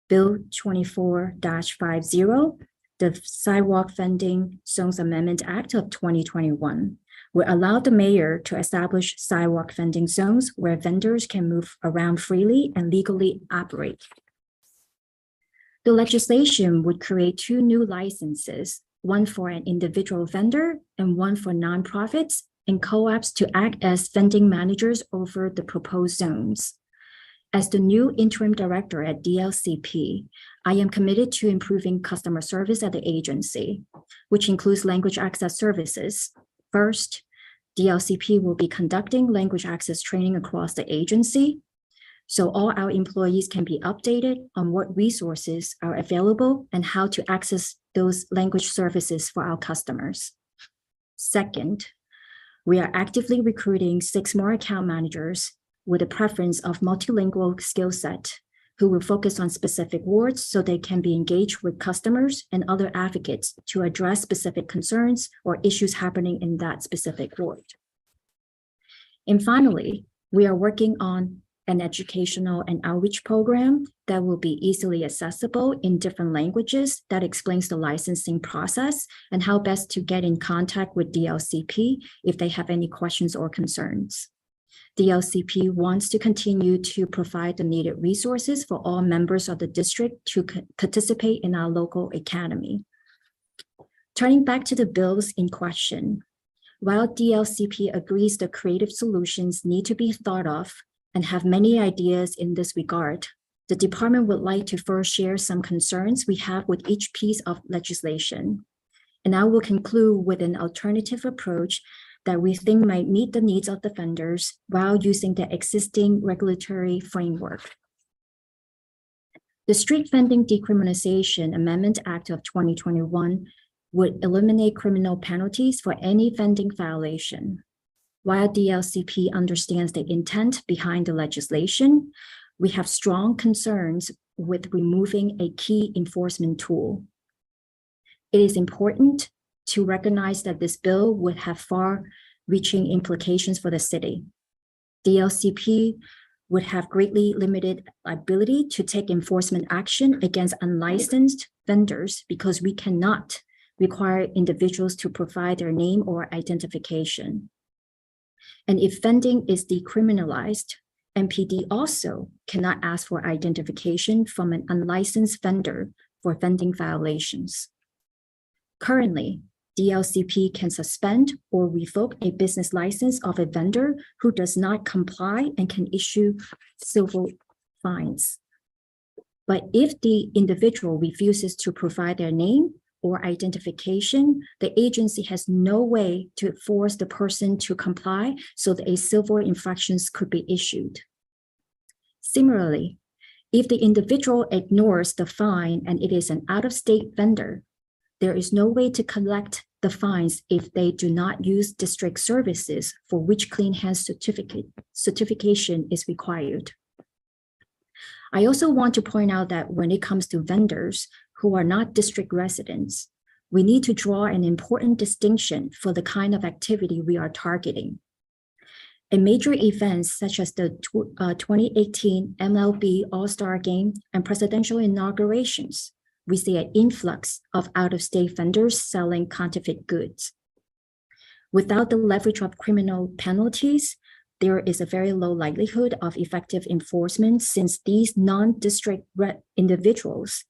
Bill 24-50, the Sidewalk Vending Zones Amendment Act of 2021, will allow the mayor to establish sidewalk vending zones where vendors can move around freely and legally operate. The legislation would create 2 new licenses, one for an individual vendor and one for nonprofits and co-ops to act as vending managers over the proposed zones. As the new interim director at DLCP, I am committed to improving customer service at the agency, which includes language access services. First, DLCP will be conducting language access training across the agency, so all our employees can be updated on what resources are available and how to access those language services for our customers. Second, we are actively recruiting 6 more account managers with a preference of multilingual skill set who will focus on specific wards so they can be engaged with customers and other advocates to address specific concerns or issues happening in that specific ward. And finally, we are working on an educational and outreach program that will be easily accessible in different languages that explains the licensing process and how best to get in contact with DLCP if they have any questions or concerns. DLCP wants to continue to provide the needed resources for all members of the district to participate in our local academy. Turning back to the bills in question, while DLCP agrees the creative solutions need to be thought of and have many ideas in this regard, the department would like to first share some concerns we have with each piece of legislation. And I will conclude with an alternative approach that we think might meet the needs of the vendors while using the existing regulatory framework. The Street Vending Decriminalization Amendment Act of 2021 would eliminate criminal penalties for any vending violation. While DLCP understands the intent behind the legislation, we have strong concerns with removing a key enforcement tool. It is important to recognize that this bill would have far-reaching implications for the city. DLCP would have greatly limited ability to take enforcement action against unlicensed vendors because we cannot require individuals to provide their name or identification. And if vending is decriminalized, MPD also cannot ask for identification from an unlicensed vendor for vending violations. Currently, DLCP can suspend or revoke a business license of a vendor who does not comply and can issue civil fines. But if the individual refuses to provide their name or identification, the agency has no way to force the person to comply so that a civil infraction could be issued. Similarly, if the individual ignores the fine and it is an out-of-state vendor, there is no way to collect the fines if they do not use district services for which clean hands certification is required. I also want to point out that when it comes to vendors who are not district residents, we need to draw an important distinction for the kind of activity we are targeting. In major events such as the 2018 MLB All-Star Game and presidential inaugurations, we see an influx of out-of-state vendors selling counterfeit goods. Without the leverage of criminal penalties, there is a very low likelihood of effective enforcement since these non-district individuals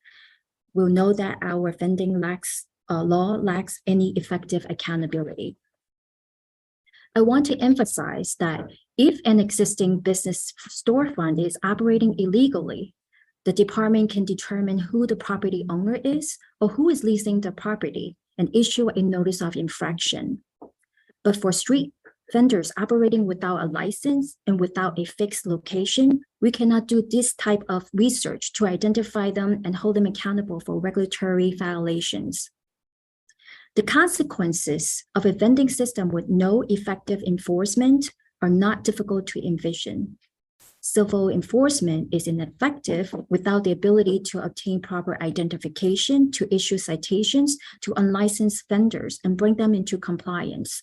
will know that our vending law lacks any effective accountability. I want to emphasize that if an existing business storefront is operating illegally, the department can determine who the property owner is or who is leasing the property and issue a notice of infraction. But for street vendors operating without a license and without a fixed location, we cannot do this type of research to identify them and hold them accountable for regulatory violations. The consequences of a vending system with no effective enforcement are not difficult to envision. Civil enforcement is ineffective without the ability to obtain proper identification, to issue citations to unlicensed vendors and bring them into compliance.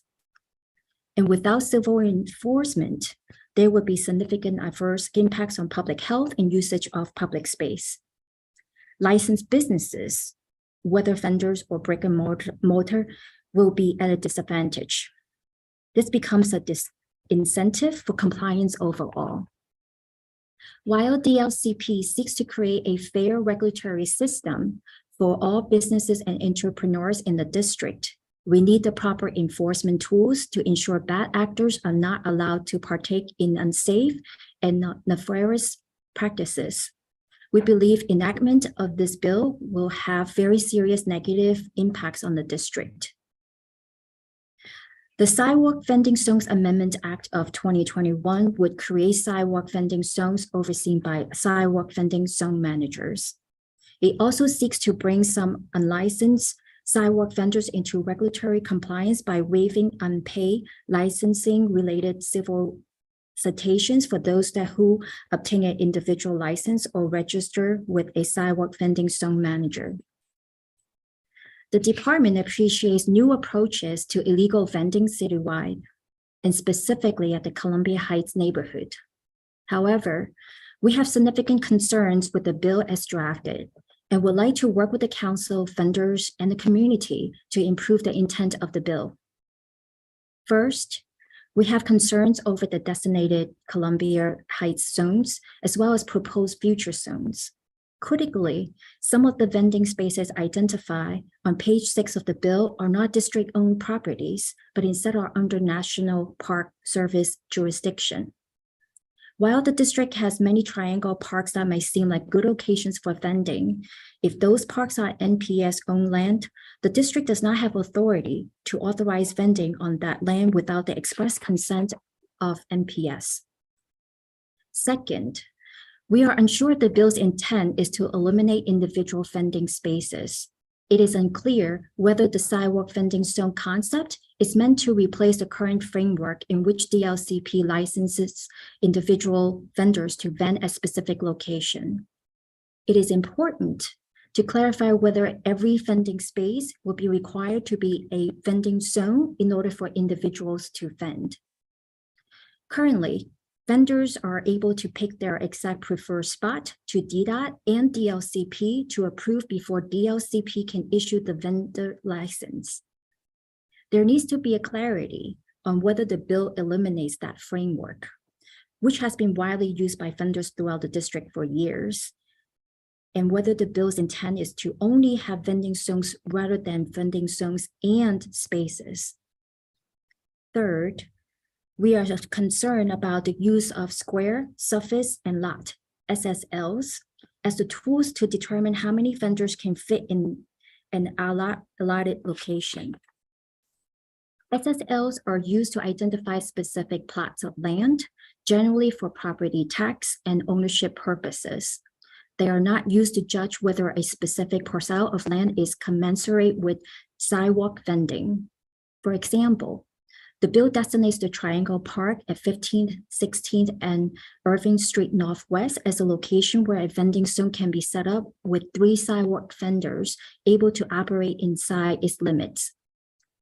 And without civil enforcement, there would be significant adverse impacts on public health and usage of public space. Licensed businesses, whether vendors or brick and mortar, will be at a disadvantage. This becomes a disincentive for compliance overall. While DLCP seeks to create a fair regulatory system for all businesses and entrepreneurs in the district, we need the proper enforcement tools to ensure bad actors are not allowed to partake in unsafe and nefarious practices. We believe enactment of this bill will have very serious negative impacts on the district. The Sidewalk Vending Zones Amendment Act of 2021 would create sidewalk vending zones overseen by sidewalk vending zone managers. It also seeks to bring some unlicensed sidewalk vendors into regulatory compliance by waiving unpaid licensing-related civil citations for those who obtain an individual license or register with a sidewalk vending zone manager. The department appreciates new approaches to illegal vending citywide, and specifically at the Columbia Heights neighborhood. However, we have significant concerns with the bill as drafted, and would like to work with the council, vendors, and the community to improve the intent of the bill. First, we have concerns over the designated Columbia Heights zones, as well as proposed future zones. Critically, some of the vending spaces identified on page 6 of the bill are not district-owned properties, but instead are under National Park Service jurisdiction. While the district has many triangle parks that may seem like good locations for vending, if those parks are NPS-owned land, the district does not have authority to authorize vending on that land without the express consent of NPS. Second, we are unsure the bill's intent is to eliminate individual vending spaces. It is unclear whether the sidewalk vending zone concept is meant to replace the current framework in which DLCP licenses individual vendors to vend at specific location. It is important to clarify whether every vending space will be required to be a vending zone in order for individuals to vend. Currently, vendors are able to pick their exact preferred spot to DDOT and DLCP to approve before DLCP can issue the vendor license. There needs to be a clarity on whether the bill eliminates that framework, which has been widely used by vendors throughout the district for years, and whether the bill's intent is to only have vending zones rather than vending zones and spaces. Third, we are concerned about the use of square, surface, and lot, SSLs, as the tools to determine how many vendors can fit in an allotted location. SSLs are used to identify specific plots of land, generally for property tax and ownership purposes. They are not used to judge whether a specific parcel of land is commensurate with sidewalk vending. For example, The bill designates the Triangle Park at 15th, 16th, and Irving Street Northwest as a location where a vending zone can be set up with 3 sidewalk vendors able to operate inside its limits.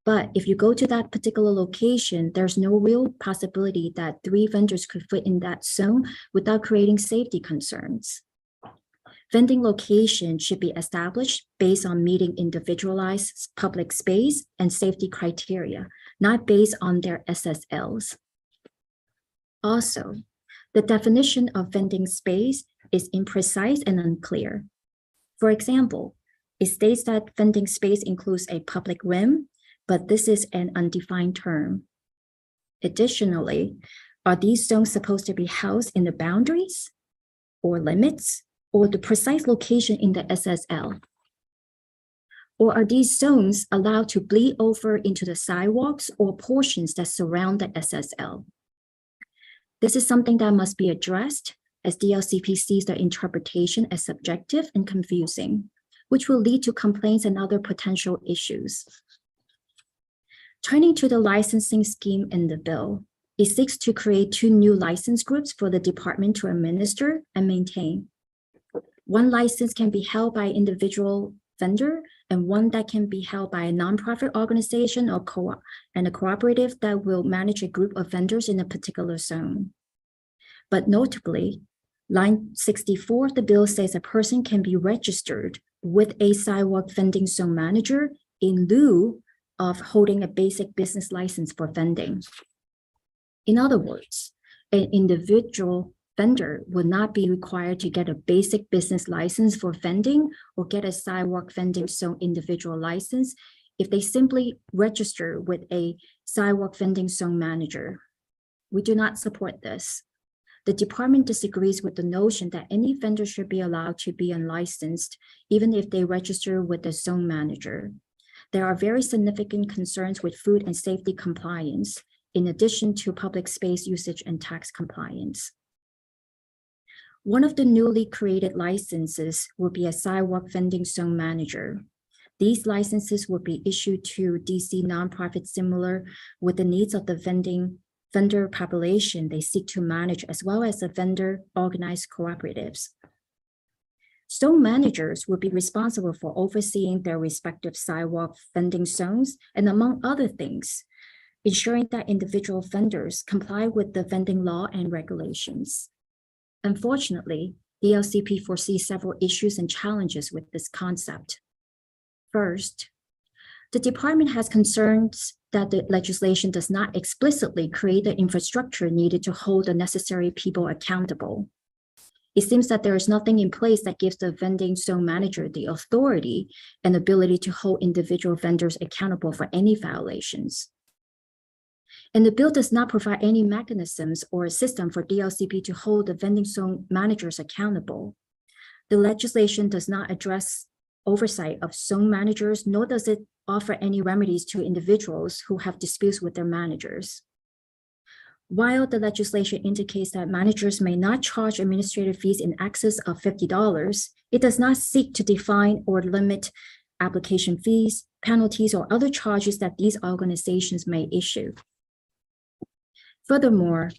But if you go to that particular location, there's no real possibility that 3 vendors could fit in that zone without creating safety concerns. Vending location should be established based on meeting individualized public space and safety criteria, not based on their SSLs. Also, the definition of vending space is imprecise and unclear. For example, it states that vending space includes a public rim, but this is an undefined term. Additionally, are these zones supposed to be housed in the boundaries or limits or the precise location in the SSL? Or are these zones allowed to bleed over into the sidewalks or portions that surround the SSL? This is something that must be addressed, as DLCP sees the interpretation as subjective and confusing, which will lead to complaints and other potential issues. Turning to the licensing scheme in the bill, it seeks to create 2 new license groups for the department to administer and maintain. One license can be held by an individual vendor and one that can be held by a nonprofit organization or a cooperative that will manage a group of vendors in a particular zone. But notably, line 64 of the bill says a person can be registered with a sidewalk vending zone manager in lieu of holding a basic business license for vending. In other words, an individual vendor would not be required to get a basic business license for vending or get a sidewalk vending zone individual license if they simply register with a sidewalk vending zone manager. We do not support this. The department disagrees with the notion that any vendor should be allowed to be unlicensed, even if they register with the zone manager. There are very significant concerns with food and safety compliance, in addition to public space usage and tax compliance. One of the newly created licenses will be a sidewalk vending zone manager. These licenses will be issued to DC nonprofits similar with the needs of the vendor population they seek to manage, as well as the vendor organized cooperatives. Zone managers will be responsible for overseeing their respective sidewalk vending zones and, among other things, ensuring that individual vendors comply with the vending law and regulations. Unfortunately, the LCP foresees several issues and challenges with this concept. First, the department has concerns that the legislation does not explicitly create the infrastructure needed to hold the necessary people accountable. It seems that there is nothing in place that gives the vending zone manager the authority and ability to hold individual vendors accountable for any violations. And the bill does not provide any mechanisms or a system for DLCP to hold the vending zone managers accountable. The legislation does not address oversight of zone managers, nor does it offer any remedies to individuals who have disputes with their managers. While the legislation indicates that managers may not charge administrative fees in excess of $50, it does not seek to define or limit application fees, penalties, or other charges that these organizations may issue. Furthermore,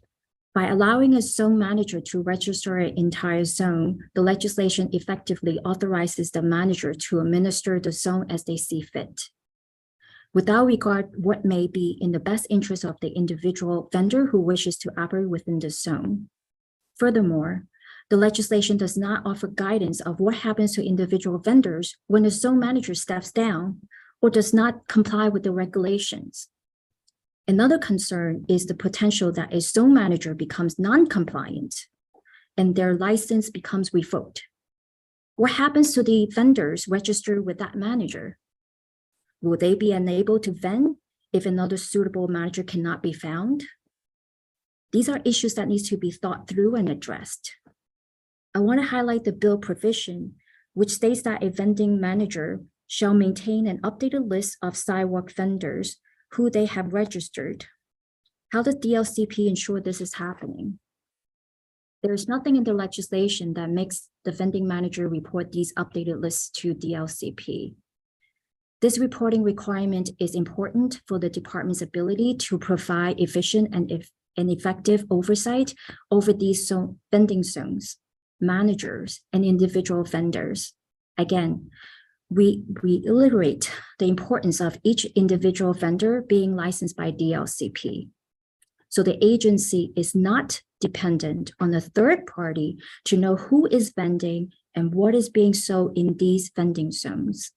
by allowing a zone manager to register an entire zone, the legislation effectively authorizes the manager to administer the zone as they see fit, without regard what may be in the best interest of the individual vendor who wishes to operate within the zone. Furthermore, the legislation does not offer guidance of what happens to individual vendors when the zone manager steps down or does not comply with the regulations. Another concern is the potential that a zone manager becomes non-compliant and their license becomes revoked. What happens to the vendors registered with that manager? Will they be unable to vend if another suitable manager cannot be found? These are issues that need to be thought through and addressed. I want to highlight the bill provision, which states that a vending manager shall maintain an updated list of sidewalk vendors who they have registered. How does DLCP ensure this is happening? There is nothing in the legislation that makes the vending manager report these updated lists to DLCP. This reporting requirement is important for the department's ability to provide efficient and effective oversight over these vending zones, managers, and individual vendors. Again, we reiterate the importance of each individual vendor being licensed by DLCP. So the agency is not dependent on a third party to know who is vending and what is being sold in these vending zones.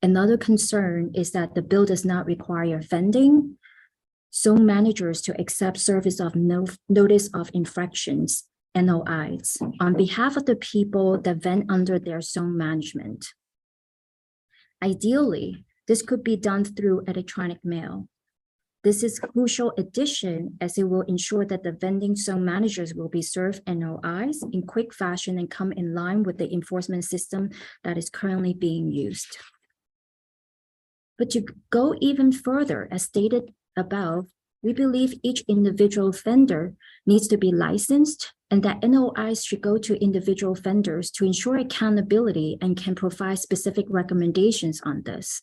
Another concern is that the bill does not require vending zone managers to accept service of notice of infractions, NOIs, on behalf of the people that vend under their zone management. Ideally, this could be done through electronic mail. This is a crucial addition as it will ensure that the vending zone managers will be served NOIs in quick fashion and come in line with the enforcement system that is currently being used. But to go even further, as stated above, we believe each individual vendor needs to be licensed and that NOIs should go to individual vendors to ensure accountability and can provide specific recommendations on this.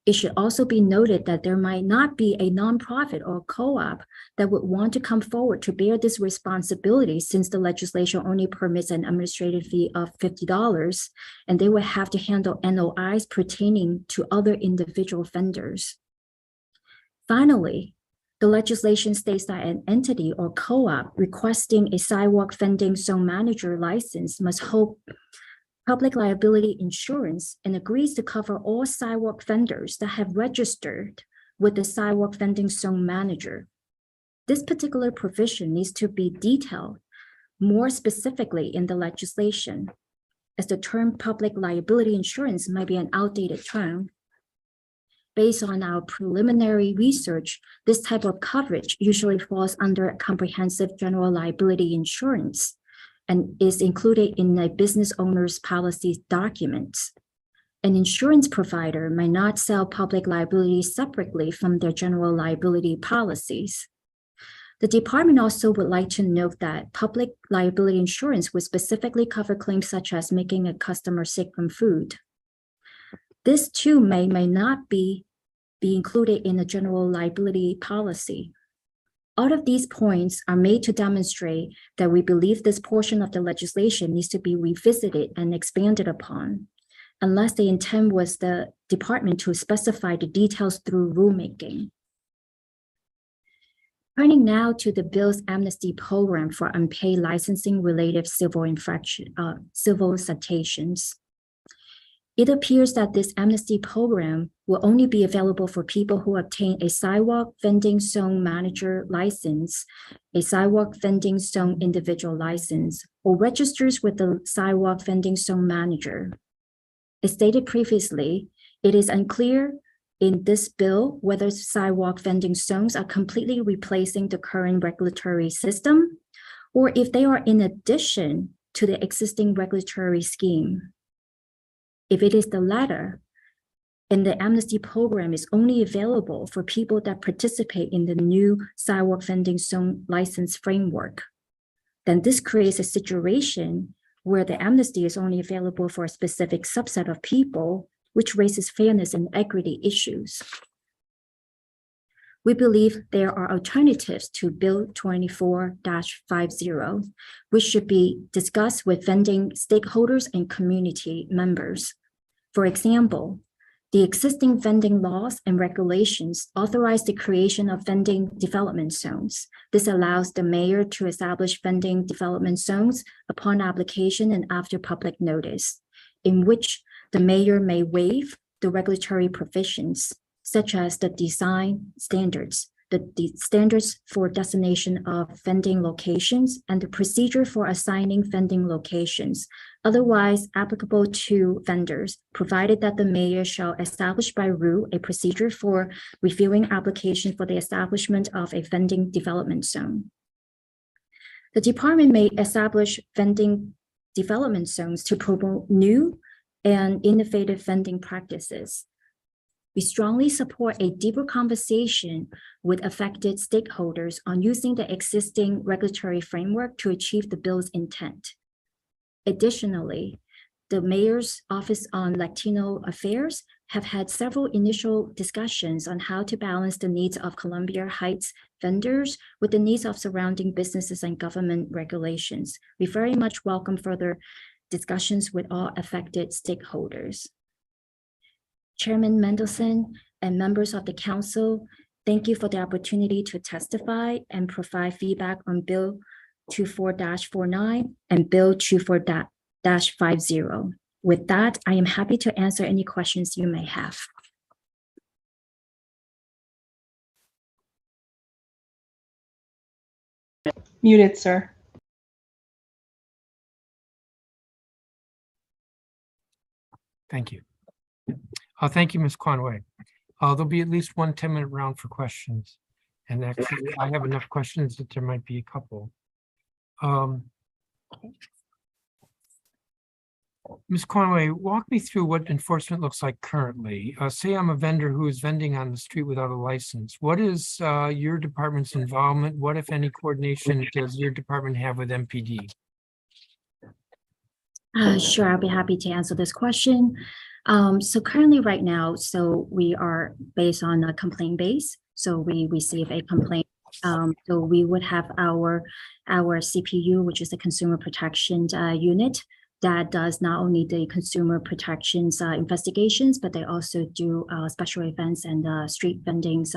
It should also be noted that there might not be a nonprofit or co-op that would want to come forward to bear this responsibility since the legislation only permits an administrative fee of $50, and they would have to handle NOIs pertaining to other individual vendors. Finally, the legislation states that an entity or co-op requesting a sidewalk vending zone manager license must hold public liability insurance and agrees to cover all sidewalk vendors that have registered with the sidewalk vending zone manager. This particular provision needs to be detailed more specifically in the legislation, as the term public liability insurance might be an outdated term. Based on our preliminary research, this type of coverage usually falls under comprehensive general liability insurance and is included in a business owner's policy documents. An insurance provider might not sell public liability separately from their general liability policies. The department also would like to note that public liability insurance would specifically cover claims such as making a customer sick from food. This too may not be included in the general liability policy. All of these points are made to demonstrate that we believe this portion of the legislation needs to be revisited and expanded upon, unless the intent was the department to specify the details through rulemaking. Turning now to the bill's amnesty program for unpaid licensing related civil citations. It appears that this amnesty program will only be available for people who obtain a sidewalk vending zone manager license, a sidewalk vending zone individual license, or registers with the sidewalk vending zone manager. As stated previously, it is unclear in this bill whether sidewalk vending zones are completely replacing the current regulatory system, or if they are in addition to the existing regulatory scheme. If it is the latter, and the amnesty program is only available for people that participate in the new sidewalk vending zone license framework, then this creates a situation where the amnesty is only available for a specific subset of people, which raises fairness and equity issues. We believe there are alternatives to Bill 24-50, which should be discussed with vending stakeholders and community members. For example, the existing vending laws and regulations authorize the creation of vending development zones. This allows the mayor to establish vending development zones upon application and after public notice, in which the mayor may waive the regulatory provisions, such as the design standards, the standards for designation of vending locations, and the procedure for assigning vending locations, otherwise applicable to vendors, provided that the mayor shall establish by rule a procedure for reviewing application for the establishment of a vending development zone. The department may establish vending development zones to promote new and innovative vending practices. We strongly support a deeper conversation with affected stakeholders on using the existing regulatory framework to achieve the bill's intent. Additionally, the Mayor's Office on Latino Affairs have had several initial discussions on how to balance the needs of Columbia Heights vendors with the needs of surrounding businesses and government regulations. We very much welcome further discussions with all affected stakeholders. Chairman Mendelson and members of the council, thank you for the opportunity to testify and provide feedback on Bill 24-49 and Bill 24-50. With that, I am happy to answer any questions you may have. Muted, sir. Thank you. Thank you, Ms. Conway. There'll be at least one 10-minute round for questions. And actually, I have enough questions that there might be a couple. Ms. Conway, walk me through what enforcement looks like currently. Say I'm a vendor who is vending on the street without a license. What is your department's involvement? What, if any, coordination does your department have with MPD? Sure, I'll be happy to answer this question. So currently right now, so we are based on a complaint base. So we receive a complaint. So we would have our CPU, which is the Consumer Protection Unit, that does not only the consumer protections investigations, but they also do special events and street vending's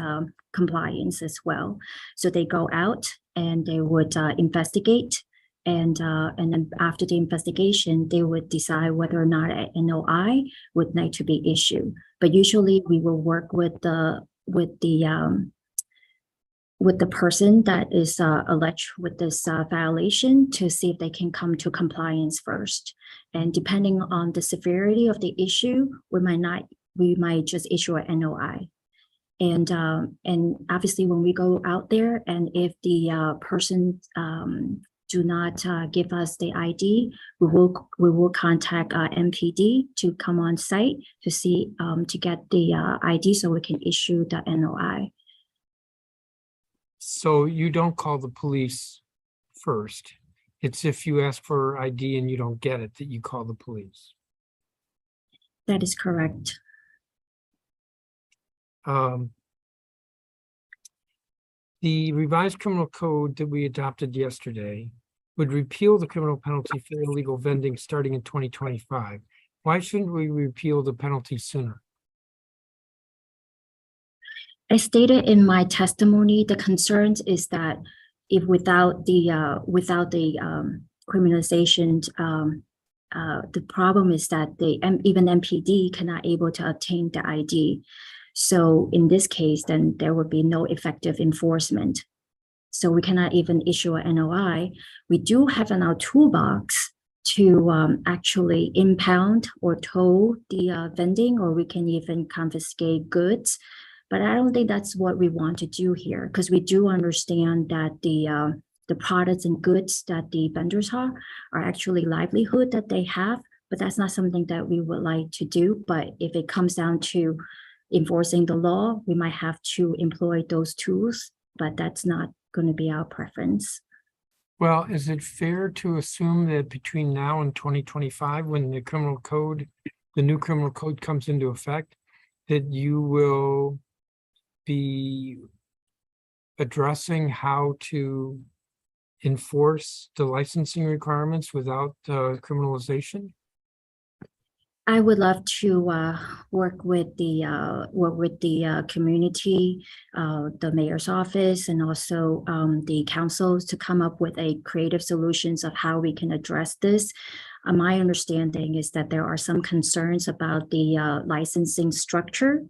compliance as well. So they go out and they would investigate, and then after the investigation, they would decide whether or not an NOI would need to be issued. But usually we will work with the person that is alleged with this violation to see if they can come to compliance first. And depending on the severity of the issue, we might just issue an NOI. And obviously when we go out there, and if the person do not give us the ID, we will contact MPD to come on site to see to get the ID so we can issue the NOI. So you don't call the police first. It's if you ask for ID and you don't get it that you call the police. That is correct. The revised criminal code that we adopted yesterday would repeal the criminal penalty for illegal vending starting in 2025. Why shouldn't we repeal the penalty sooner? I stated in my testimony, the concerns is that if without the criminalization, the problem is that even MPD cannot able to obtain the ID. So in this case, then there would be no effective enforcement. So we cannot even issue an NOI. We do have in our toolbox to actually impound or tow the vending, or we can even confiscate goods. But I don't think that's what we want to do here, because we do understand that the products and goods that the vendors are actually livelihood that they have, but that's not something that we would like to do. But if it comes down to enforcing the law, we might have to employ those tools, but that's not going to be our preference. Well, is it fair to assume that between now and 2025, when the new criminal code comes into effect, that you will be addressing how to enforce the licensing requirements without criminalization? I would love to work with the community, the mayor's office, and also the councils to come up with a creative solutions of how we can address this. My understanding is that there are some concerns about the licensing structure.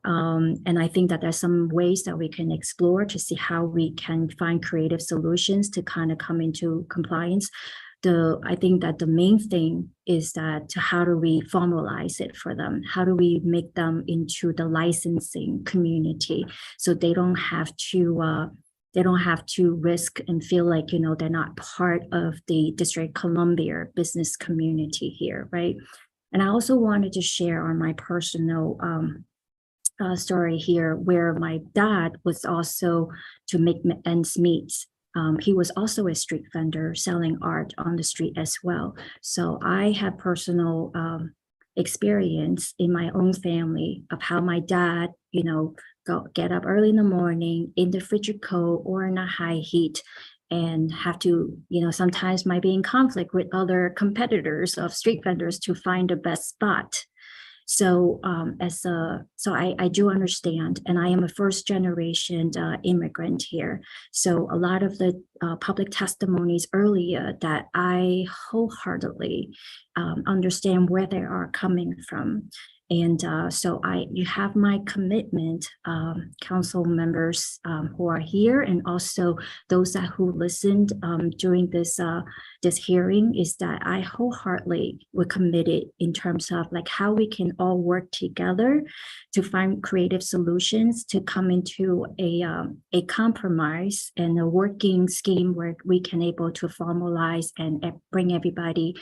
And I think that there's some ways that we can explore to see how we can find creative solutions to kind of come into compliance. I think that the main thing is that how do we formalize it for them? How do we make them into the licensing community so they don't have to risk and feel like, they're not part of the District Columbia business community here, right? And I also wanted to share on my personal story here, where my dad was also to make ends meet. He was also a street vendor selling art on the street as well. So I have personal experience in my own family of how my dad, get up early in the morning in the frigid cold or in a high heat and have to, sometimes might be in conflict with other competitors of street vendors to find the best spot. So I do understand, and I am a first generation immigrant here. So a lot of the public testimonies earlier that I wholeheartedly understand where they are coming from. And so you have my commitment, council members who are here, and also those who listened during this hearing, is that I wholeheartedly were committed in terms of like how we can all work together to find creative solutions to come into a compromise and a working scheme where we can able to formalize and bring everybody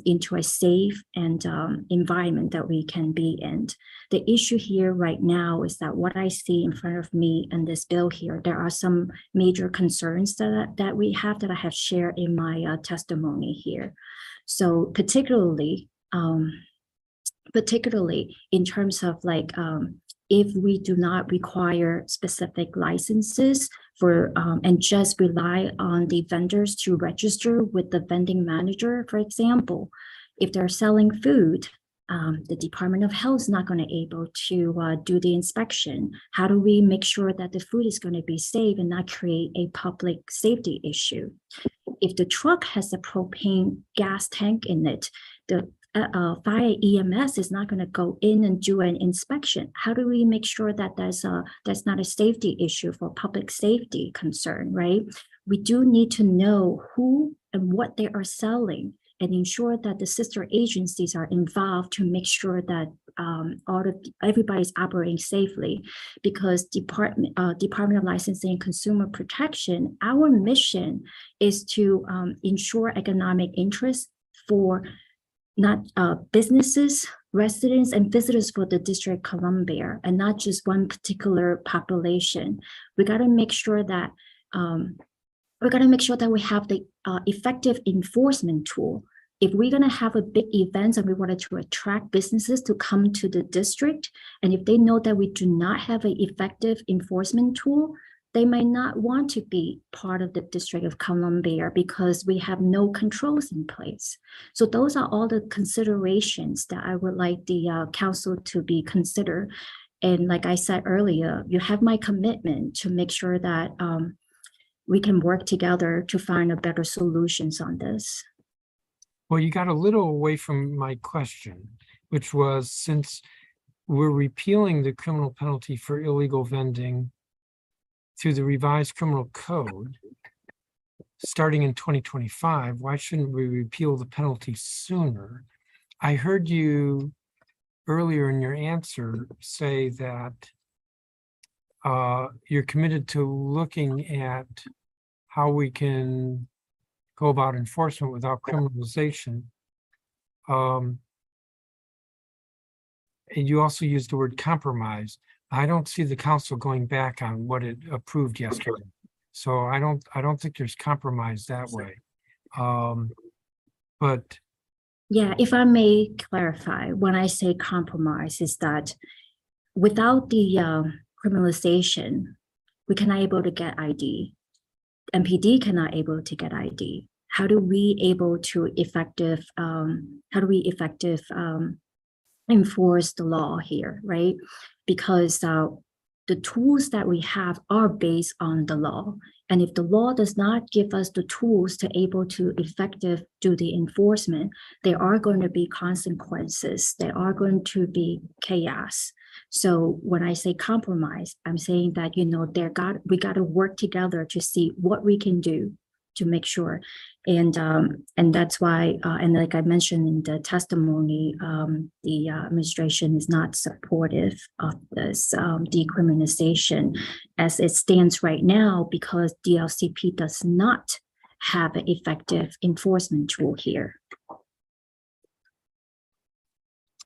into a safe and environment that we can be in. The issue here right now is that what I see in front of me in this bill here, there are some major concerns that we have that I have shared in my testimony here. So particularly in terms of like, if we do not require specific licenses for and just rely on the vendors to register with the vending manager, for example, if they're selling food, the Department of Health is not going to able to do the inspection. How do we make sure that the food is going to be safe and not create a public safety issue? If the truck has a propane gas tank in it, the fire EMS is not going to go in and do an inspection. How do we make sure that that's not a safety issue for public safety concern, right? We do need to know who and what they are selling and ensure that the sister agencies are involved to make sure that everybody's operating safely. Because Department of Licensing and Consumer Protection, our mission is to ensure economic interest for not businesses, residents, and visitors for the District of Columbia, and not just one particular population. We got to make sure that we have the effective enforcement tool. If we're going to have a big event and we wanted to attract businesses to come to the district, and if they know that we do not have an effective enforcement tool, they might not want to be part of the District of Columbia because we have no controls in place. So those are all the considerations that I would like the council to be considered. And like I said earlier, you have my commitment to make sure that we can work together to find a better solutions on this. Well, you got a little away from my question, which was, since we're repealing the criminal penalty for illegal vending through the revised criminal code starting in 2025, why shouldn't we repeal the penalty sooner? I heard you earlier in your answer say that you're committed to looking at how we can go about enforcement without criminalization. And you also used the word compromise. I don't see the council going back on what it approved yesterday. So I don't think there's compromise that way. But yeah, if I may clarify, when I say compromise, is that without the criminalization, we cannot able to get ID. MPD cannot able to get ID. How do we able to effective enforce the law here, right? Because the tools that we have are based on the law. And if the law does not give us the tools to able to effective do the enforcement, there are going to be consequences. There are going to be chaos. So when I say compromise, I'm saying that, we got to work together to see what we can do to make sure. And that's why, and like I mentioned in the testimony, the administration is not supportive of this decriminalization as it stands right now, because DLCP does not have an effective enforcement tool here.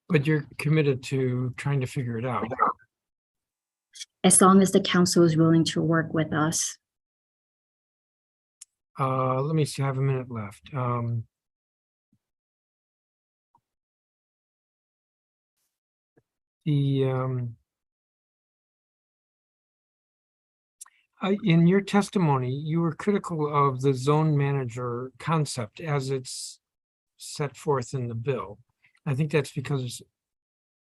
But you're committed to trying to figure it out. As long as the council is willing to work with us. Let me see, I have a minute left. the in your testimony, you were critical of the zone manager concept as it's set forth in the bill. I think that's because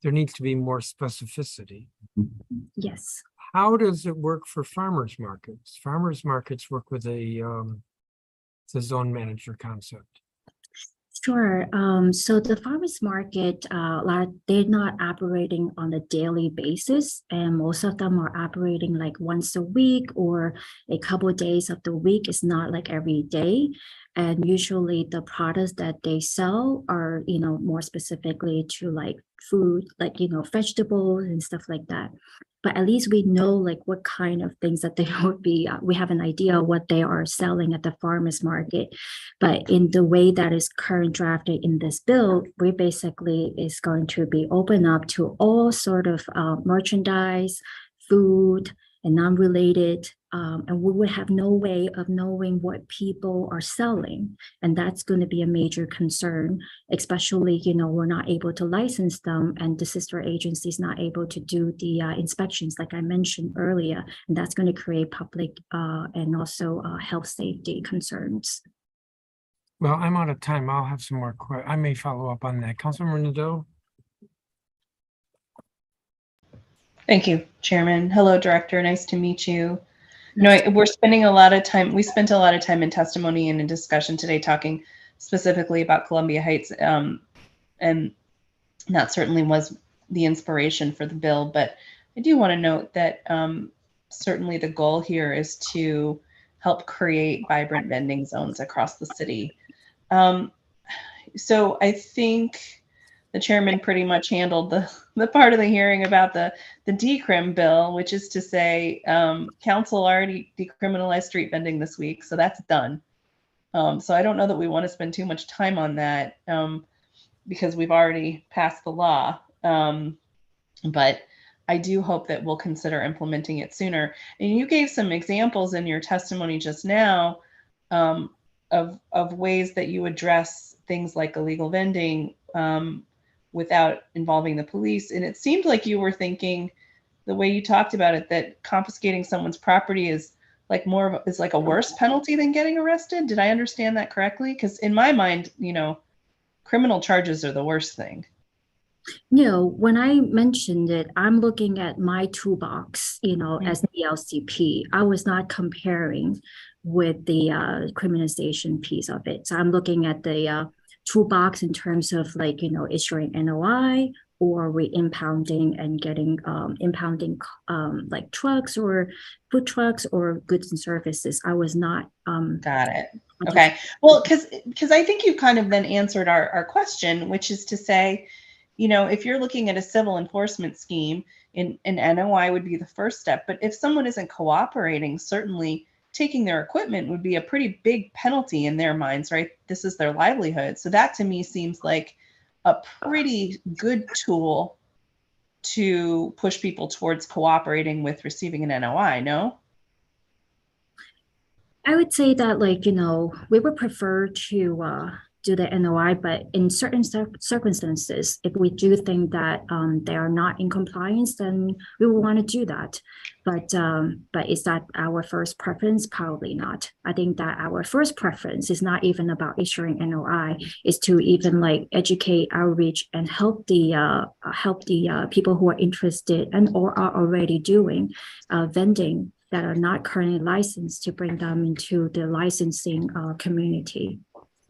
there needs to be more specificity. Yes. How does it work for farmers markets? Farmers markets work with the zone manager concept. Sure. So the farmers market, they're not operating on a daily basis, and most of them are operating like once a week or a couple of days of the week. It's not like every day. And usually the products that they sell are, more specifically to like food, like, vegetables and stuff like that. But at least we know like what kind of things that they would be, we have an idea of what they are selling at the farmers market. But in the way that is current drafted in this bill, we basically is going to be open up to all sort of merchandise, food, and non-related, and we would have no way of knowing what people are selling. And that's going to be a major concern, especially, we're not able to license them, and the sister agency is not able to do the inspections like I mentioned earlier. And that's going to create public and also health safety concerns. Well, I'm out of time. I'll have some more I may follow up on that. Councilmember Nadeau? Thank you, Chairman. Hello, Director. Nice to meet you. We're spending a lot of time. We spent a lot of time in testimony and in discussion today talking specifically about Columbia Heights, and that certainly was the inspiration for the bill. But I do want to note that certainly the goal here is to help create vibrant vending zones across the city. So I think the chairman pretty much handled the part of the hearing about the decrim bill, which is to say, council already decriminalized street vending this week, so that's done. So I don't know that we want to spend too much time on that because we've already passed the law. But I do hope that we'll consider implementing it sooner. And you gave some examples in your testimony just now of ways that you address things like illegal vending without involving the police. And it seemed like you were thinking, the way you talked about it, that confiscating someone's property is like a worse penalty than getting arrested. Did I understand that correctly? Because in my mind, criminal charges are the worst thing. When I mentioned it, I'm looking at my toolbox, as the LCP. I was not comparing with the criminalization piece of it. So I'm looking at the toolbox in terms of like, issuing NOI or re-impounding and getting impounding like trucks or food trucks or goods and services. I was not. Got it. Okay. Well, because I think you kind of then answered our question, which is to say, if you're looking at a civil enforcement scheme, an NOI would be the first step. But if someone isn't cooperating, certainly taking their equipment would be a pretty big penalty in their minds, right? This is their livelihood. So that to me seems like a pretty good tool to push people towards cooperating with receiving an NOI, no? I would say that, like, we would prefer to do the NOI, but in certain circumstances, if we do think that they are not in compliance, then we will want to do that. But is that our first preference? Probably not. I think that our first preference is not even about issuing NOI, is to even like educate, outreach, and help the people who are interested and or are already doing vending that are not currently licensed, to bring them into the licensing community.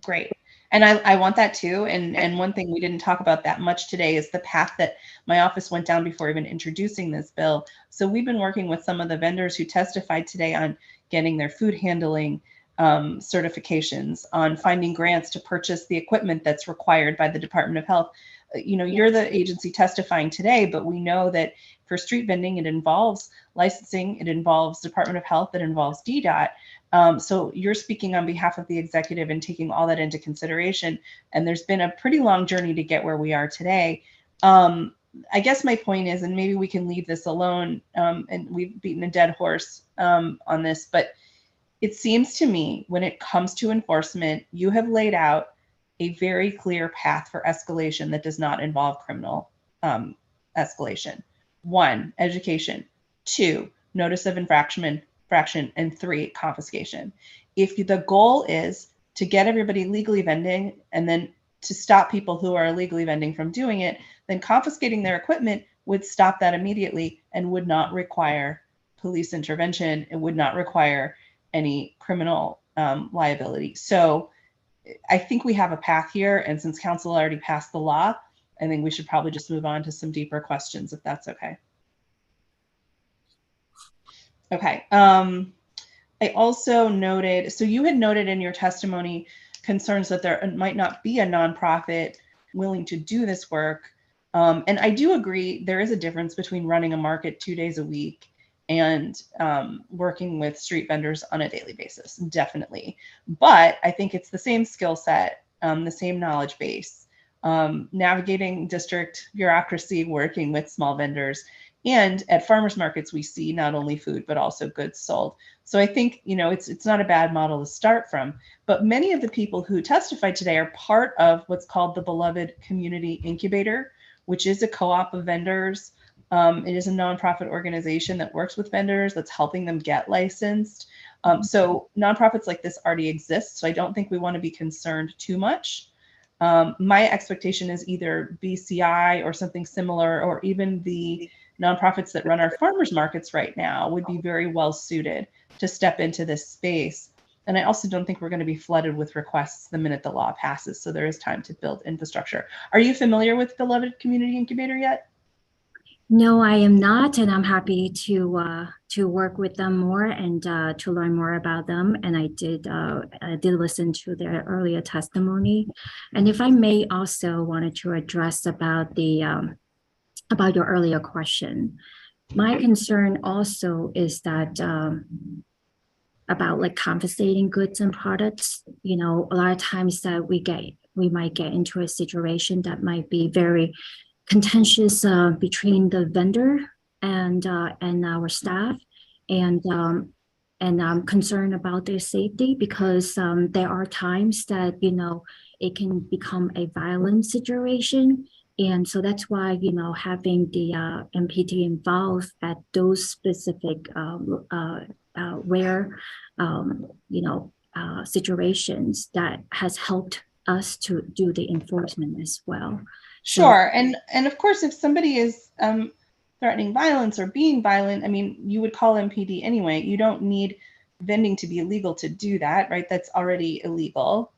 Great. And I want that too. And one thing we didn't talk about that much today is the path that my office went down before even introducing this bill. So we've been working with some of the vendors who testified today on getting their food handling certifications, on finding grants to purchase the equipment that's required by the Department of Health. You're the agency testifying today, but we know that for street vending, it involves licensing, it involves Department of Health, it involves DDOT. So you're speaking on behalf of the executive and taking all that into consideration. And there's been a pretty long journey to get where we are today. I guess my point is, and maybe we can leave this alone, and we've beaten a dead horse on this, but it seems to me when it comes to enforcement, you have laid out a very clear path for escalation that does not involve criminal escalation. 1, education. 2, notice of infraction, and 3, confiscation. If the goal is to get everybody legally vending and then to stop people who are illegally vending from doing it, then confiscating their equipment would stop that immediately and would not require police intervention. It would not require any criminal liability. So I think we have a path here. And since council already passed the law, I think we should probably just move on to some deeper questions, if that's okay. Okay. I also noted, so you had noted in your testimony concerns that there might not be a nonprofit willing to do this work. And I do agree there is a difference between running a market 2 days a week and working with street vendors on a daily basis, definitely. But I think it's the same skill set, the same knowledge base, navigating district bureaucracy, working with small vendors. And at farmers markets, we see not only food, but also goods sold. So I think, you know, it's not a bad model to start from. But many of the people who testified today are part of what's called the Beloved Community Incubator, which is a co-op of vendors. It is a nonprofit organization that works with vendors, that's helping them get licensed. So nonprofits like this already exist. So I don't think we want to be concerned too much. My expectation is either BCI or something similar, or even the nonprofits that run our farmers markets right now would be very well suited to step into this space. And I also don't think we're going to be flooded with requests the minute the law passes. So there is time to build infrastructure. Are you familiar with the Beloved Community Incubator yet? No, I am not, and I'm happy to work with them more and to learn more about them. And I did listen to their earlier testimony. And if I may, also wanted to address about the about your earlier question. My concern also is that about like confiscating goods and products. You know, a lot of times that we might get into a situation that might be very contentious between the vendor and our staff, and I'm concerned about their safety because there are times that, you know, it can become a violent situation. And so that's why, you know, having the MPD involved at those specific rare, you know, situations, that has helped us to do the enforcement as well. Sure. And of course, if somebody is threatening violence or being violent, I mean, you would call MPD anyway. You don't need vending to be illegal to do that, right? That's already illegal.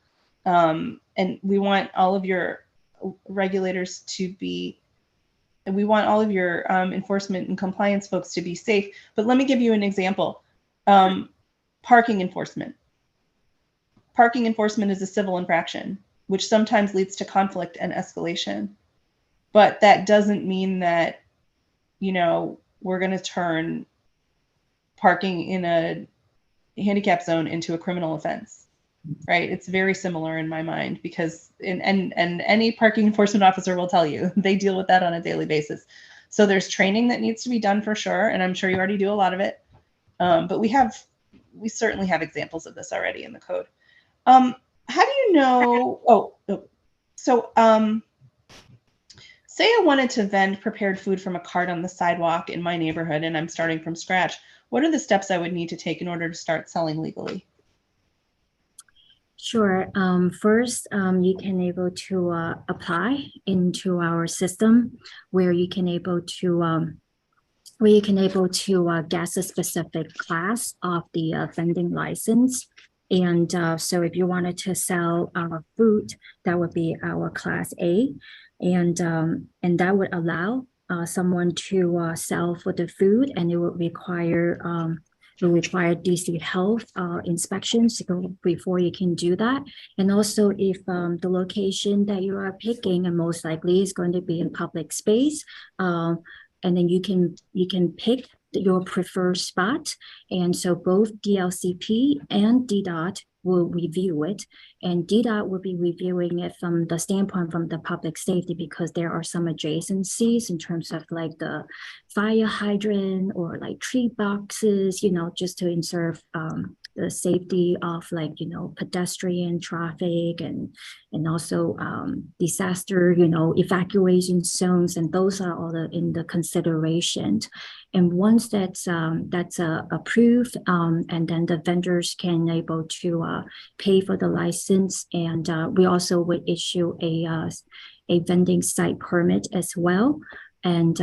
And we want all of your regulators to be, we want all of your enforcement and compliance folks to be safe. But let me give you an example. Parking enforcement. Parking enforcement is a civil infraction, which sometimes leads to conflict and escalation. But that doesn't mean that, you know, we're going to turn parking in a handicap zone into a criminal offense, right? It's very similar in my mind because, and any parking enforcement officer will tell you, they deal with that on a daily basis. So there's training that needs to be done for sure. And I'm sure you already do a lot of it. But we certainly have examples of this already in the code. How do you know, say I wanted to vend prepared food from a cart on the sidewalk in my neighborhood and I'm starting from scratch. What are the steps I would need to take in order to start selling legally? Sure. First, you can able to apply into our system where you can able to guess a specific class of the vending license. And so if you wanted to sell our food, that would be our class A. And that would allow someone to sell for the food, and it would require DC health inspections before you can do that. And also if the location that you are picking, and most likely is going to be in public space, and then you can pick your preferred spot. And so both DLCP and DDOT will review it, and DDOT will be reviewing it from the standpoint from the public safety, because there are some adjacencies in terms of like the fire hydrant or like tree boxes, you know, just to the safety of like, you know, pedestrian traffic and also disaster, you know, evacuation zones, and those are all in the consideration. And once that's approved, and then the vendors can able to pay for the license, and we also would issue a vending site permit as well. And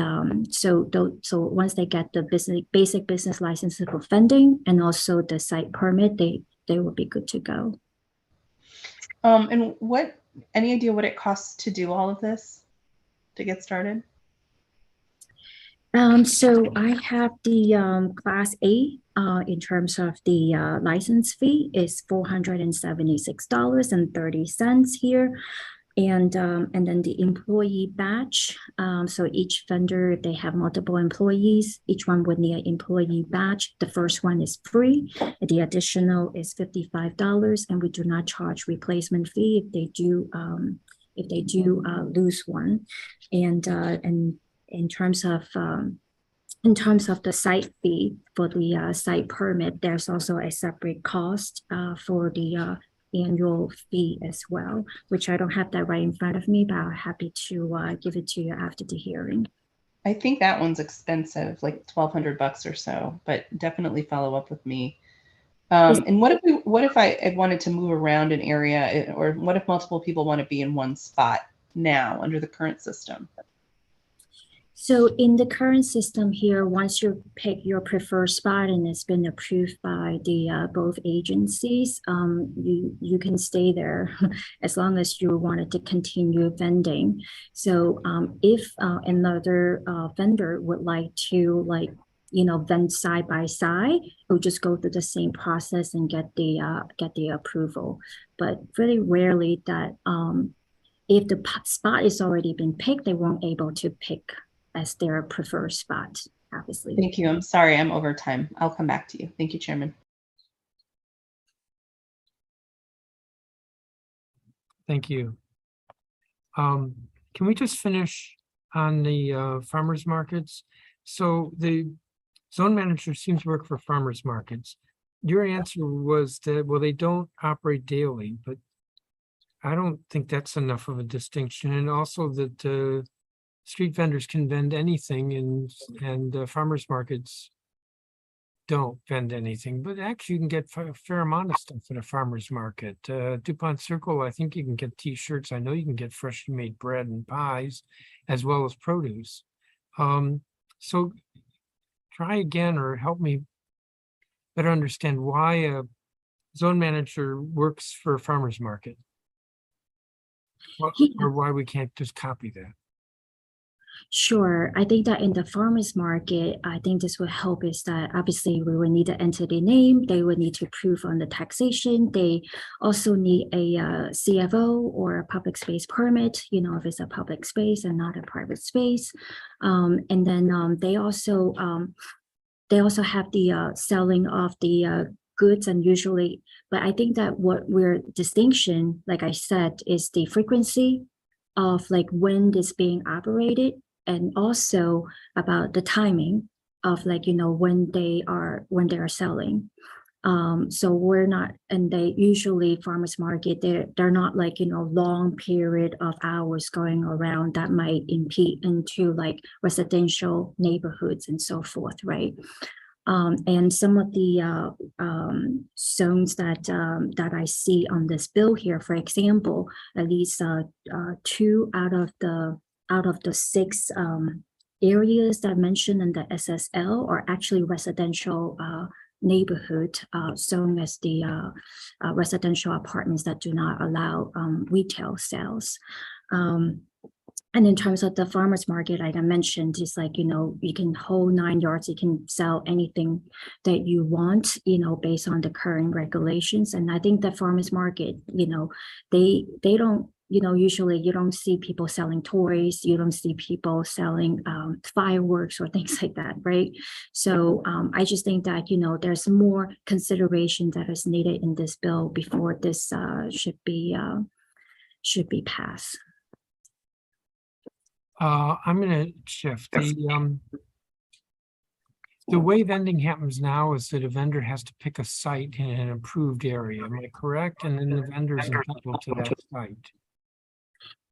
so once they get the basic business license for vending and also the site permit, they will be good to go. And any idea what it costs to do all of this, to get started? So I have the Class A in terms of the license fee is $476.30 here. And then the employee badge. So each vendor, if they have multiple employees, each one would need an employee badge. The first one is free. The additional is $55, and we do not charge replacement fee if they do lose one. And in terms of the site fee for the site permit, there's also a separate cost for the annual fee as well, which I don't have that right in front of me, but I'm happy to give it to you after the hearing. I think that one's expensive, like $1,200 or so, but definitely follow up with me. And what if I wanted to move around an area, or what if multiple people want to be in one spot now under the current system? So in the current system here, once you pick your preferred spot and it's been approved by the both agencies, you can stay there as long as you wanted to continue vending. So if another vendor would like to vend side by side, we'll just go through the same process and get the approval. But very rarely that if the spot is already been picked, they won't able to pick as their preferred spot, obviously. Thank you. I'm sorry, I'm over time. I'll come back to you. Thank you, Chairman. Thank you. Can we just finish on the farmers markets? So the zone manager seems to work for farmers markets. Your answer was that, well, they don't operate daily, but I don't think that's enough of a distinction. And also that street vendors can vend anything, and farmers markets don't vend anything. But actually, you can get a fair amount of stuff at a farmers market. DuPont Circle, I think you can get T-shirts. I know you can get freshly made bread and pies, as well as produce. So try again, or help me better understand why a zone manager works for a farmers market, or why we can't just copy that. Sure. I think that in the farmers market, I think this will help is that obviously we will need the entity name. They will need to prove on the taxation. They also need a CFO or a public space permit, you know, if it's a public space and not a private space. And then they also have the selling of the goods, and usually, but I think that what we're distinction, like I said, is the frequency of like when it's being operated, and also about the timing of like, you know, when they are selling. So we're not, and they usually farmers market, they're not like, you know, long period of hours going around that might impede into like residential neighborhoods and so forth, right? And some of the zones that I see on this bill here, for example, at least 2 out of the 6 areas that I mentioned in the SSL are actually residential neighborhood, zone as the residential apartments that do not allow retail sales. And in terms of the farmers market, like I mentioned, it's like, you know, you can hold 9 yards, you can sell anything that you want, you know, based on the current regulations. And I think the farmers market, you know, they don't, you know, usually you don't see people selling toys, you don't see people selling fireworks or things like that, right? So I just think that, you know, there's more consideration that is needed in this bill before this should be passed. I'm going to shift. The way vending happens now is that a vendor has to pick a site in an approved area. Am I correct? And then the vendor is entitled to that site.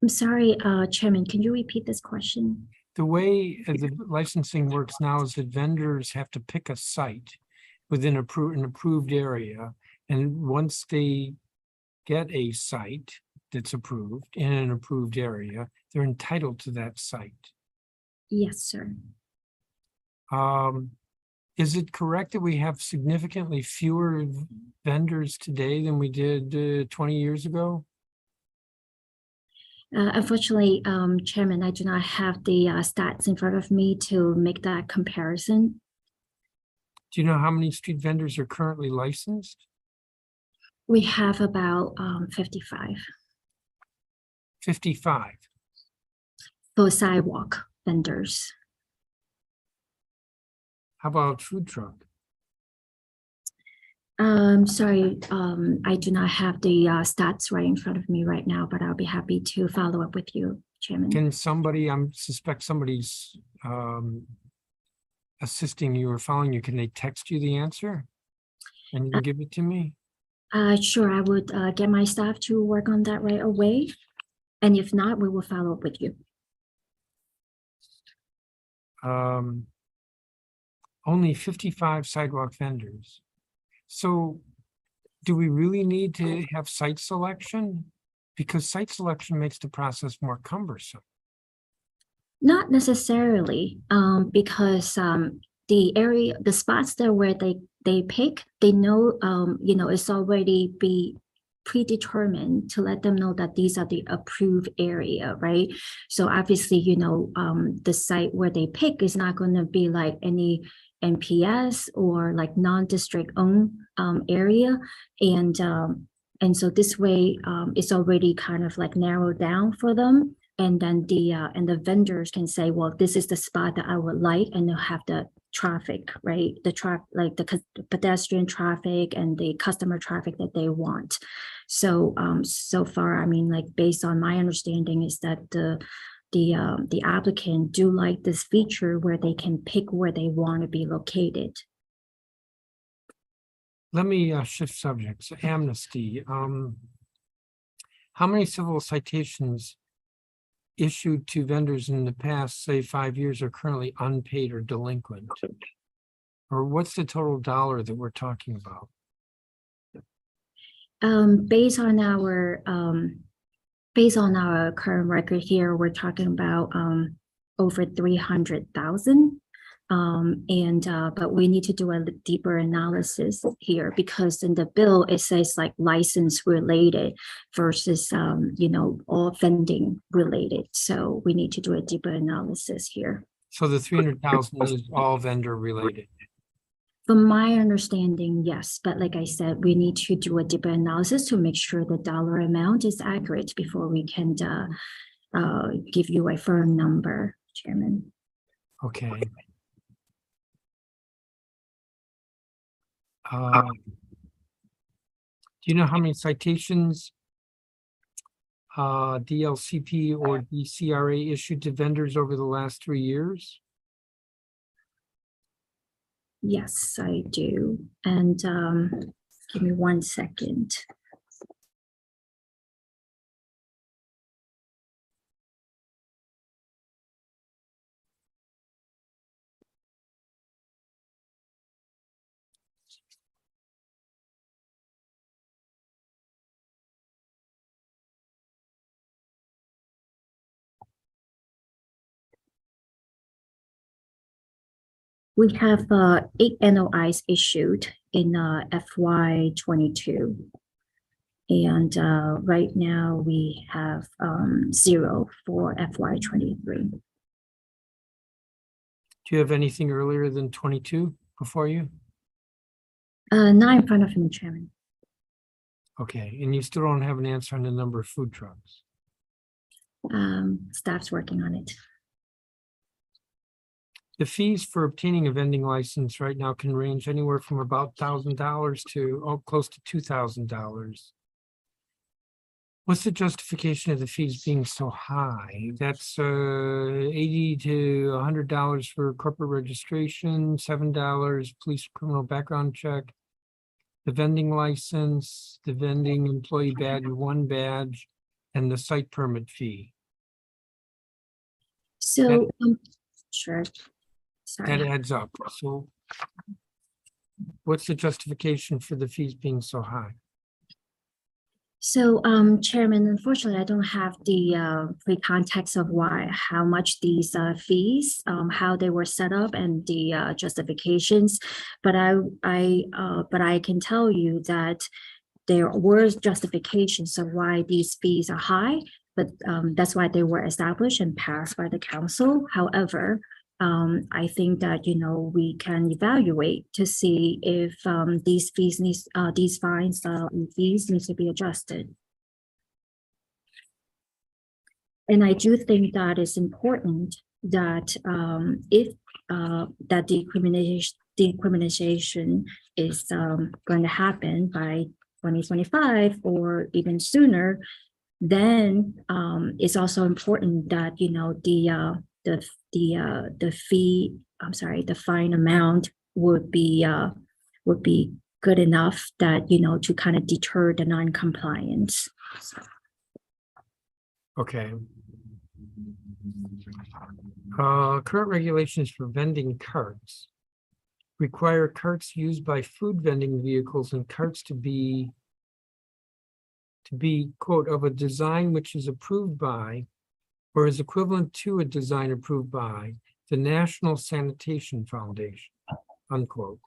I'm sorry, Chairman, can you repeat this question? The way the licensing works now is that vendors have to pick a site within an approved area. And once they get a site that's approved in an approved area, they're entitled to that site. Yes, sir. Is it correct that we have significantly fewer vendors today than we did 20 years ago? Unfortunately, Chairman, I do not have the stats in front of me to make that comparison. Do you know how many street vendors are currently licensed? We have about 55 55. for sidewalk vendors. How about food truck? Sorry, I do not have the stats right in front of me right now, but I'll be happy to follow up with you, Chairman. Can somebody, I suspect somebody's assisting you or following you, can they text you the answer? And you can give it to me? Sure, I would get my staff to work on that right away. And if not, we will follow up with you. Only 55 sidewalk vendors. So do we really need to have site selection? Because site selection makes the process more cumbersome. Not necessarily, because the spots there where they pick, they know, it's already be predetermined to let them know that these are the approved area, right? So obviously, the site where they pick is not going to be like any NPS or like non-district owned area, and so this way it's already kind of like narrowed down for them. And then the vendors can say, well, this is the spot that I would like, and they'll have the traffic, right? The pedestrian traffic and the customer traffic that they want. So so far, I mean, like based on my understanding is that the applicant do like this feature where they can pick where they want to be located. Let me shift subjects. Amnesty. How many civil citations issued to vendors in the past, say 5 years, are currently unpaid or delinquent? Or what's the total dollar that we're talking about? Based on our current record here, we're talking about over 300,000. But we need to do a deeper analysis here, because in the bill it says like license related versus all vending related. So we need to do a deeper analysis here. So the 300,000 is all vendor related. From my understanding, yes, but like I said, we need to do a deeper analysis to make sure the dollar amount is accurate before we can give you a firm number, Chairman. Okay. Do you know how many citations DLCP or DCRA issued to vendors over the last 3 years? Yes, I do. And give me 1 second. We have 8 NOIs issued in FY 22. And right now we have 0 for FY 23. Do you have anything earlier than 22 before you? Not in front of me, Chairman. Okay, and you still don't have an answer on the number of food trucks? Staff's working on it. The fees for obtaining a vending license right now can range anywhere from about $1,000 to close to $2,000. What's the justification of the fees being so high? That's $80 to $100 for corporate registration, $7 police criminal background check, the vending license, the vending employee badge, 1 badge, and the site permit fee. So, sure. Sorry. That adds up. So what's the justification for the fees being so high? So, Chairman, unfortunately, I don't have the pre-context of how much these fees, how they were set up, and the justifications. But I can tell you that there were justifications of why these fees are high, but that's why they were established and passed by the council. However, I think that, we can evaluate to see if these fines and fees need to be adjusted. And I do think that it's important that if that decriminalization is going to happen by 2025 or even sooner, then it's also important that, the fine amount would be good enough that, to kind of deter the non-compliance. Okay. Current regulations for vending carts require carts used by food vending vehicles and carts to be quote, of a design which is approved by or is equivalent to a design approved by the National Sanitation Foundation, unquote.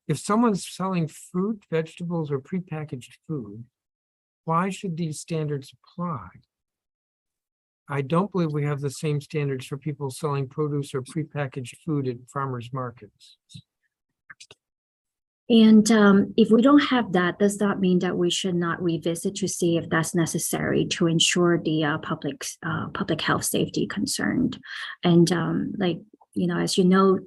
If someone's selling fruit, vegetables, or prepackaged food, why should these standards apply? I don't believe we have the same standards for people selling produce or prepackaged food at farmers markets. And if we don't have that, does that mean that we should not revisit to see if that's necessary to ensure the public health safety concerned? And as you know,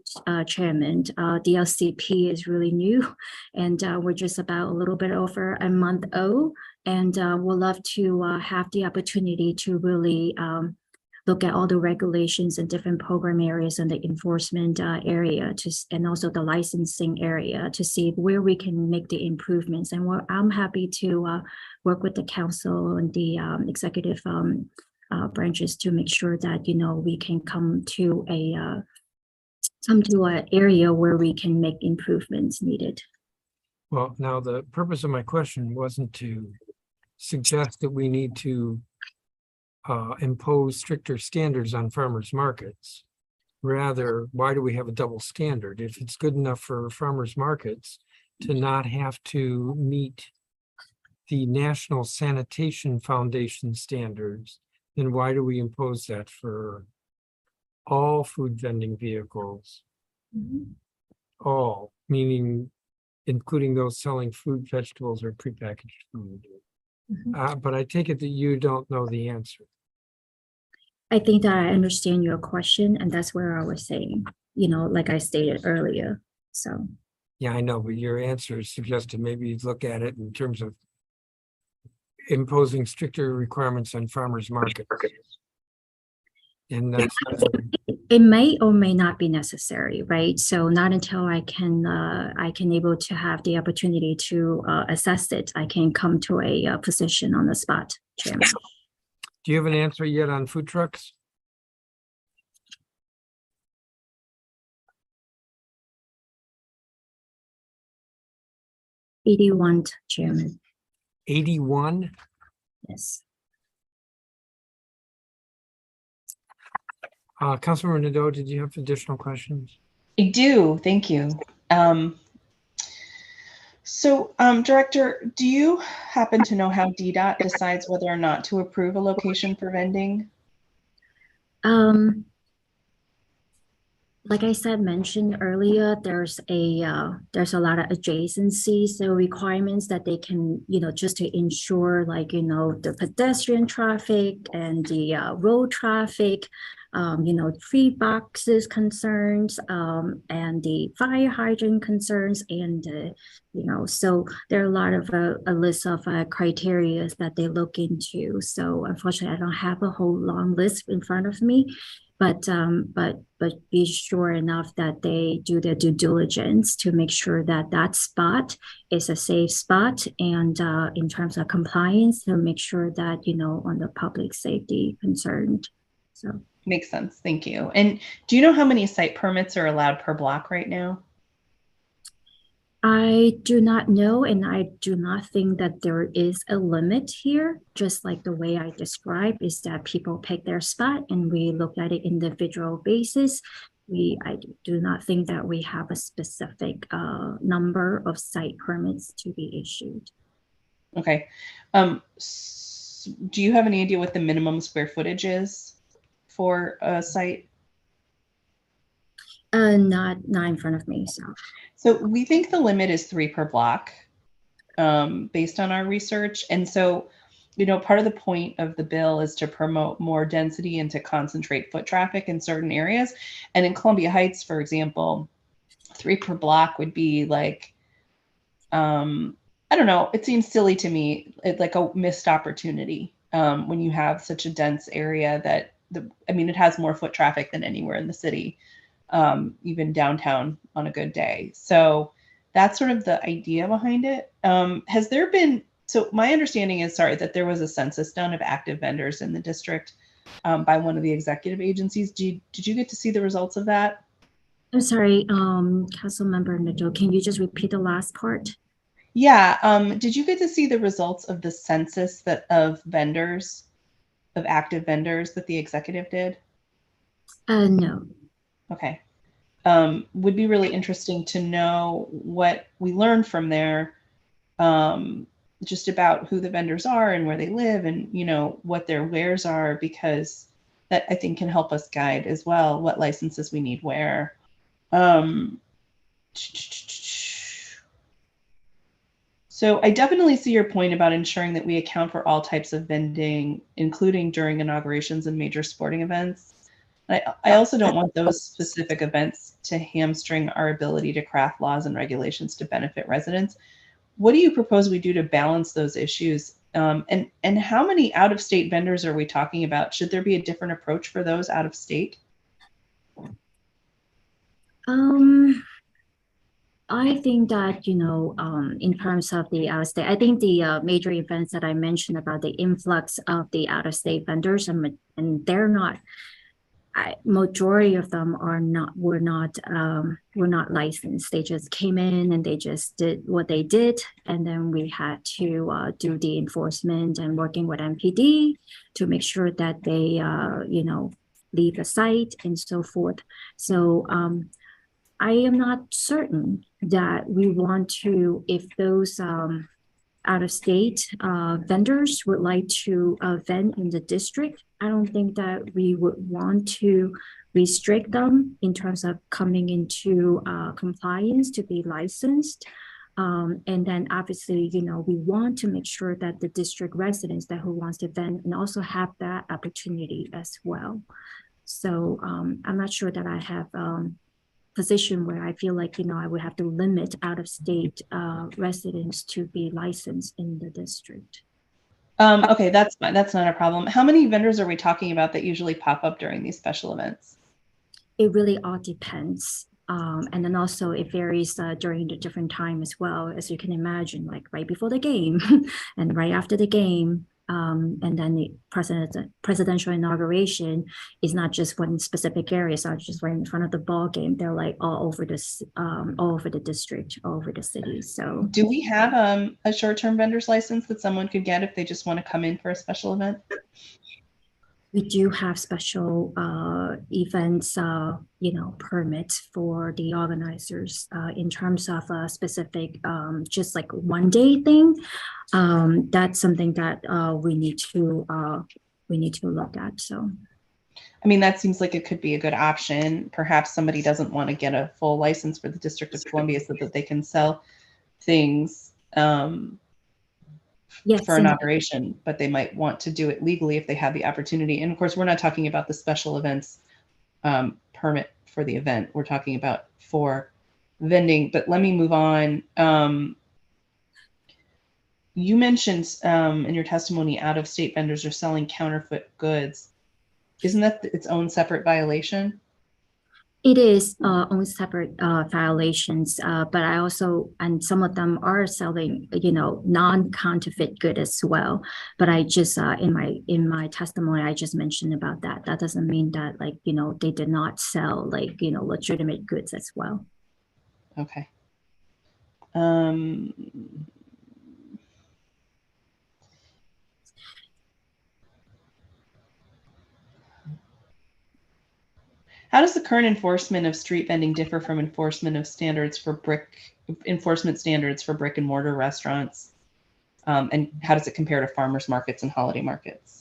Chairman, DLCP is really new, and we're just about a little bit over a month old, and we'll love to have the opportunity to really look at all the regulations and different program areas and the enforcement area, and also the licensing area, to see where we can make the improvements. And I'm happy to work with the council and the executive branches to make sure that we can come to an area where we can make improvements needed. Well, now the purpose of my question wasn't to suggest that we need to impose stricter standards on farmers markets. Rather, why do we have a double standard? If it's good enough for farmers markets to not have to meet the National Sanitation Foundation standards, then why do we impose that for all food vending vehicles? Mm-hmm. All, meaning including those selling fruit, vegetables, or prepackaged food. Mm-hmm. But I take it that you don't know the answer. I think that I understand your question, and that's where I was saying, like I stated earlier. So. Yeah, I know, but your answer suggested maybe you'd look at it in terms of imposing stricter requirements on farmers markets. And that's it may or may not be necessary, right? So not until I can able to have the opportunity to assess it, I can come to a position on the spot, Chairman. Do you have an answer yet on food trucks? $81, Chairman. 81? Yes. Councilmember Nadeau, did you have additional questions? I do, thank you. Director, do you happen to know how DDOT decides whether or not to approve a location for vending? Like I said, mentioned earlier, there's a lot of adjacency, so requirements that they can, just to ensure the pedestrian traffic and the road traffic, tree boxes concerns, and the fire hydrant concerns, and so there are a lot of a list of criteria that they look into. So unfortunately, I don't have a whole long list in front of me. But be sure enough that they do their due diligence to make sure that that spot is a safe spot, and in terms of compliance, to make sure that on the public safety concerned. So makes sense. Thank you. And do you know how many site permits are allowed per block right now? I do not know, and I do not think that there is a limit here. Just like the way I described, is that people pick their spot and we look at it individual basis. I do not think that we have a specific number of site permits to be issued. Okay. Do you have any idea what the minimum square footage is for a site? Not in front of me. So we think the limit is 3 per block, based on our research. And so, part of the point of the bill is to promote more density and to concentrate foot traffic in certain areas. And in Columbia Heights, for example, 3 per block would be like, I don't know, it seems silly to me. It's like a missed opportunity when you have such a dense area that it has more foot traffic than anywhere in the city. Even downtown on a good day. So that's sort of the idea behind it. Has there been, so my understanding is, that there was a census done of active vendors in the district by one of the executive agencies. Did you get to see the results of that? I'm sorry, Councilmember Nadeau, can you just repeat the last part? Yeah, did you get to see the results of the census of active vendors that the executive did? No. Okay. Would be really interesting to know what we learned from there, just about who the vendors are and where they live and, what their wares are, because that I think can help us guide as well what licenses we need where. So I definitely see your point about ensuring that we account for all types of vending, including during inaugurations and major sporting events. I also don't want those specific events to hamstring our ability to craft laws and regulations to benefit residents. What do you propose we do to balance those issues? And how many out-of-state vendors are we talking about? Should there be a different approach for those out of state? I think that, in terms of the out-of-state, I think the major events that I mentioned about the influx of the out-of-state vendors, and they're not, majority of them were not licensed. They just came in and they just did what they did, and then we had to do the enforcement and working with MPD to make sure that they leave the site and so forth. So I am not certain that we want to, if those out-of-state vendors would like to vend in the district, I don't think that we would want to restrict them in terms of coming into compliance to be licensed. And then obviously, we want to make sure that the district residents who wants to vend and also have that opportunity as well. So I'm not sure that I have position where I feel like, I would have to limit out-of-state residents to be licensed in the district. Okay, that's fine. That's not a problem. How many vendors are we talking about that usually pop up during these special events? It really all depends. And then also it varies during the different time as well, as you can imagine, like right before the game and right after the game. And then the presidential inauguration is not just one specific area, it's not just right in front of the ball game. They're like all over this, all over the district, all over the city. So, do we have a short-term vendor's license that someone could get if they just want to come in for a special event? We do have special events, permits for the organizers in terms of a specific, just like one day thing. That's something that we need to look at. So, I mean, that seems like it could be a good option. Perhaps somebody doesn't want to get a full license for the District of Columbia so that they can sell things Yes, for an and operation, but they might want to do it legally if they have the opportunity. And of course, we're not talking about the special events permit for the event. We're talking about for vending. But let me move on. You mentioned in your testimony out-of-state vendors are selling counterfeit goods. Isn't that its own separate violation? it is on separate violations, but I also, and some of them are selling, non-counterfeit good as well. But I just in my testimony, I just mentioned about that. That doesn't mean that they did not sell legitimate goods as well. Okay. How does the current enforcement of street vending differ from enforcement standards for brick and mortar restaurants? And how does it compare to farmers markets and holiday markets?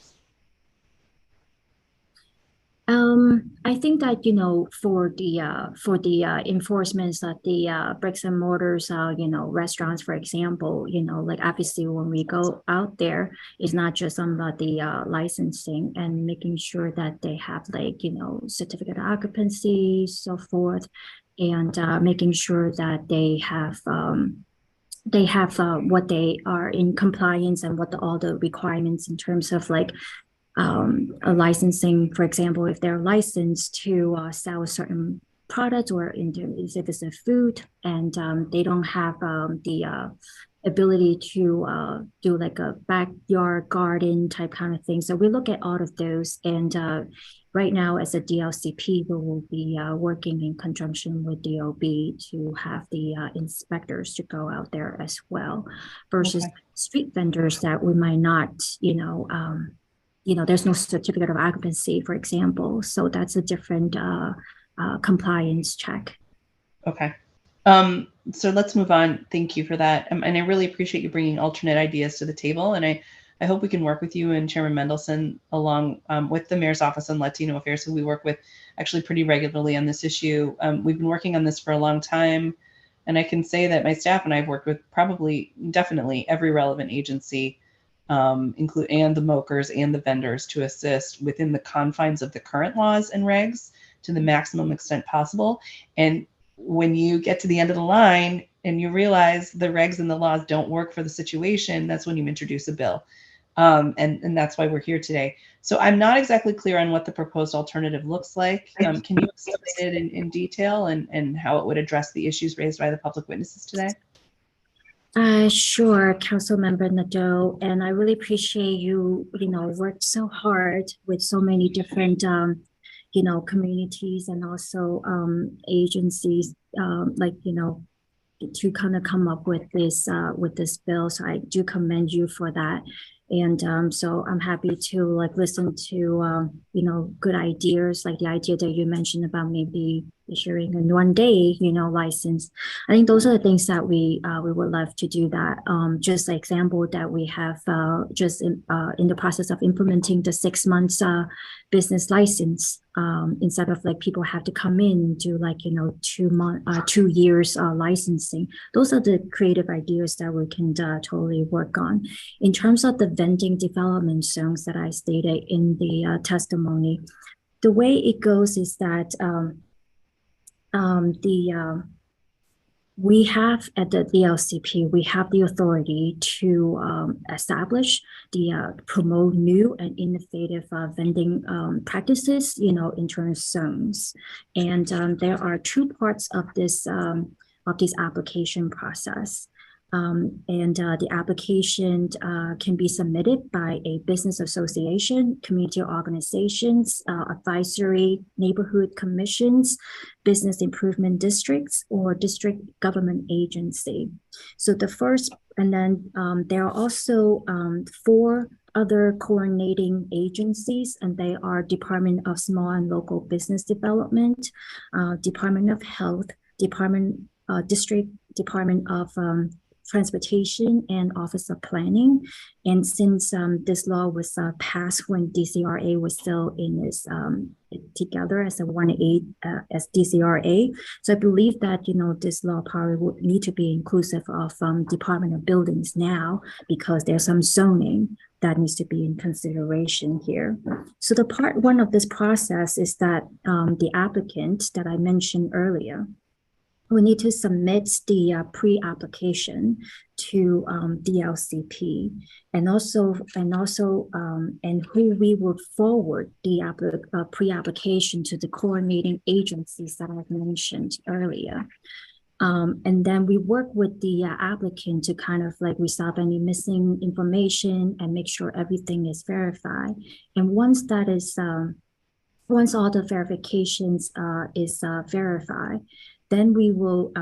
I think that for the enforcements that the bricks and mortars, restaurants, for example, like obviously when we go out there, it's not just about the licensing and making sure that they have certificate of occupancy, so forth, and making sure that they have what they are in compliance and what all the requirements in terms of a licensing, for example, if they're licensed to sell a certain product or if it's a food and they don't have the ability to do like a backyard garden type kind of thing. So we look at all of those, and right now as a DLCP, we will be working in conjunction with DOB to have the inspectors to go out there as well, versus street vendors that we might not, there's no certificate of occupancy, for example. So that's a different compliance check. Okay. So let's move on. Thank you for that. And I really appreciate you bringing alternate ideas to the table. And I hope we can work with you and Chairman Mendelson along with the Mayor's Office on Latino Affairs, who we work with actually pretty regularly on this issue. We've been working on this for a long time. And I can say that my staff and I have worked with definitely every relevant agency, and the MOKers and the vendors to assist within the confines of the current laws and regs to the maximum extent possible. And when you get to the end of the line and you realize the regs and the laws don't work for the situation, that's when you introduce a bill. And that's why we're here today. So I'm not exactly clear on what the proposed alternative looks like. Can you explain it in detail and how it would address the issues raised by the public witnesses today? Sure, Councilmember Nadeau, and I really appreciate you, worked so hard with so many different, communities and also agencies, to kind of come up with this bill. So I do commend you for that. And so I'm happy to listen to, good ideas, like the idea that you mentioned about maybe issuing a 1 day, license. I think those are the things that we would love to do that. Just an example that we have just in the process of implementing the 6 months business license, instead of people have to come in and do 2 years licensing. Those are the creative ideas that we can totally work on. In terms of the vending development zones that I stated in the testimony, the way it goes is that we have at the DLCP, we have the authority to establish promote new and innovative vending practices, in terms of zones. And there are 2 parts of this application process. The application can be submitted by a business association, community organizations, advisory neighborhood commissions, business improvement districts, or district government agency. So the first, and then there are also 4 other coordinating agencies, and they are Department of Small and Local Business Development, Department of Health, District Department of Transportation, and Office of Planning. And since this law was passed when DCRA was still in its together as a 1A as DCRA. So I believe that, you know, this law probably would need to be inclusive of Department of Buildings now, because there's some zoning that needs to be in consideration here. So the part one of this process is that the applicant that I mentioned earlier, we need to submit the pre-application to DLCP, and who we would forward the pre-application to the coordinating agencies that I've mentioned earlier. And then we work with the applicant to kind of like resolve any missing information and make sure everything is verified. And once that is, once all the verifications is verified, then we will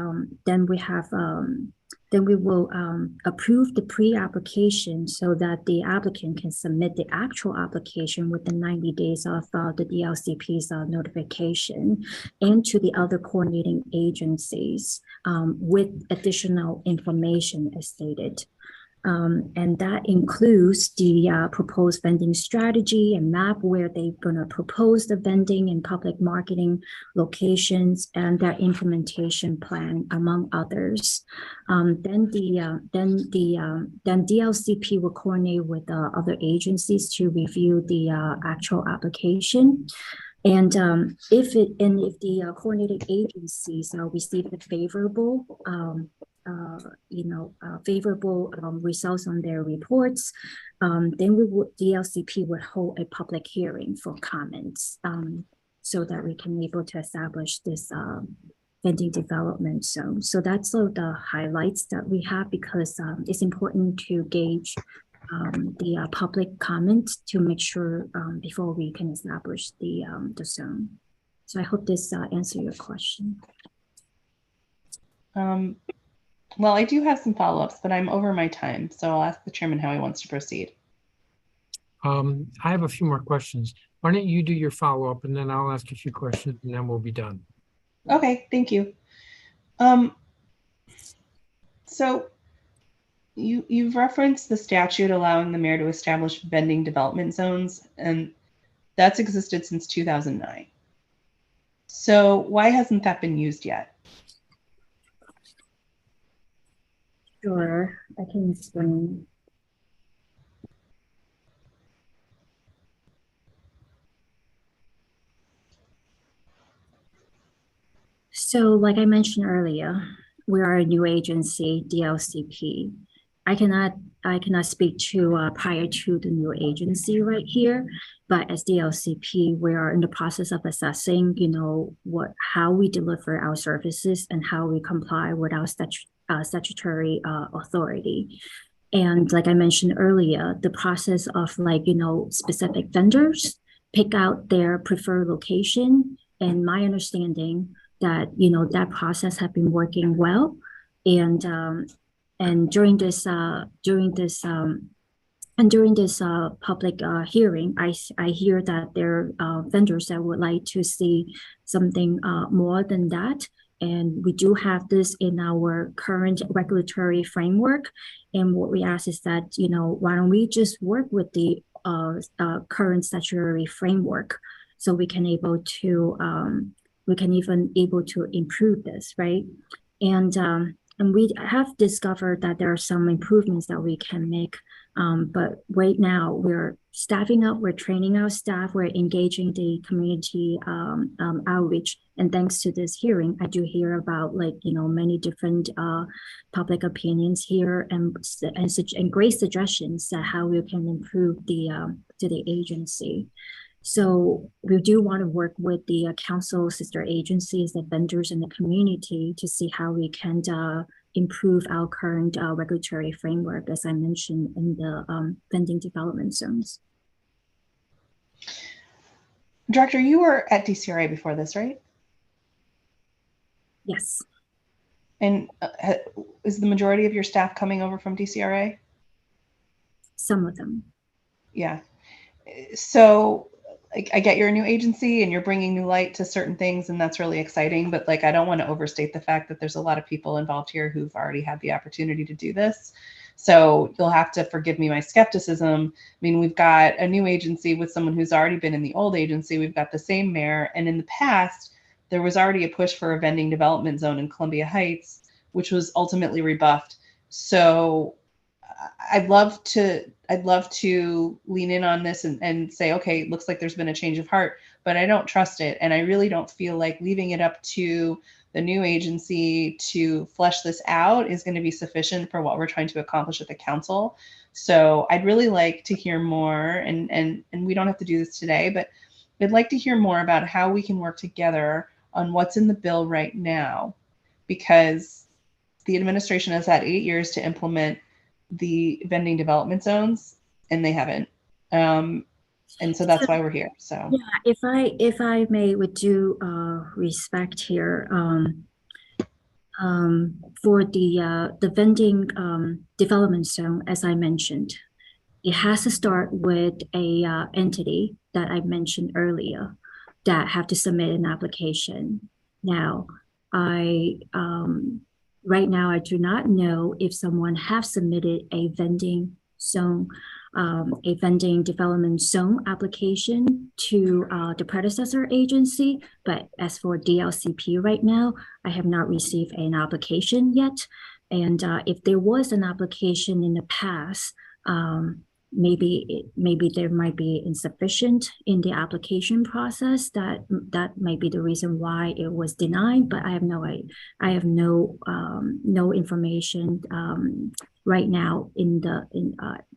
approve the pre-application so that the applicant can submit the actual application within 90 days of the DLCP's notification, and to the other coordinating agencies with additional information as stated. And that includes the proposed vending strategy and map where they're going to propose the vending and public marketing locations, and their implementation plan, among others. Then DLCP will coordinate with other agencies to review the actual application. And if the coordinating agencies receive the favorable favorable results on their reports, then DLCP would hold a public hearing for comments, so that we can be able to establish this vending development zone. So that's all the highlights that we have, because it's important to gauge the public comment to make sure before we can establish the zone. So I hope this answers your question. Well, I do have some follow-ups, but I'm over my time, so I'll ask the chairman how he wants to proceed. I have a few more questions. Why don't you do your follow-up, and then I'll ask a few questions, and then we'll be done. Okay, thank you. So you've referenced the statute allowing the mayor to establish vending development zones, and that's existed since 2009. So why hasn't that been used yet? Sure, I can explain. So like I mentioned earlier, we are a new agency, DLCP. I cannot speak to prior to the new agency right here, but as DLCP, we are in the process of assessing, you know, how we deliver our services and how we comply with our statutory authority. And like I mentioned earlier, the process of like, you know, specific vendors pick out their preferred location, and my understanding that, you know, that process have been working well. And during this public hearing, I hear that there are vendors that would like to see something more than that. And we do have this in our current regulatory framework. And what we ask is that, you know, why don't we just work with the current statutory framework, so we can even able to improve this, right? And we have discovered that there are some improvements that we can make. But right now we're staffing up, we're training our staff, we're engaging the community outreach. And thanks to this hearing, I do hear about, like, you know, many different public opinions here and great suggestions that how we can improve to the agency. So we do want to work with the council sister agencies, the vendors in the community, to see how we can improve our current regulatory framework, as I mentioned in the vending development zones. Director, you were at DCRA before this, right? Yes. And is the majority of your staff coming over from DCRA? Some of them. Yeah. So I get you're a new agency and you're bringing new light to certain things, and that's really exciting. But like, I don't want to overstate the fact that there's a lot of people involved here who've already had the opportunity to do this. So you'll have to forgive me my skepticism. I mean, we've got a new agency with someone who's already been in the old agency. We've got the same mayor. And in the past, there was already a push for a vending development zone in Columbia Heights, which was ultimately rebuffed. So I'd love to lean in on this and say, okay, it looks like there's been a change of heart, but I don't trust it. And I really don't feel like leaving it up to the new agency to flesh this out is going to be sufficient for what we're trying to accomplish at the council. So I'd really like to hear more, and we don't have to do this today, but I'd like to hear more about how we can work together on what's in the bill right now, because the administration has had 8 years to implement the vending development zones, and they haven't. And so that's why we're here. So yeah, if I may, with due respect here, for the vending development zone, as I mentioned, it has to start with a entity that I mentioned earlier that have to submit an application. Now, right now I do not know if someone have submitted a vending zone, a vending development zone application to the predecessor agency. But as for DLCP right now, I have not received an application yet. And if there was an application in the past, maybe there might be insufficient in the application process. That might be the reason why it was denied. But I have no information right now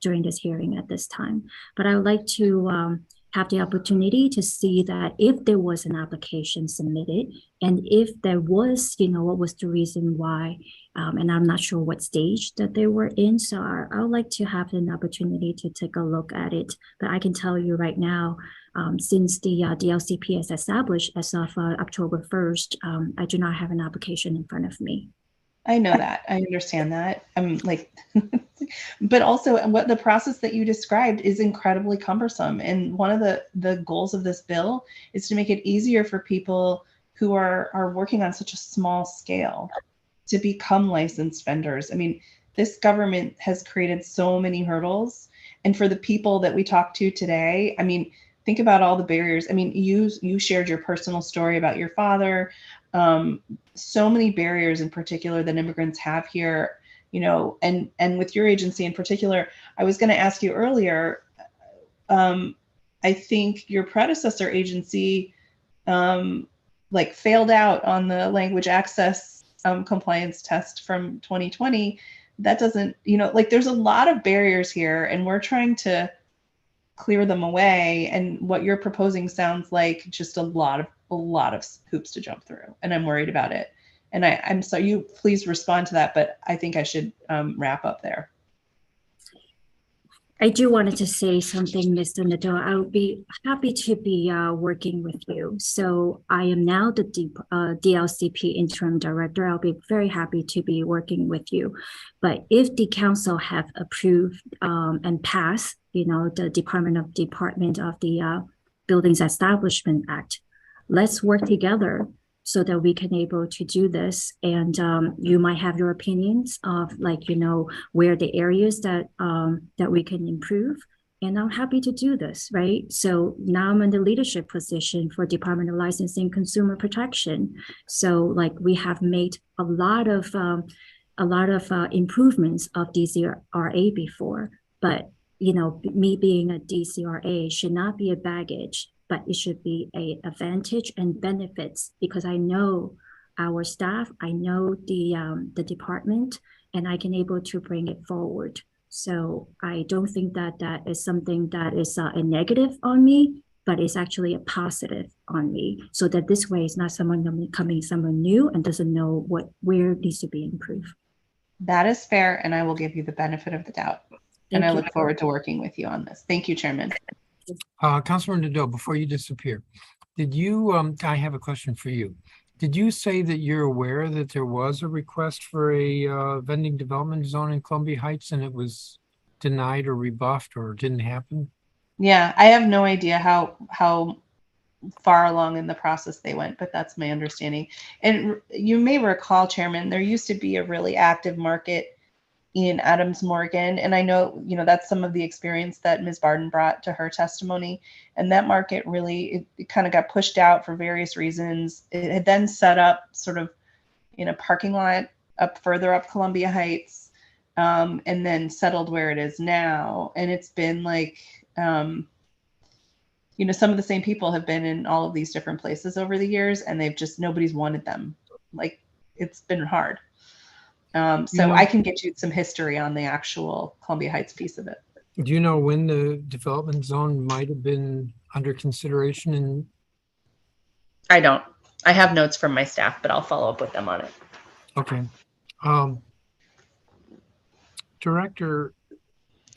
during this hearing at this time. But I would like to have the opportunity to see that if there was an application submitted, and if there was, what was the reason why, and I'm not sure what stage that they were in. So I would like to have an opportunity to take a look at it. But I can tell you right now, since the DLCP is established as of October 1st, I do not have an application in front of me. I know that. I understand that. I'm like, but also what the process that you described is incredibly cumbersome. And one of the goals of this bill is to make it easier for people who are working on such a small scale to become licensed vendors. I mean, this government has created so many hurdles. And for the people that we talked to today, I mean, think about all the barriers. I mean, you shared your personal story about your father. So many barriers in particular that immigrants have here, and with your agency in particular. I was going to ask you earlier, I think your predecessor agency failed out on the language access compliance test from 2020. That doesn't, there's a lot of barriers here, and we're trying to clear them away. And what you're proposing sounds like just a lot of hoops to jump through, and I'm worried about it. And I'm sorry, you please respond to that, but I think I should wrap up there. I do wanted to say something, Mr. Nadeau. I would be happy to be working with you. So I am now the DLCP interim director. I'll be very happy to be working with you. But if the council have approved and passed, the Department of the Buildings Establishment Act, let's work together so that we can able to do this. And you might have your opinions of where the areas that we can improve. And I'm happy to do this, right? So now I'm in the leadership position for Department of Licensing Consumer Protection. So we have made a lot of improvements of DCRA before, but me being a DCRA should not be a baggage, but it should be an advantage and benefits, because I know our staff, I know the department, and I can able to bring it forward. So I don't think that is something that is a negative on me, but it's actually a positive on me. So that this way it's not someone new and doesn't know where needs to be improved. That is fair, and I will give you the benefit of the doubt. And I look forward to working with you on this. Thank you, Chairman. Councilman Nadeau, before you disappear, did you, I have a question for you. Did you say that you're aware that there was a request for a vending development zone in Columbia Heights and it was denied or rebuffed or didn't happen? Yeah, I have no idea how far along in the process they went, but that's my understanding. And you may recall, Chairman, there used to be a really active market Ian Adams Morgan. And I know, that's some of the experience that Ms. Barden brought to her testimony. And that market really, it kind of got pushed out for various reasons. It had then set up sort of in a parking lot further up Columbia Heights, and then settled where it is now. And it's been like, some of the same people have been in all of these different places over the years, and nobody's wanted them. Like, it's been hard. So I can get you some history on the actual Columbia Heights piece of it. Do you know when the development zone might have been under consideration? And I don't. I have notes from my staff, but I'll follow up with them on it. okay. Director,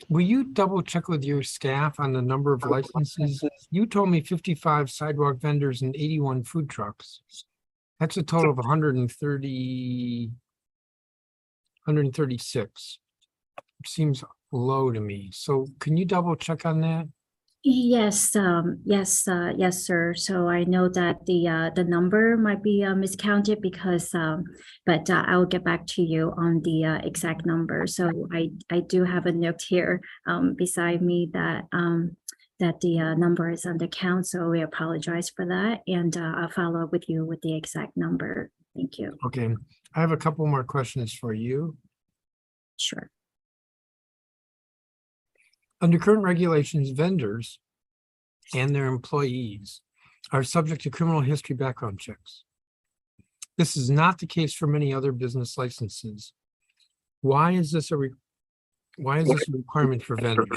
will you double check with your staff on the number of licenses? You told me 55 sidewalk vendors and 81 food trucks. That's a total of 136. It seems low to me. So can you double check on that? Yes, yes, sir. So I know that the number might be miscounted because but I will get back to you on the exact number. So I do have a note here beside me that that the number is under count. So we apologize for that, and I'll follow up with you with the exact number. Thank you. Okay, I have a couple more questions for you. Sure. Under current regulations, vendors and their employees are subject to criminal history background checks. This is not the case for many other business licenses. Why is this a requirement for vendors?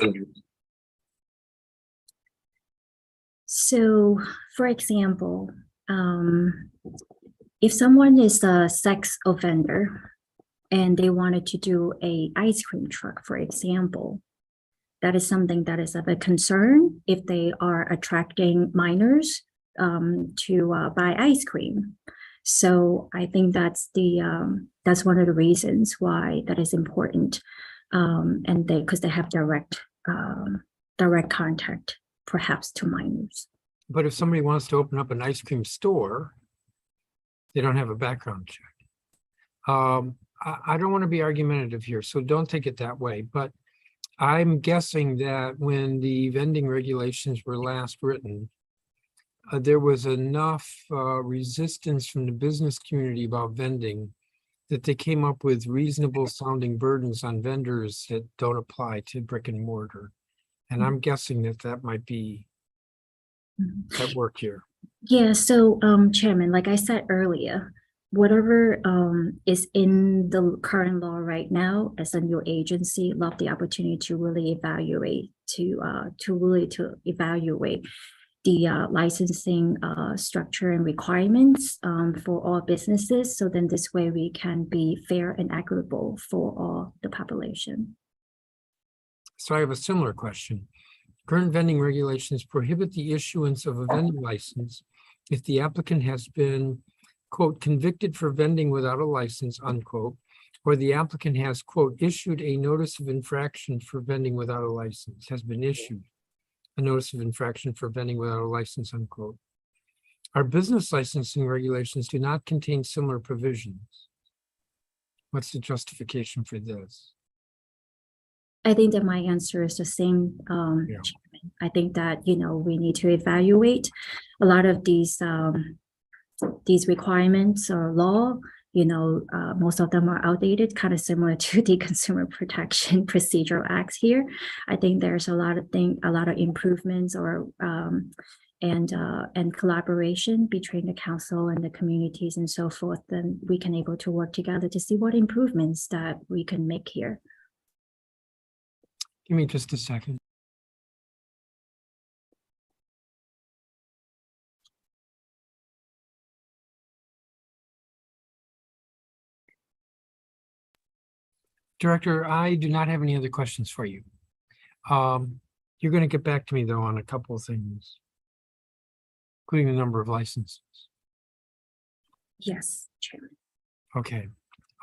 So, for example, if someone is a sex offender and they wanted to do a ice cream truck, for example, that is something that is of a concern if they are attracting minors to buy ice cream. So I think that's one of the reasons why that is important, and because they have direct contact, perhaps, to minors. But if somebody wants to open up an ice cream store, they don't have a background check. I don't want to be argumentative here, so don't take it that way. But I'm guessing that when the vending regulations were last written, there was enough resistance from the business community about vending that they came up with reasonable sounding burdens on vendors that don't apply to brick and mortar. And I'm guessing that might be at work here. Yeah, so Chairman, like I said earlier, whatever is in the current law right now, as a new agency, love the opportunity to really evaluate the licensing structure and requirements for all businesses. So then this way we can be fair and equitable for all the population. So I have a similar question. Current vending regulations prohibit the issuance of a vending license if the applicant has been, quote, convicted for vending without a license, unquote, or the applicant has, quote, issued a notice of infraction for vending without a license, has been issued a notice of infraction for vending without a license, unquote. Our business licensing regulations do not contain similar provisions. What's the justification for this? I think that my answer is the same, Chairman. I think that, we need to evaluate a lot of these requirements or law. Most of them are outdated, kind of similar to the Consumer Protection Procedural Acts here. I think there's a lot of improvements or and collaboration between the council and the communities and so forth. Then we can able to work together to see what improvements that we can make here. Give me just a second. Director, I do not have any other questions for you. You're going to get back to me, though, on a couple of things, including the number of licenses. Yes, Chairman. Okay.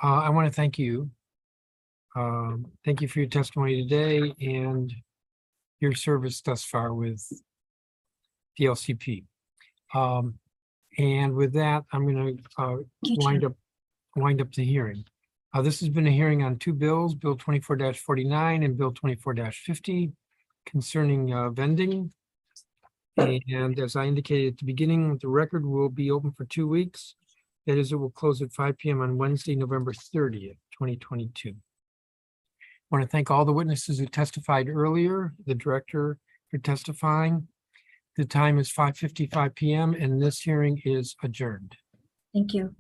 I want to thank you. Thank you for your testimony today and your service thus far with the LCP. And with that, I'm going to wind up the hearing. This has been a hearing on two bills, Bill 24-49 and Bill 24-50 concerning vending. And as I indicated at the beginning, the record will be open for 2 weeks. That is, it will close at 5 p.m. on Wednesday, November 30th, 2022. I want to thank all the witnesses who testified earlier, the director for testifying. The time is 5:55 p.m. and this hearing is adjourned. Thank you.